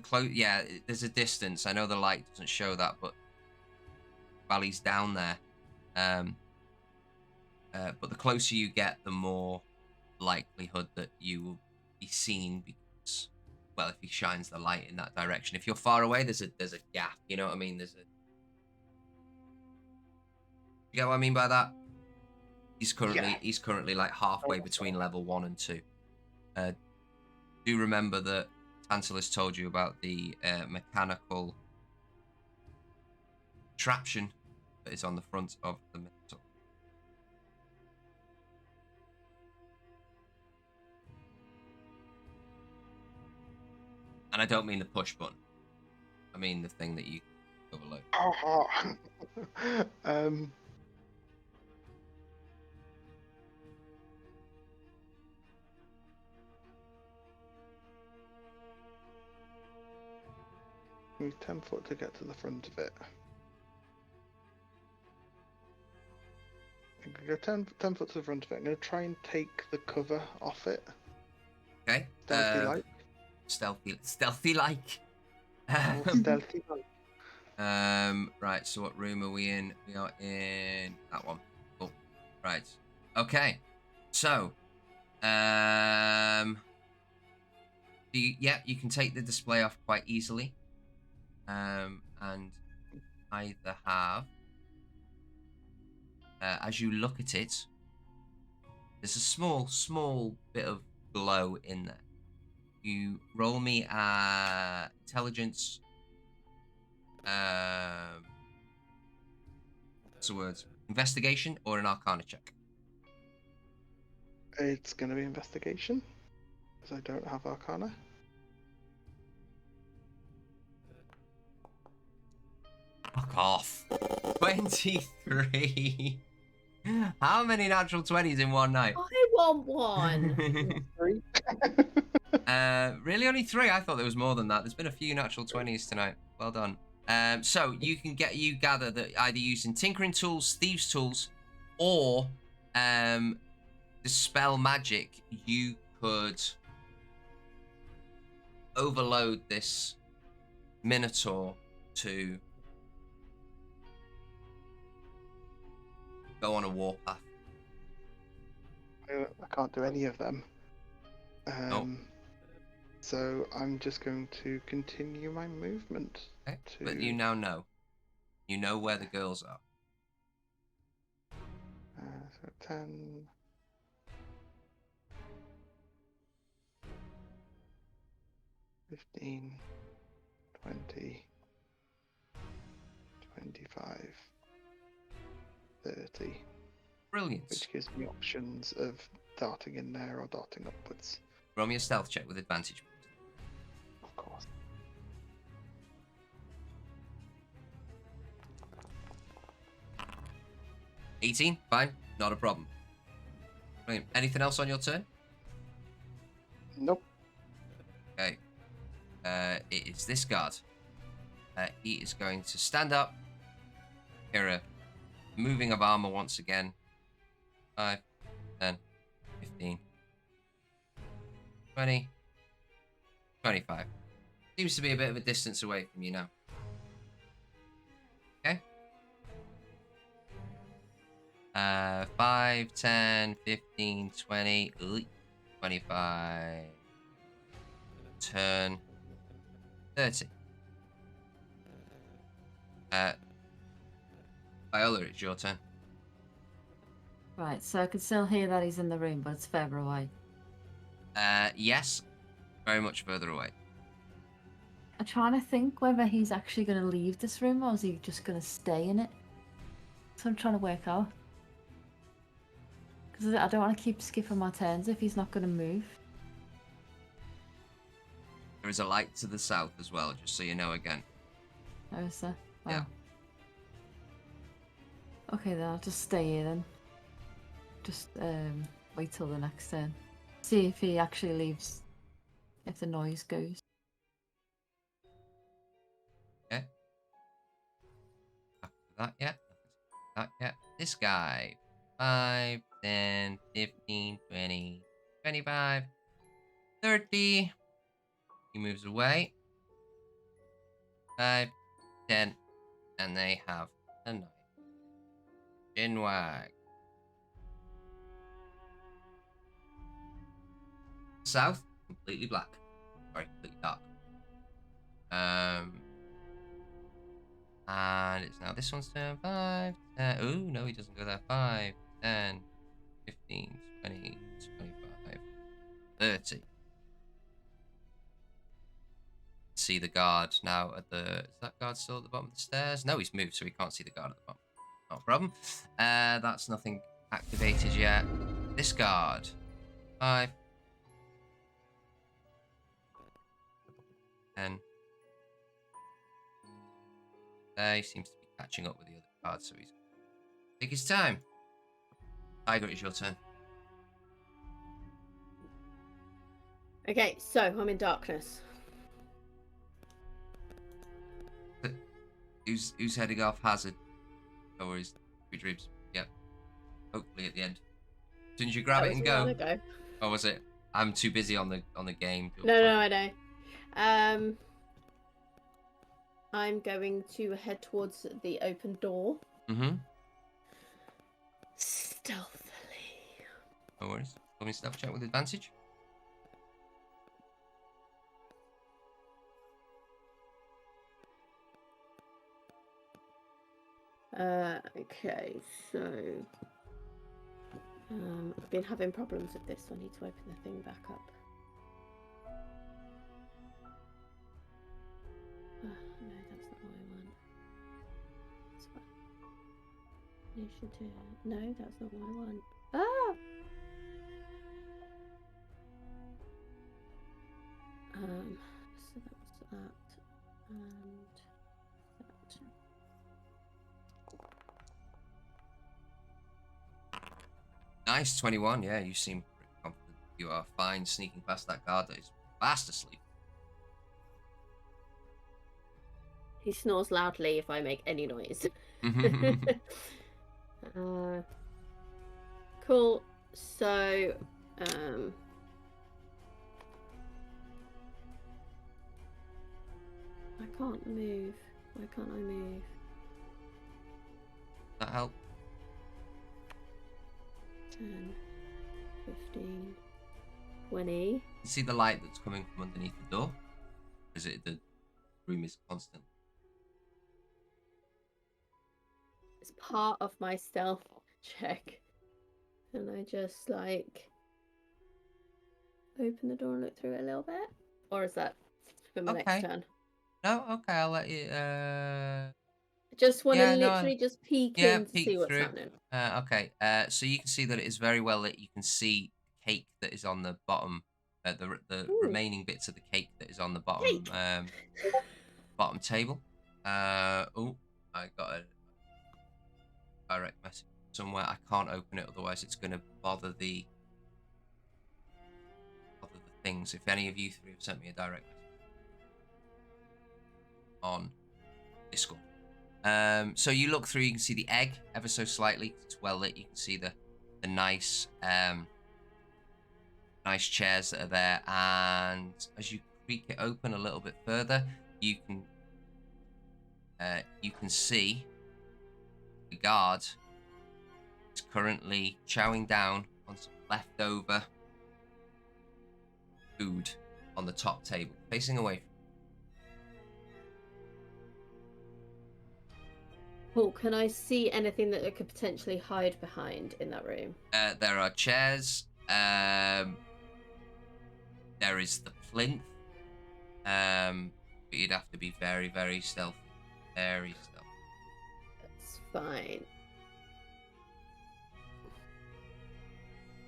close, yeah, there's a distance. I know the light doesn't show that, but valley's down there. But the closer you get, the more likelihood that you will be seen because, well, if he shines the light in that direction. If you're far away, there's a gap. You know what I mean? You get what I mean by that? He's currently like halfway between level 1 and 2. Do remember that Tantalus told you about the mechanical contraption that is on the front of the metal. And I don't mean the push button. I mean the thing that you overload. Move 10 foot to get to the front of it. I'm going to go 10 foot to the front of it. I'm going to try and take the cover off it. Okay. Stealthy like. Stealthy like. Right, so what room are we in? We are in that one. Cool. Right. Okay. So, You can take the display off quite easily. And either have, as you look at it, there's a small bit of glow in there. You roll me intelligence. What's the word? Investigation or an Arcana check. It's going to be investigation, because I don't have Arcana. Fuck off. 23. How many natural 20s in one night? I want one. 3. Really only 3? I thought there was more than that. There's been a few natural 20s tonight. Well done. So you gather that either using tinkering tools, thieves tools, or dispel magic, you could overload this Minotaur to go on a warpath. I can't do any of them. Nope. So I'm just going to continue my movement. Okay. But you now know. You know where the girls are. So 10. 15, 20, 25, 30. Brilliant. Which gives me options of darting in there or darting upwards. Roll me a stealth check with advantage. Of course. $18, fine, not a problem. Brilliant. Anything else on your turn? Nope. Okay. It is this guard. He is going to stand up. Hear a moving of armor once again. 5, 10, 15, 20, 25. Seems to be a bit of a distance away from you now. Okay. 5, 10, 15, 20, 25. Turn 30. Viola, it's your turn. Right, so I can still hear that he's in the room, but it's further away. Yes, very much further away. I'm trying to think whether he's actually going to leave this room or is he just going to stay in it. So I'm trying to work out. Because I don't want to keep skipping my turns if he's not going to move. There is a light to the south as well, just so you know again. Oh, is there? Wow. Yeah. Okay, then I'll just stay here then. Just wait till the next turn. See if he actually leaves. If the noise goes. Okay. After that yet? That yet? This guy. 5, 10, 15, 20, 25, 30. He moves away. 5, 10, and they have a 9. Chinwag. South, completely black. Sorry, completely dark. And it's now this one's turn. 5, 10. Oh, no, he doesn't go there. 5, 10, 15, 20, 25, 30. See the guard now at the... Is that guard still at the bottom of the stairs? No, he's moved, so he can't see the guard at the bottom. Not a problem. That's nothing activated yet. This guard. 5, 10. He seems to be catching up with the other cards, so he's take his time. Tiger, it's your turn. Okay, so I'm in darkness. Who's heading off Hazard? Or is Three Dreams? Yep. Hopefully at the end. As soon as you grab That it and was a while go. ago. Or was it? I'm too busy on the game. No, I know. I'm going to head towards the open door. Mm-hmm. Stealthily. No worries. Let me stealth check with advantage. Okay, so I've been having problems with this, so I need to open the thing back up. No, that's not what I want. That's what you should do. No, that's not what I want. Ah! So that was that, and that. Nice, 21. Yeah, you seem pretty confident. You are fine sneaking past that guard that is fast asleep. He snores loudly if I make any noise. Cool. So, I can't move. Why can't I move? That help? 10, 15, 20. You see the light that's coming from underneath the door? Is it the room is constant? It's part of my stealth check. And I just like open the door and look through it a little bit? Or is that for my next turn? No, okay, I'll let you Just want to yeah, no, literally just peek yeah, in to peek see what's through. happening. Okay, so you can see that it is very well lit. You can see the cake that is on the bottom, the remaining bits of the cake that is on the bottom bottom table. Oh, I got a direct message somewhere. I can't open it, otherwise it's going to bother the things. If any of you three have sent me a direct message on Discord. So you look through, you can see the egg ever so slightly. It's well lit. You can see the nice nice chairs that are there, and as you creak it open a little bit further, you can see the guard is currently chowing down on some leftover food on the top table, facing away from. Paul, can I see anything that it could potentially hide behind in that room? There are chairs. There is the plinth. But you'd have to be very, very stealthy. Very stealthy. That's fine.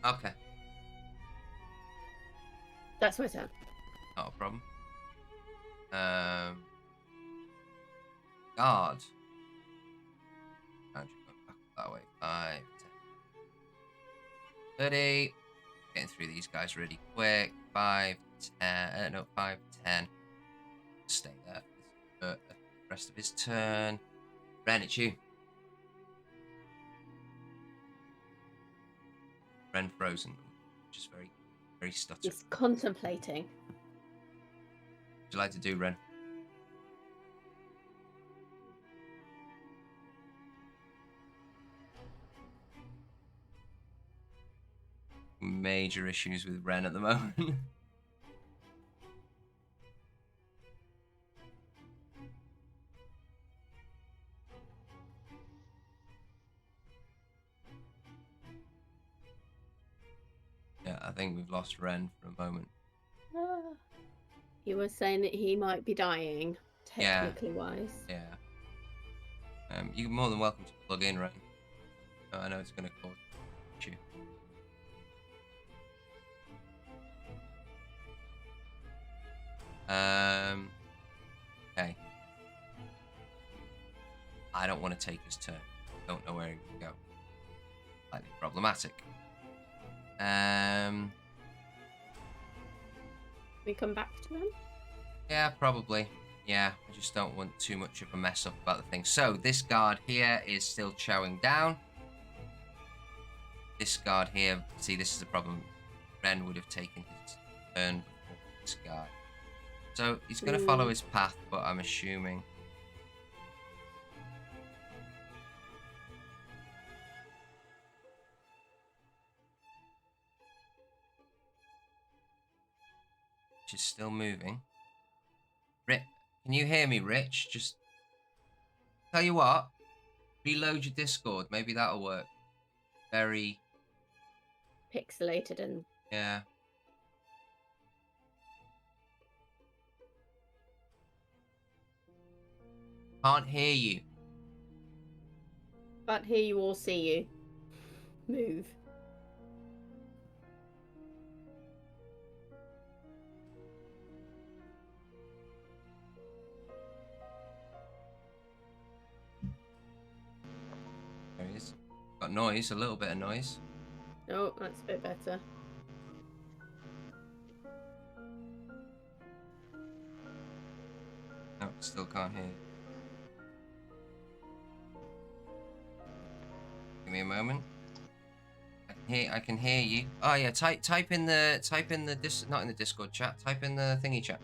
Okay. That's my turn. Not a problem. Guard. And you're going back that way. 5, 10, 30. Getting through these guys really quick. 5, 10. No, 5, 10. Stay there for the rest of his turn. Ren, it's you. Ren frozen. Just very, very stuttered. He's contemplating. What would you like to do, Ren? Major issues with Ren at the moment. Yeah, I think we've lost Ren for a moment. You were saying that he might be dying, technically wise. Yeah. You're more than welcome to plug in, Ren. I know it's going to cause you. Okay. I don't want to take his turn. Don't know where he can go. Slightly problematic. We come back to him? Yeah, probably. Yeah, I just don't want too much of a mess up about the thing. So, this guard here is still chowing down. This guard here, see, this is the problem. Ren would have taken his turn before this guard. So, he's going to follow his path, but I'm assuming... Which is still moving. Can you hear me, Rich? Just... Tell you what. Reload your Discord. Maybe that'll work. Very... Pixelated and Yeah. Can't hear you. can't hear you or see you. Move. There he is. Got noise, a little bit of noise. Oh, that's a bit better. No, still can't hear you. Give me a moment. I can hear you. Oh yeah, type in the not in the Discord chat. Type in the thingy chat.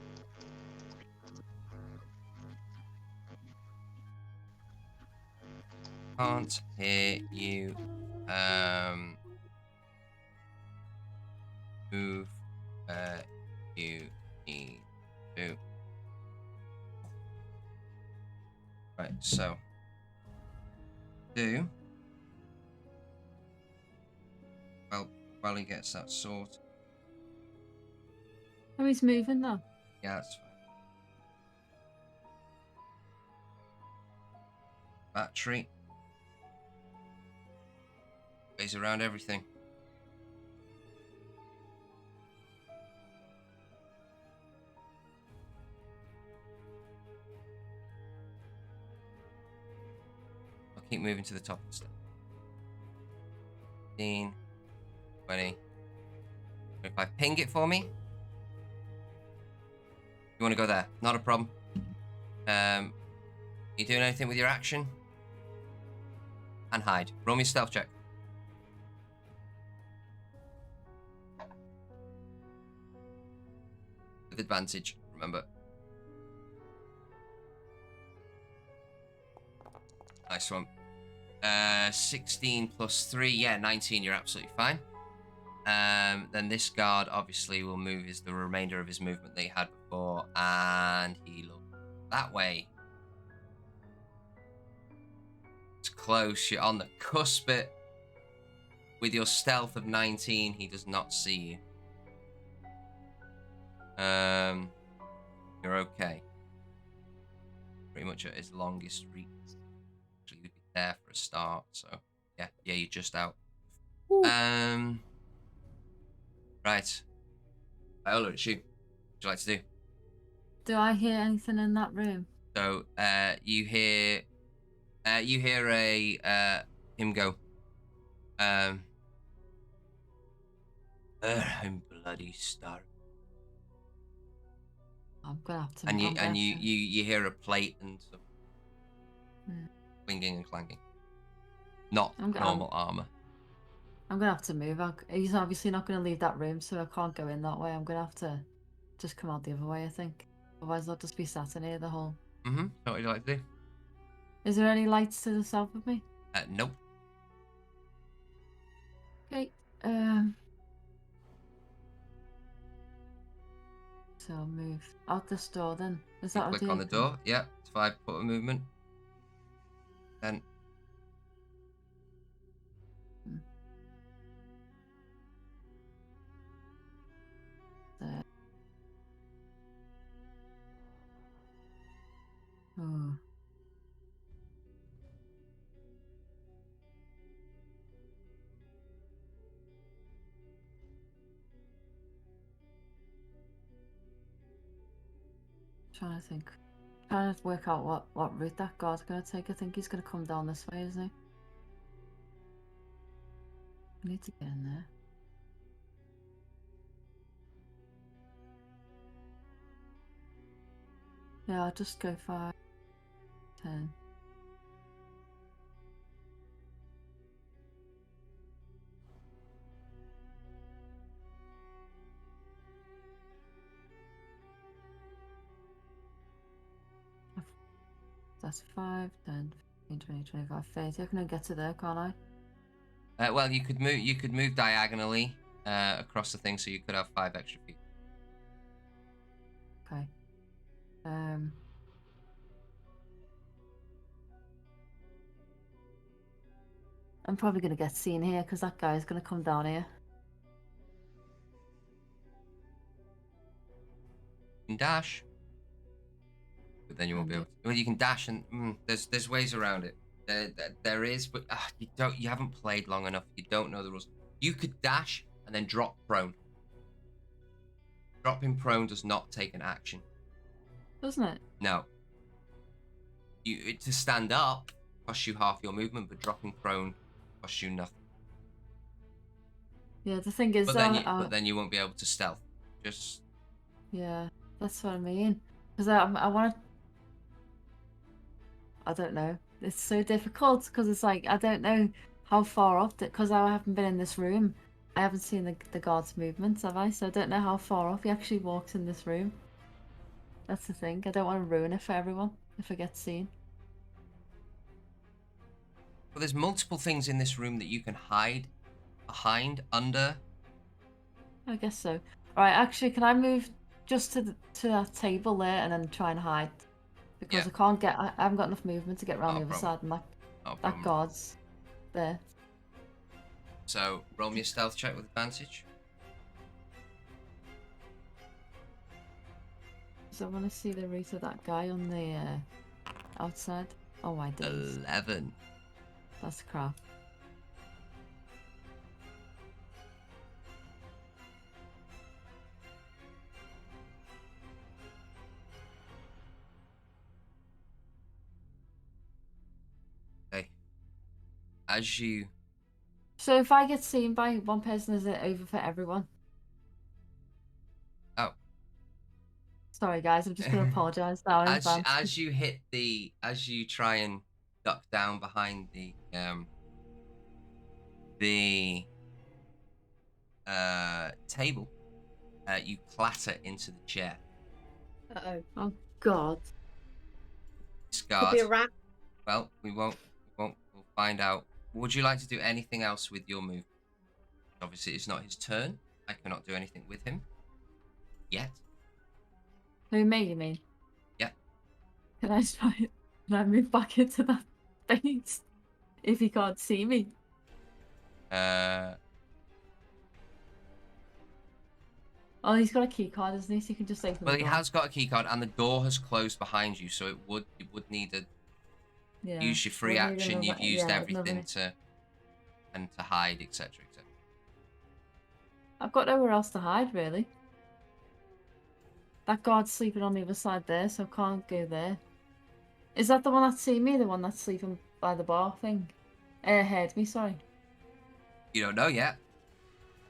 Can't hear you. Move where you need to. Right, so do while he gets that sorted. Oh, he's moving though. Yeah, that's fine. Battery. Weighs around everything. I'll keep moving to the top of the step. 15, 20. If I ping it for me, you want to go there? Not a problem. You doing anything with your action? And hide. Roll me a stealth check. With advantage, remember. Nice one. 16 plus 3, yeah, 19, you're absolutely fine. Then this guard obviously will move the remainder of his movement that he had before, and he looks that way. It's close, you're on the cusp it. With your stealth of 19, he does not see you. You're okay. Pretty much at his longest reach. Actually, you'd be there for a start, so yeah, you're just out. Ooh. Right. Viola, it's you. What would you like to do? Do I hear anything in that room? So, you hear him go. I'm bloody starving. I'm gonna have to. And I'm gonna you have to- you hear a plate and some clinging and clanging. Not normal armor. I'm gonna have to move. He's obviously not gonna leave that room, so I can't go in that way. I'm gonna have to just come out the other way, I think. Otherwise, I'll just be sat in here the whole. So what would you like to do? Is there any lights to the south of me? Nope. Okay. So I'll move out this door then. Is that Click on the door. Yeah, it's 5 foot of movement. Then there. Oh. Trying to think. Trying to work out what route that guard's gonna take. I think he's gonna come down this way, isn't he? I need to get in there. Yeah, I'll just go 5, 10. That's 5, 10, 15, 20, 25, 30. I can get to there, can't I? well, you could move diagonally across the thing, so you could have 5 extra feet. Okay. I'm probably going to get seen here because that guy's going to come down here. You can dash. But then you won't be able to. Well, you can dash and there's ways around it. There is, but you haven't played long enough. You don't know the rules. You could dash and then drop prone. Dropping prone does not take an action. Doesn't it? No. To stand up costs you half your movement, but dropping prone costs you nothing. Yeah, the thing is, but then you won't be able to stealth. Just yeah, that's what I mean. Because I want to. I don't know. It's so difficult because it's like I don't know how far off because I haven't been in this room. I haven't seen the guard's movements, have I? So I don't know how far off he actually walks in this room. That's the thing. I don't want to ruin it for everyone if I get seen. well, there's multiple things in this room that you can hide behind, under. I guess so. Right, actually, can I move just to that table there and then try and hide? Because Yeah. I haven't got enough movement to get around No the other problem. side, and No that problem. guard's there. So roll me a stealth check with advantage. So I want to see the rate of that guy on the outside. Oh my days. 11. That's crap. Okay. As you So if I get seen by one person, is it over for everyone? Oh. Sorry guys, I'm just gonna apologise now in advance. as you try and duck down behind the table, you clatter into the chair. Uh-oh. Oh god. Could Scarred. be a rat. Well, we won't. We'll find out. Would you like to do anything else with your move? Obviously, it's not his turn. I cannot do anything with him yet. Who, me, you mean? Yeah. Can I move back into that space if he can't see me? Oh, he's got a key card, isn't he? So you can just open Well, the he door. has got a key card, and the door has closed behind you, so you would need to use your free action. You've used everything to hide, etc., etc. I've got nowhere else to hide, really. That guard's sleeping on the other side there, so I can't go there. Is that the one that's seen me? The one that's sleeping by the bar thing? Heard me, sorry. You don't know yet.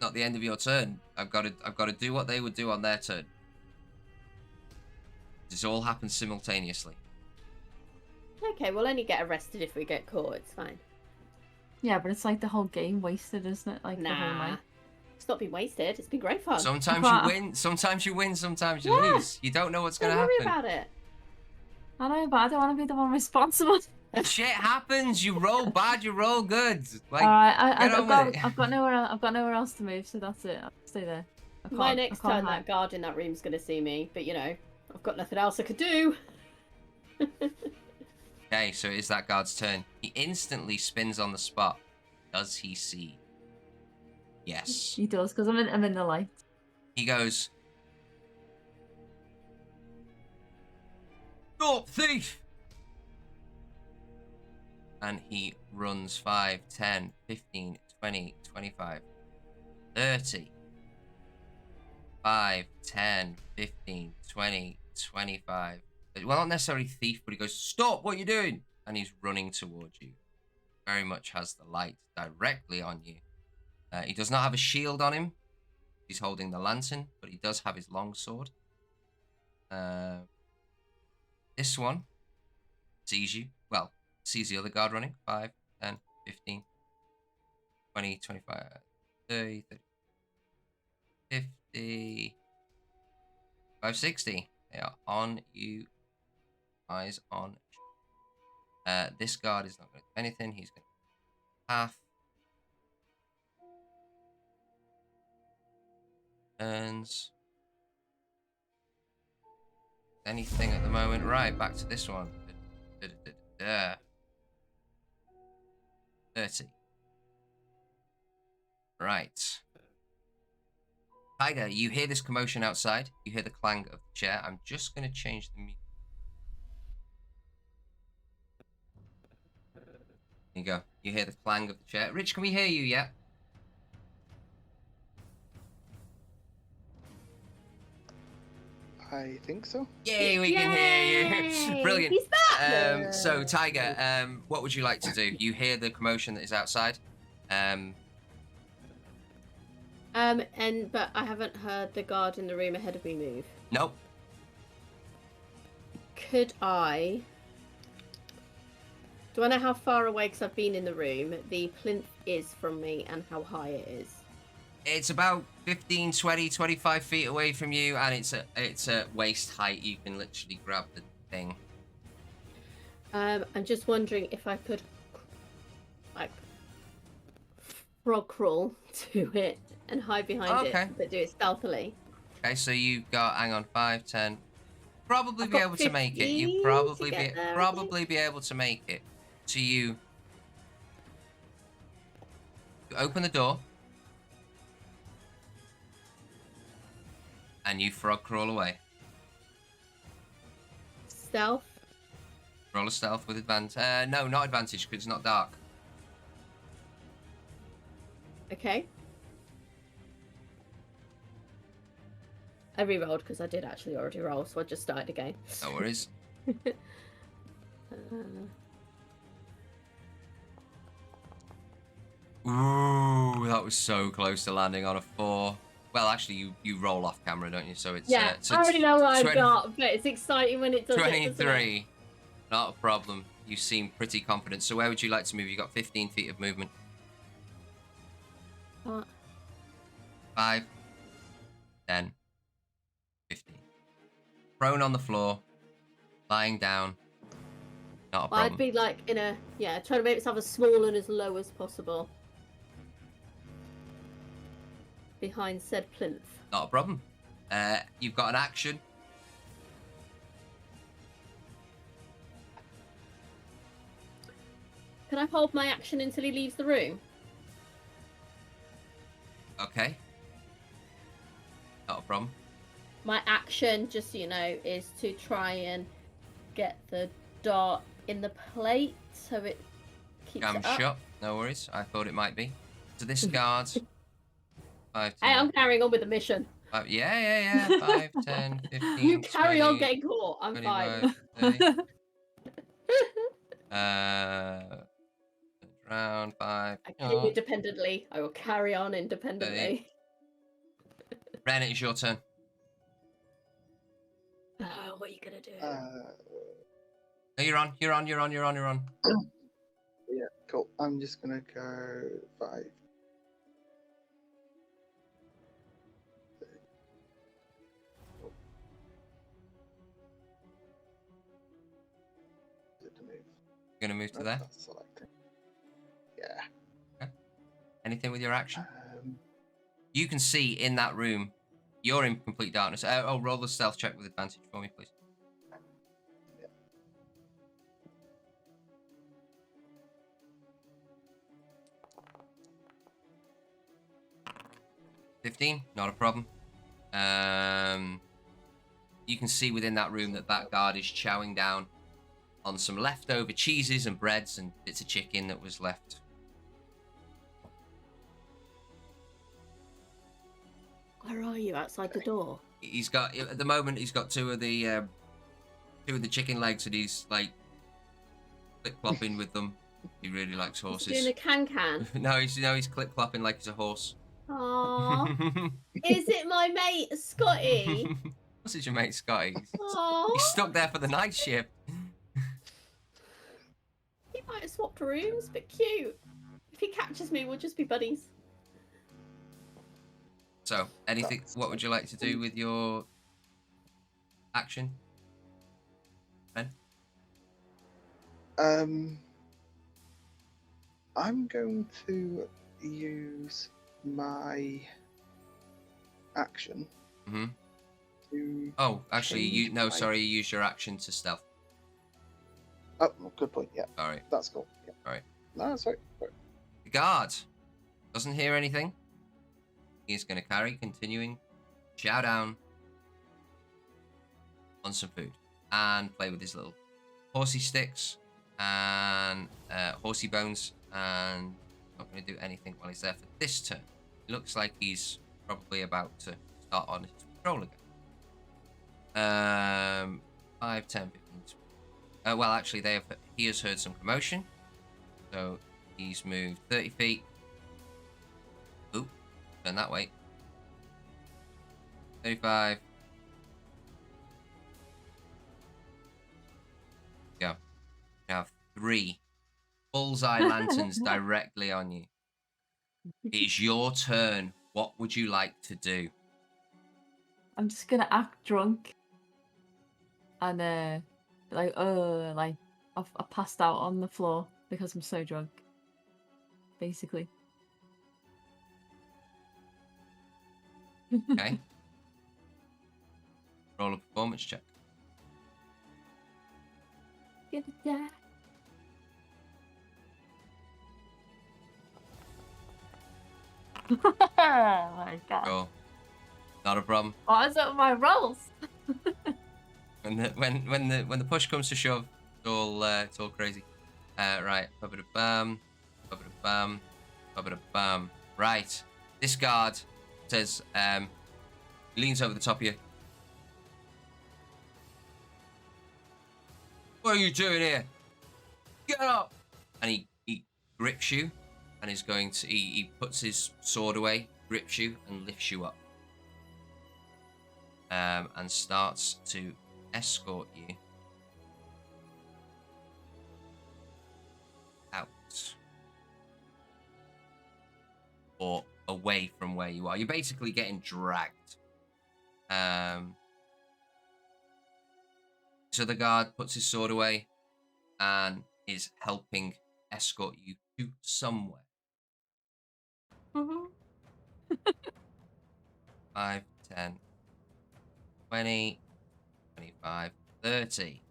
Not the end of your turn. I've got to do what they would do on their turn. This all happens simultaneously. Okay, we'll only get arrested if we get caught. It's fine. Yeah, but it's like the whole game wasted, isn't it? Like the whole Nah. night. It's not been wasted. It's been great fun. Sometimes you win, sometimes you win, sometimes you lose. You don't know what's going to Don't worry happen. about it. I know, but I don't want to be the one responsible. Shit happens. You roll bad, you roll good. Like, I've got nowhere else to move, so that's it. I'll stay there. My next turn, that guard in that room's going to see me, but you know, I've got nothing else I could do. Okay, so it is that guard's turn. He instantly spins on the spot. Does he see? Yes. He does, because I'm in the light. He goes, "Stop, thief!" And he runs 5, 10, 15, 20, 25, 30. 5, 10, 15, 20, 25. Well, not necessarily thief, but he goes, "Stop, what are you doing?" And he's running towards you. Very much has the light directly on you. He does not have a shield on him. He's holding the lantern, but he does have his long sword. This one sees you. Well, sees the other guard running. 5, 10, 15, 20, 25, 30, 50, 5, 60. They are on you. Eyes on. This guard is not going to do anything. He's going to half. Turns. Anything at the moment. Right, back to this one. 30. Right. Tiger, you hear this commotion outside. You hear the clang of the chair. I'm just going to change the music. There you go. You hear the clang of the chair. Rich, can we hear you yet? I think so. Yay, we can hear you. Yay! Brilliant. He's back! So, Tiger, what would you like to do? You hear the commotion that is outside. But I haven't heard the guard in the room ahead of me move. Nope. Could I... Do I know how far away, because I've been in the room, the plinth is from me and how high it is? It's about 15, 20, 25 feet away from you, and it's at waist height. You can literally grab the thing. I'm just wondering if I could, like, frog crawl to it and hide behind Okay. it, but do it stealthily. Okay, so you've got, hang on, 5, 10. Probably I've be got able to make it. 15 You probably to be get there, I probably be able to make it. So you open the door and you frog crawl away. Stealth? Roll a stealth with advantage. No, not advantage because it's not dark. Okay. I re-rolled because I did actually already roll, so I just started again. No worries. Ooh, that was so close to landing on a 4. Well, actually, you roll off camera, don't you? So it's Yeah, so I already know what I've 20 got, but it's exciting when it does it, doesn't it? 23. Not a problem. You seem pretty confident. So where would you like to move? You got 15 feet of movement. 5, 10, 15. Prone on the floor, lying down. Not a Well, problem. I'd be like in a, trying to make myself as small and as low as possible. Behind said plinth. Not a problem. You've got an action. Can I hold my action until he leaves the room? Okay. Not a problem. My action, just so you know, is to try and get the dart in the plate so it keeps Cam it up. shut. No worries. I thought it might be. So this guard. 5, Hey, 10, I'm carrying on with the mission. 5, yeah. 5, 10, 15, You carry 20, on getting caught. I'm 25, fine. 30. Round 5. I came independently. I will carry on independently. Ren, it's your turn. Oh, what are you gonna do? Oh, you're on. Yeah, cool. I'm just gonna go 5. You're gonna move to there. That's selecting. Yeah. Anything with your action? Um, You can see in that room. You're in complete darkness. Roll the stealth check with advantage for me, please. Yeah. 15, not a problem. You can see within that room that guard is chowing down on some leftover cheeses and breads and bits of chicken that was left. Where are you? Outside the door? He's got, at the moment, he's got two of the chicken legs and he's like clip-clopping with them. He really likes horses. He's doing a can-can. No, he's clip-clopping like he's a horse. Aww. Is it my mate, Scotty? What's it, your mate Scotty? Aww. He's stuck there for the night shift. He might have swapped rooms, but cute. If he catches me, we'll just be buddies. So, anything? What would you like to do with your action, Ben? I'm going to use my action Mm-hmm. to. Oh, actually, change my- sorry, you used your action to stealth. Oh, good point. Yeah, All right. that's cool. Yeah. Alright. No, that's right. The guard doesn't hear anything. He's going to carry, continuing, chow down on some food and play with his little horsey sticks and horsey bones, and not going to do anything while he's there for this turn. It looks like he's probably about to start on his patrol again. 5, 10, 15, 20. Well, actually, he has heard some commotion, so he's moved 30 feet. Oop, turn that way. 35. Go. You have 3 bullseye lanterns directly on you. It's your turn. What would you like to do? I'm just gonna act drunk. And I passed out on the floor because I'm so drunk. Basically. Okay. Roll a performance check. Gonna die. Oh my god. Roll. Not a problem. What is it with my rolls? When the push comes to shove, it's all crazy. Right. Ba-ba-da-bam. Ba-ba-da-bam. Ba-ba-da-bam. Right. This guard says, leans over the top of you. What are you doing here? Get up! And he grips you, and is going to. He puts his sword away, grips you, and lifts you up. And starts to escort you out or away from where you are. You're basically getting dragged. So the guard puts his sword away and is helping escort you to somewhere. 5, 10, 20, 25, 30.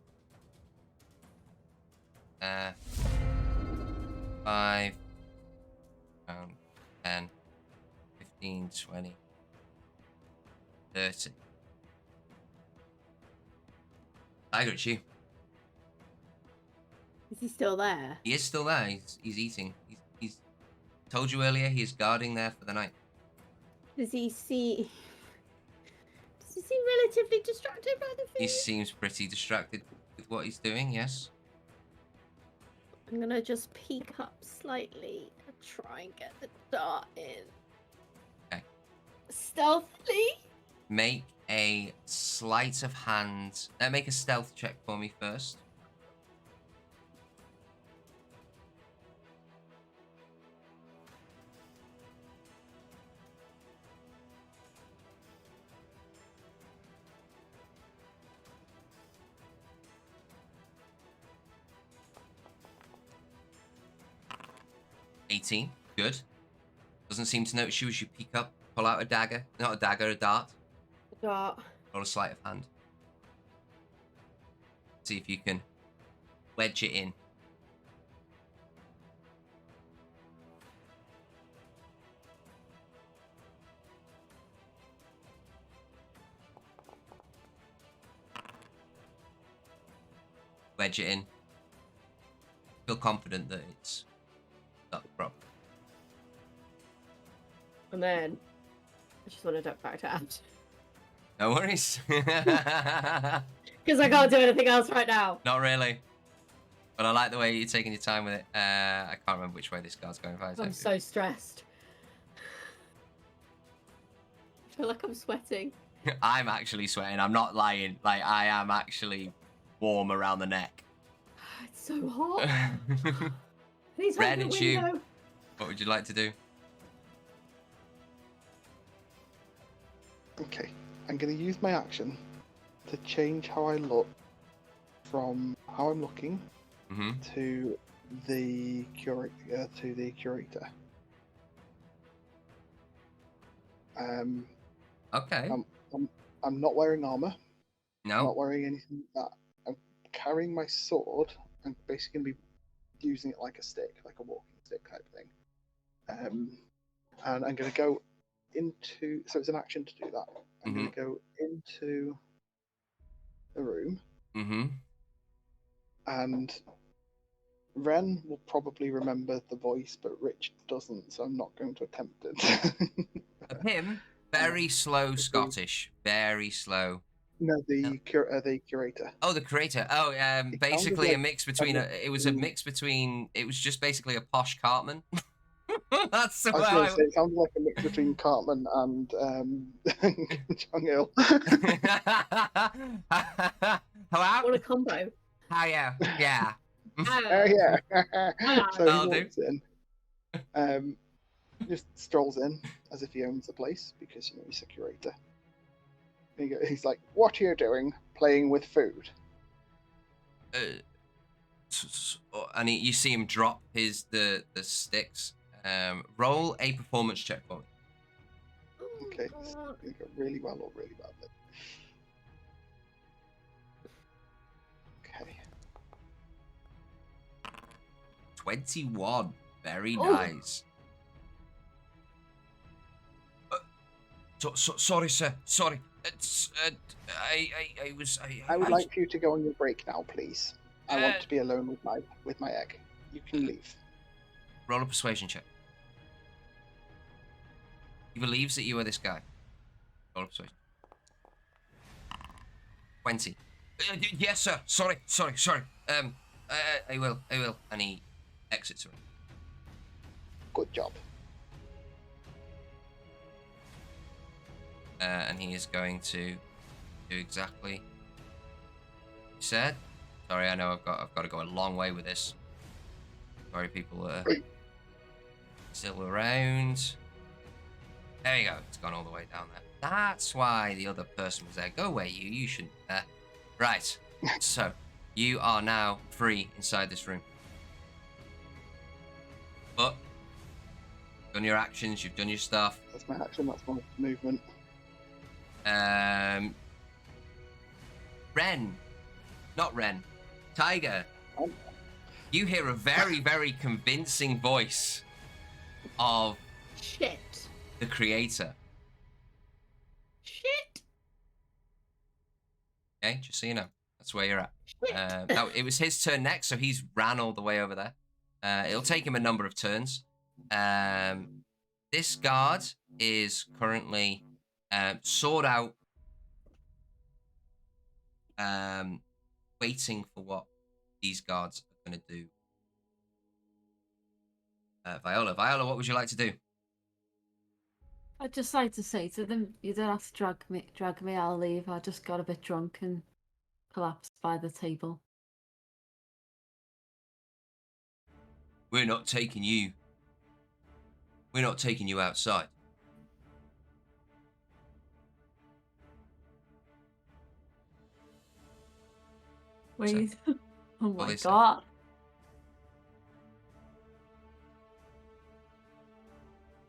5, 10, 15, 20, 30. Tiger, it's you. Is he still there? He is still there. He's eating. He's told you earlier he is guarding there for the night. Does he seem relatively distracted by the food? He seems pretty distracted with what he's doing, yes. I'm gonna just peek up slightly and try and get the dart in. Okay. Stealthily? Make a sleight of hand. Make a stealth check for me first. $18. Good. Doesn't seem to notice you as you peek up, pull out a dagger. Not a dagger, a dart. Dart. Roll a sleight of hand. See if you can wedge it in. Wedge it in. Feel confident that it's not the problem. And then I just want to duck back out. No worries. Because I can't do anything else right now. Not really. But I like the way you're taking your time with it. I can't remember which way this guard's going. I'm so stressed. I feel like I'm sweating. I'm actually sweating. I'm not lying. Like, I am actually warm around the neck. It's so hot. I need to Ren, open the it's you. window. What would you like to do? Okay, I'm going to use my action to change how I look from how I'm looking Mm-hmm. to the curator. Okay. I'm not wearing armor. I'm No. not wearing anything like that. I'm carrying my sword. I'm basically going to be using it like a stick, like a walking stick type thing. And I'm going to go into. So it's an action to do that. I'm going to go into the room, and Ren will probably remember the voice, but Rich doesn't, so I'm not going to attempt it. Of him, very slow Scottish, very slow. No, the curator. Oh, the creator. Oh, It basically sounded a mix between. It was a mix between. It was just basically a posh Cartman. That's the I was way going to say it sounded like a mix between Cartman and Chung Il. Hello. What a combo. Hiya. Yeah. Oh yeah. So That'll he do. walks in, just strolls in as if he owns the place because he's a curator. And he's like, "What are you doing? Playing with food?" And you see him drop the sticks. Roll a performance check for me. Okay, this is going to go really well or really badly. Okay. 21. Very Oh. nice. Sorry, sir. Sorry. It's I would like for you to go on your break now, please. I want to be alone with my egg. You can leave. Roll a persuasion check. He believes that you are this guy. Roll a persuasion. 20. Yes, sir. Sorry. I will. And he exits the room. Good job. And he is going to do exactly what he said. Sorry, I know I've got to go a long way with this. Sorry, people are still around. There you go. It's gone all the way down there. That's why the other person was there. Go away, you. You shouldn't be there. Right. So, you are now free inside this room. But, you've done your actions. You've done your stuff. That's my action. That's my movement. Ren. Not Ren. Tiger. You hear a very, very convincing voice of Shit. the creator. Shit. Okay, just so you know. That's where you're at. Shit. Now, it was his turn next, so he's ran all the way over there. It'll take him a number of turns. This guard is currently sword out, waiting for what these guards are going to do. Viola, what would you like to do? I'd just like to say to them, you don't have to drag me, I'll leave. I just got a bit drunk and collapsed by the table. We're not taking you outside. Wait. Oh my they say? god.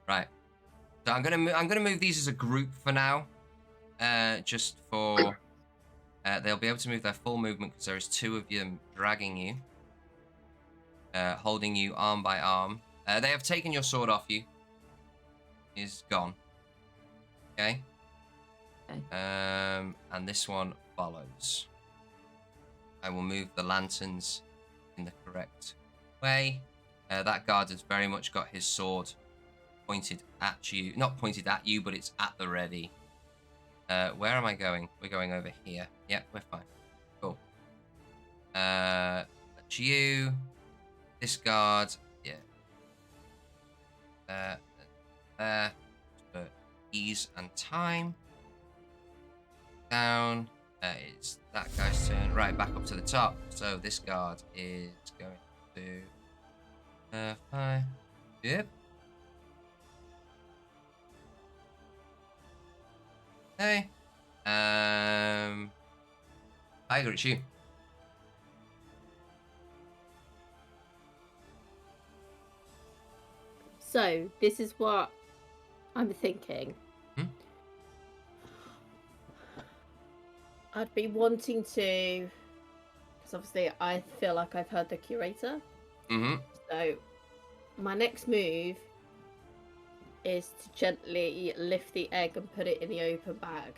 Right. So I'm gonna move these as a group for now, just for they'll be able to move their full movement because there is two of them dragging you, holding you arm by arm. They have taken your sword off you. Is gone. Okay. Okay. And this one follows. I will move the lanterns in the correct way. That guard has very much got his sword pointed at you. Not pointed at you, but it's at the ready. Where am I going? We're going over here. Yeah, we're fine. Cool. That's you. This guard. Yeah. There. For ease and time. Down. It's that guy's turn. Right, back up to the top. So this guard is going to 5. Yep. Okay. Tiger, it's you. So, this is what I'm thinking. I'd be wanting to, because obviously I feel like I've heard the curator. Mm-hmm. So, my next move is to gently lift the egg and put it in the open bag.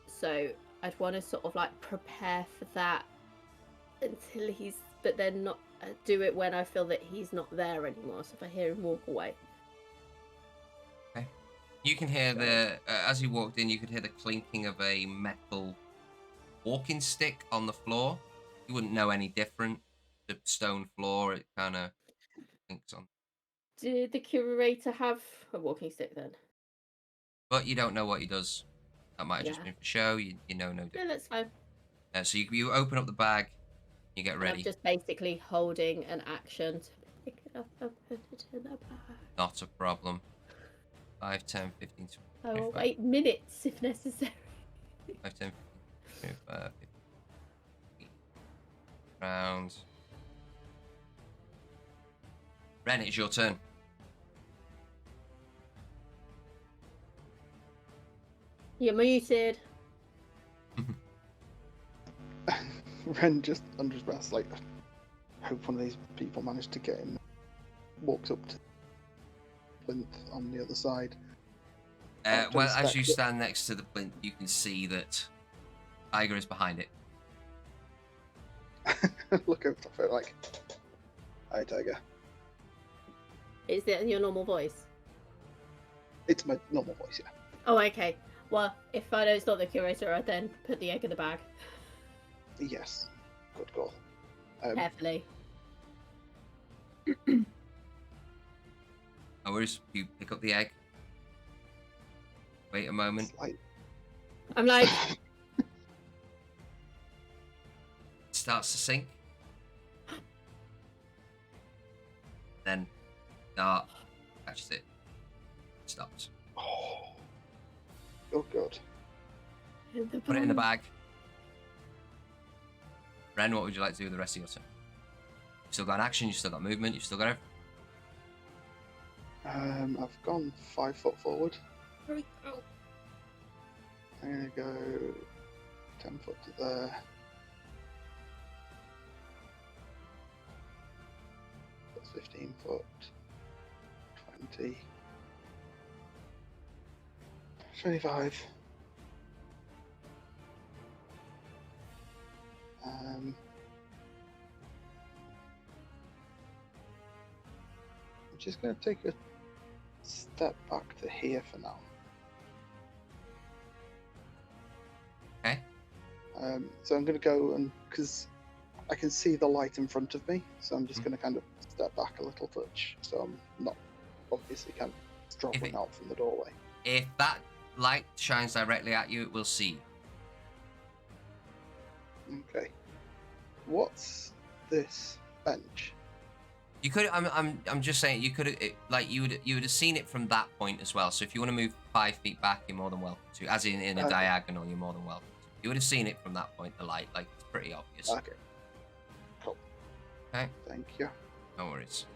So I'd want to sort of like prepare for that until he's, but then not do it when I feel that he's not there anymore. So if I hear him walk away. Okay. You can hear the as you walked in, you could hear the clinking of a metal walking stick on the floor. You wouldn't know any different. The stone floor, it kind of clinks on. Did the curator have a walking stick then? But you don't know what he does. That might have just Yeah. been for show. You know no No, different. that's fine. So you open up the bag, you get And ready. I'm just basically holding an action to pick it up and put it in a bag. Not a problem. 5, 10, 15, 20. I will wait minutes if necessary. 5, 10, 15, 25, 50 rounds. Ren, it's your turn. You're muted. Ren just under his breath, like, I hope one of these people managed to get him. Walks up to plinth on the other side. Well, as you stand next to the plinth, you can see that Tiger is behind it. Look over top of it, like, hi, Tiger. Is it in your normal voice? It's my normal voice, yeah. Oh, okay. Well, if I know it's not the curator, I'd then put the egg in the bag. Yes, good call. Carefully. No worries. You pick up the egg. Wait a moment. Like... I'm like, It starts to sink. Then Dart catches it. Stops. Oh god. Put it in the bag. Ren, what would you like to do with the rest of your turn? You've still got action, you've still got movement, you've still got everything. I've gone 5 foot forward. oh, I'm gonna go 10 foot to there. That's 15 foot. 20. 25. I'm just going to take a step back to here for now. Okay. So I'm going to go and, because I can see the light in front of me, so I'm just going to kind of step back a little touch, so I'm not obviously kind of dropping out from the doorway. If that light shines directly at you, it will see you. Okay. What's this bench? You could. I'm just saying. You could. Like you would have seen it from that point as well. So if you want to move 5 feet back, you're more than welcome to. As in a diagonal, you're more than welcome to. You would have seen it from that point. The light, like, it's pretty obvious. Okay. Cool. Okay. Thank you. No worries.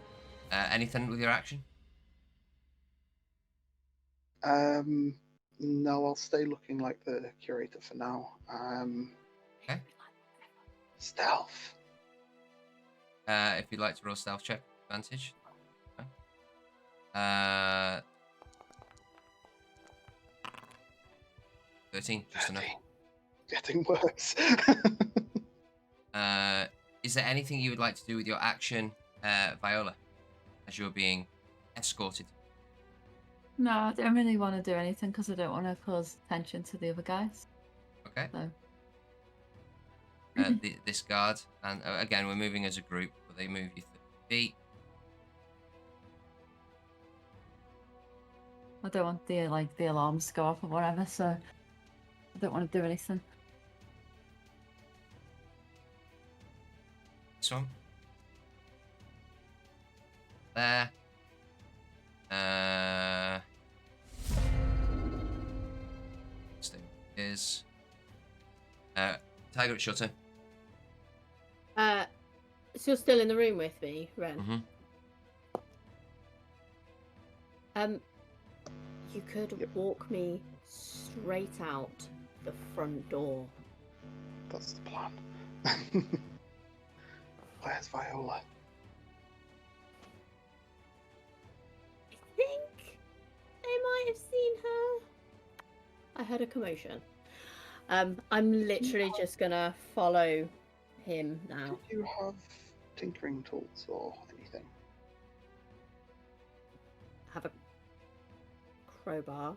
Anything with your action? No, I'll stay looking like the curator for now. Okay. Stealth. If you'd like to roll stealth check, advantage. Okay. 13, just enough. Getting worse. Is there anything you would like to do with your action, Viola, as you're being escorted? No, I don't really want to do anything because I don't want to cause tension to the other guys. Okay. So. This guard, and again, we're moving as a group, but they move you 30 feet. I don't want the alarms to go off or whatever, so I don't want to do anything. This one. There. Stay is. Tiger, it's your turn. So you're still in the room with me, Ren? Mm-hmm. You could walk me straight out the front door. That's the plan. Where's Viola? might have seen her. I heard a commotion. I'm literally just gonna follow him now. Do you have tinkering tools or anything? Have a crowbar,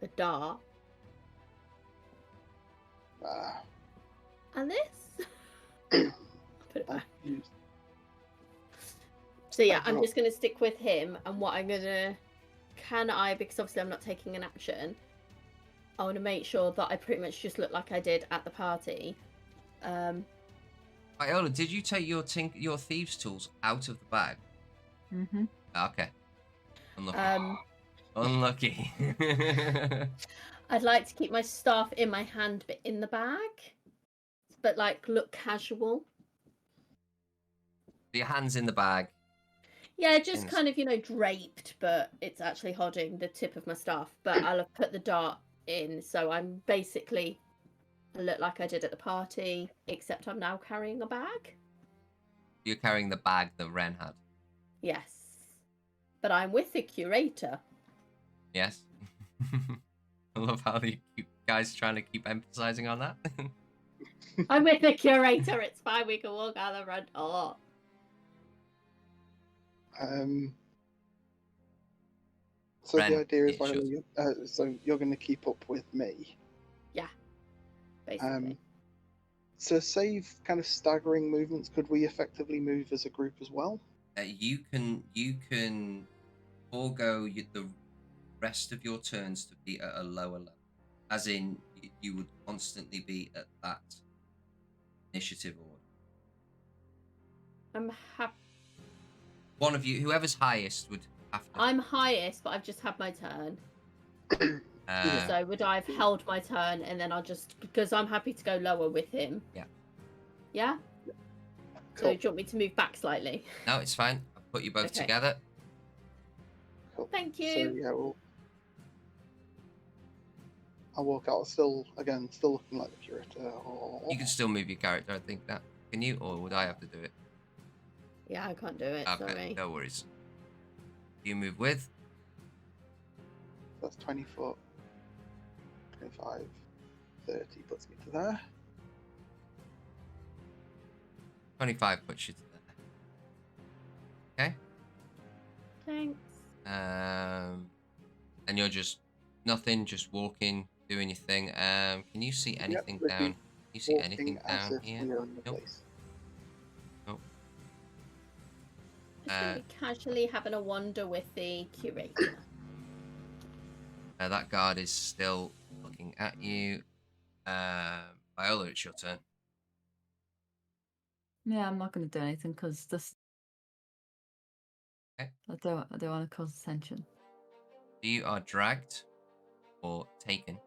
a dart, and this. I'll put it back. So yeah, I'm just gonna stick with him, and what I'm gonna, because obviously I'm not taking an action, I want to make sure that I pretty much just look like I did at the party. Viola, did you take your thieves' tools out of the bag? Mm-hmm. Okay. Unlucky. Unlucky. I'd like to keep my staff in my hand, but in the bag, but like look casual. Your hands in the bag. Yeah, just kind of, draped, but it's actually holding the tip of my staff. But I'll have put the dart in, so I look like I did at the party, except I'm now carrying a bag. You're carrying the bag that Ren had. Yes, but I'm with the curator. Yes. I love how you guys trying to keep emphasizing on that. I'm with the curator. It's fine. We can walk out the front door. So Ren, the idea is, it's yours. Viola, so you're going to keep up with me. Yeah, basically. So save kind of staggering movements. Could we effectively move as a group as well? You can forego the rest of your turns to be at a lower level, as in you would constantly be at that initiative order. I'm happy. One of you, whoever's highest, would have to. I'm highest, but I've just had my turn. So would I have held my turn, and then I'll just, because I'm happy to go lower with him. Yeah. Yeah? Cool. So do you want me to move back slightly? No, it's fine. I'll put you both Okay. together. Cool. Thank So you. yeah, I'll walk out. Still looking like the curator. Or... You can still move your character, I think that. Can you, or would I have to do it? Yeah, I can't do it. Okay, Sorry. no worries. You move with. That's 20 foot. 25, 30 puts me to there. 25 puts you to there. Okay. Thanks. And you're just nothing, just walking, doing your thing. Can you see anything Yep, down? Can you see walking anything as down if here? we are in the Nope. place. Nope. Just going to be casually having a wander with the curator. That guard is still looking at you. Viola, it's your turn. Yeah, I'm not going to do anything because this. Okay. I don't want to cause attention. You are dragged or taken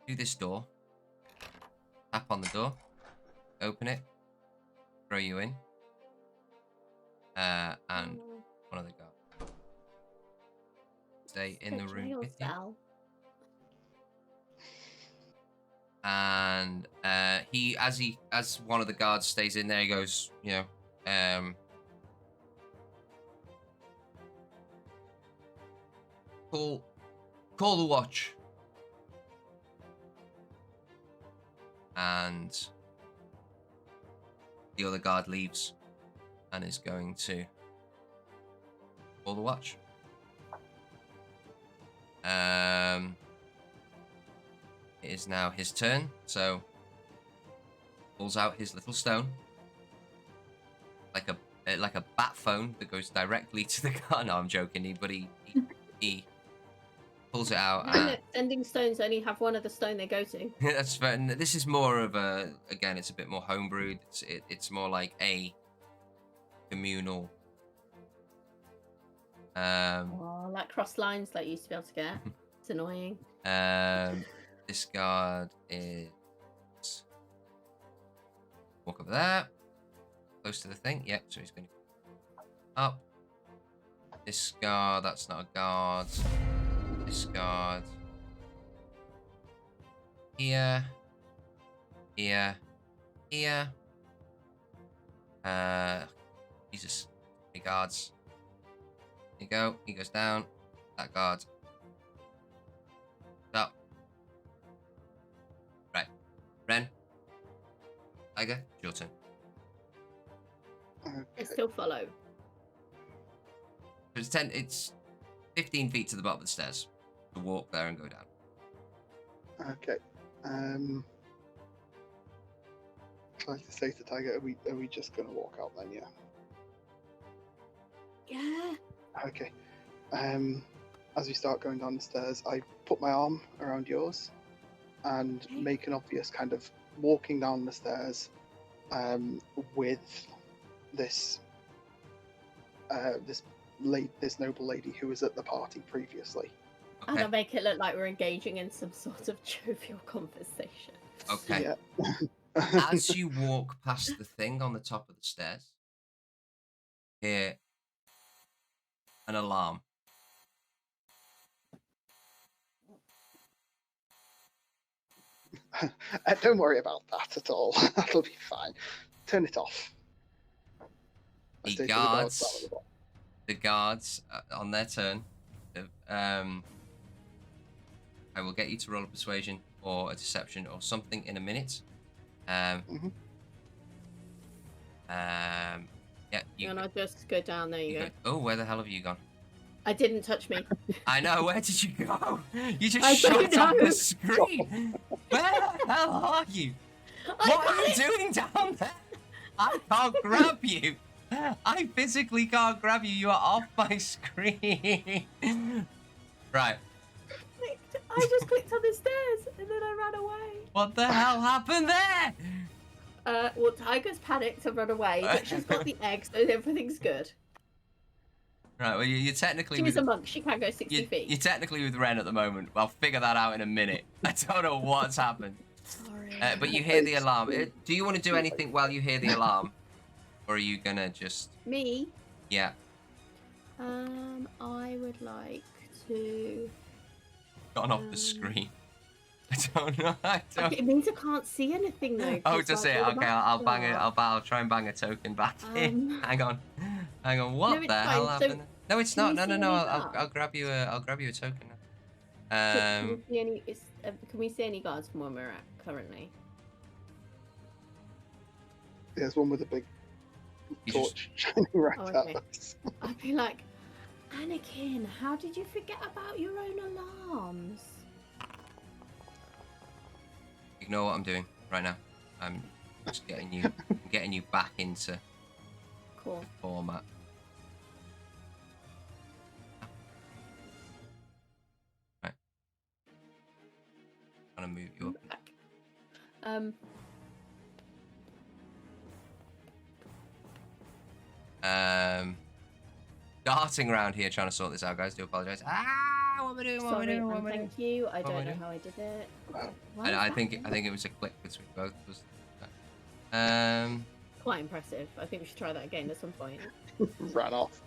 to this door. Tap on the door. Open it. Throw you in. And one of the guards stay in the room with you. And as one of the guards stays in there, he goes, call the watch. And the other guard leaves and is going to call the watch. It is now his turn, so pulls out his little stone, like a bat phone that goes directly to the car. No, I'm joking. He pulls it out. Sending stones only have one of the stone they go to. That's fair. And this is more of again, it's a bit more homebrewed. It's more like a communal. Like cross lines that you used to be able to get. It's annoying. This guard is walk over there, close to the thing. Yep. So he's going to up. This guard. That's not a guard. This guard. Here. Here. Here. Jesus. Many guards. you go. He goes down. That guard. Stop. Right. Ren. Tiger, it's your turn. I Okay. still follow. It's 15 feet to the bottom of the stairs. To walk there and go down. Okay. Try to say to Tiger, are we just gonna walk out then? Yeah. Yeah. Okay. As we start going down the stairs, I put my arm around yours and Okay. make an obvious kind of walking down the stairs with this this noble lady who was at the party previously. And Okay. I'll make it look like we're engaging in some sort of jovial conversation. Okay. Yeah. As you walk past the thing on the top of the stairs, hear an alarm. Don't worry about that at all. That'll be fine. Turn it off. I The say to guards, down at the bottom. the guards on their turn, I will get you to roll a persuasion or a deception or something in a minute. Mhm. Yeah, you. And I'll just go down. There you go. Oh, where the hell have you gone? I didn't touch me. I know. Where did you go? You just I shot don't off know. the screen. Where the hell are you? What are you doing down there? I can't grab you. I physically can't grab you. You are off my screen. Right. I just clicked on the stairs and then I ran away. What the hell happened there? Well, Tiger's panicked and run away, but she's got the egg, so everything's good. Right. Well, you're technically She was with a monk. She can't go 60 feet. you're technically with Ren at the moment. I'll figure that out in a minute. I don't know what's happened. Sorry. But you hear the alarm. Do you want to do anything while you hear the alarm, or are you gonna just? Me? Yeah. I would like to. Gone off the screen. I don't know. Okay, it means I can't see anything though. Oh, 'cause, just like, it. all the Okay, I'll maps bang it. are- I'll try and bang a token back in. Hang on. What it's the hell fine. So, happened? No, it's can not. we No. see any I'll guards? grab you a. I'll grab you a token. Can we see any? Can we see any guards from where we're at currently? There's one with a big You just- torch shining right Oh, at okay. us. I'd be like, Anakin, how did you forget about your own alarms? Ignore what I'm doing right now. I'm just getting you back into Cool. format. Right. I'm gonna move you up. Back. Darting around here trying to sort this out, guys. Do apologize. What am I doing? What am I Sorry, doing? What and am I doing? thank you. I What am I don't know doing? how I did it. Why And is I that think there? it was a click between both of us. Quite impressive. I think we should try that again at some point. Ran off.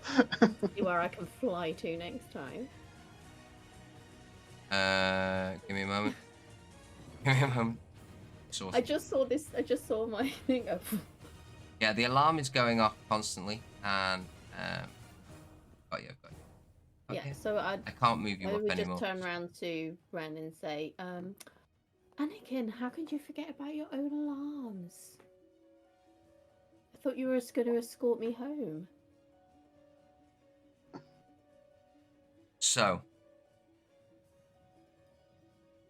See where I can fly to next time. Give me a moment. Give me a moment. Source. I just saw this. I just saw my thing go. Yeah, the alarm is going off constantly, and got you. Yeah. Okay. So I can't move you I up would anymore. just turn around to Ren and say, Anakin, how could you forget about your own alarms? I thought you were going to escort me home. So,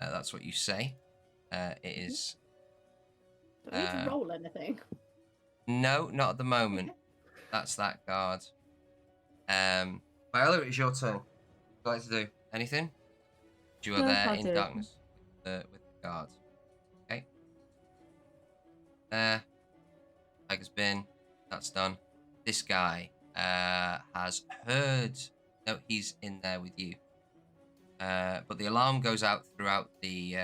that's what you say. It is. Do I need to roll anything? No, not at the moment. That's that guard. Viola, it's your turn. What would you like to do? Anything? You are No, there can't in do it. darkness with the guards. Okay. There. Tiger's bin. That's done. This guy has heard. No, he's in there with you. But the alarm goes out throughout the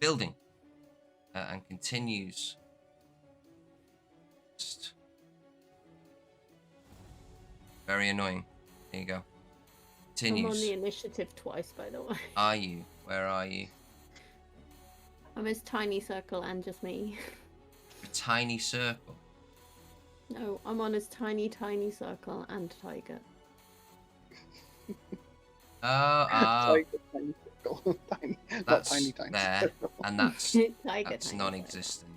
building and continues. Just very annoying. There you go. I'm on Continues. the initiative twice, by the way. Are you? Where are you? I'm his tiny circle and just me. A tiny circle. No, I'm on his tiny, tiny circle and tiger. Oh, Tiny circle. Tiny, not that's tiny, tiny there, circle. and that's Tiger, that's tiny non-existent.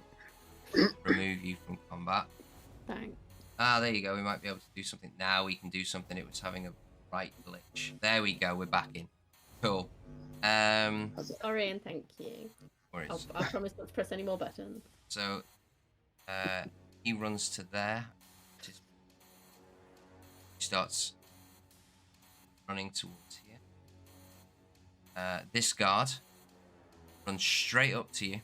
Remove you from combat. circle. Thanks. There you go. We might be able to do something now. We can do something. It was having a right glitch. There we go. We're back in. Cool. Sorry and thank you. Whereas, I promise not to press any more buttons. so, he runs to there. He starts running towards here. This guard runs straight up to you.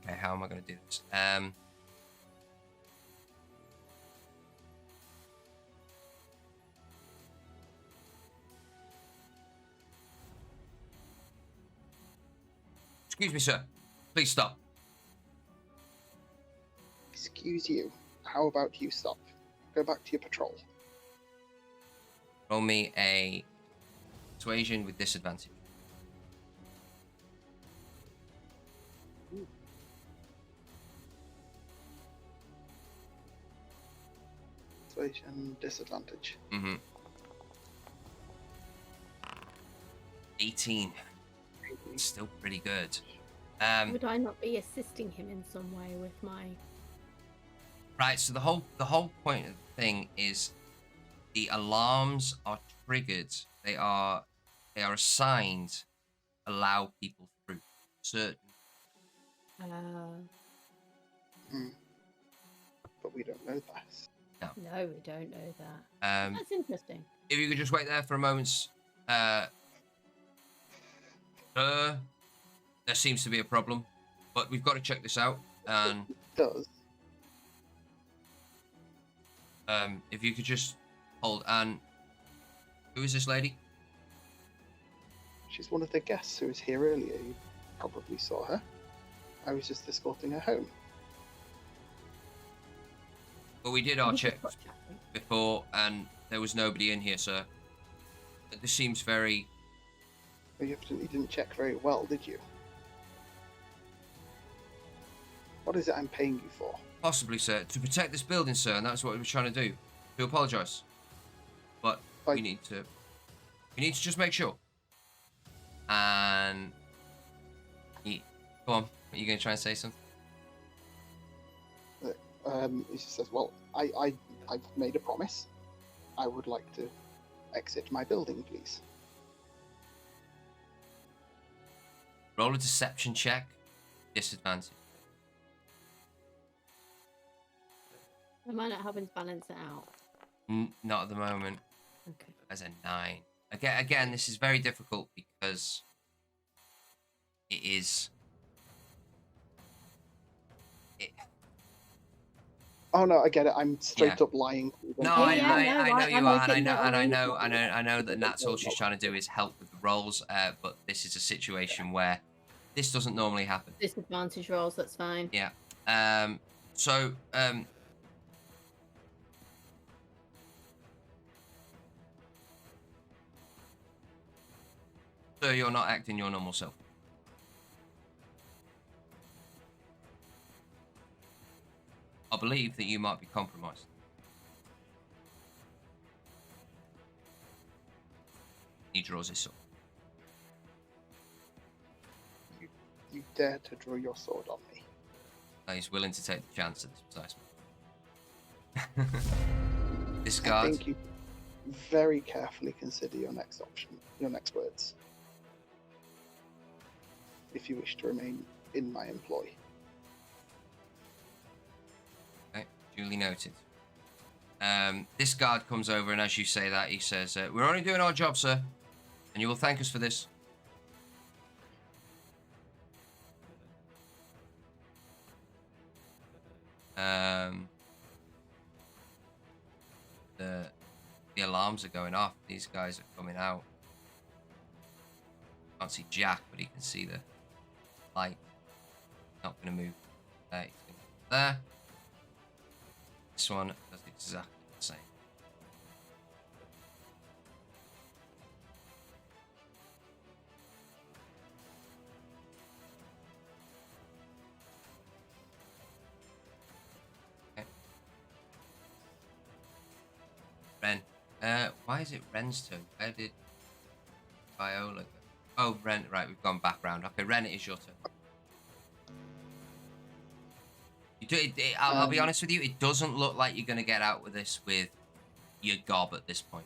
Okay, how am I going to do this? Excuse me, sir. Please stop. Excuse you. How about you stop? Go back to your patrol. Roll me a persuasion with disadvantage. Persuasion disadvantage. 18. It's still pretty good. Would I not be assisting him in some way with my... Right, so the whole point of the thing is the alarms are triggered. They are assigned to allow people through certain. But we don't know that. No, we don't know that. That's interesting. If you could just wait there for a moment. There seems to be a problem, but we've got to check this out. And It does. if you could just hold. And who is this lady? She's one of the guests who was here earlier. You probably saw her. I was just escorting her home. Well, we did our We should checks stop chatting. before, and there was nobody in here, sir. This seems very. But you evidently didn't check very well, did you? What is it I'm paying you for? Possibly, sir, to protect this building, sir, and that's what we were trying to do. We apologise, but we need to just make sure. And go on, are you going to try and say something? He just says, "Well, I've made a promise. I would like to exit my building, please." Roll a deception check, disadvantage. I might not help him balance it out. Not at the moment. Okay. As a 9. Again, this is very difficult because it is. Oh no, I get it. I'm straight up lying. No, Yeah, I yeah, know I'm you are, and making I know that that's all she's trying to do is help with the rolls. But this is a situation where this doesn't normally happen. Disadvantage rolls, that's fine. Yeah. So. So you're not acting your normal self. I believe that you might be compromised. He draws his sword. You dare to draw your sword on me? He's willing to take the chance at this precise. This I guard. think you very carefully consider your next option, your next words, if you wish to remain in my employ. Okay, duly noted. This guard comes over, and as you say that, he says, "We're only doing our job, sir, and you will thank us for this." The alarms are going off. These guys are coming out. Can't see Jack, but he can see the light. Not going to move there. He's going to move there. This one does exactly the same. Why is it Ren's turn? Where did Viola go? Oh, Ren. Right, we've gone back round. Okay, Ren, it is your turn. I'll be honest with you. It doesn't look like you're going to get out with this with your gob at this point.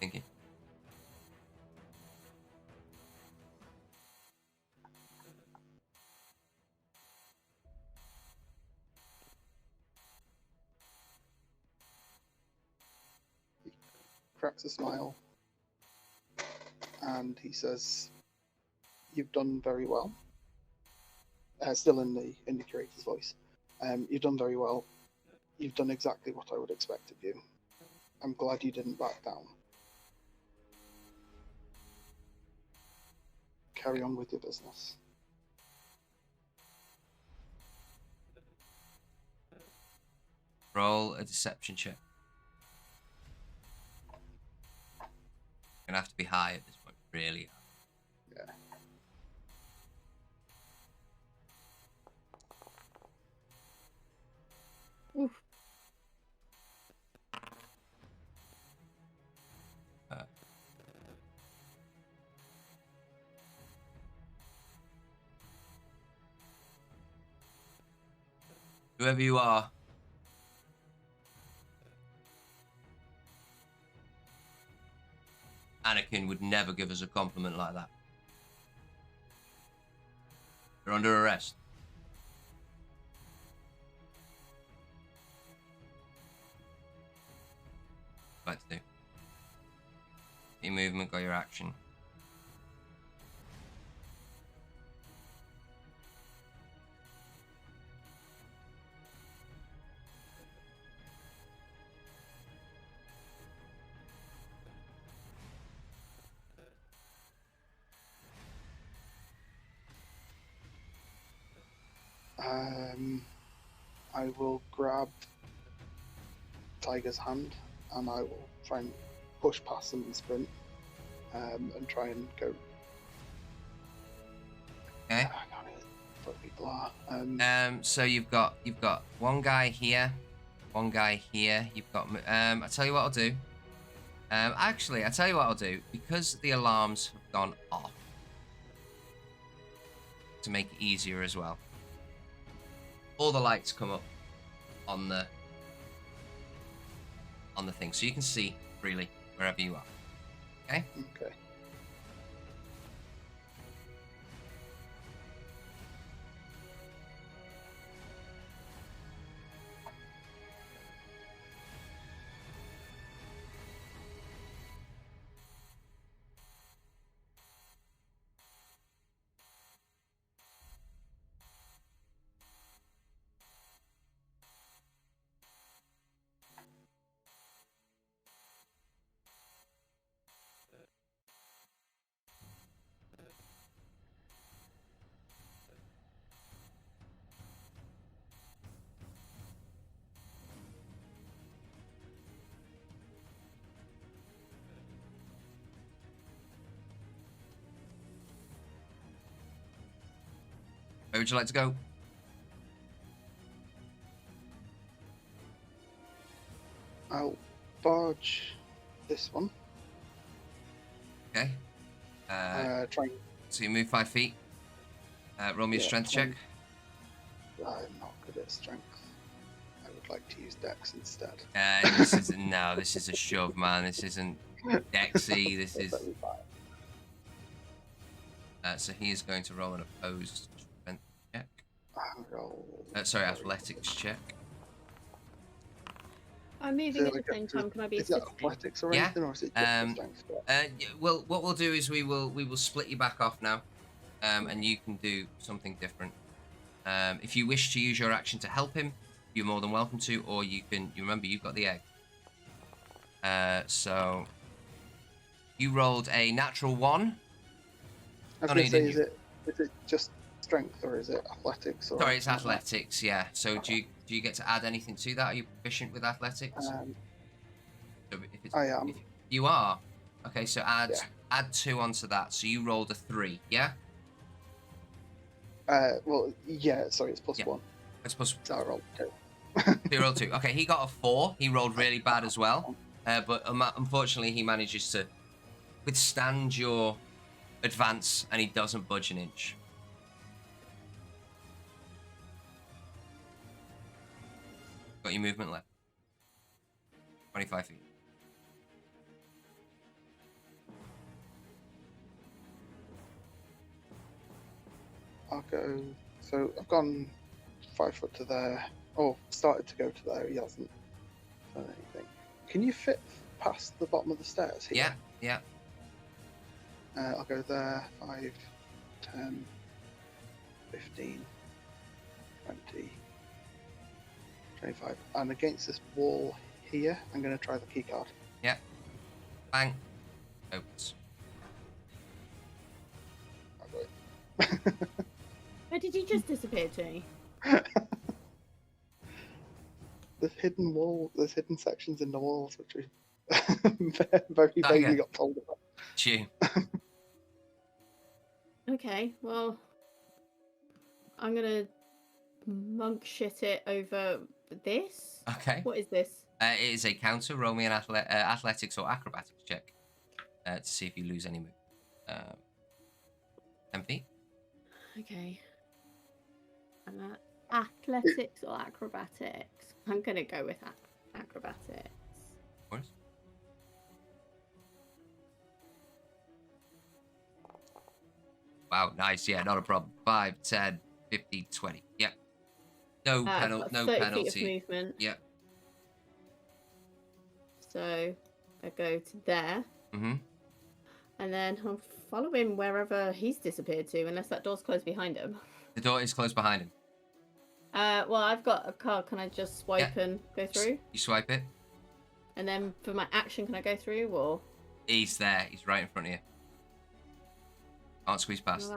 Thinking. Cracks a smile, and he says, "You've done very well." Still in the curator's voice. You've done very well. You've done exactly what I would expect of you. I'm glad you didn't back down. Carry on with your business. Roll a deception check. Gonna have to be high at this point, really. Yeah. Oof. Whoever you are, Anakin would never give us a compliment like that. You're under arrest. What to do? Your movement, got your action. I will grab Tiger's hand and I will try and push past them and sprint, and try and go. Okay. I can't hear what people are. So you've got one guy here, one guy here. You've got. I tell you what I'll do. Actually, I tell you what I'll do, because the alarms have gone off, to make it easier as well. All the lights come up on the thing, so you can see freely wherever you are. Okay. Okay. Where would you like to go? I'll barge this one. Okay. Try and So you move 5 feet. Roll me a Yeah, strength try check. and- I'm not good at strength. I would like to use Dex instead. This is no. This is a shove, man. This isn't Dexy. This is. That'll be fine. So he is going to roll an opposed strength check. Roll. Sorry, athletics check. I'm Is moving it at the like same time. Can I be is that assisting? athletics or Yeah, anything, or is it just strength? Well, what we'll do is we will split you back off now, and you can do something different. If you wish to use your action to help him, you're more than welcome to, or you can. You remember you've got the egg. So you rolled a natural 1. I was Oh, no, going you to say, didn't. is it just strength or is it athletics? Or Sorry, it's anything like athletics. Yeah. So do you get to add anything to that? Are you proficient with athletics? that? So if it's, I am. if you are. Okay, so add Yeah. add 2 onto that. So you rolled a 3. Yeah. Well, yeah. Sorry, it's plus Yeah. 1. It's plus. So I rolled 2. You rolled 2. Okay, he got a 4. He rolled really bad as well. But unfortunately, he manages to withstand your advance, and he doesn't budge an inch. Got your movement left. 25 feet. I'll go. So I've gone 5 foot to there. Oh, started to go to there. He hasn't done anything. Can you fit past the bottom of the stairs here? Yeah, yeah. I'll go there. 5, 10, 15, 20, 25. And against this wall here, I'm going to try the key card. Yeah. Bang. Opens. I'll go. Where did you just disappear to? There's hidden wall. There's hidden sections in the walls, which we very vaguely got told about. Chew. Okay, well, I'm gonna monk shit it over this. Okay. What is this? It is a counter. Roll me an athletics or acrobatics check to see if you lose any move. 10 feet. Okay. Athletics or acrobatics? I'm gonna go with acrobatics. Of course. Wow, nice. Yeah, not a problem. 5, 10, 50, 20. Yep. No penalty. No 30 penalty. feet of movement. Yep. So I go to there, Mm-hmm. and then I'm following wherever he's disappeared to, unless that door's closed behind him. The door is closed behind him. Well, I've got a card. Can I just swipe and go through? You swipe it. And then for my action, can I go through or? He's there. He's right in front of you. Can't squeeze past.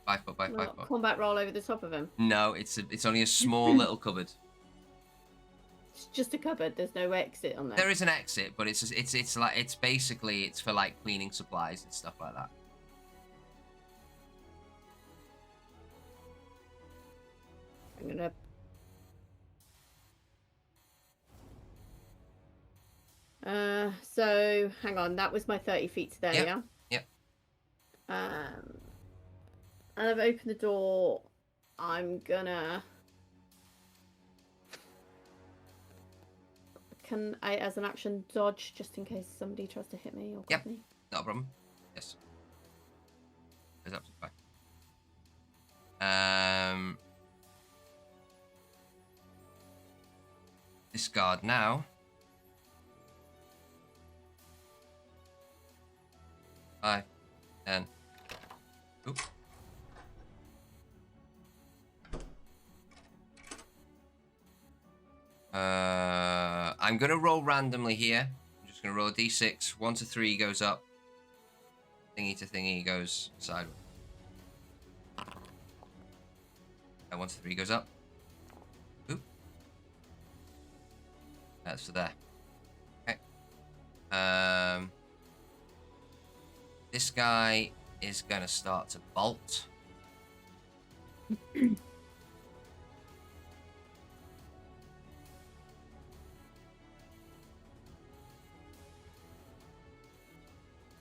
5 foot by 5 foot. Combat roll over the top of him. No, it's only a small little cupboard. It's just a cupboard. There's no exit on there. There is an exit, but it's basically it's for like cleaning supplies and stuff like that. I'm gonna. So hang on. That was my 30 feet to there, Yep. yeah. Yep. And I've opened the door. I'm gonna. Can I, as an action, dodge just in case somebody tries to hit me or grab Yep. me? Not a problem. Yes. It's absolutely fine. Discard now. 5, 10. Oop. I'm gonna roll randomly here. I'm just gonna roll a d6. 1 to 3 goes up. Thingy to thingy goes sideways. And 1 to 3 goes up. Oop. That's for there. Okay. This guy is gonna start to bolt.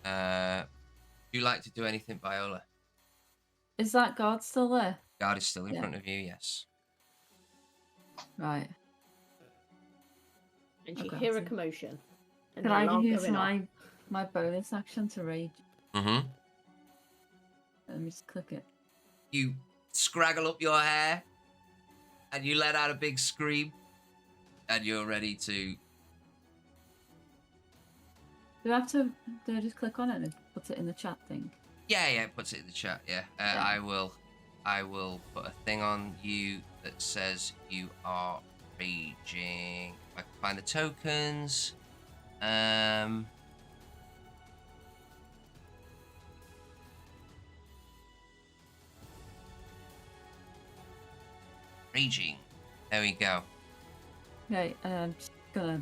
Do you like to do anything, Viola? Is that guard still there? Guard is still in Yeah. front of you, yes. Right. And you Okay, hear a so- commotion. And Can the I alarm use going off. my bonus action to rage? Mm-hmm. Let me just click it. You scraggle up your hair, and you let out a big scream, and you're ready to... Do I just click on it and it puts it in the chat thing? Yeah, it puts it in the chat, yeah. Yeah. I will put a thing on you that says you are raging. If I can find the tokens. Raging. There we go. Okay, I'm just gonna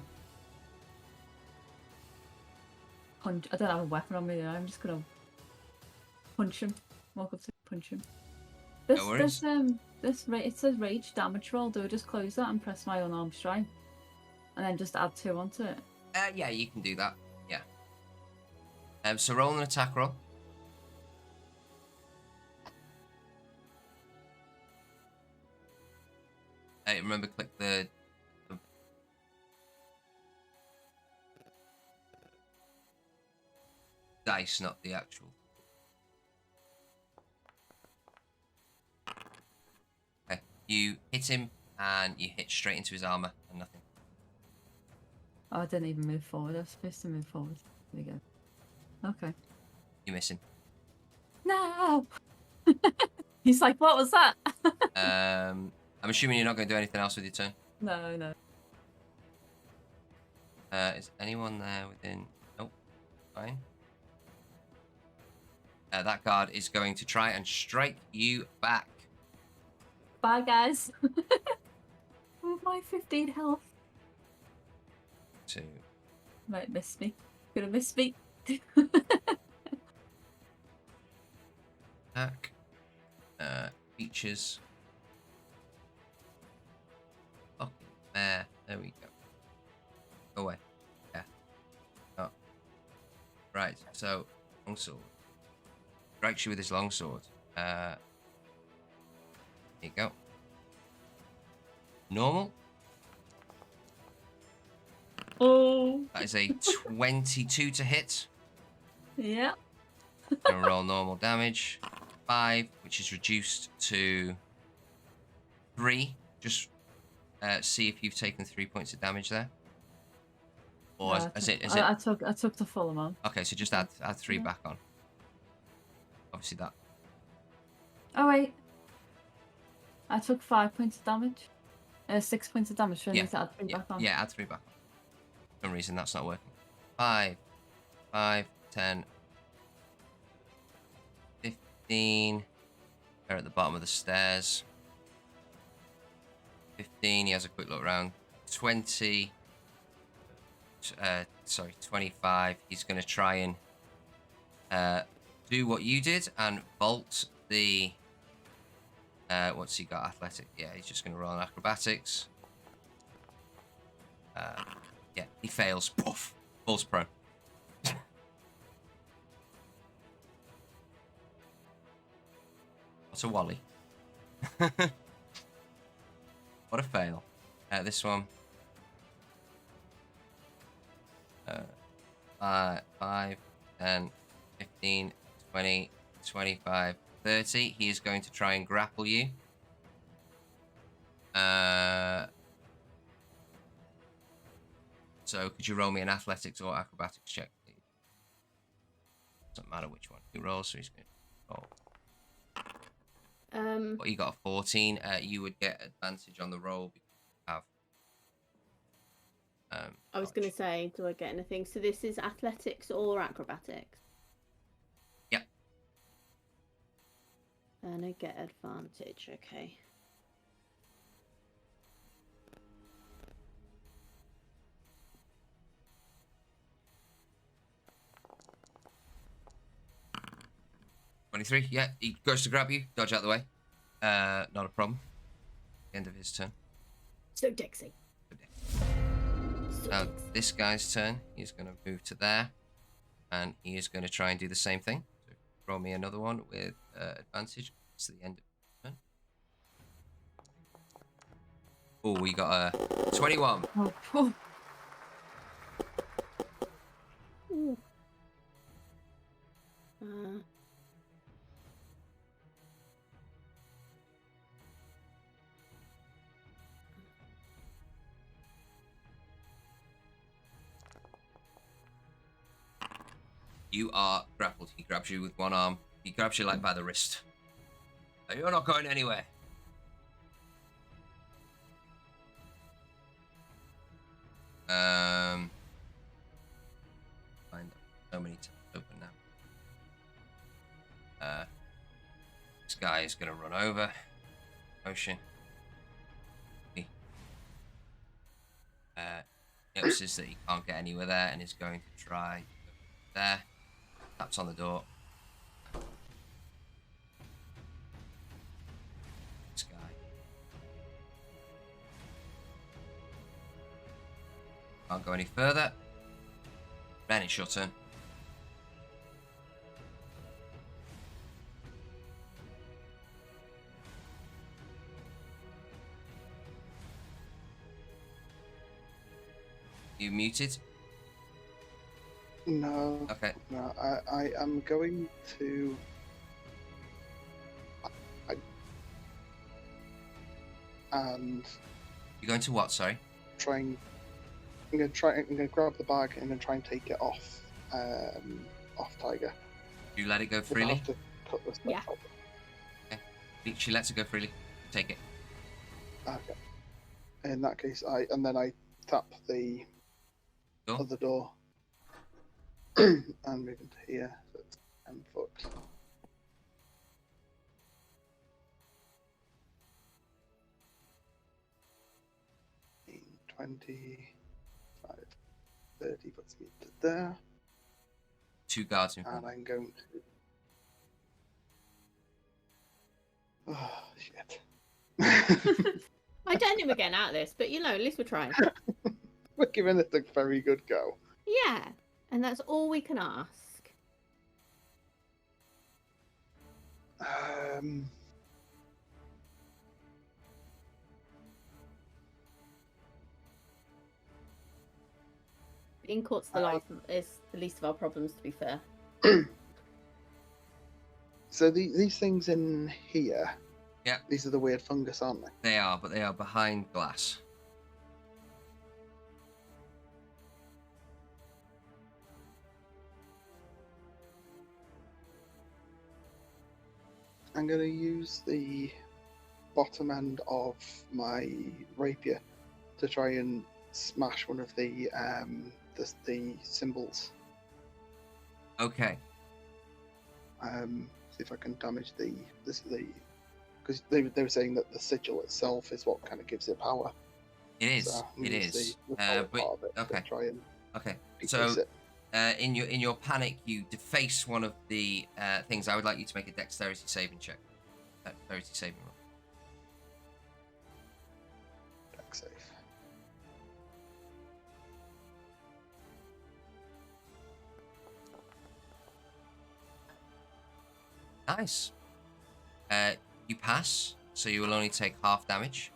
punch. I don't have a weapon on me. Though. I'm just gonna punch him. Walk up to punch him. No worries. It says rage damage roll. Do I just close that and press my unarmed strike, and then just add 2 onto it? Yeah, you can do that. Yeah. So roll an attack roll. Remember, click the dice, not the actual. Okay, you hit him, and you hit straight into his armor, and nothing. Oh, I didn't even move forward. I was supposed to move forward. There we go. Okay. You miss him. No! He's like, what was that? I'm assuming you're not going to do anything else with your turn. No. Is anyone there within? Nope. Fine. That guard is going to try and strike you back. Bye, guys. With my 15 health. 2. Might miss me. Gonna miss me. Attack. Features. Fucking mare. There we go. Go away. Yeah. Oh. Right. So, longsword. Strikes you with his longsword. There you go. Normal. Oh. That is a 22 to hit. Yeah. And roll normal damage. 5, which is reduced to 3. Just see if you've taken 3 points of damage there. Or No, is it? I took the full amount. Okay, so just add 3 back on. Obviously that. Oh wait. I took 5 points of damage. 6 points of damage. So I need to add 3 back on. Yeah, add 3 back on. For some reason that's not working. 5, 10, 15. They're at the bottom of the stairs. 15. He has a quick look around. 20. 25. He's going to try and do what you did and vault the. What's he got? Athletic. Yeah, he's just going to roll on acrobatics. Yeah, he fails. Poof. Falls prone. What's a wally? What a fail. This one. 5, 10, 15, 20, 25, 30. He is going to try and grapple you. So could you roll me an athletics or acrobatics check, please? Doesn't matter which one he rolls, so he's going to roll. But you got a 14. You would get advantage on the roll because you have. I was going to say, do I get anything? So this is athletics or acrobatics? Yeah. And I get advantage, okay. $23. Yeah, he goes to grab you. Dodge out the way. Not a problem. End of his turn. So Dixie. Now, this guy's turn. He's going to move to there. And he is going to try and do the same thing. So roll me another one with advantage. It's the end of the turn. Oh, we got a 21. Oh. Ooh. You are grappled. He grabs you with one arm. He grabs you like by the wrist. You're not going anywhere. Find so many tabs open now. This guy is gonna run over. Motion. Notices that he can't get anywhere there and is going to try there. Taps on the door. This guy. Can't go any further. Then it's your turn. You muted? No. Okay. No, I am going to. And You're going to what? Sorry. I'm gonna grab the bag and then try and take it off. Off Tiger. You let it go If I freely. have to cut this Yeah. off. She lets it go freely. Take it. Okay. In that case, I tap the Door. other door and move into here. So it's 10 foot. 20, 30 puts me to there. 2 guards in front. And I'm going to. Oh, shit. I don't think we're getting out of this, but at least we're trying. We're giving this a very good go. Yeah, and that's all we can ask. In court's is the least of our problems, to be fair. So these things in here. Yeah. These are the weird fungus, aren't they? They are, but they are behind glass. I'm going to use the bottom end of my rapier to try and smash one of the symbols. Okay. See if I can damage the because they were saying that the sigil itself is what kind of gives it power. It is. So I'm It gonna use is. the solid But part of it to okay. try and Okay. deface So, it. in your panic, you deface one of the things. I would like you to make a dexterity saving check. Dexterity saving roll. Dex save. Nice. You pass, so you will only take half damage.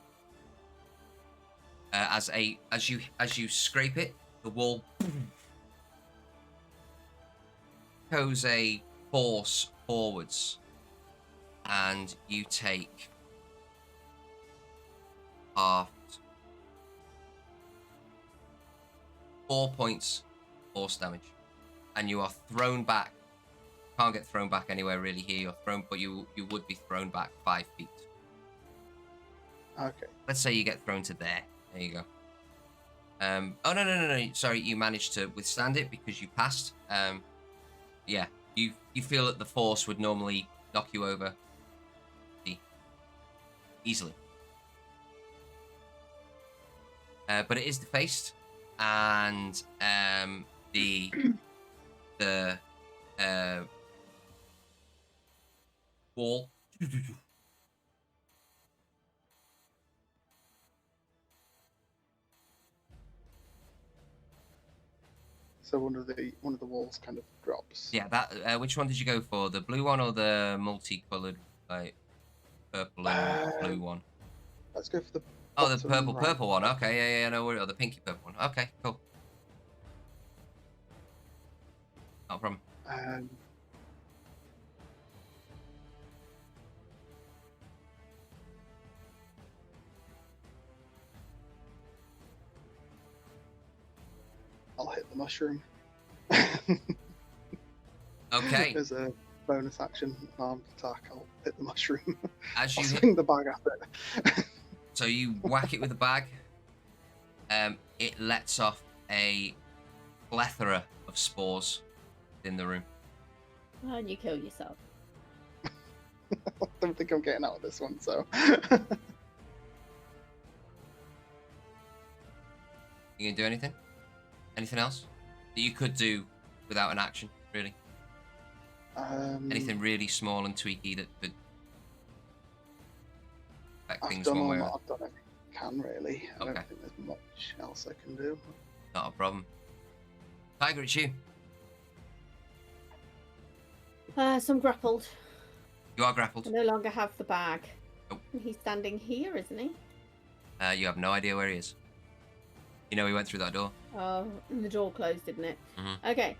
As you scrape it, the wall goes a force forwards, and you take half 4 points force damage, and you are thrown back. Can't get thrown back anywhere really here. You're thrown, but you would be thrown back 5 feet. Okay. Let's say you get thrown to there. There you go. Oh no. Sorry, you managed to withstand it because you passed. Yeah, you feel that the force would normally knock you over easily. But it is defaced, and the wall So one of the walls kind of drops. yeah, that which one did you go for? The blue one or the multicolored, like purple and blue one? Let's go for the. Oh, the bottom right. purple one. Okay, yeah, no worry. Or the pinky purple one. Okay, cool. No problem. I'll hit the mushroom. Okay. As a bonus action, armed attack, I'll hit the mushroom. As I'll you hit, swing the bag at it. so you whack it with the bag. It lets off a plethora of spores in the room. Oh, and you kill yourself. I don't think I'm getting out of this one, so. You gonna do anything? Anything else that you could do without an action, really? Anything really small and tweaky that could affect I've things done one all way that. or I've done everything I can, really. I Okay. don't think there's much else I can do. not a problem. Tiger, it's you. So I'm grappled. You are I grappled. no longer have the bag. Nope. And he's standing here, isn't he? You have no idea where he is. You know he went through that door. Oh, and the door closed, didn't it? Mhm. Okay.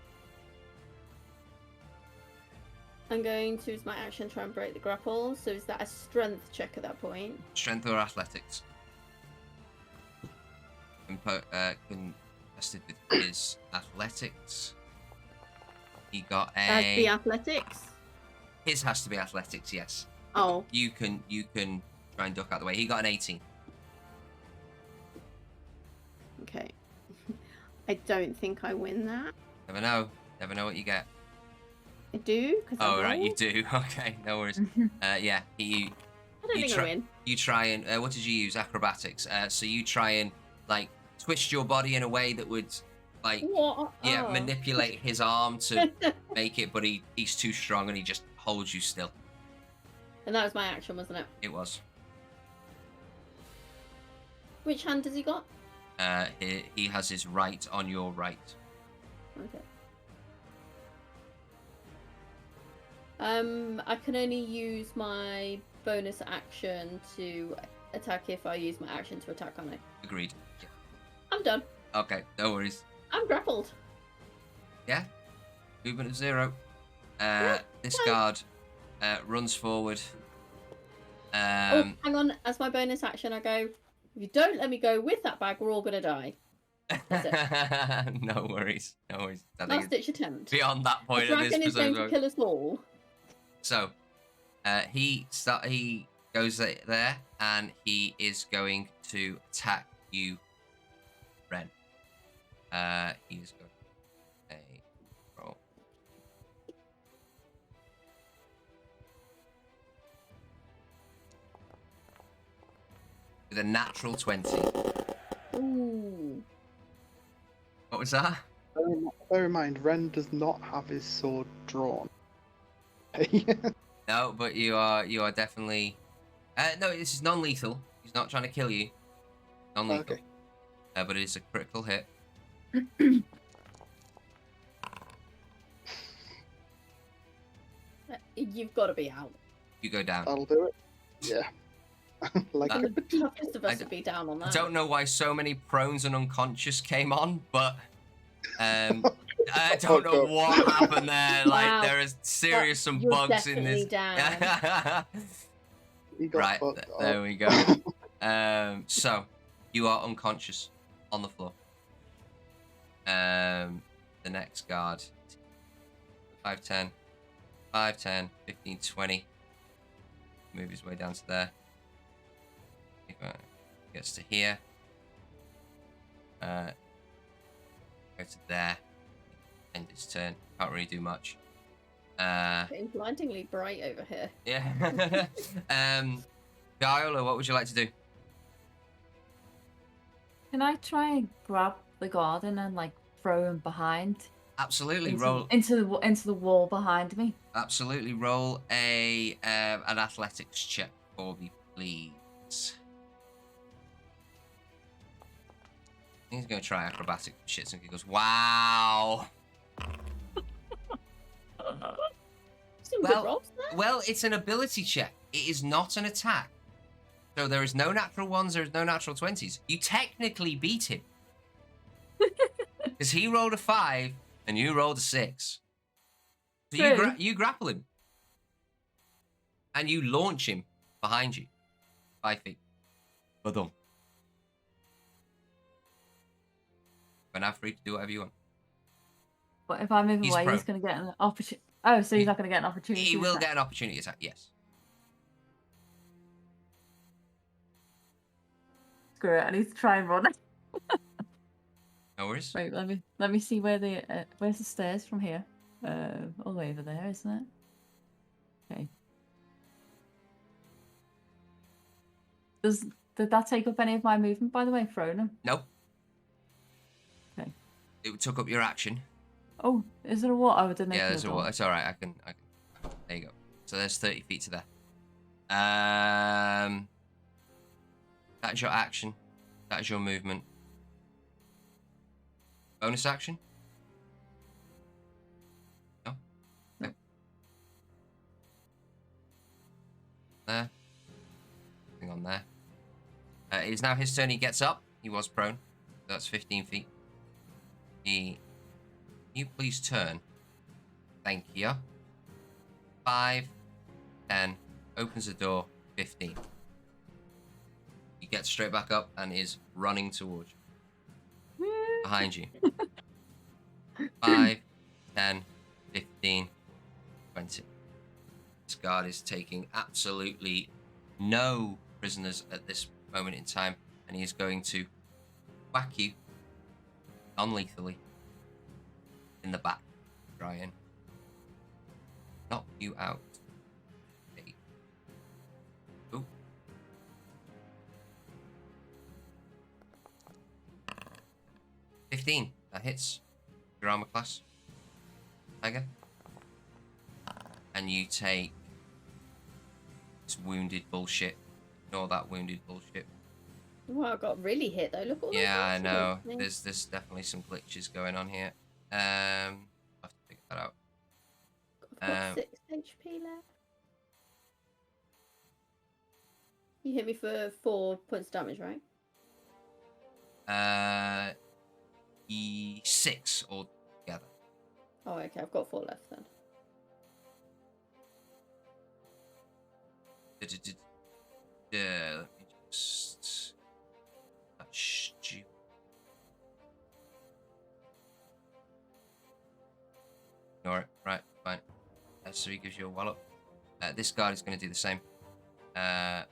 I'm going to use my action to try and break the grapple. So is that a strength check at that point? Strength or athletics? Contested with his athletics. He got As the a. athletics. His has to be athletics, yes. Oh, You can try and duck out the way. He got an 18. okay. I don't think I win that. Never know. Never know what you get. I do. Cause Oh I right, you rolled. do. Okay, no worries. Yeah, I don't you think I try- win. you try and what did you use? Acrobatics. So you try and like twist your body in a way that would like What? Oh. manipulate his arm to make it, but he's too strong and he just holds you still. And that was my action, wasn't it? It was. Which hand has he got? He has his right on your right. Okay. I can only use my bonus action to attack if I use my action to attack, can't I? Agreed. Yeah. I'm done. Okay, no worries. I'm grappled. Yeah. Movement of 0. Yeah, This fine. guard runs forward. Oh, hang on. As my bonus action, I go, if you don't let me go with that bag, we're all going to die. No worries. No worries. I think Last it's ditch attempt. beyond that The point of this dragon is going to episode. kill us all. So, he goes there, and he is going to attack you, Ren. He's going to roll. With a natural 20. Ooh. What was that? Bear in mind, Ren does not have his sword drawn. No, but you are definitely. No, this is non-lethal. He's not trying to kill you. Non-lethal. Okay. But it is a critical hit. You've got to be out. You go down. That'll do it. Yeah. like That- And the toughest of I us would be down on I that. don't know why so many prones and unconscious came on, but I Oh, don't know God. what happened there. Like Wow. there is serious some You're bugs in this. definitely he got Right, fucked up. there we go. So you are unconscious on the floor. The next guard, 5, 10, 5, 10, 15, 20. Move his way down to there. If gets to here. Go to there. End his turn. Can't really do much. Getting blindingly bright over here. Yeah. Guile, what would you like to do? Can I try and grab the garden and like throw him behind Absolutely into, roll. into the wall behind me? Absolutely roll a an athletics check for me, please. He's going to try acrobatic shits and he goes, wow. Some Well- good rolls there. Well, it's an ability check. It is not an attack. So there is no natural ones, there is no natural 20s. You technically beat him. Because he rolled a 5 and you rolled a 6. So True. you grapple him. And you launch him behind you. 5 feet. Ba-dum. You're now free to do whatever you want. But if I move He's away, prone. he's going to get an opportunity. Oh, so he's He- not going to get an opportunity. He to will attack. get an opportunity attack, yes. Screw it. I need to try and run. No worries. Wait, let me see where where's the stairs from here? All the way over there, isn't it? Okay. Did that take up any of my movement, by the way, throwing him? Nope. It took up your action. Oh, is there a what? I didn't Yeah, open there's the a door. wall. It's all right. I can. There you go. So there's 30 feet to there. That's your action. That is your movement. Bonus action? No. Okay. There. Nothing on there. It is now his turn. He gets up. He was prone. That's 15 feet. Can you please turn? Thank you. 5, 10. Opens the door. 15. He gets straight back up and is running towards you. Behind you. 5, 10, 15, 20. This guard is taking absolutely no prisoners at this moment in time, and he is going to whack you non-lethally in the back, Brian. Knock you out. Okay. Ooh. $15. That hits your armor class, Tiger. And you take this wounded bullshit. Ignore that wounded bullshit. Well, I got really hit though. Look at all those Yeah, I monsters. know. Yeah. There's definitely some glitches going on here. I'll have to figure that out. I've got 6 HP left. You hit me for 4 points of damage, right? 6 altogether. Oh, okay. I've got 4 left then. Let me just. That's stupid. Ignore it. Right, fine. So he gives you a wallop. This guard is going to do the same. They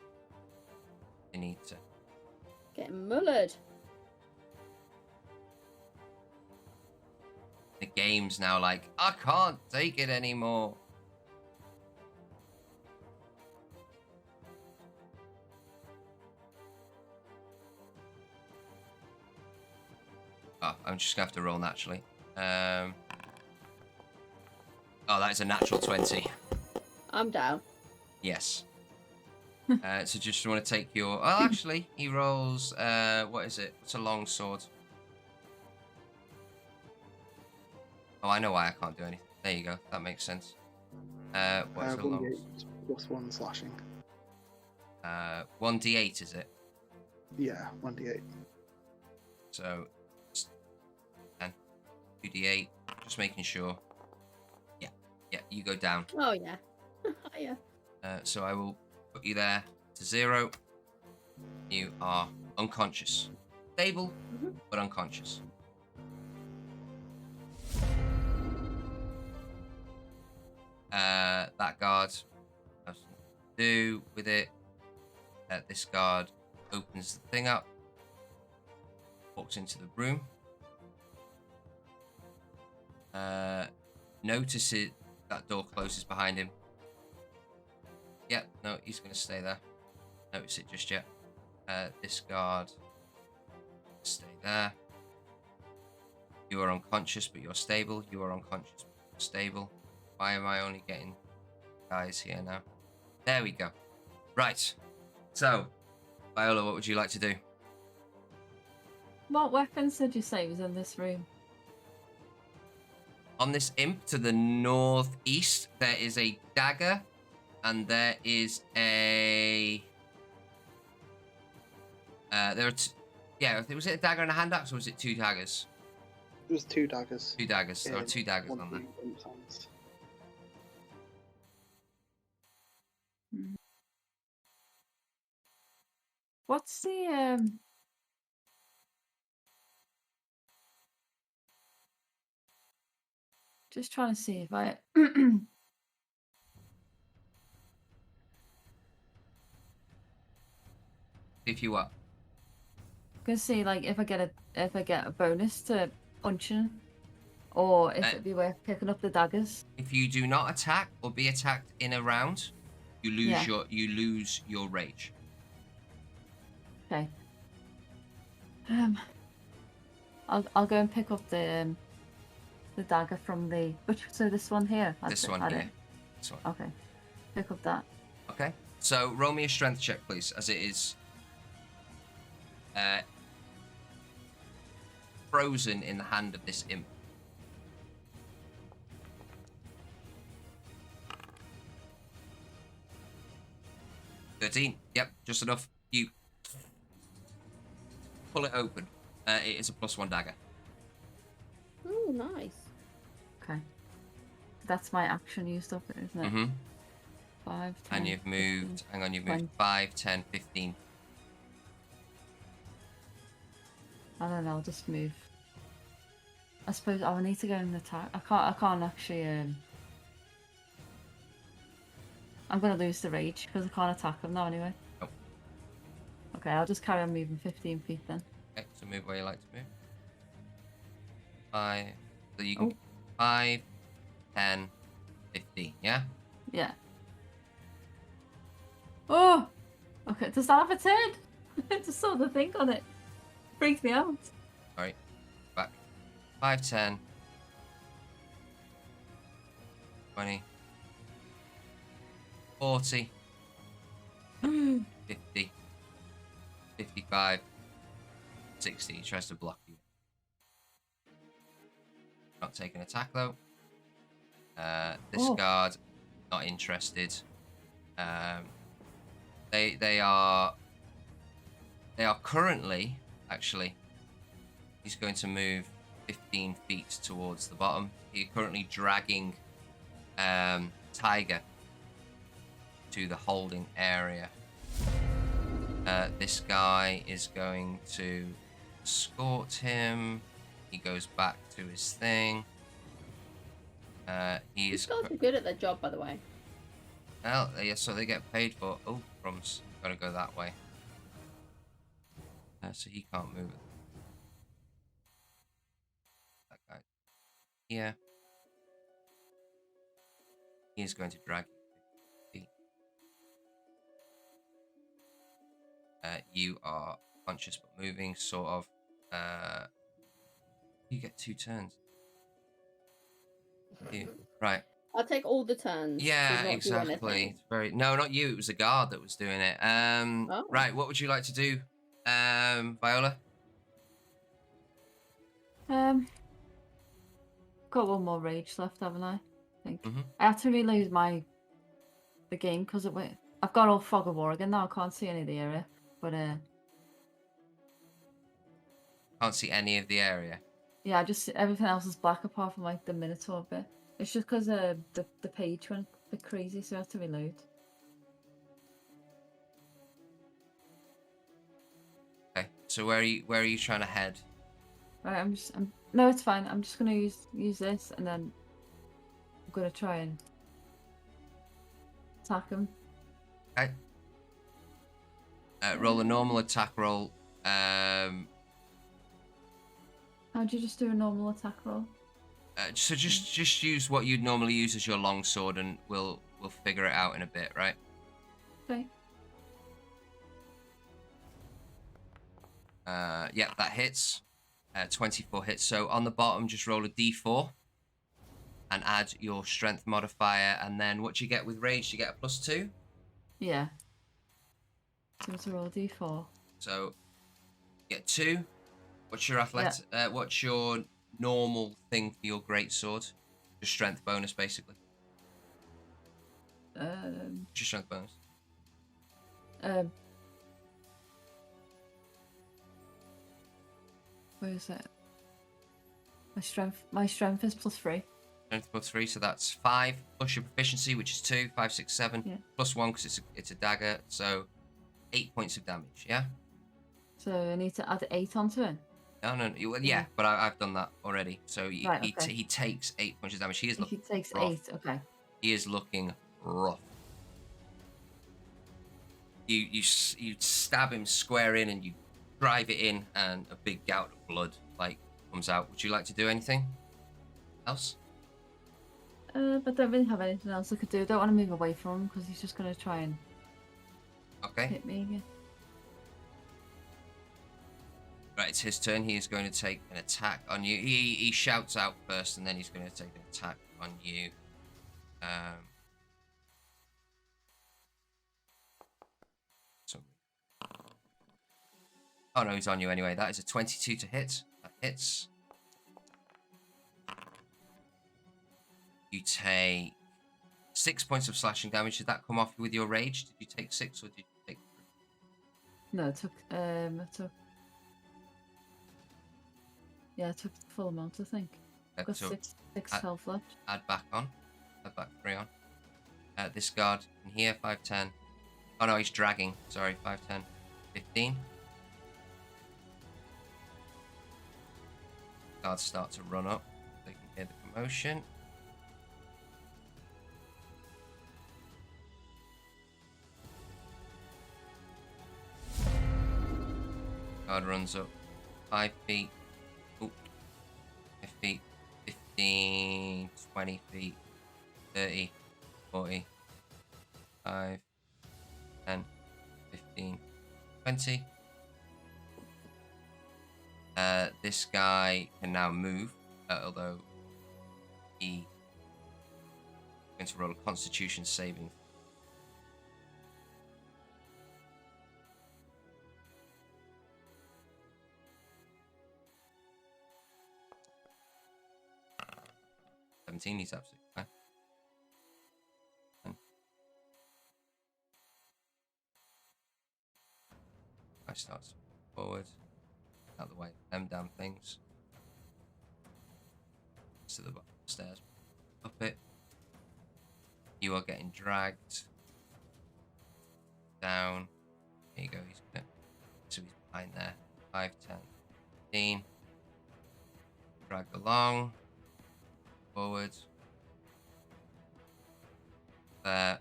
need to. Getting mullered. The game's now like, I can't take it anymore. Oh, I'm just gonna have to roll naturally. Oh, that is a natural 20. I'm down. Yes. So just want to take your. Oh, actually, he rolls. What is it? It's a long sword. Oh, I know why I can't do anything. There you go. That makes sense. What's a long? 1d8 +1 slashing. 1d8 is it? Yeah, 1d8. So 10, 2d8. Just making sure. Yeah, you go down. Oh yeah. Yeah. So I will put you there to 0. You are unconscious. Stable, but unconscious. That guard has something to do with it. This guard opens the thing up, walks into the room, notices that door closes behind him. Yep, no, he's going to stay there. Notice it just yet. This guard, stay there. You are unconscious, but you're stable. You are unconscious, but you're stable. Why am I only getting guys here now? There we go. Right. So, Viola, what would you like to do? What weapons did you say was in this room? On this imp to the northeast, there is a dagger, and there is a. There are. Yeah, was it a dagger and a hand axe, or was it 2 daggers? It was 2 daggers. 2 daggers. There are 2 daggers One on there. in each hand. What's the just trying to see if I If you what? gonna see like if I get a bonus to punching, or if it'd be worth picking up the daggers. If you do not attack or be attacked in a round, you lose Yeah. your rage. I'll go and pick up the dagger from the so this one here. This one here. This one. Okay. Pick up that. Okay. So roll me a strength check, please, as it is frozen in the hand of this imp. $13. Yep, just enough. You pull it open. It is a +1 dagger. Oh, nice. Okay. That's my action used up, isn't it? Mm-hmm. 5, 10, And you've moved, 15, hang on, you've moved 20. 5, 10, 15. I don't know, I'll just move. I suppose I will need to go and attack. I can't actually I'm gonna lose the rage because I can't attack them now anyway. Nope. Okay, I'll just carry on moving 15 feet then. Okay, so move where you like to move. 5, so you can 5, 10, 15, yeah? Yeah. Oh! Okay, does that have a turn? I just saw the thing on it. Freaks me out. Alright, back. 5, 10, 20, 40, 50, 55, 60. He tries to block you. Not taking attack though. This guard, not interested. They are currently, actually, he's going to move 15 feet towards the bottom. He's currently dragging Tiger to the holding area. This guy is going to escort him. He goes back to his thing. These guys are good at their job, by the way. Well, yeah, so they get paid for. Oh, crumbs. Gotta go that way. So he can't move it. That guy. Here. He is going to drag you 50 feet. You are conscious but moving, sort of. You get 2 turns. You. Right. I'll take all the turns. Yeah, to not do exactly. anything. It's very no, not you. It was the guard that was doing it. Oh. Right. What would you like to do, Viola? Got one more rage left, haven't I? I think. Mm-hmm. I had to reload the game because I've got all fog of war again now. I can't see any of the area, but Can't see any of the area. yeah, just everything else is black apart from like the Minotaur bit. It's just because the page went a bit crazy, so I have to reload. Okay. So where are you trying to head? Right, no, it's fine. I'm just gonna use this, and then I'm gonna try and attack him. Okay. Roll a normal attack roll. How'd you just do a normal attack roll? So just use what you'd normally use as your longsword, and we'll figure it out in a bit, right? Okay. Yeah, that hits. 24 hits. So on the bottom, just roll a d4 and add your strength modifier, and then what do you get with rage? You get a +2. Yeah. So it's a roll d4. So you get 2. What's your what's your normal thing for your greatsword? Your strength bonus, basically. What's your strength bonus? Where is it? My strength is +3. Strength +3, so that's 5 plus your proficiency, which is 2, 5, 6, 7, Yeah. +1 because it's a dagger, so 8 points of damage. Yeah. So I need to add 8 onto it. No. Yeah, but I've done that already. So he takes 8 points of damage. He is If looking he takes rough. 8, okay. He is looking rough. You stab him square in, and you drive it in, and a big gout of blood comes out. Would you like to do anything else? But I don't really have anything else I could do. I don't want to move away from him because he's just going to try and Okay. hit me again. Right, it's his turn. He is going to take an attack on you. He shouts out first, and then he's going to take an attack on you. Oh no, he's on you anyway. That is a 22 to hit. That hits. You take 6 points of slashing damage. Did that come off with your rage? Did you take 6 or did you take 3? No, I took the full amount, I think. I've got So six health left. add back 3 on. This guard in here, 5, 10. Oh no, he's dragging. Sorry, 5, 10, 15. Guards start to run up. They can hear the commotion. Guard runs up 5 feet. 5 feet. 15, 20 feet. 30, 40, 5, 10, 15, 20. This guy can now move, although he's going to roll a Constitution saving. He's absolutely fine. I start forward. Out of the way. Them damn things. To the bottom of the stairs. Up it. You are getting dragged. Down. There you go. He's gonna. So he's behind there. 5, 10, 15. Dragged along. Forward. There.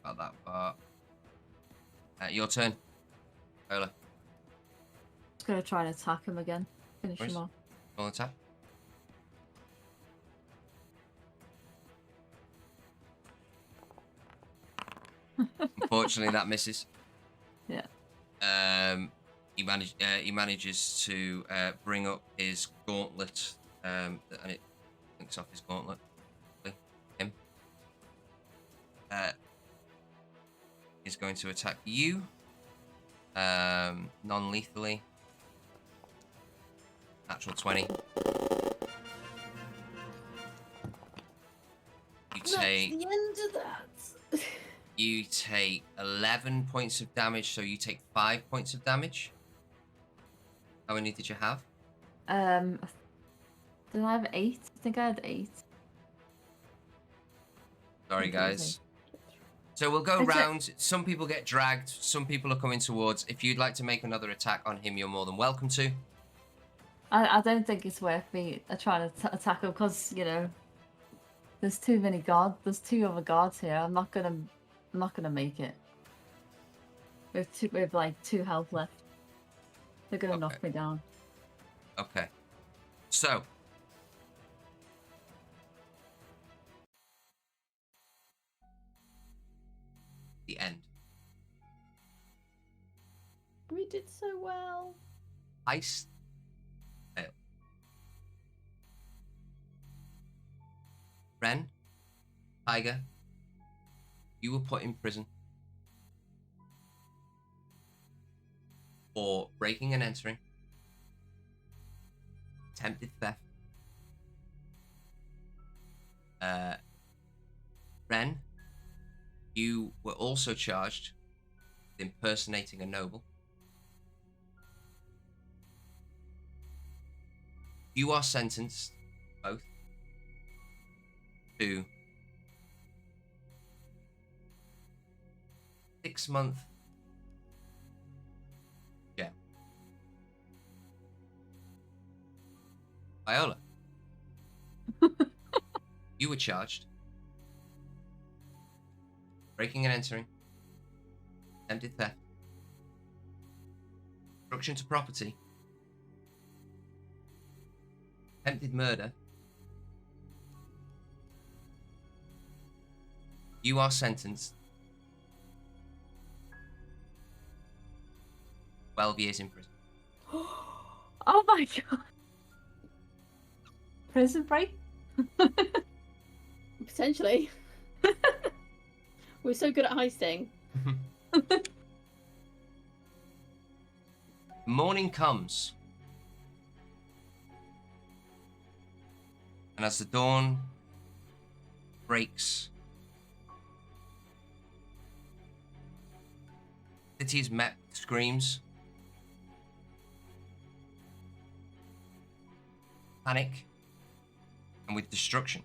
About that far. Your turn. Viola. Just gonna try and attack him again. Finish him off. Roll attack. Unfortunately, that misses. Yeah. He manages to bring up his gauntlet, and it links off his gauntlet. Him. He's going to attack you. Non-lethally. Natural 20. You take. That's the end of that. You take 11 points of damage, so you take 5 points of damage. How many did you have? Did I have 8? I think I had 8. Sorry, guys. So we'll go round. Some people get dragged. Some people are coming towards. If you'd like to make another attack on him, you're more than welcome to. I don't think it's worth me trying to attack him because, you know, there's too many guards. There's 2 other guards here. I'm not gonna make it. With like 2 health left. They're gonna knock me down. Okay. So. The end. We did so well. Heist. Fail. Ren. Tiger. You were put in prison for breaking and entering, attempted theft. Ren, you were also charged with impersonating a noble. You are sentenced, both, to 6-month jail. Viola, you were charged breaking and entering, attempted theft, destruction to property, attempted murder. You are sentenced 12 years in prison. Oh my god. Prison break? Potentially. We're so good at heisting. Morning comes. And as the dawn breaks, the city is met with screams, panic, and with destruction.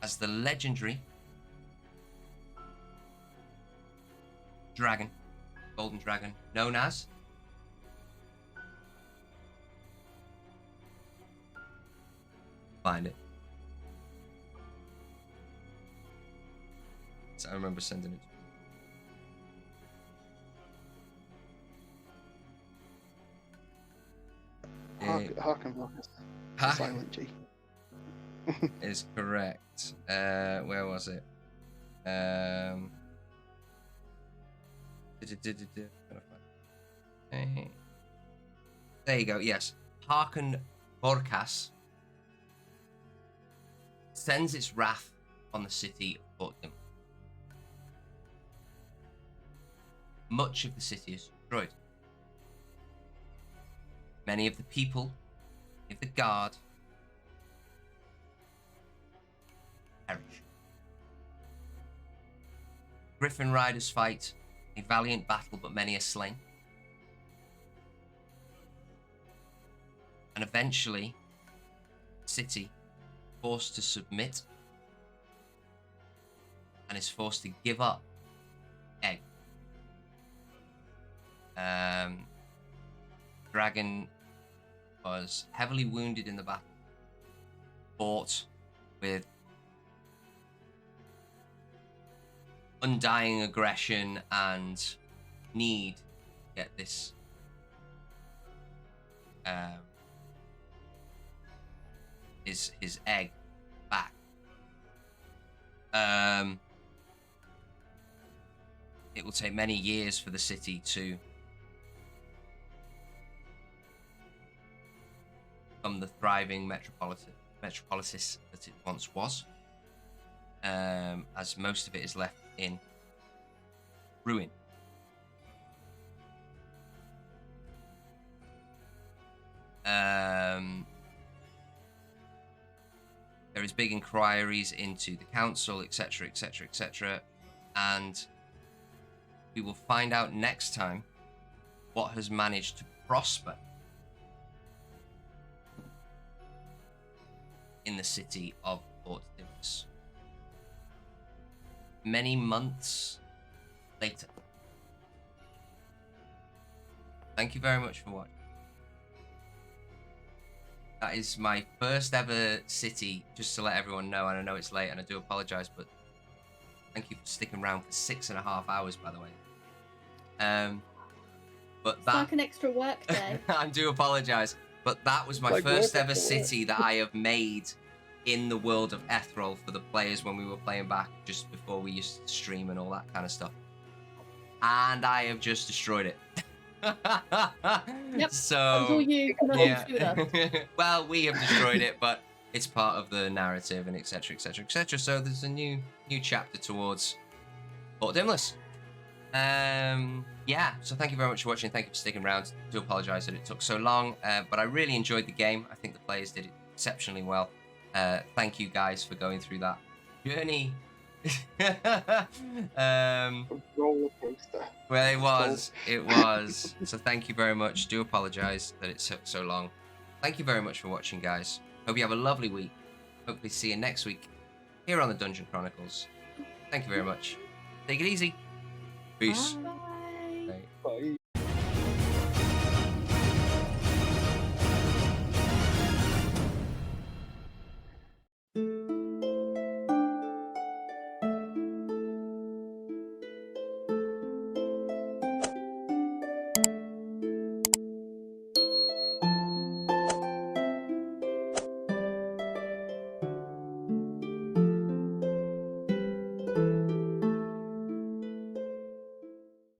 As the legendary dragon, golden dragon, known as find it. So I remember sending it. Harken Marcus. Silent G. Is correct. Where was it? There you go. Yes, Harken Borkas sends its wrath on the city of Port Dimple. Much of the city is destroyed. Many of the people, of the guard, perish. Griffin riders fight a valiant battle, but many are slain. And eventually, the city forced to submit and is forced to give up egg. Dragon was heavily wounded in the battle, fought with undying aggression and need to get this his egg back. It will take many years for the city to become the thriving metropolis that it once was, as most of it is left in ruin. There is big inquiries into the council, etc., etc., etc., and we will find out next time what has managed to prosper in the city of Port Dimple. Many months later. Thank you very much for watching. That is my first ever city, just to let everyone know, and I know it's late and I do apologise, but thank you for sticking around for 6.5 hours, by the way. But It's that... like an extra work day. I do apologise, but that was my Like first work ever after city that I have made in the world of Ethrol for the players when we were playing back just before we used to stream and all that kind of stuff. And I have just destroyed it. Yep, So that was all you. Nothing to do with us. well, we have destroyed it, but it's part of the narrative and etc, etc, etc. So there's a new chapter towards Port Dimple. Yeah, so thank you very much for watching. Thank you for sticking around. I do apologise that it took so long, but I really enjoyed the game. I think the players did it exceptionally well. Thank you guys for going through that journey. Roller coaster. Well, it was. So thank you very much. Do apologise that it took so long. Thank you very much for watching, guys. Hope you have a lovely week. Hopefully see you next week here on the Dungeon Chronicles. Thank you very much. Take it easy. Peace. Bye. Bye. Bye. Bye.